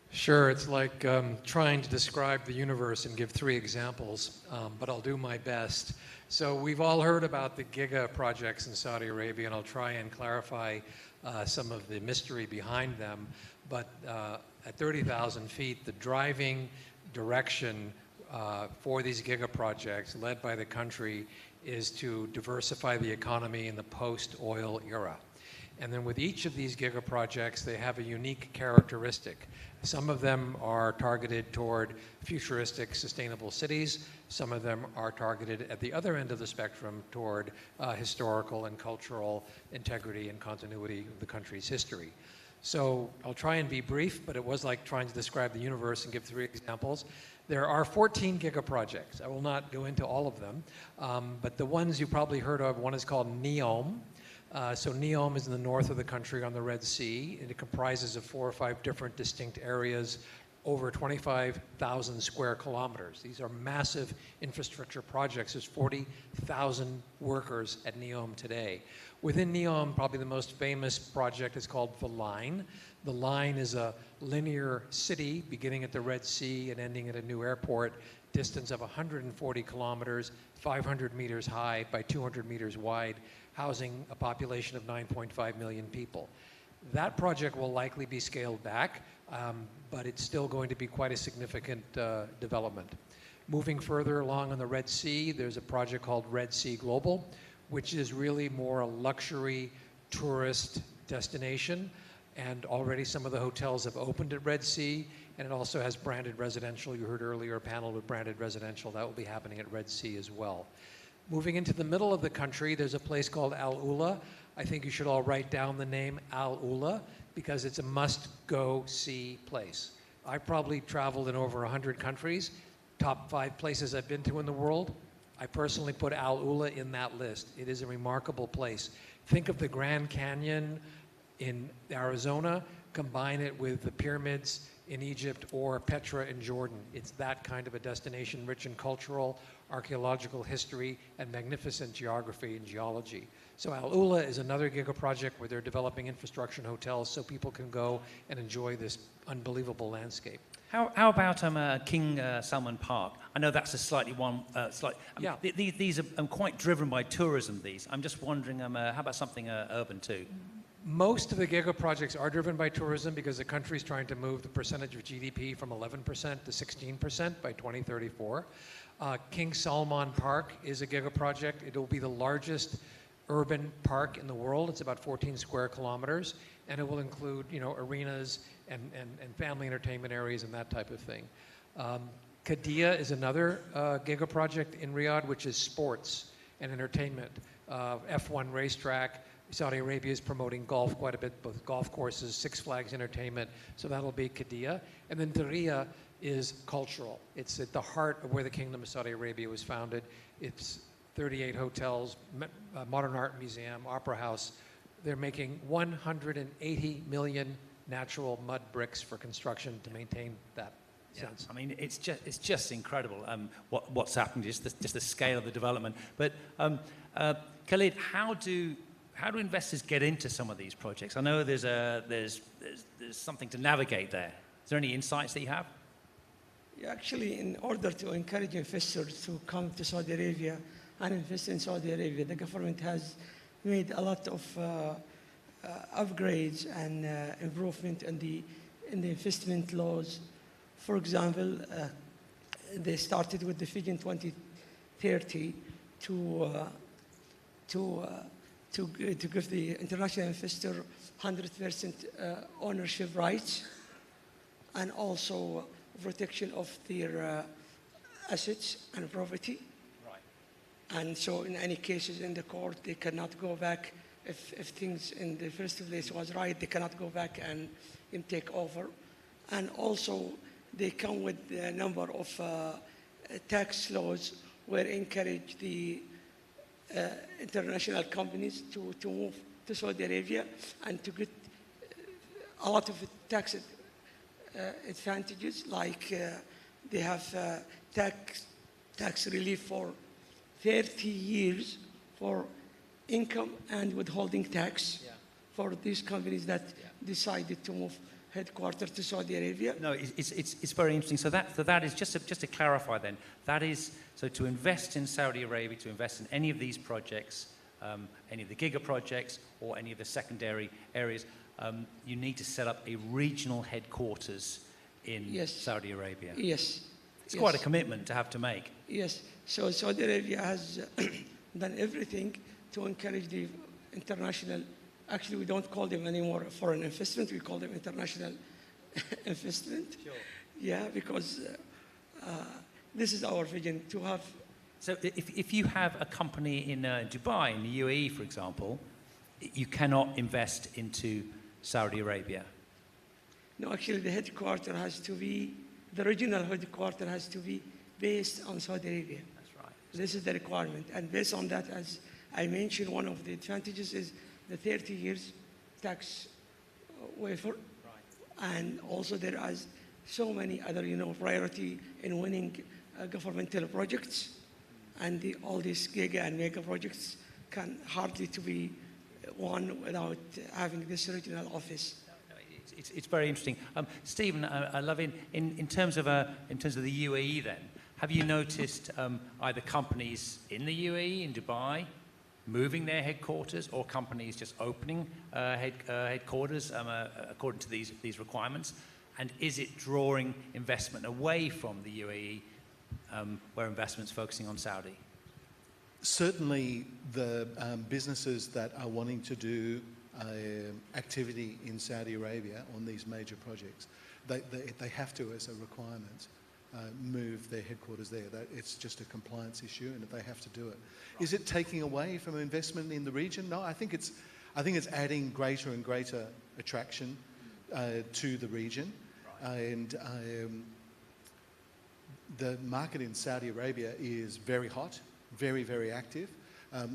Sure, it's like trying to describe the universe and give 3 examples, but I'll do my best. So we've all heard about the giga projects in Saudi Arabia, and I'll try and clarify some of the mystery behind them. But at 30,000 feet, the driving direction for these giga projects led by the country is to diversify the economy in the post-oil era. And then with each of these giga projects, they have a unique characteristic. Some of them are targeted toward futuristic, sustainable cities. Some of them are targeted at the other end of the spectrum toward historical and cultural integrity and continuity of the country's history. So I'll try and be brief, but it was like trying to describe the universe and give 3 examples. There are 14 giga projects. I will not go into all of them, but the ones you probably heard of, one is called NEOM. So NEOM is in the north of the country on the Red Sea, and it comprises of 4 or 5 different distinct areas, over 25,000 square kilometers. These are massive infrastructure projects. There's 40,000 workers at NEOM today. Within NEOM, probably the most famous project is called The Line. The Line is a linear city beginning at the Red Sea and ending at a new airport, distance of 140 kilometers, 500 meters high by 200 meters wide, housing a population of 9.5 million people. That project will likely be scaled back, but it's still going to be quite a significant development. Moving further along on the Red Sea, there's a project called Red Sea Global, which is really more a luxury tourist destination. And already some of the hotels have opened at Red Sea, and it also has branded residential. You heard earlier a panel with branded residential. That will be happening at Red Sea as well. Moving into the middle of the country, there's a place called Al Ula. I think you should all write down the name Al Ula because it's a must-go-see place. I've probably traveled in over 100 countries. Top 5 places I've been to in the world, I personally put Al Ula in that list. It is a remarkable place. Think of the Grand Canyon in Arizona, combine it with the pyramids in Egypt or Petra in Jordan. It's that kind of a destination, rich in cultural, archaeological history, and magnificent geography and geology. So Al Ula is another giga project where they're developing infrastructure and hotels so people can go and enjoy this unbelievable landscape. How about King Salman Park? I know that's a slightly one. Yeah. These are quite driven by tourism. These. I'm just wondering. How about something urban too? Most of the giga projects are driven by tourism because the country is trying to move the percentage of GDP from 11% to 16% by 2034. King Salman Park is a giga project. It will be the largest urban park in the world. It's about 14 square kilometers, and it will include, arenas and family entertainment areas and that type of thing. Qiddiya is another giga project in Riyadh, which is sports and entertainment. F1 racetrack. Saudi Arabia is promoting golf quite a bit, both golf courses, Six Flags Entertainment, so that'll be Qiddiya. And then Diriyah is cultural. It's at the heart of where the Kingdom of Saudi Arabia was founded. It's 38 hotels, modern art museum, opera house. They're making 180 million natural mud bricks for construction to maintain that sense. I mean, it's just incredible what's happened, just the scale of the development. But Khalid, how do investors get into some of these projects? I know there's something to navigate there. Is there any insights that you have? Yeah, actually, in order to encourage investors to come to Saudi Arabia and invest in Saudi Arabia, the government has made a lot of upgrades and improvement in the investment laws. For example, they started with the Vision 2030 to to give the international investor 100% ownership rights, and also protection of their assets and property. Right. And so in any cases in the court, they cannot go back. If things in the first place was right, they cannot go back and take over. And also, they come with a number of tax laws where encourage the international companies to move to Saudi Arabia and to get a lot of tax advantages, like they have tax relief for 30 years for income and withholding tax for these companies that decided to move headquarters to Saudi Arabia. No, it's very interesting. So that is just to clarify then. That is so to invest in Saudi Arabia, to invest in any of these projects, any of the giga projects or any of the secondary areas, you need to set up a regional headquarters in Saudi Arabia. Yes. It's quite a commitment to have to make. Yes. So Saudi Arabia has done everything to encourage the international. Actually, we don't call them anymore foreign investment. We call them international investment. Sure. Yeah, because this is our vision to have. So if you have a company in Dubai, in the UAE, for example, you cannot invest into Saudi Arabia. No, actually, the headquarters has to be, the regional headquarters has to be based on Saudi Arabia. That's right. This is the requirement. And based on that, as I mentioned, one of the advantages is the 30 years tax waiver. Right. And also there are so many other, priority in winning governmental projects. And all these giga and mega projects can hardly to be won without having this regional office. It's very interesting. Stephen, I love in terms of the UAE then, have you noticed either companies in the UAE, in Dubai, moving their headquarters, or companies just opening headquarters according to these requirements? And is it drawing investment away from the UAE, where investment's focusing on Saudi? Certainly, the businesses that are wanting to do activity in Saudi Arabia on these major projects, they have to, as a requirement, move their headquarters there. It's just a compliance issue, and they have to do it. Right. Is it taking away from investment in the region? No, I think it's adding greater and greater attraction to the region, right. And the market in Saudi Arabia is very hot, very, very active.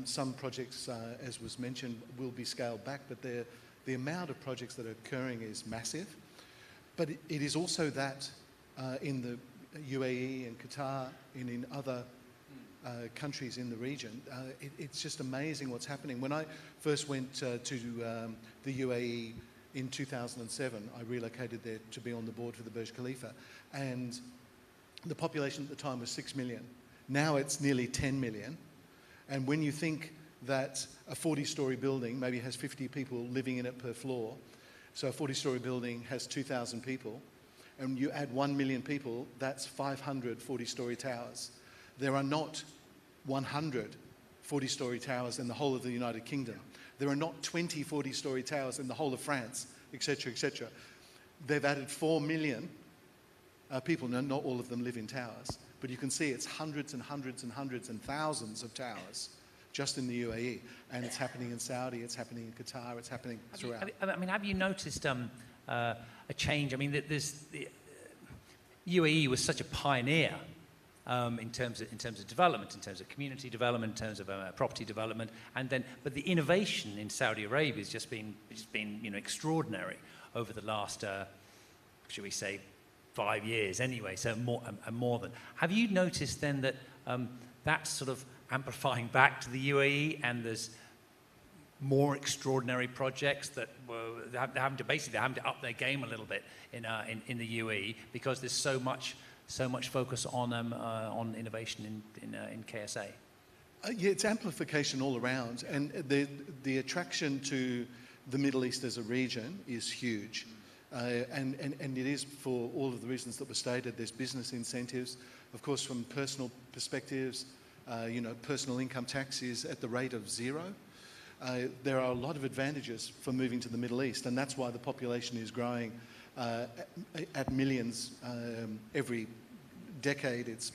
Some projects, as was mentioned, will be scaled back, but the amount of projects that are occurring is massive. But it is also that in the UAE and Qatar and in other countries in the region, it's just amazing what's happening. When I first went to the UAE in 2007, I relocated there to be on the board for the Burj Khalifa, and the population at the time was 6 million. Now it's nearly 10 million. And when you think that a 40-story building maybe has 50 people living in it per floor, so a 40-story building has 2,000 people, and you add 1 million people, that's 500 40-story towers. There are not 100 40-story towers in the whole of the United Kingdom. There are not 20 40-story towers in the whole of France, etc., etc. They've added 4 million people. Now, not all of them live in towers, but you can see it's hundreds and hundreds and hundreds and thousands of towers just in the UAE. And it's happening in Saudi, it's happening in Qatar, it's happening throughout. Have you noticed a change? I mean, the UAE was such a pioneer in terms of development, in terms of community development, in terms of property development, but the innovation in Saudi Arabia has just been extraordinary over the last, should we say, 5 years anyway, so more than. Have you noticed then that that's sort of amplifying back to the UAE, and there's more extraordinary projects that they're having to up their game a little bit in the UAE, because there's so much focus on innovation in KSA? Yeah, it's amplification all around, and the attraction to the Middle East as a region is huge. And it is for all of the reasons that were stated. There's business incentives, of course, from personal perspectives. Personal income tax is at the rate of 0. there are a lot of advantages for moving to the Middle East, and that's why the population is growing at millions every decade. It's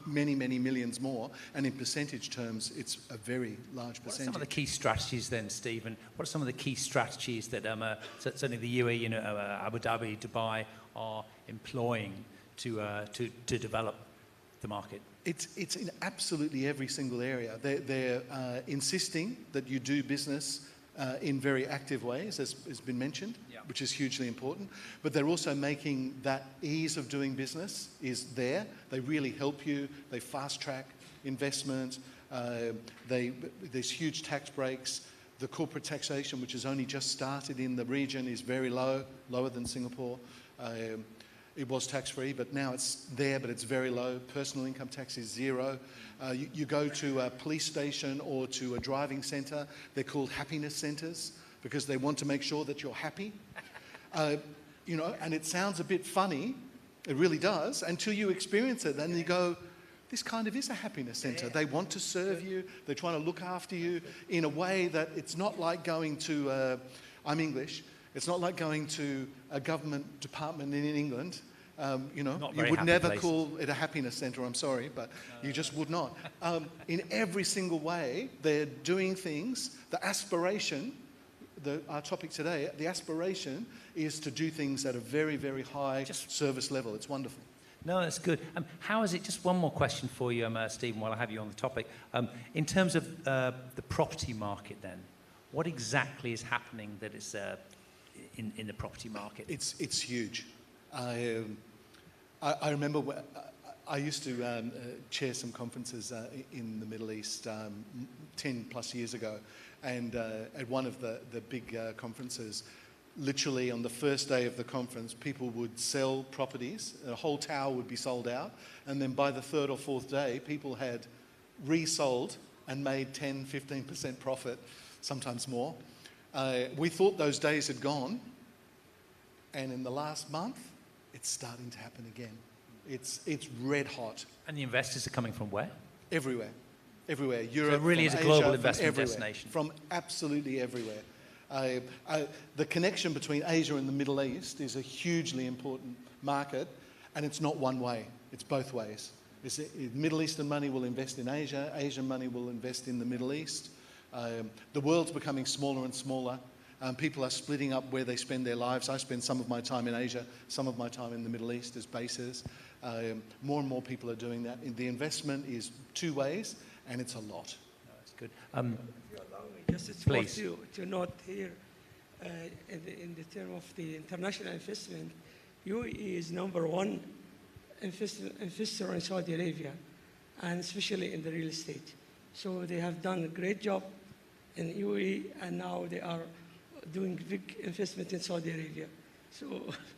many, many millions more, and in percentage terms, it's a very large percentage. What are some of the key strategies then, Stephen? What are some of the key strategies that certainly the UAE, Abu Dhabi, Dubai are employing to develop the market? It's in absolutely every single area. They're insisting that you do business in very active ways, as has been mentioned, which is hugely important. But they're also making that ease of doing business is there. They really help you. They fast-track investment. There's huge tax breaks. The corporate taxation, which has only just started in the region, is very low, lower than Singapore. It was tax-free, but now it's there, but it's very low. Personal income tax is zero. You go to a police station or to a driving centre, they're called happiness centres because they want to make sure that you're happy. And it sounds a bit funny, it really does, until you experience it. Then you go, this kind of is a happiness centre. Yeah. They want to serve you, they're trying to look after you in a way that it's not like going to, I'm English, it's not like going to a government department in England. You would never call it a happiness centre, I'm sorry, but you just would not. In every single way, they're doing things. The aspiration, our topic today, the aspiration is to do things at a very, very high service level. It's wonderful. No, that's good. How is it, just one more question for you, Stephen, while I have you on the topic. In terms of the property market then, what exactly is happening that is in the property market? It's huge. I remember I used to chair some conferences in the Middle East 10 plus years ago, and at one of the big conferences, literally on the first day of the conference, people would sell properties, a whole tower would be sold out, and then by the third or fourth day, people had resold and made 10-15% profit, sometimes more. We thought those days had gone, and in the last month, it's starting to happen again. It's red hot. And the investors are coming from where? Everywhere. Europe, so it really is a global investment destination. From absolutely everywhere. The connection between Asia and the Middle East is a hugely important market, and it's not one way. It's both ways. Middle Eastern money will invest in Asia. Asian money will invest in the Middle East. The world's becoming smaller and smaller. People are splitting up where they spend their lives. I spend some of my time in Asia, some of my time in the Middle East as bases. More and more people are doing that. The investment is two ways, and it's a lot. That's good. Just to note here, in the term of the international investment, UAE is number one investor in Saudi Arabia, and especially in the real estate. So they have done a great job in UAE, and now they are doing big investment in Saudi Arabia. So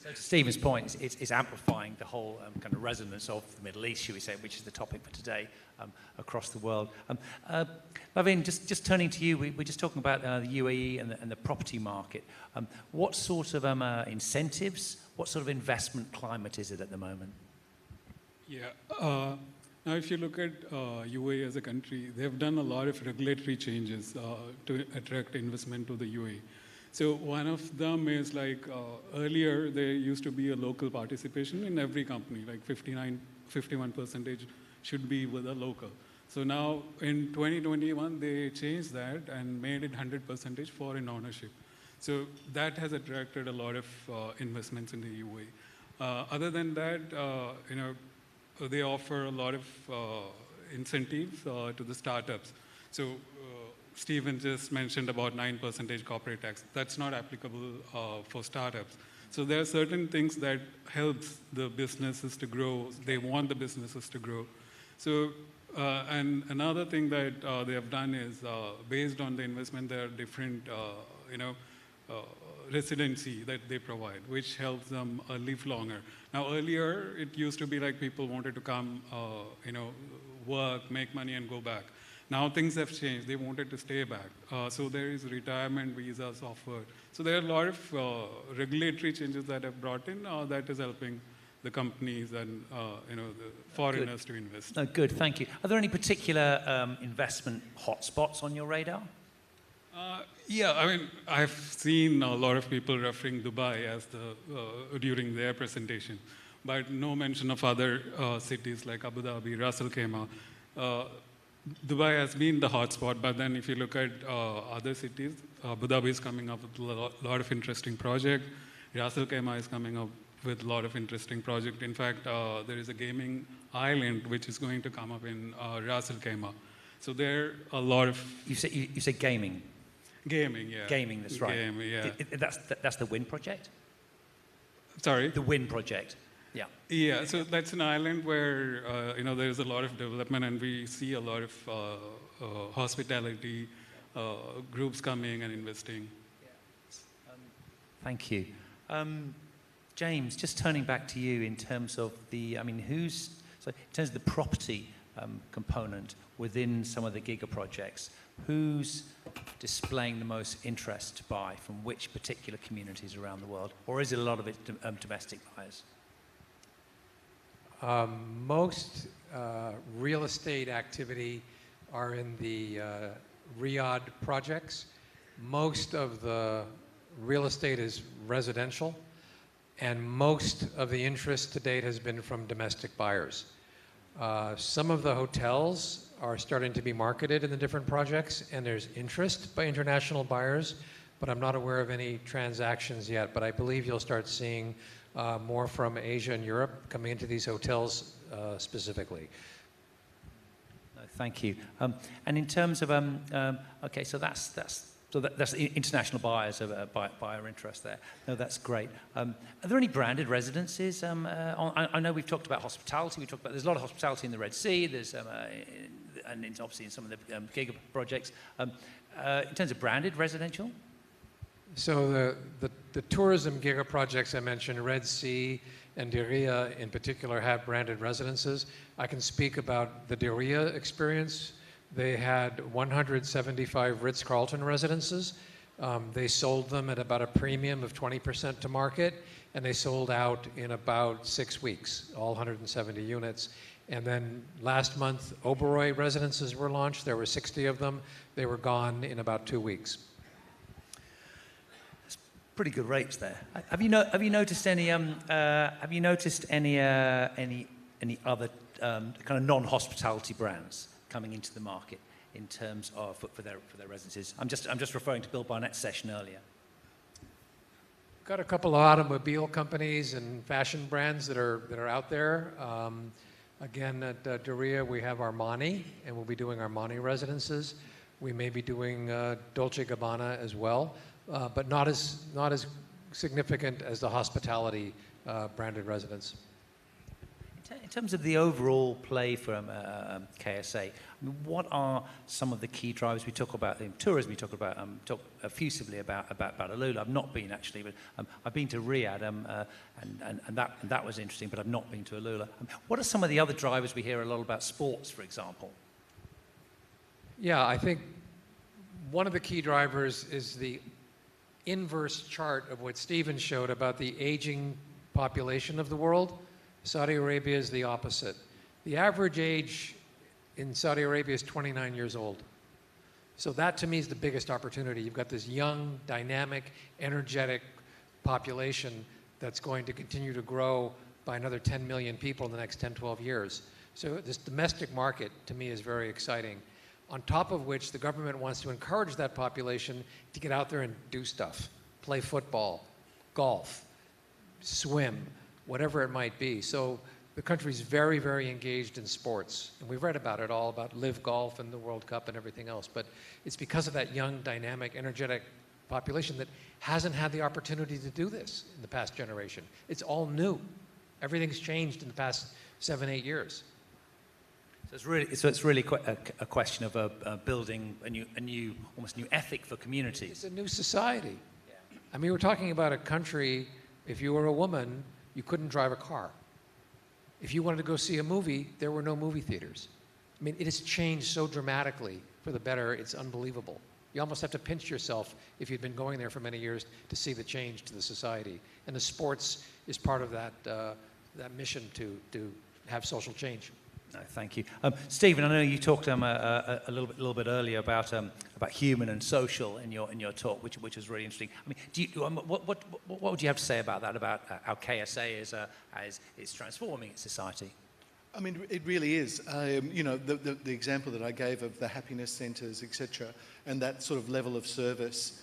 to Stephen's point, it's amplifying the whole kind of resonance of the Middle East, should we say, which is the topic for today across the world. Lavin, just turning to you, we're just talking about the UAE and the property market. What sort of incentives, what sort of investment climate is it at the moment? Yeah. Now, if you look at UAE as a country, they've done a lot of regulatory changes to attract investment to the UAE. So one of them is like earlier there used to be a local participation in every company, like 51% should be with a local. So now in 2021 they changed that and made it 100% foreign ownership. So that has attracted a lot of investments in the UAE. Other than that, they offer a lot of incentives to the startups. So Stephen just mentioned about 9% corporate tax. That's not applicable for startups. So there are certain things that helps the businesses to grow. They want the businesses to grow. So, and another thing that they have done is based on the investment, there are different, residency that they provide, which helps them live longer. Now, earlier, it used to be like people wanted to come, work, make money, and go back. Now things have changed. They wanted to stay back. So there is retirement visas offered. So there are a lot of regulatory changes that have brought in that is helping the companies and the foreigners to invest. Good, thank you. Are there any particular investment hotspots on your radar? Yeah, I mean, I've seen a lot of people referring Dubai as during their presentation, but no mention of other cities like Abu Dhabi, Ras Al Khaimah. Dubai has been the hotspot, but then if you look at other cities, Abu Dhabi is coming up with a lot of interesting projects. Ras Al Khaimah is coming up with a lot of interesting projects. In fact, there is a gaming island which is going to come up in Ras Al Khaimah. So there are a lot of... You say gaming? Gaming, yeah. Gaming, that's right. Gaming, yeah. That's the Wind project? Sorry? The Wind project, yeah. Yeah, so that's an island where, there's a lot of development and we see a lot of hospitality groups coming and investing. Thank you. James, just turning back to you in terms of in terms of the property component within some of the Giga projects, who's displaying the most interest to buy from which particular communities around the world? Or is it a lot of it domestic buyers? Most real estate activity are in the Riyadh projects. Most of the real estate is residential, and most of the interest to date has been from domestic buyers. Some of the hotels are starting to be marketed in the different projects, and there's interest by international buyers, but I'm not aware of any transactions yet. But I believe you'll start seeing more from Asia and Europe coming into these hotels specifically. Thank you. And in terms of, okay, so that's the international buyers of buyer interest there. No, that's great. Are there any branded residences? I know we've talked about hospitality. There's a lot of hospitality in the Red Sea. There's and it's obviously in some of the Giga projects. In terms of branded residential. So the tourism Giga projects I mentioned, Red Sea and Diriyah in particular, have branded residences. I can speak about the Diriyah experience. They had 175 Ritz-Carlton residences. They sold them at about a premium of 20% to market, and they sold out in about 6 weeks, all 170 units. And then last month, Oberoi residences were launched. There were 60 of them. They were gone in about 2 weeks. Pretty good rates there. Have you noticed any other kind of non-hospitality brands coming into the market in terms of for their residences? I'm just referring to Bill Barnett's session earlier. Got a couple of automobile companies and fashion brands that are out there. Again, at Diriyah, we have Armani, and we'll be doing Armani residences. We may be doing Dolce & Gabbana as well, but not as significant as the hospitality branded residence. In terms of the overall play from KSA, I mean, what are some of the key drivers? We talk about tourism, we talk effusively about Alula. I've not been actually, but I've been to Riyadh, and that was interesting, but I've not been to Alula. What are some of the other drivers? We hear a lot about sports, for example. Yeah, I think one of the key drivers is the inverse chart of what Stephen showed about the aging population of the world. Saudi Arabia is the opposite. The average age in Saudi Arabia is 29 years old. So that to me is the biggest opportunity. You've got this young, dynamic, energetic population that's going to continue to grow by another 10 million people in the next 10, 12 years. So this domestic market to me is very exciting. On top of which the government wants to encourage that population to get out there and do stuff. Play football, golf, swim, whatever it might be. So the country's very, very engaged in sports. And we've read about it all, about Live Golf and the World Cup and everything else. But it's because of that young, dynamic, energetic population that hasn't had the opportunity to do this in the past generation. It's all new. Everything's changed in the past 7, 8 years. So it's really a question of building a new, almost new ethic for communities. It's a new society. Yeah. I mean, we're talking about a country, if you were a woman, you couldn't drive a car. If you wanted to go see a movie, there were no movie theaters. I mean, it has changed so dramatically for the better, it's unbelievable. You almost have to pinch yourself if you'd been going there for many years to see the change to the society. And the sports is part of that, that mission to have social change. No, thank you. Stephen, I know you talked a little bit earlier about human and social in your talk, which is really interesting. I mean, what would you have to say about that? About how KSA is transforming its society? I mean, it really is. You know, the example that I gave of the happiness centres, etc., and that sort of level of service,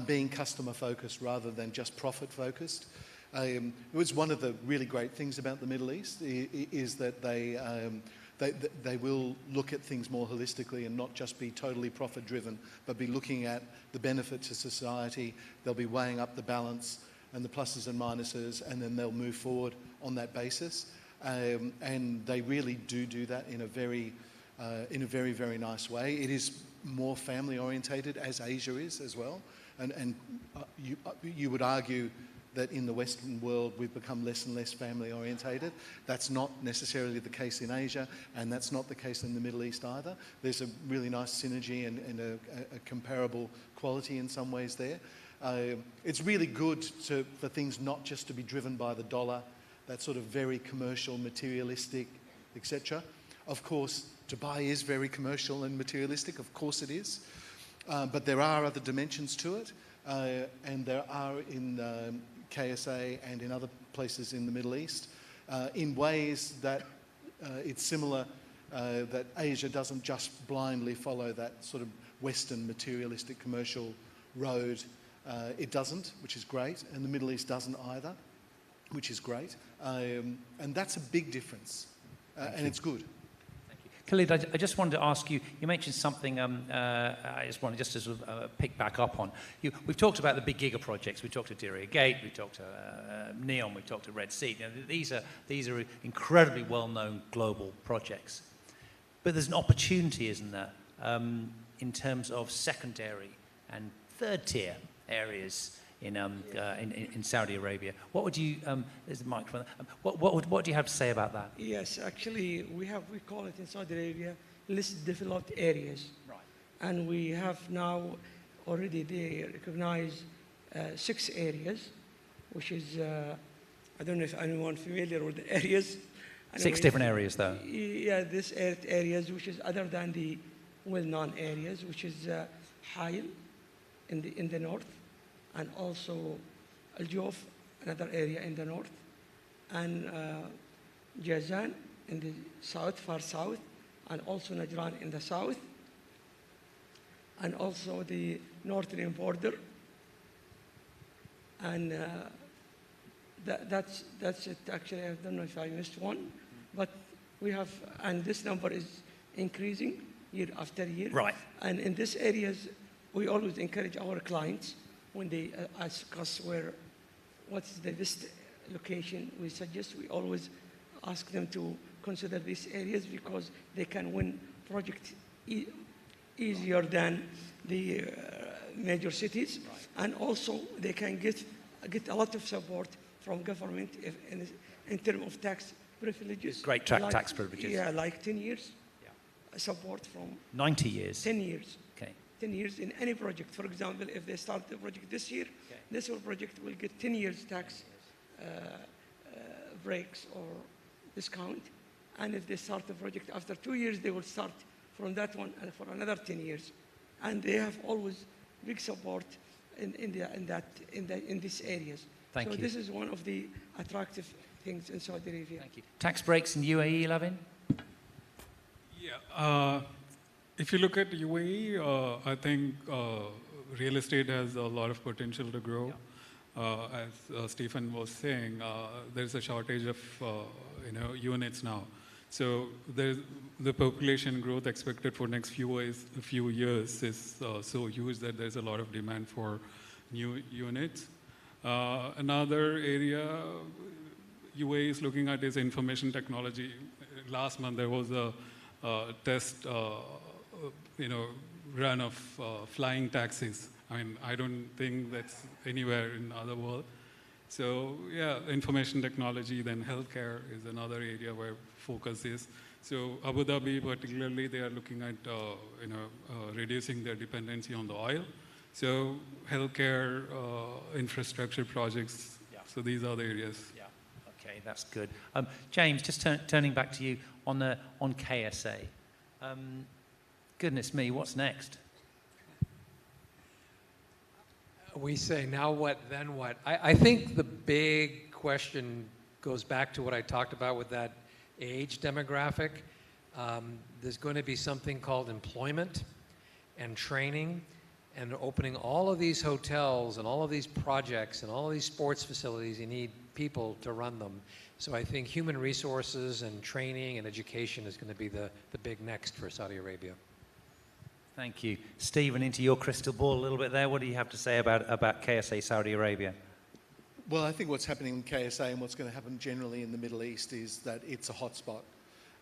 being customer focused rather than just profit focused. It was one of the really great things about the Middle East is that they will look at things more holistically and not just be totally profit driven, but be looking at the benefit to society. They'll be weighing up the balance and the pluses and minuses, and then they'll move forward on that basis. And they really do that in a very, very nice way. It is more family orientated, as Asia is as well. And you would argue that in the Western world we've become less and less family orientated. That's not necessarily the case in Asia, and that's not the case in the Middle East either. There's a really nice synergy and a comparable quality in some ways there. It's really good for things not just to be driven by the dollar, that sort of very commercial, materialistic, etc. Of course, Dubai is very commercial and materialistic, of course it is. But there are other dimensions to it, and there are in KSA and in other places in the Middle East, in ways that it's similar, that Asia doesn't just blindly follow that sort of Western materialistic commercial road. It doesn't, which is great, and the Middle East doesn't either, which is great. And that's a big difference, and it's good. Khalid, I just wanted to ask you, you mentioned something I just wanted to sort of pick back up on. We've talked about the big giga projects. We talked to Diriyah Gate, we talked to Neom, we talked to Red Sea. You know, these are incredibly well-known global projects. But there's an opportunity, isn't there, in terms of secondary and third-tier areas in Saudi Arabia. What would you, there's a microphone, what do you have to say about that? Yes, actually, we call it in Saudi Arabia less developed areas. Right. And we have now already they recognize 6 areas, which is, I don't know if anyone familiar with the areas. 6 different areas, though. Yeah, these areas, which is other than the well-known areas, which is Hail in the north, and also Al Jof, another area in the north, and Jazan in the south, far south, and also Najran in the south, and also the northern border. And that's it. Actually, I don't know if I missed one, but we have, and this number is increasing year after year. Right. And in these areas, we always encourage our clients when they ask us what's the best location we suggest. We always ask them to consider these areas because they can win projects easier than the major cities, and also they can get a lot of support from government in terms of tax privileges. Great tax privileges. Yeah, like 10 years support from 90 years. 10 years. Okay. 10 years in any project. For example, if they start the project this year, this whole project will get 10 years tax breaks or discount. And if they start the project after 2 years, they will start from that one and for another 10 years. And they have always big support in these areas. Thank you. So this is one of the attractive things in Saudi Arabia. Thank you. Tax breaks in UAE, Lavin? Yeah. If you look at UAE, I think real estate has a lot of potential to grow. As Stephen was saying, there's a shortage of units now. So the population growth expected for next few years is so huge that there's a lot of demand for new units. Another area UAE is looking at is information technology. Last month there was a test run of flying taxis. I mean, I don't think that's anywhere in the other world. So yeah, information technology, then healthcare is another area where focus is. So Abu Dhabi particularly, they are looking at reducing their dependency on the oil. So healthcare, infrastructure projects, so these are the areas. Yeah, Okay, that's good. James, just turning back to you on KSA. Goodness me, what's next? We say, now what, then what? I think the big question goes back to what I talked about with that age demographic. There's going to be something called employment and training, and opening all of these hotels and all of these projects and all of these sports facilities. You need people to run them. So I think human resources and training and education is going to be the big next for Saudi Arabia. Thank you. Stephen, into your crystal ball a little bit there. What do you have to say about KSA Saudi Arabia? Well, I think what's happening in KSA and what's going to happen generally in the Middle East is that it's a hotspot.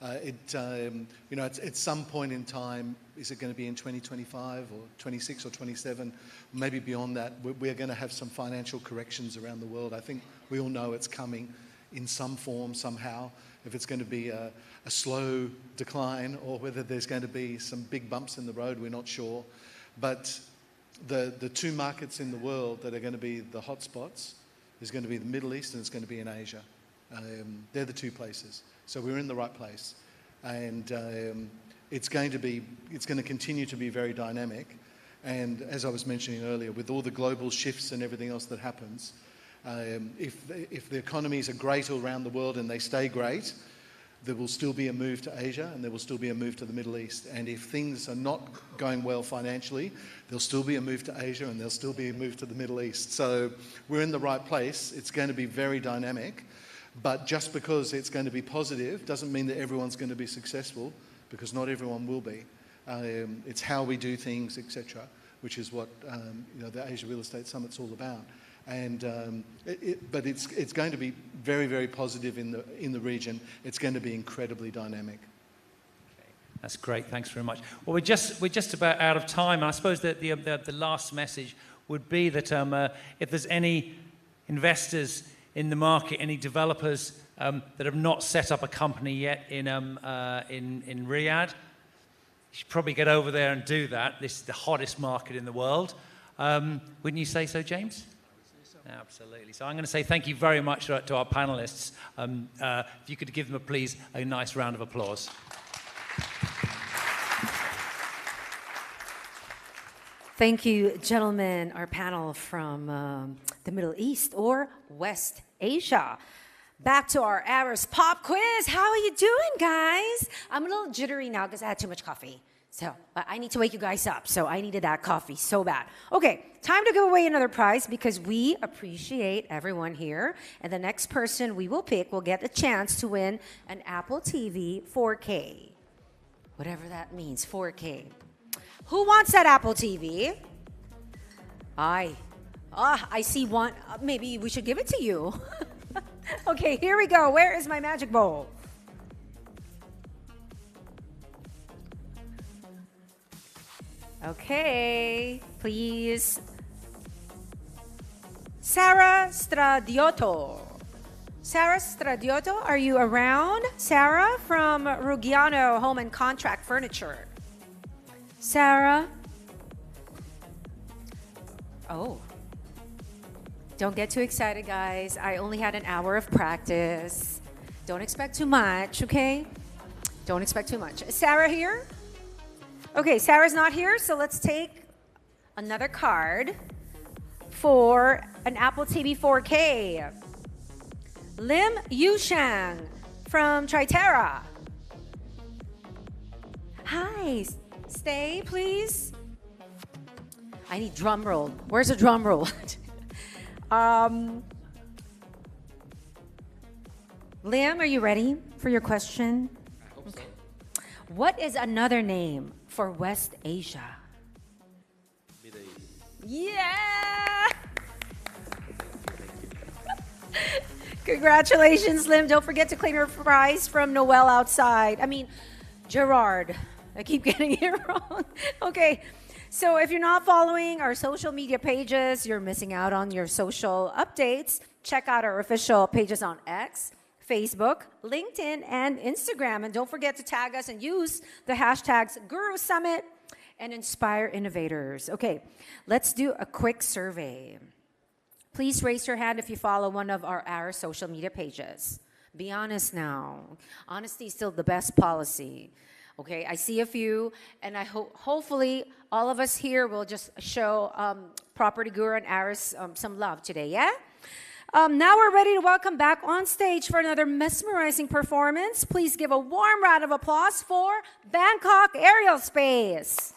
At some point in time, is it going to be in 2025 or 26 or 27, maybe beyond that, we're going to have some financial corrections around the world. I think we all know it's coming in some form, somehow. If it's going to be a slow decline or whether there's going to be some big bumps in the road, we're not sure. But the two markets in the world that are going to be the hotspots is going to be the Middle East and it's going to be in Asia. They're the two places. So we're in the right place. And it's going to continue to be very dynamic. And as I was mentioning earlier, with all the global shifts and everything else that happens, if the economies are great all around the world and they stay great, there will still be a move to Asia and there will still be a move to the Middle East. And if things are not going well financially, there'll still be a move to Asia and there'll still be a move to the Middle East. So we're in the right place. It's going to be very dynamic. But just because it's going to be positive doesn't mean that everyone's going to be successful, because not everyone will be. It's how we do things, etc., which is what the Asia Real Estate Summit's all about. And but it's going to be very, very positive in the region. It's going to be incredibly dynamic. That's great. Thanks very much. Well, we're just about out of time. I suppose that the last message would be that if there's any investors in the market, any developers that have not set up a company yet in Riyadh, you should probably get over there and do that. This is the hottest market in the world. Wouldn't you say so, James? Absolutely. So I'm going to say thank you very much to our panelists. If you could give them, please, a nice round of applause. Thank you, gentlemen, our panel from the Middle East or West Asia. Back to our Aris Pop Quiz. How are you doing, guys? I'm a little jittery now because I had too much coffee. So I need to wake you guys up. So I needed that coffee so bad. Okay, time to give away another prize because we appreciate everyone here. And the next person we will pick will get the chance to win an Apple TV 4K. Whatever that means, 4K. Who wants that Apple TV? I see one. Maybe we should give it to you. Okay, here we go. Where is my magic bowl? Okay, please. Sarah Stradiotto. Sarah Stradiotto, are you around? Sarah from Ruggiano Home and Contract Furniture. Sarah? Oh. Don't get too excited, guys. I only had an hour of practice. Don't expect too much, okay? Don't expect too much. Is Sarah here? Okay, Sarah's not here, so let's take another card for an Apple TV 4K. Lim Yushang from Triterra. Hi, stay, please. I need drum roll. Where's the drum roll? Liam, are you ready for your question? I hope so. What is another name for West Asia? Yeah! Congratulations, Lim. Don't forget to claim your prize from Noel outside. I mean, Gerard. I keep getting it wrong. Okay. So if you're not following our social media pages, you're missing out on your social updates. Check out our official pages on X, Facebook, LinkedIn, and Instagram. And don't forget to tag us and use the hashtags Guru Summit and Inspire Innovators. Okay, let's do a quick survey. Please raise your hand if you follow one of our social media pages. Be honest now. Honesty is still the best policy. Okay, I see a few, and I hopefully all of us here will just show Property Guru and Aris some love today, yeah? Now we're ready to welcome back on stage for another mesmerizing performance. Please give a warm round of applause for Bangkok Aerial Space.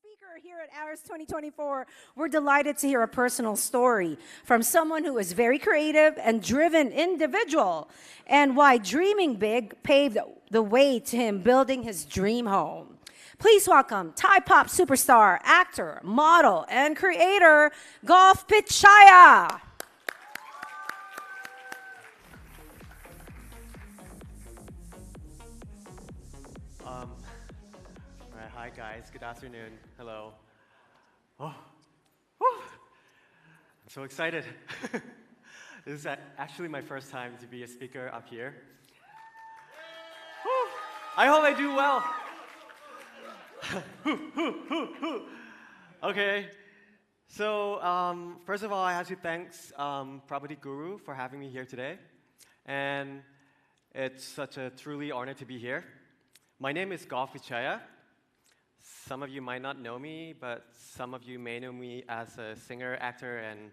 speaker here at ARIS 2024. We're delighted to hear a personal story from someone who is very creative and driven individual, and why dreaming big paved the way to him building his dream home. Please welcome Thai pop superstar, actor, model, and creator, Golf Pichaya. Right, hi guys, good afternoon, hello. Oh, I'm so excited. This is actually my first time to be a speaker up here. I hope I do well. Okay, so first of all, I have to thank PropertyGuru for having me here today. And it's such a truly honor to be here. My name is Golf Pichaya. Some of you might not know me, but some of you may know me as a singer, actor, and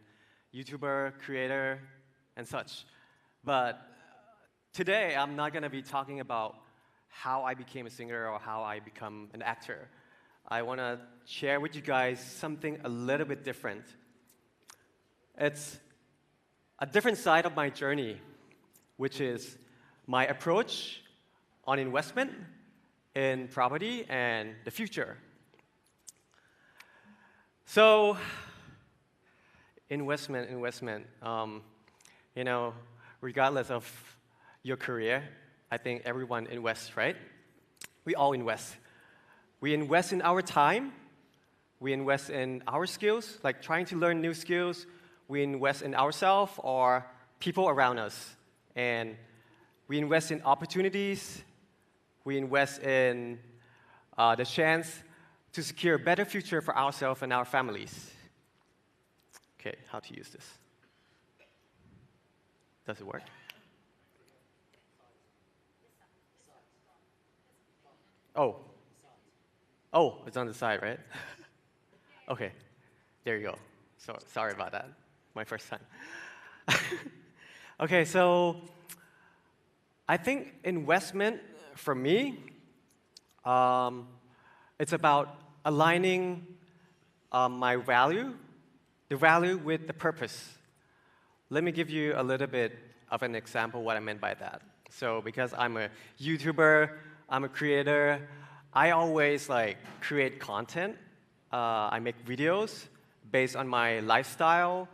YouTuber, creator, and such. But today, I'm not going to be talking about how I became a singer or how I become an actor. I want to share with you guys something a little bit different. It's a different side of my journey, which is my approach on investment in property and the future. So, investment, you know, regardless of your career, I think everyone invests, right? We all invest. We invest in our time. We invest in our skills, like trying to learn new skills. We invest in ourselves or people around us. And we invest in opportunities. We invest in the chance to secure a better future for ourselves and our families. Okay, how to use this? Does it work? Oh, it's on the side, right? Okay, there you go. So sorry about that, my first time. Okay, so I think investment for me, it's about aligning my value, the value with the purpose. Let me give you a little bit of an example what I meant by that. So because I'm a YouTuber, I'm a creator, I always create content. I make videos based on my lifestyle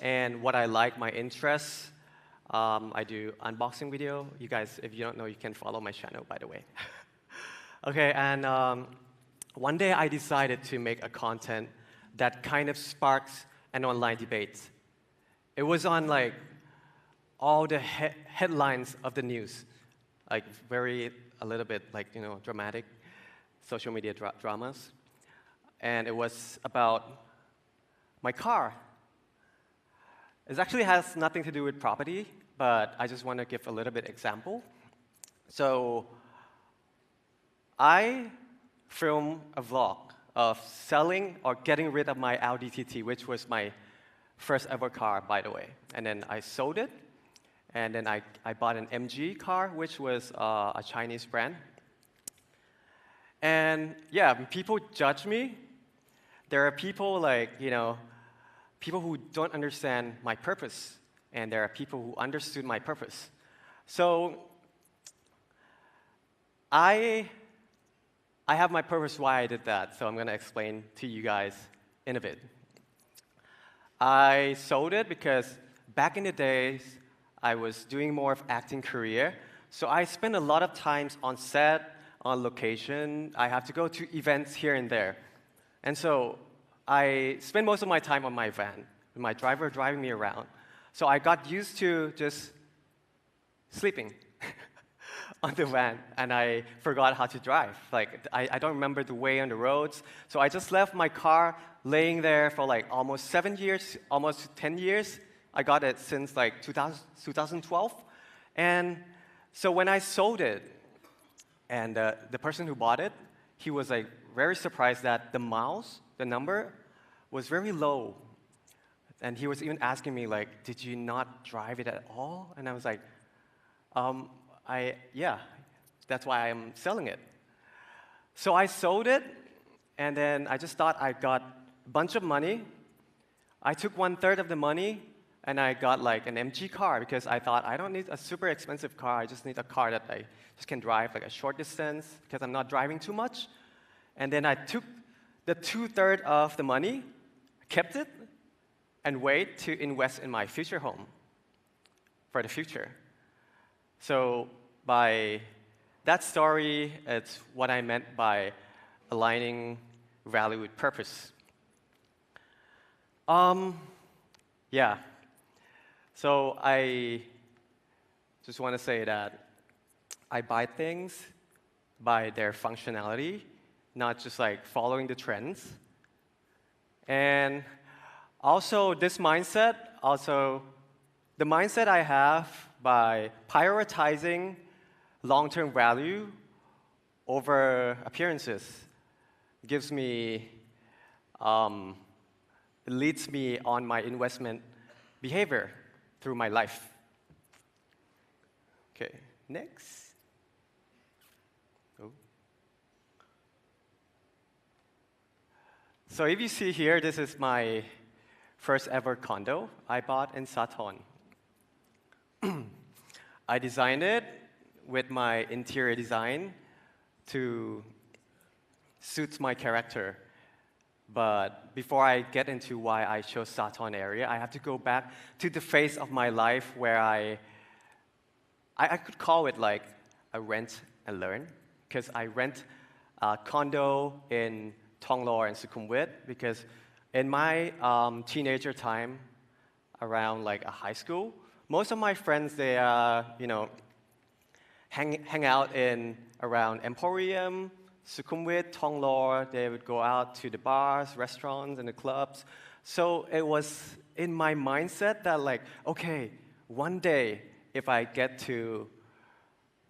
and what I like, my interests. I do unboxing video. You guys, if you don't know, you can follow my channel, by the way. Okay, and one day I decided to make a content that kind of sparks an online debate. It was on all the headlines of the news, a little bit dramatic social media dramas. And it was about my car. It actually has nothing to do with property, but I just want to give a little bit example. So I filmed a vlog of selling or getting rid of my Audi TT, which was my first ever car, by the way. And then I sold it, and then I bought an MG car, which was a Chinese brand. And yeah, people judge me. There are people people who don't understand my purpose, and there are people who understood my purpose. So I have my purpose why I did that, so I'm going to explain to you guys in a bit. I sold it because back in the days, I was doing more of acting career, so I spent a lot of times on set, on location. I have to go to events here and there. And so I spend most of my time on my van, with my driver driving me around. So I got used to just sleeping on the van, and I forgot how to drive. I don't remember the way on the roads, so I just left my car laying there for almost 7 years, almost 10 years. I got it since 2012. And so when I sold it, and the person who bought it, he was very surprised that the miles, the number, was very low. And he was even asking me did you not drive it at all? And I was like, yeah, that's why I'm selling it. So I sold it, And then I just thought I got a bunch of money. I took 1/3 of the money, and I got like an MG car because I thought I don't need a super expensive car. I just need a car that I just can drive like a short distance because I'm not driving too much. And then I took the 2/3 of the money, kept it, and wait to invest in my future home for the future. So by that story, it's what I meant by aligning value with purpose. Yeah. So I just want to say that I buy things by their functionality, not just like following the trends. And also this mindset, the mindset I have by prioritizing long-term value over appearances gives me, it leads me on my investment behavior through my life. Okay, next. Oh. So if you see here, this is my first ever condo I bought in Sathon. I designed it with my interior design to suit my character. But before I get into why I chose Sathon area, I have to go back to the phase of my life where I could call it like a rent and learn, because I rent a condo in Thonglor and Sukhumvit, because in my teenager time, around like a high school, most of my friends, they hang out in around Emporium, Sukhumvit, Thonglor. They would go out to the bars, restaurants, and the clubs. So it was in my mindset that like, okay, one day if I get to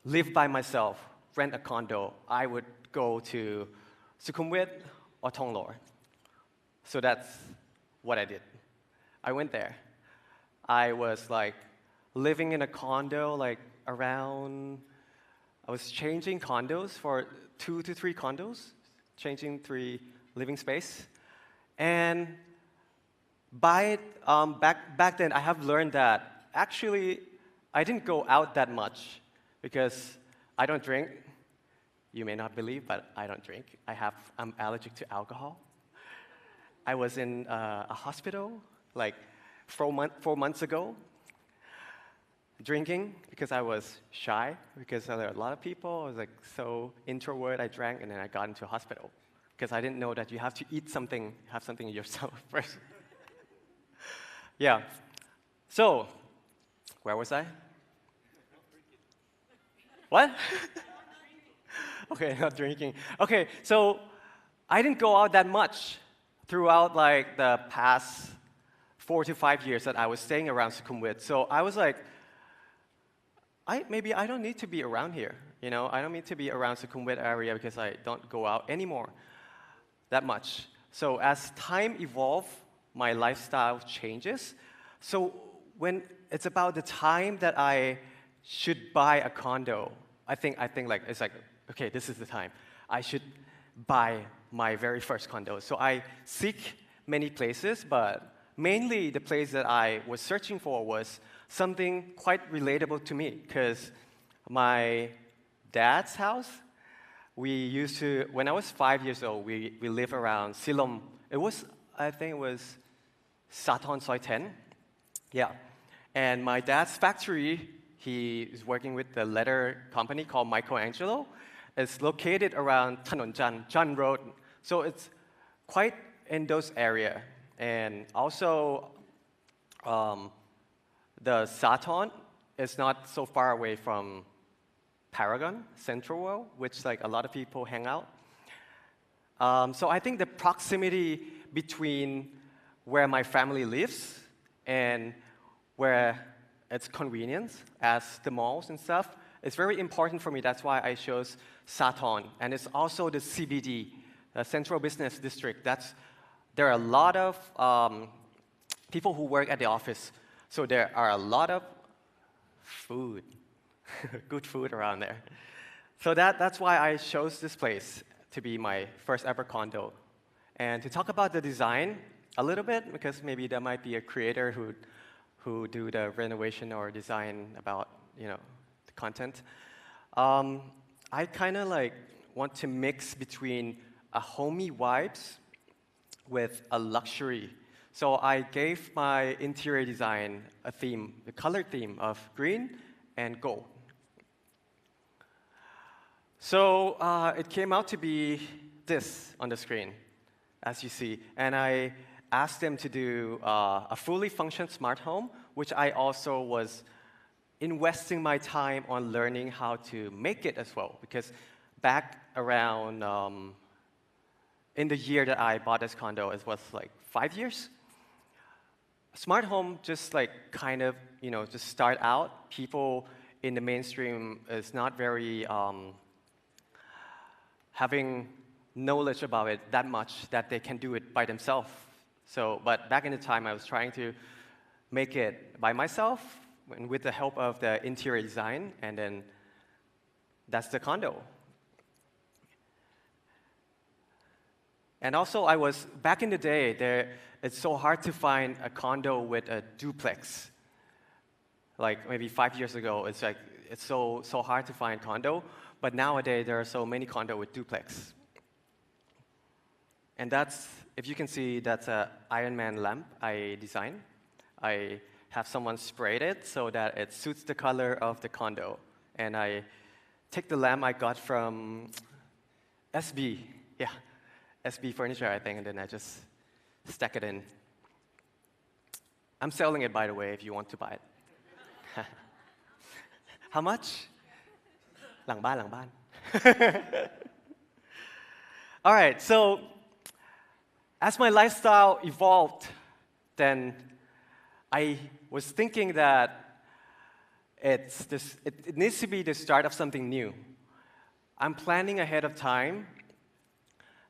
live by myself, rent a condo, I would go to Sukhumvit or Thonglor. So that's what I did. I went there. I was like living in a condo like around, I was changing condos for 2 to 3 condos, changing 3 living space. And back then, I have learned that actually I didn't go out that much because I don't drink. You may not believe, but I don't drink. I'm allergic to alcohol. I was in a hospital like 4 months ago, drinking because I was shy, because there were a lot of people. I was like so introvert. I drank, and then I got into a hospital because I didn't know that you have to eat something, have something yourself first. Yeah. So, where was I? What? Okay, not drinking. Okay, so I didn't go out that much throughout like the past 4 to 5 years that I was staying around Sukhumvit. So I was like, maybe I don't need to be around here. You know, I don't need to be around Sukhumvit area because I don't go out anymore that much. So as time evolves, my lifestyle changes. So when it's about the time that I should buy a condo, I think like it's like, okay, this is the time. I should buy my very first condo. So I seek many places, but mainly the place that I was searching for was something quite relatable to me, because my dad's house, we used to, when I was 5 years old, we lived around Silom. I think it was Sathon Soi 10. Yeah. And my dad's factory, he is working with the leather company called Michelangelo. It's located around Thanon Jan Road. So it's quite in those areas. And also, the Sathon is not so far away from Paragon, Central World, which like a lot of people hang out. So I think the proximity between where my family lives and where it's convenient, as the malls and stuff, is very important for me. That's why I chose Sathon. And it's also the CBD, the Central Business District. There are a lot of people who work at the office. So there are a lot of food, good food around there. So that's why I chose this place to be my first ever condo. And to talk about the design a little bit, because maybe there might be a creator who do the renovation or design about, you know, the content. I kind of like want to mix between a homey vibes with a luxury. So I gave my interior design a theme, the color theme of green and gold. So it came out to be this on the screen, as you see. And I asked them to do a fully functioned smart home, which I also was investing my time on learning how to make it as well. Because back around in the year that I bought this condo, it was like 5 years. Smart home just like kind of, you know, just start out. People in the mainstream is not very having knowledge about it that much that they can do it by themselves. So, but back in the time, I was trying to make it by myself and with the help of the interior design, and then that's the condo. And also, I was, back in the day, it's so hard to find a condo with a duplex. Like maybe 5 years ago, it's like, it's so hard to find condo, but nowadays there are so many condo with duplex. And that's, if you can see, that's an Iron Man lamp I designed. I have someone sprayed it so that it suits the color of the condo. And I take the lamp I got from SB, yeah, SB Furniture, I think, and then I just stack it in. I'm selling it, by the way, if you want to buy it. How much? หลังบ้าน All right, so as my lifestyle evolved, then I was thinking that it needs to be the start of something new. I'm planning ahead of time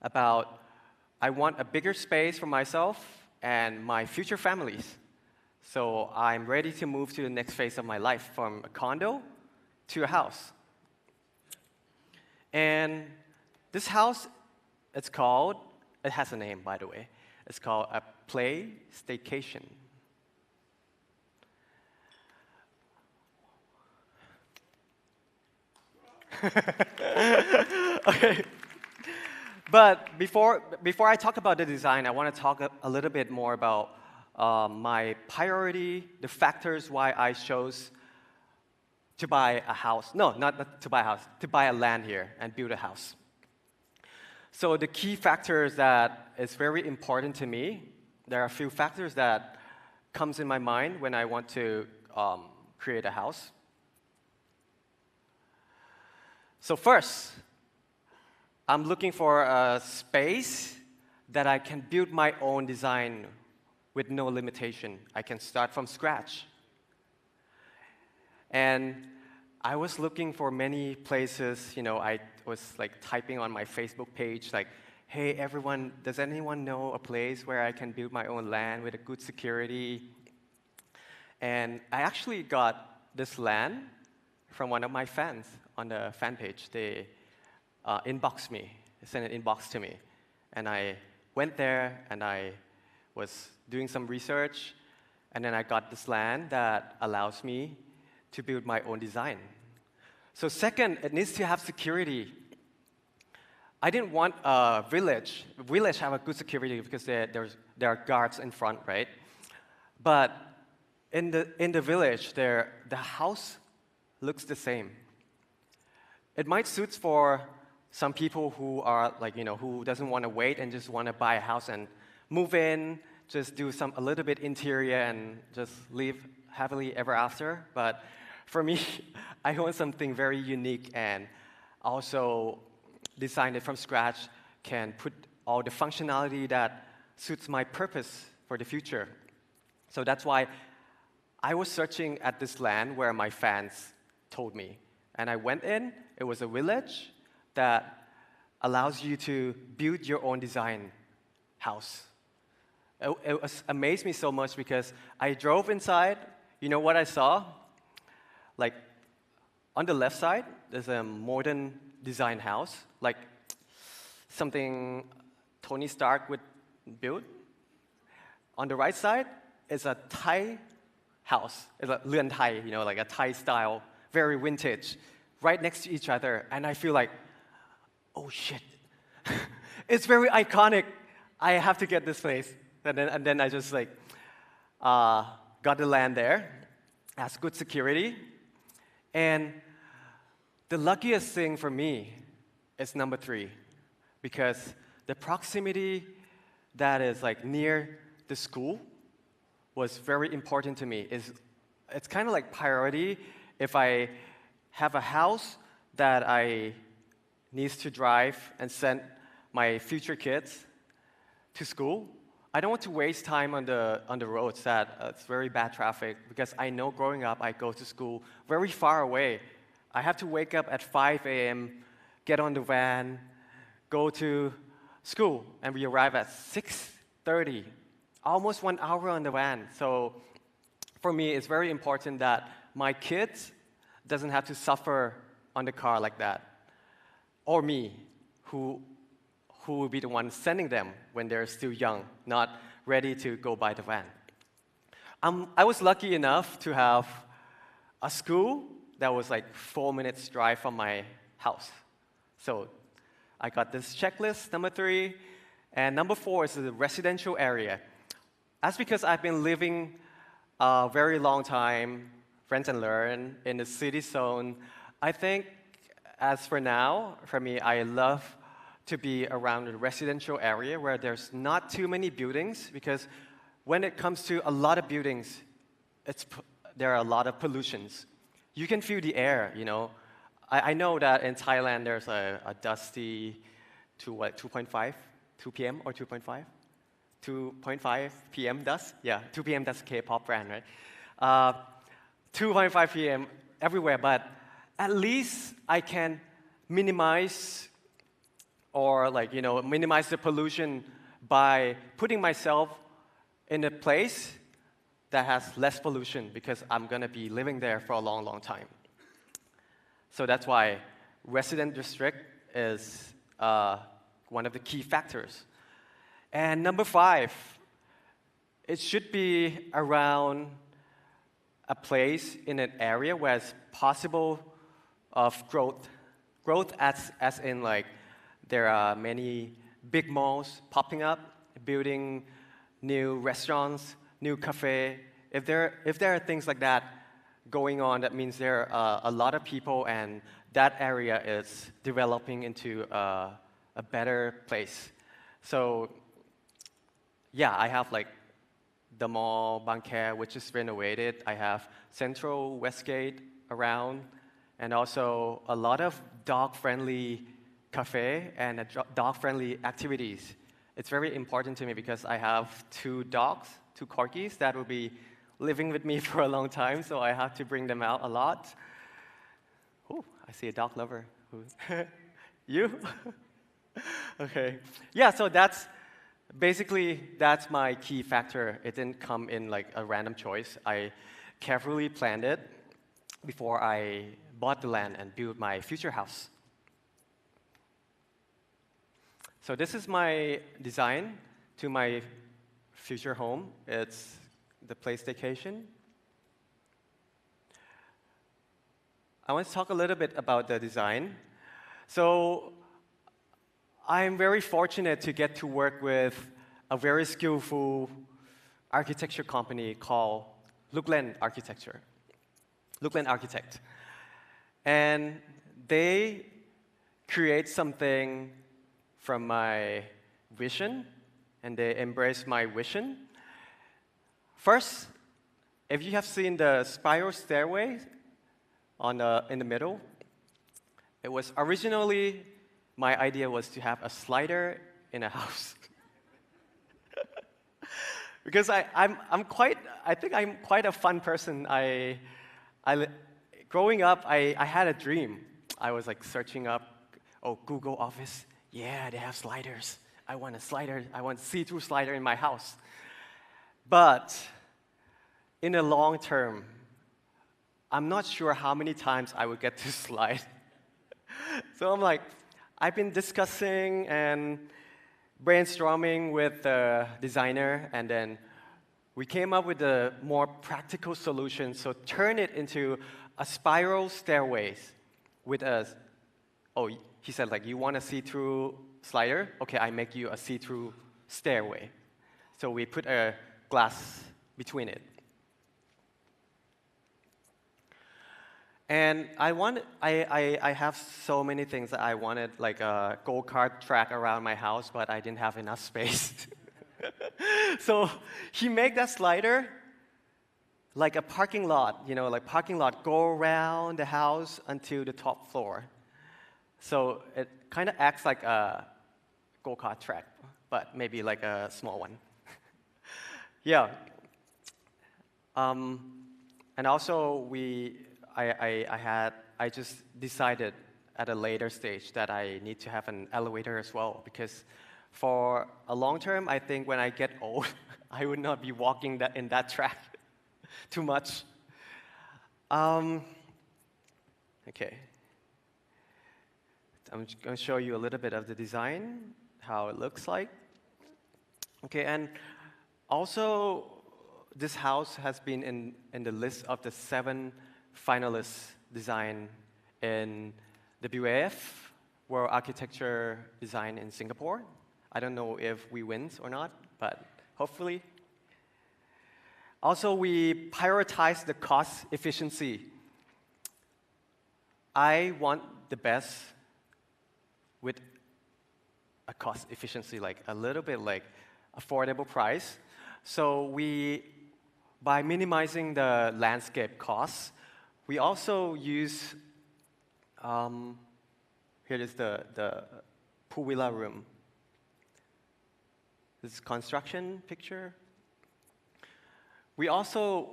about I want a bigger space for myself and my future families. So I'm ready to move to the next phase of my life, from a condo to a house. And this house, it has a name, by the way. It's called a play staycation. Okay. But before I talk about the design, I want to talk a little bit more about my priority, the factors why I chose to buy a house. No, not to buy a house, to buy a land here and build a house. So the key factors that is very important to me, there are a few factors that comes in my mind when I want to create a house. So first, I'm looking for a space that I can build my own design with no limitation. I can start from scratch. And I was looking for many places, you know, I was like typing on my Facebook page, like, hey, everyone, does anyone know a place where I can build my own land with a good security? And I actually got this land from one of my fans on the fan page. They inboxed me, they sent an inbox to me. And I went there and I was doing some research, and then I got this land that allows me to build my own design. So second, it needs to have security. I didn't want a village. Village have a good security because there are guards in front, right? But in the village, the house looks the same. It might suit for some people who are like, you know, who doesn't want to wait and just want to buy a house and move in, just do a little bit interior and just live happily ever after. But for me, I want something very unique and also design it from scratch, can put all the functionality that suits my purpose for the future. So that's why I was searching at this land where my fans told me. And I went in, it was a village that allows you to build your own design house. It amazed me so much because I drove inside, you know what I saw? Like, on the left side, there's a modern design house. Like, something Tony Stark would build. On the right side is a Thai house. It's a Luen Thai, you know, like a Thai style, very vintage, right next to each other. And I feel like, oh shit, it's very iconic. I have to get this place. And then I just like got the land there, has good security. And the luckiest thing for me is number 3, because the proximity that is like near the school was very important to me. It's kind of like priority. If I have a house that I need to drive and send my future kids to school, I don't want to waste time on the roads that it's very bad traffic, because I know growing up I go to school very far away. I have to wake up at 5 a.m., get on the van, go to school, and we arrive at 6:30, almost 1 hour on the van. So for me, it's very important that my kids doesn't have to suffer on the car like that, or me, who will be the one sending them when they're still young, not ready to go by the van. I was lucky enough to have a school that was like 4 minutes drive from my house. So I got this checklist, number 3. And number 4 is the residential area. That's because I've been living a very long time, rent and learn, in the city zone. I think, as for now, for me, I love to be around a residential area where there's not too many buildings, because when it comes to a lot of buildings, there are a lot of pollutions. You can feel the air, you know. I know that in Thailand there's a dusty 2.5, 2 p.m. or 2.5? 2.5 p.m. dust? Yeah, 2 p.m. that's a K-pop brand, right? 2.5 p.m. everywhere, but at least I can minimize minimize the pollution by putting myself in a place that has less pollution, because I'm going to be living there for a long, long time. So that's why resident district is one of the key factors. And number 5, it should be around a place in an area where it's possible of growth. Growth as in like there are many big malls popping up, building new restaurants, new cafe. If there are things like that going on, that means there are a lot of people, and that area is developing into a better place. So yeah, I have like the mall Bangkok, which is renovated. I have Central Westgate around, and also a lot of dog-friendly cafe and dog-friendly activities. It's very important to me because I have 2 dogs, 2 corgis that will be living with me for a long time, so I have to bring them out a lot. Oh, I see a dog lover. You? Okay. Yeah, so that's my key factor. It didn't come in like a random choice. I carefully planned it before I bought the land and built my future house. So this is my design to my future home. It's the PlayStation. I want to talk a little bit about the design. So I'm very fortunate to get to work with a very skillful architecture company called Luklen Architect. And they create something from my vision, and they embrace my vision. First, if you have seen the spiral stairway in the middle, it was originally, my idea was to have a slider in a house. Because I think I'm quite a fun person. Growing up, I had a dream. I was like searching up, Google Office. Yeah, they have sliders. I want a slider. I want a see-through slider in my house. But in the long term, I'm not sure how many times I would get to slide. So I'm like, I've been discussing and brainstorming with the designer, and then we came up with a more practical solution. So turn it into a spiral stairways with a, oh, he said, like, you want a see-through slider? Okay, I make you a see-through stairway. So we put a glass between it. And I have so many things that I wanted, like a go-kart track around my house, but I didn't have enough space. So he made that slider like a parking lot, you know, like parking lot, go around the house until the top floor. So it kind of acts like a go-kart track, but maybe like a small one. Yeah. And also I just decided at a later stage that I need to have an elevator as well, because for a long term, I think when I get old, I would not be walking in that track too much. Okay. I'm just going to show you a little bit of the design, how it looks like. Okay, and also, this house has been in the list of the 7 finalists design in WAF, World Architecture Design in Singapore. I don't know if we win or not, but hopefully. Also, we prioritize the cost efficiency. I want the best with a cost efficiency, like a little bit like affordable price. So by minimizing the landscape costs, we also use, here is the pool villa room. This construction picture. We also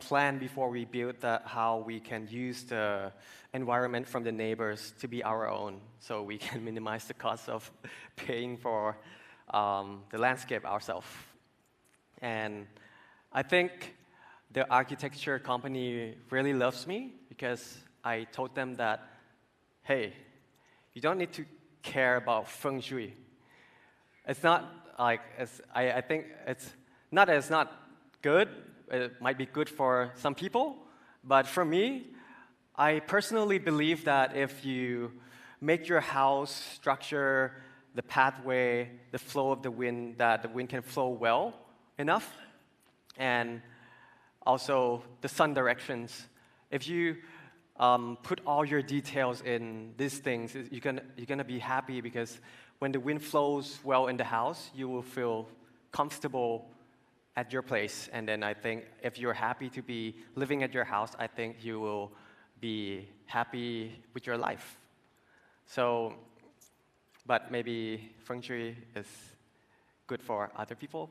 plan before we build how we can use the environment from the neighbors to be our own, so we can minimize the cost of paying for the landscape ourselves. And I think the architecture company really loves me because I told them that, hey, you don't need to care about feng shui. It's not like, I think it's not that it's not good. It might be good for some people, but for me, I personally believe that if you make your house structure, the pathway, the flow of the wind, that the wind can flow well enough, and also the sun directions. If you put all your details in these things, you're gonna be happy, because when the wind flows well in the house, you will feel comfortable at your place. And then I think if you're happy to be living at your house, I think you will be happy with your life. So, but maybe feng shui is good for other people,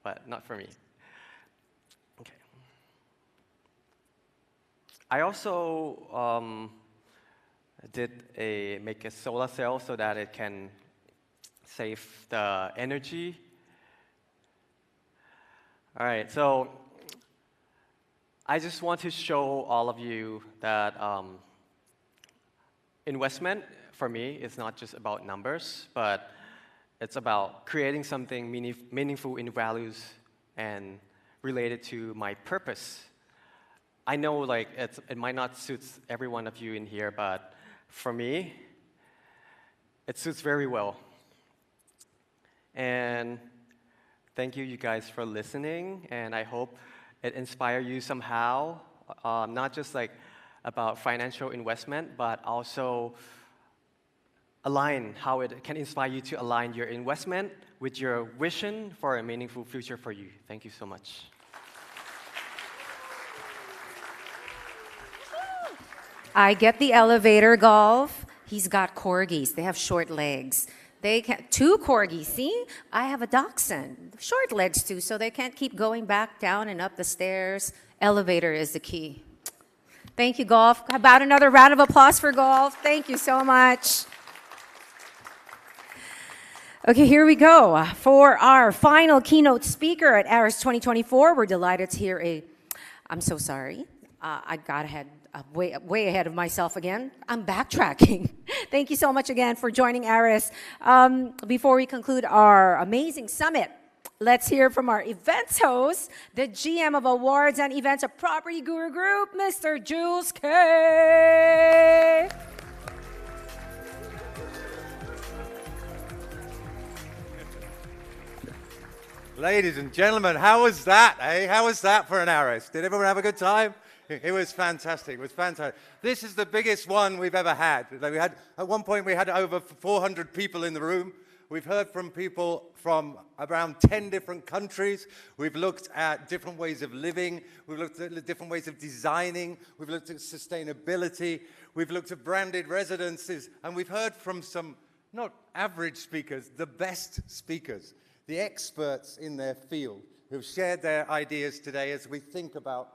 but not for me. Okay. I also make a solar cell so that it can save the energy. All right, so I just want to show all of you that investment, for me, is not just about numbers, but it's about creating something meaningful in values and related to my purpose. I know like it might not suit every one of you in here, but for me, it suits very well. And thank you guys for listening, and I hope it inspires you somehow, not just like about financial investment, but also how it can inspire you to align your investment with your vision for a meaningful future for you. Thank you so much. I get the elevator, Golf. He's got corgis. They have short legs. They can't, 2 corgis, see? I have a dachshund, short legs too, so they can't keep going back down and up the stairs. Elevator is the key. Thank you, Golf. How about another round of applause for Golf? Thank you so much. Okay, here we go. For our final keynote speaker at ARIS 2024, we're delighted to hear I'm so sorry. I got ahead, way ahead of myself again. I'm backtracking. Thank you so much again for joining Aris. Before we conclude our amazing summit, let's hear from our events host, the GM of Awards and Events of Property Guru Group, Mr. Jules K. Ladies and gentlemen, how was that, eh? How was that for an Aris? Did everyone have a good time? It was fantastic. It was fantastic. This is the biggest one we've ever had. At one point, we had over 400 people in the room. We've heard from people from around 10 different countries. We've looked at different ways of living. We've looked at different ways of designing. We've looked at sustainability. We've looked at branded residences. And we've heard from some not average speakers, the best speakers, the experts in their field who've shared their ideas today as we think about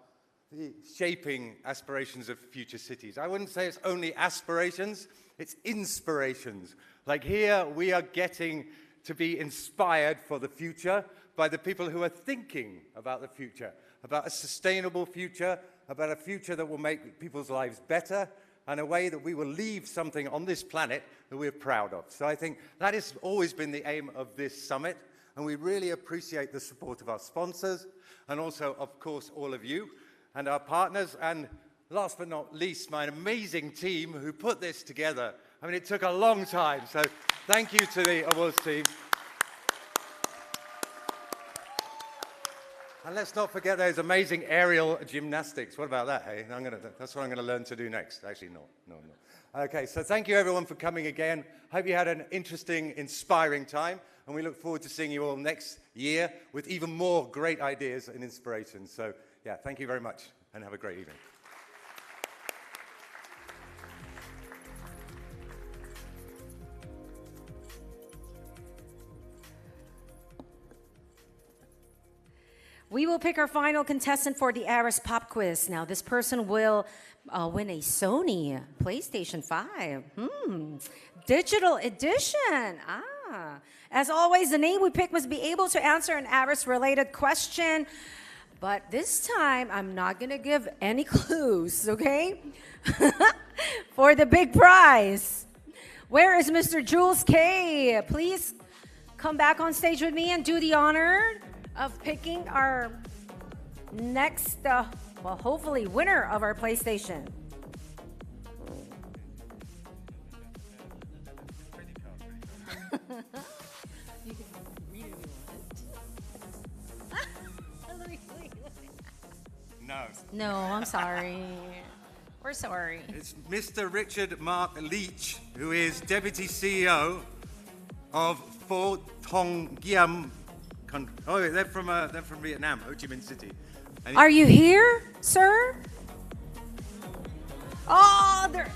the shaping aspirations of future cities. I wouldn't say it's only aspirations, it's inspirations. Like here, we are getting to be inspired for the future by the people who are thinking about the future, about a sustainable future, about a future that will make people's lives better, and a way that we will leave something on this planet that we're proud of. So I think that has always been the aim of this summit, and we really appreciate the support of our sponsors, and also, of course, all of you, and our partners, and last but not least, my amazing team who put this together. I mean, it took a long time, so thank you to the awards team. And let's not forget those amazing aerial gymnastics. What about that, hey? That's what I'm gonna learn to do next. Actually, no. Okay, so thank you everyone for coming again. Hope you had an interesting, inspiring time, and we look forward to seeing you all next year with even more great ideas and inspirations. So yeah, thank you very much, and have a great evening. We will pick our final contestant for the Aris Pop Quiz. Now, this person will win a Sony PlayStation 5. Digital edition. As always, the name we pick must be able to answer an Aris-related question. But this time, I'm not going to give any clues, okay? For the big prize. Where is Mr. Jules K? Please come back on stage with me and do the honor of picking our next, well, hopefully, winner of our PlayStation. You can read it if you want. No, I'm sorry. We're sorry. It's Mr. Richard Mark Leach, who is Deputy CEO of Pho Thong Giam. Oh, they're from Vietnam, Ho Chi Minh City. Are you here, sir? Oh, they're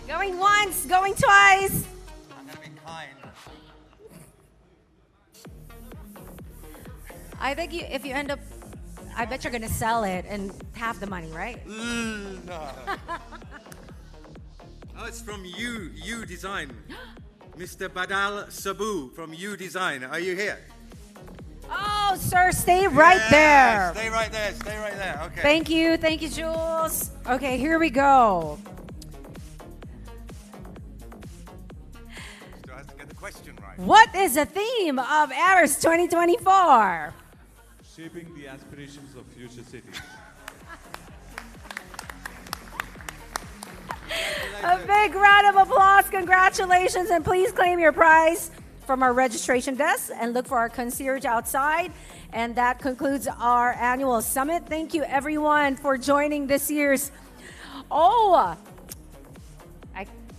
going once, going twice. I'm gonna be kind. I think if you end up, I bet you're gonna sell it and half the money, right? No. Oh, it's from U Design. Mr. Badal Sabu from U Design. Are you here? Oh, sir, stay right there. Stay right there. Stay right there. Okay. Thank you, Jules. Okay, here we go. Still has to get the question right. What is the theme of Aris 2024? Shaping the aspirations of future cities. A big round of applause. Congratulations, and please claim your prize from our registration desk and look for our concierge outside. And that concludes our annual summit. Thank you, everyone, for joining this year's.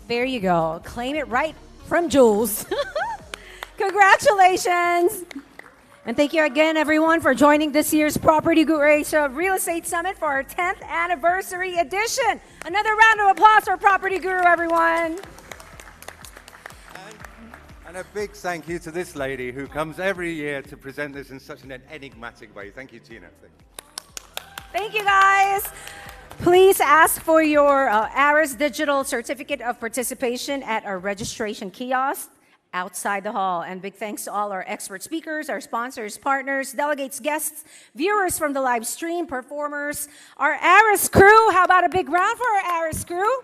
There you go. Claim it right from Jules. Congratulations. And thank you again, everyone, for joining this year's Property Guru Asia Real Estate Summit for our 10th anniversary edition. Another round of applause for Property Guru, everyone. And a big thank you to this lady who comes every year to present this in such an enigmatic way. Thank you, Tina. Thank you, guys. Please ask for your Aris Digital Certificate of Participation at our registration kiosk outside the hall. And big thanks to all our expert speakers, our sponsors, partners, delegates, guests, viewers from the live stream, performers, our ARIS crew. How about a big round for our ARIS crew?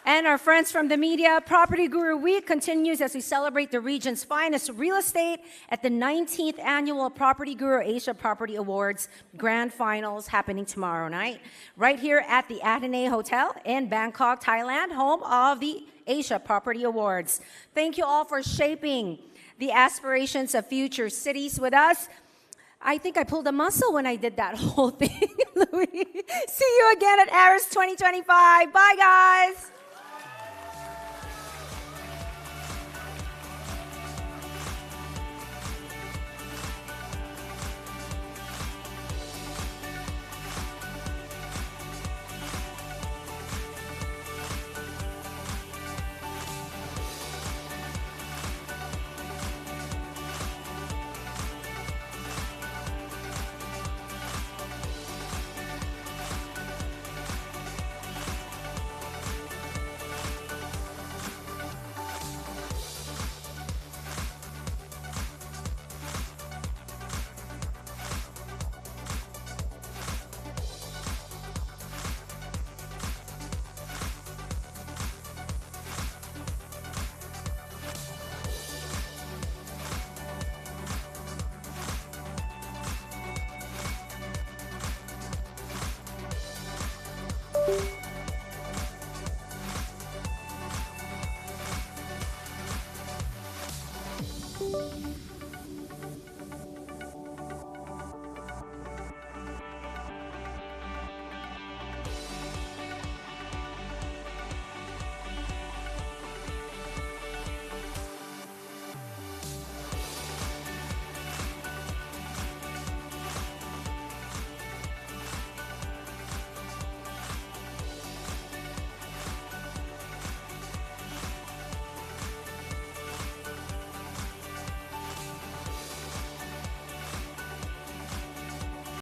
And our friends from the media. Property Guru Week continues as we celebrate the region's finest real estate at the 19th Annual Property Guru Asia Property Awards Grand Finals happening tomorrow night, right here at the Ateneo Hotel in Bangkok, Thailand, home of the Asia Property Awards. Thank you all for shaping the aspirations of future cities with us. I think I pulled a muscle when I did that whole thing, Louis. See you again at ARIS 2025. Bye, guys.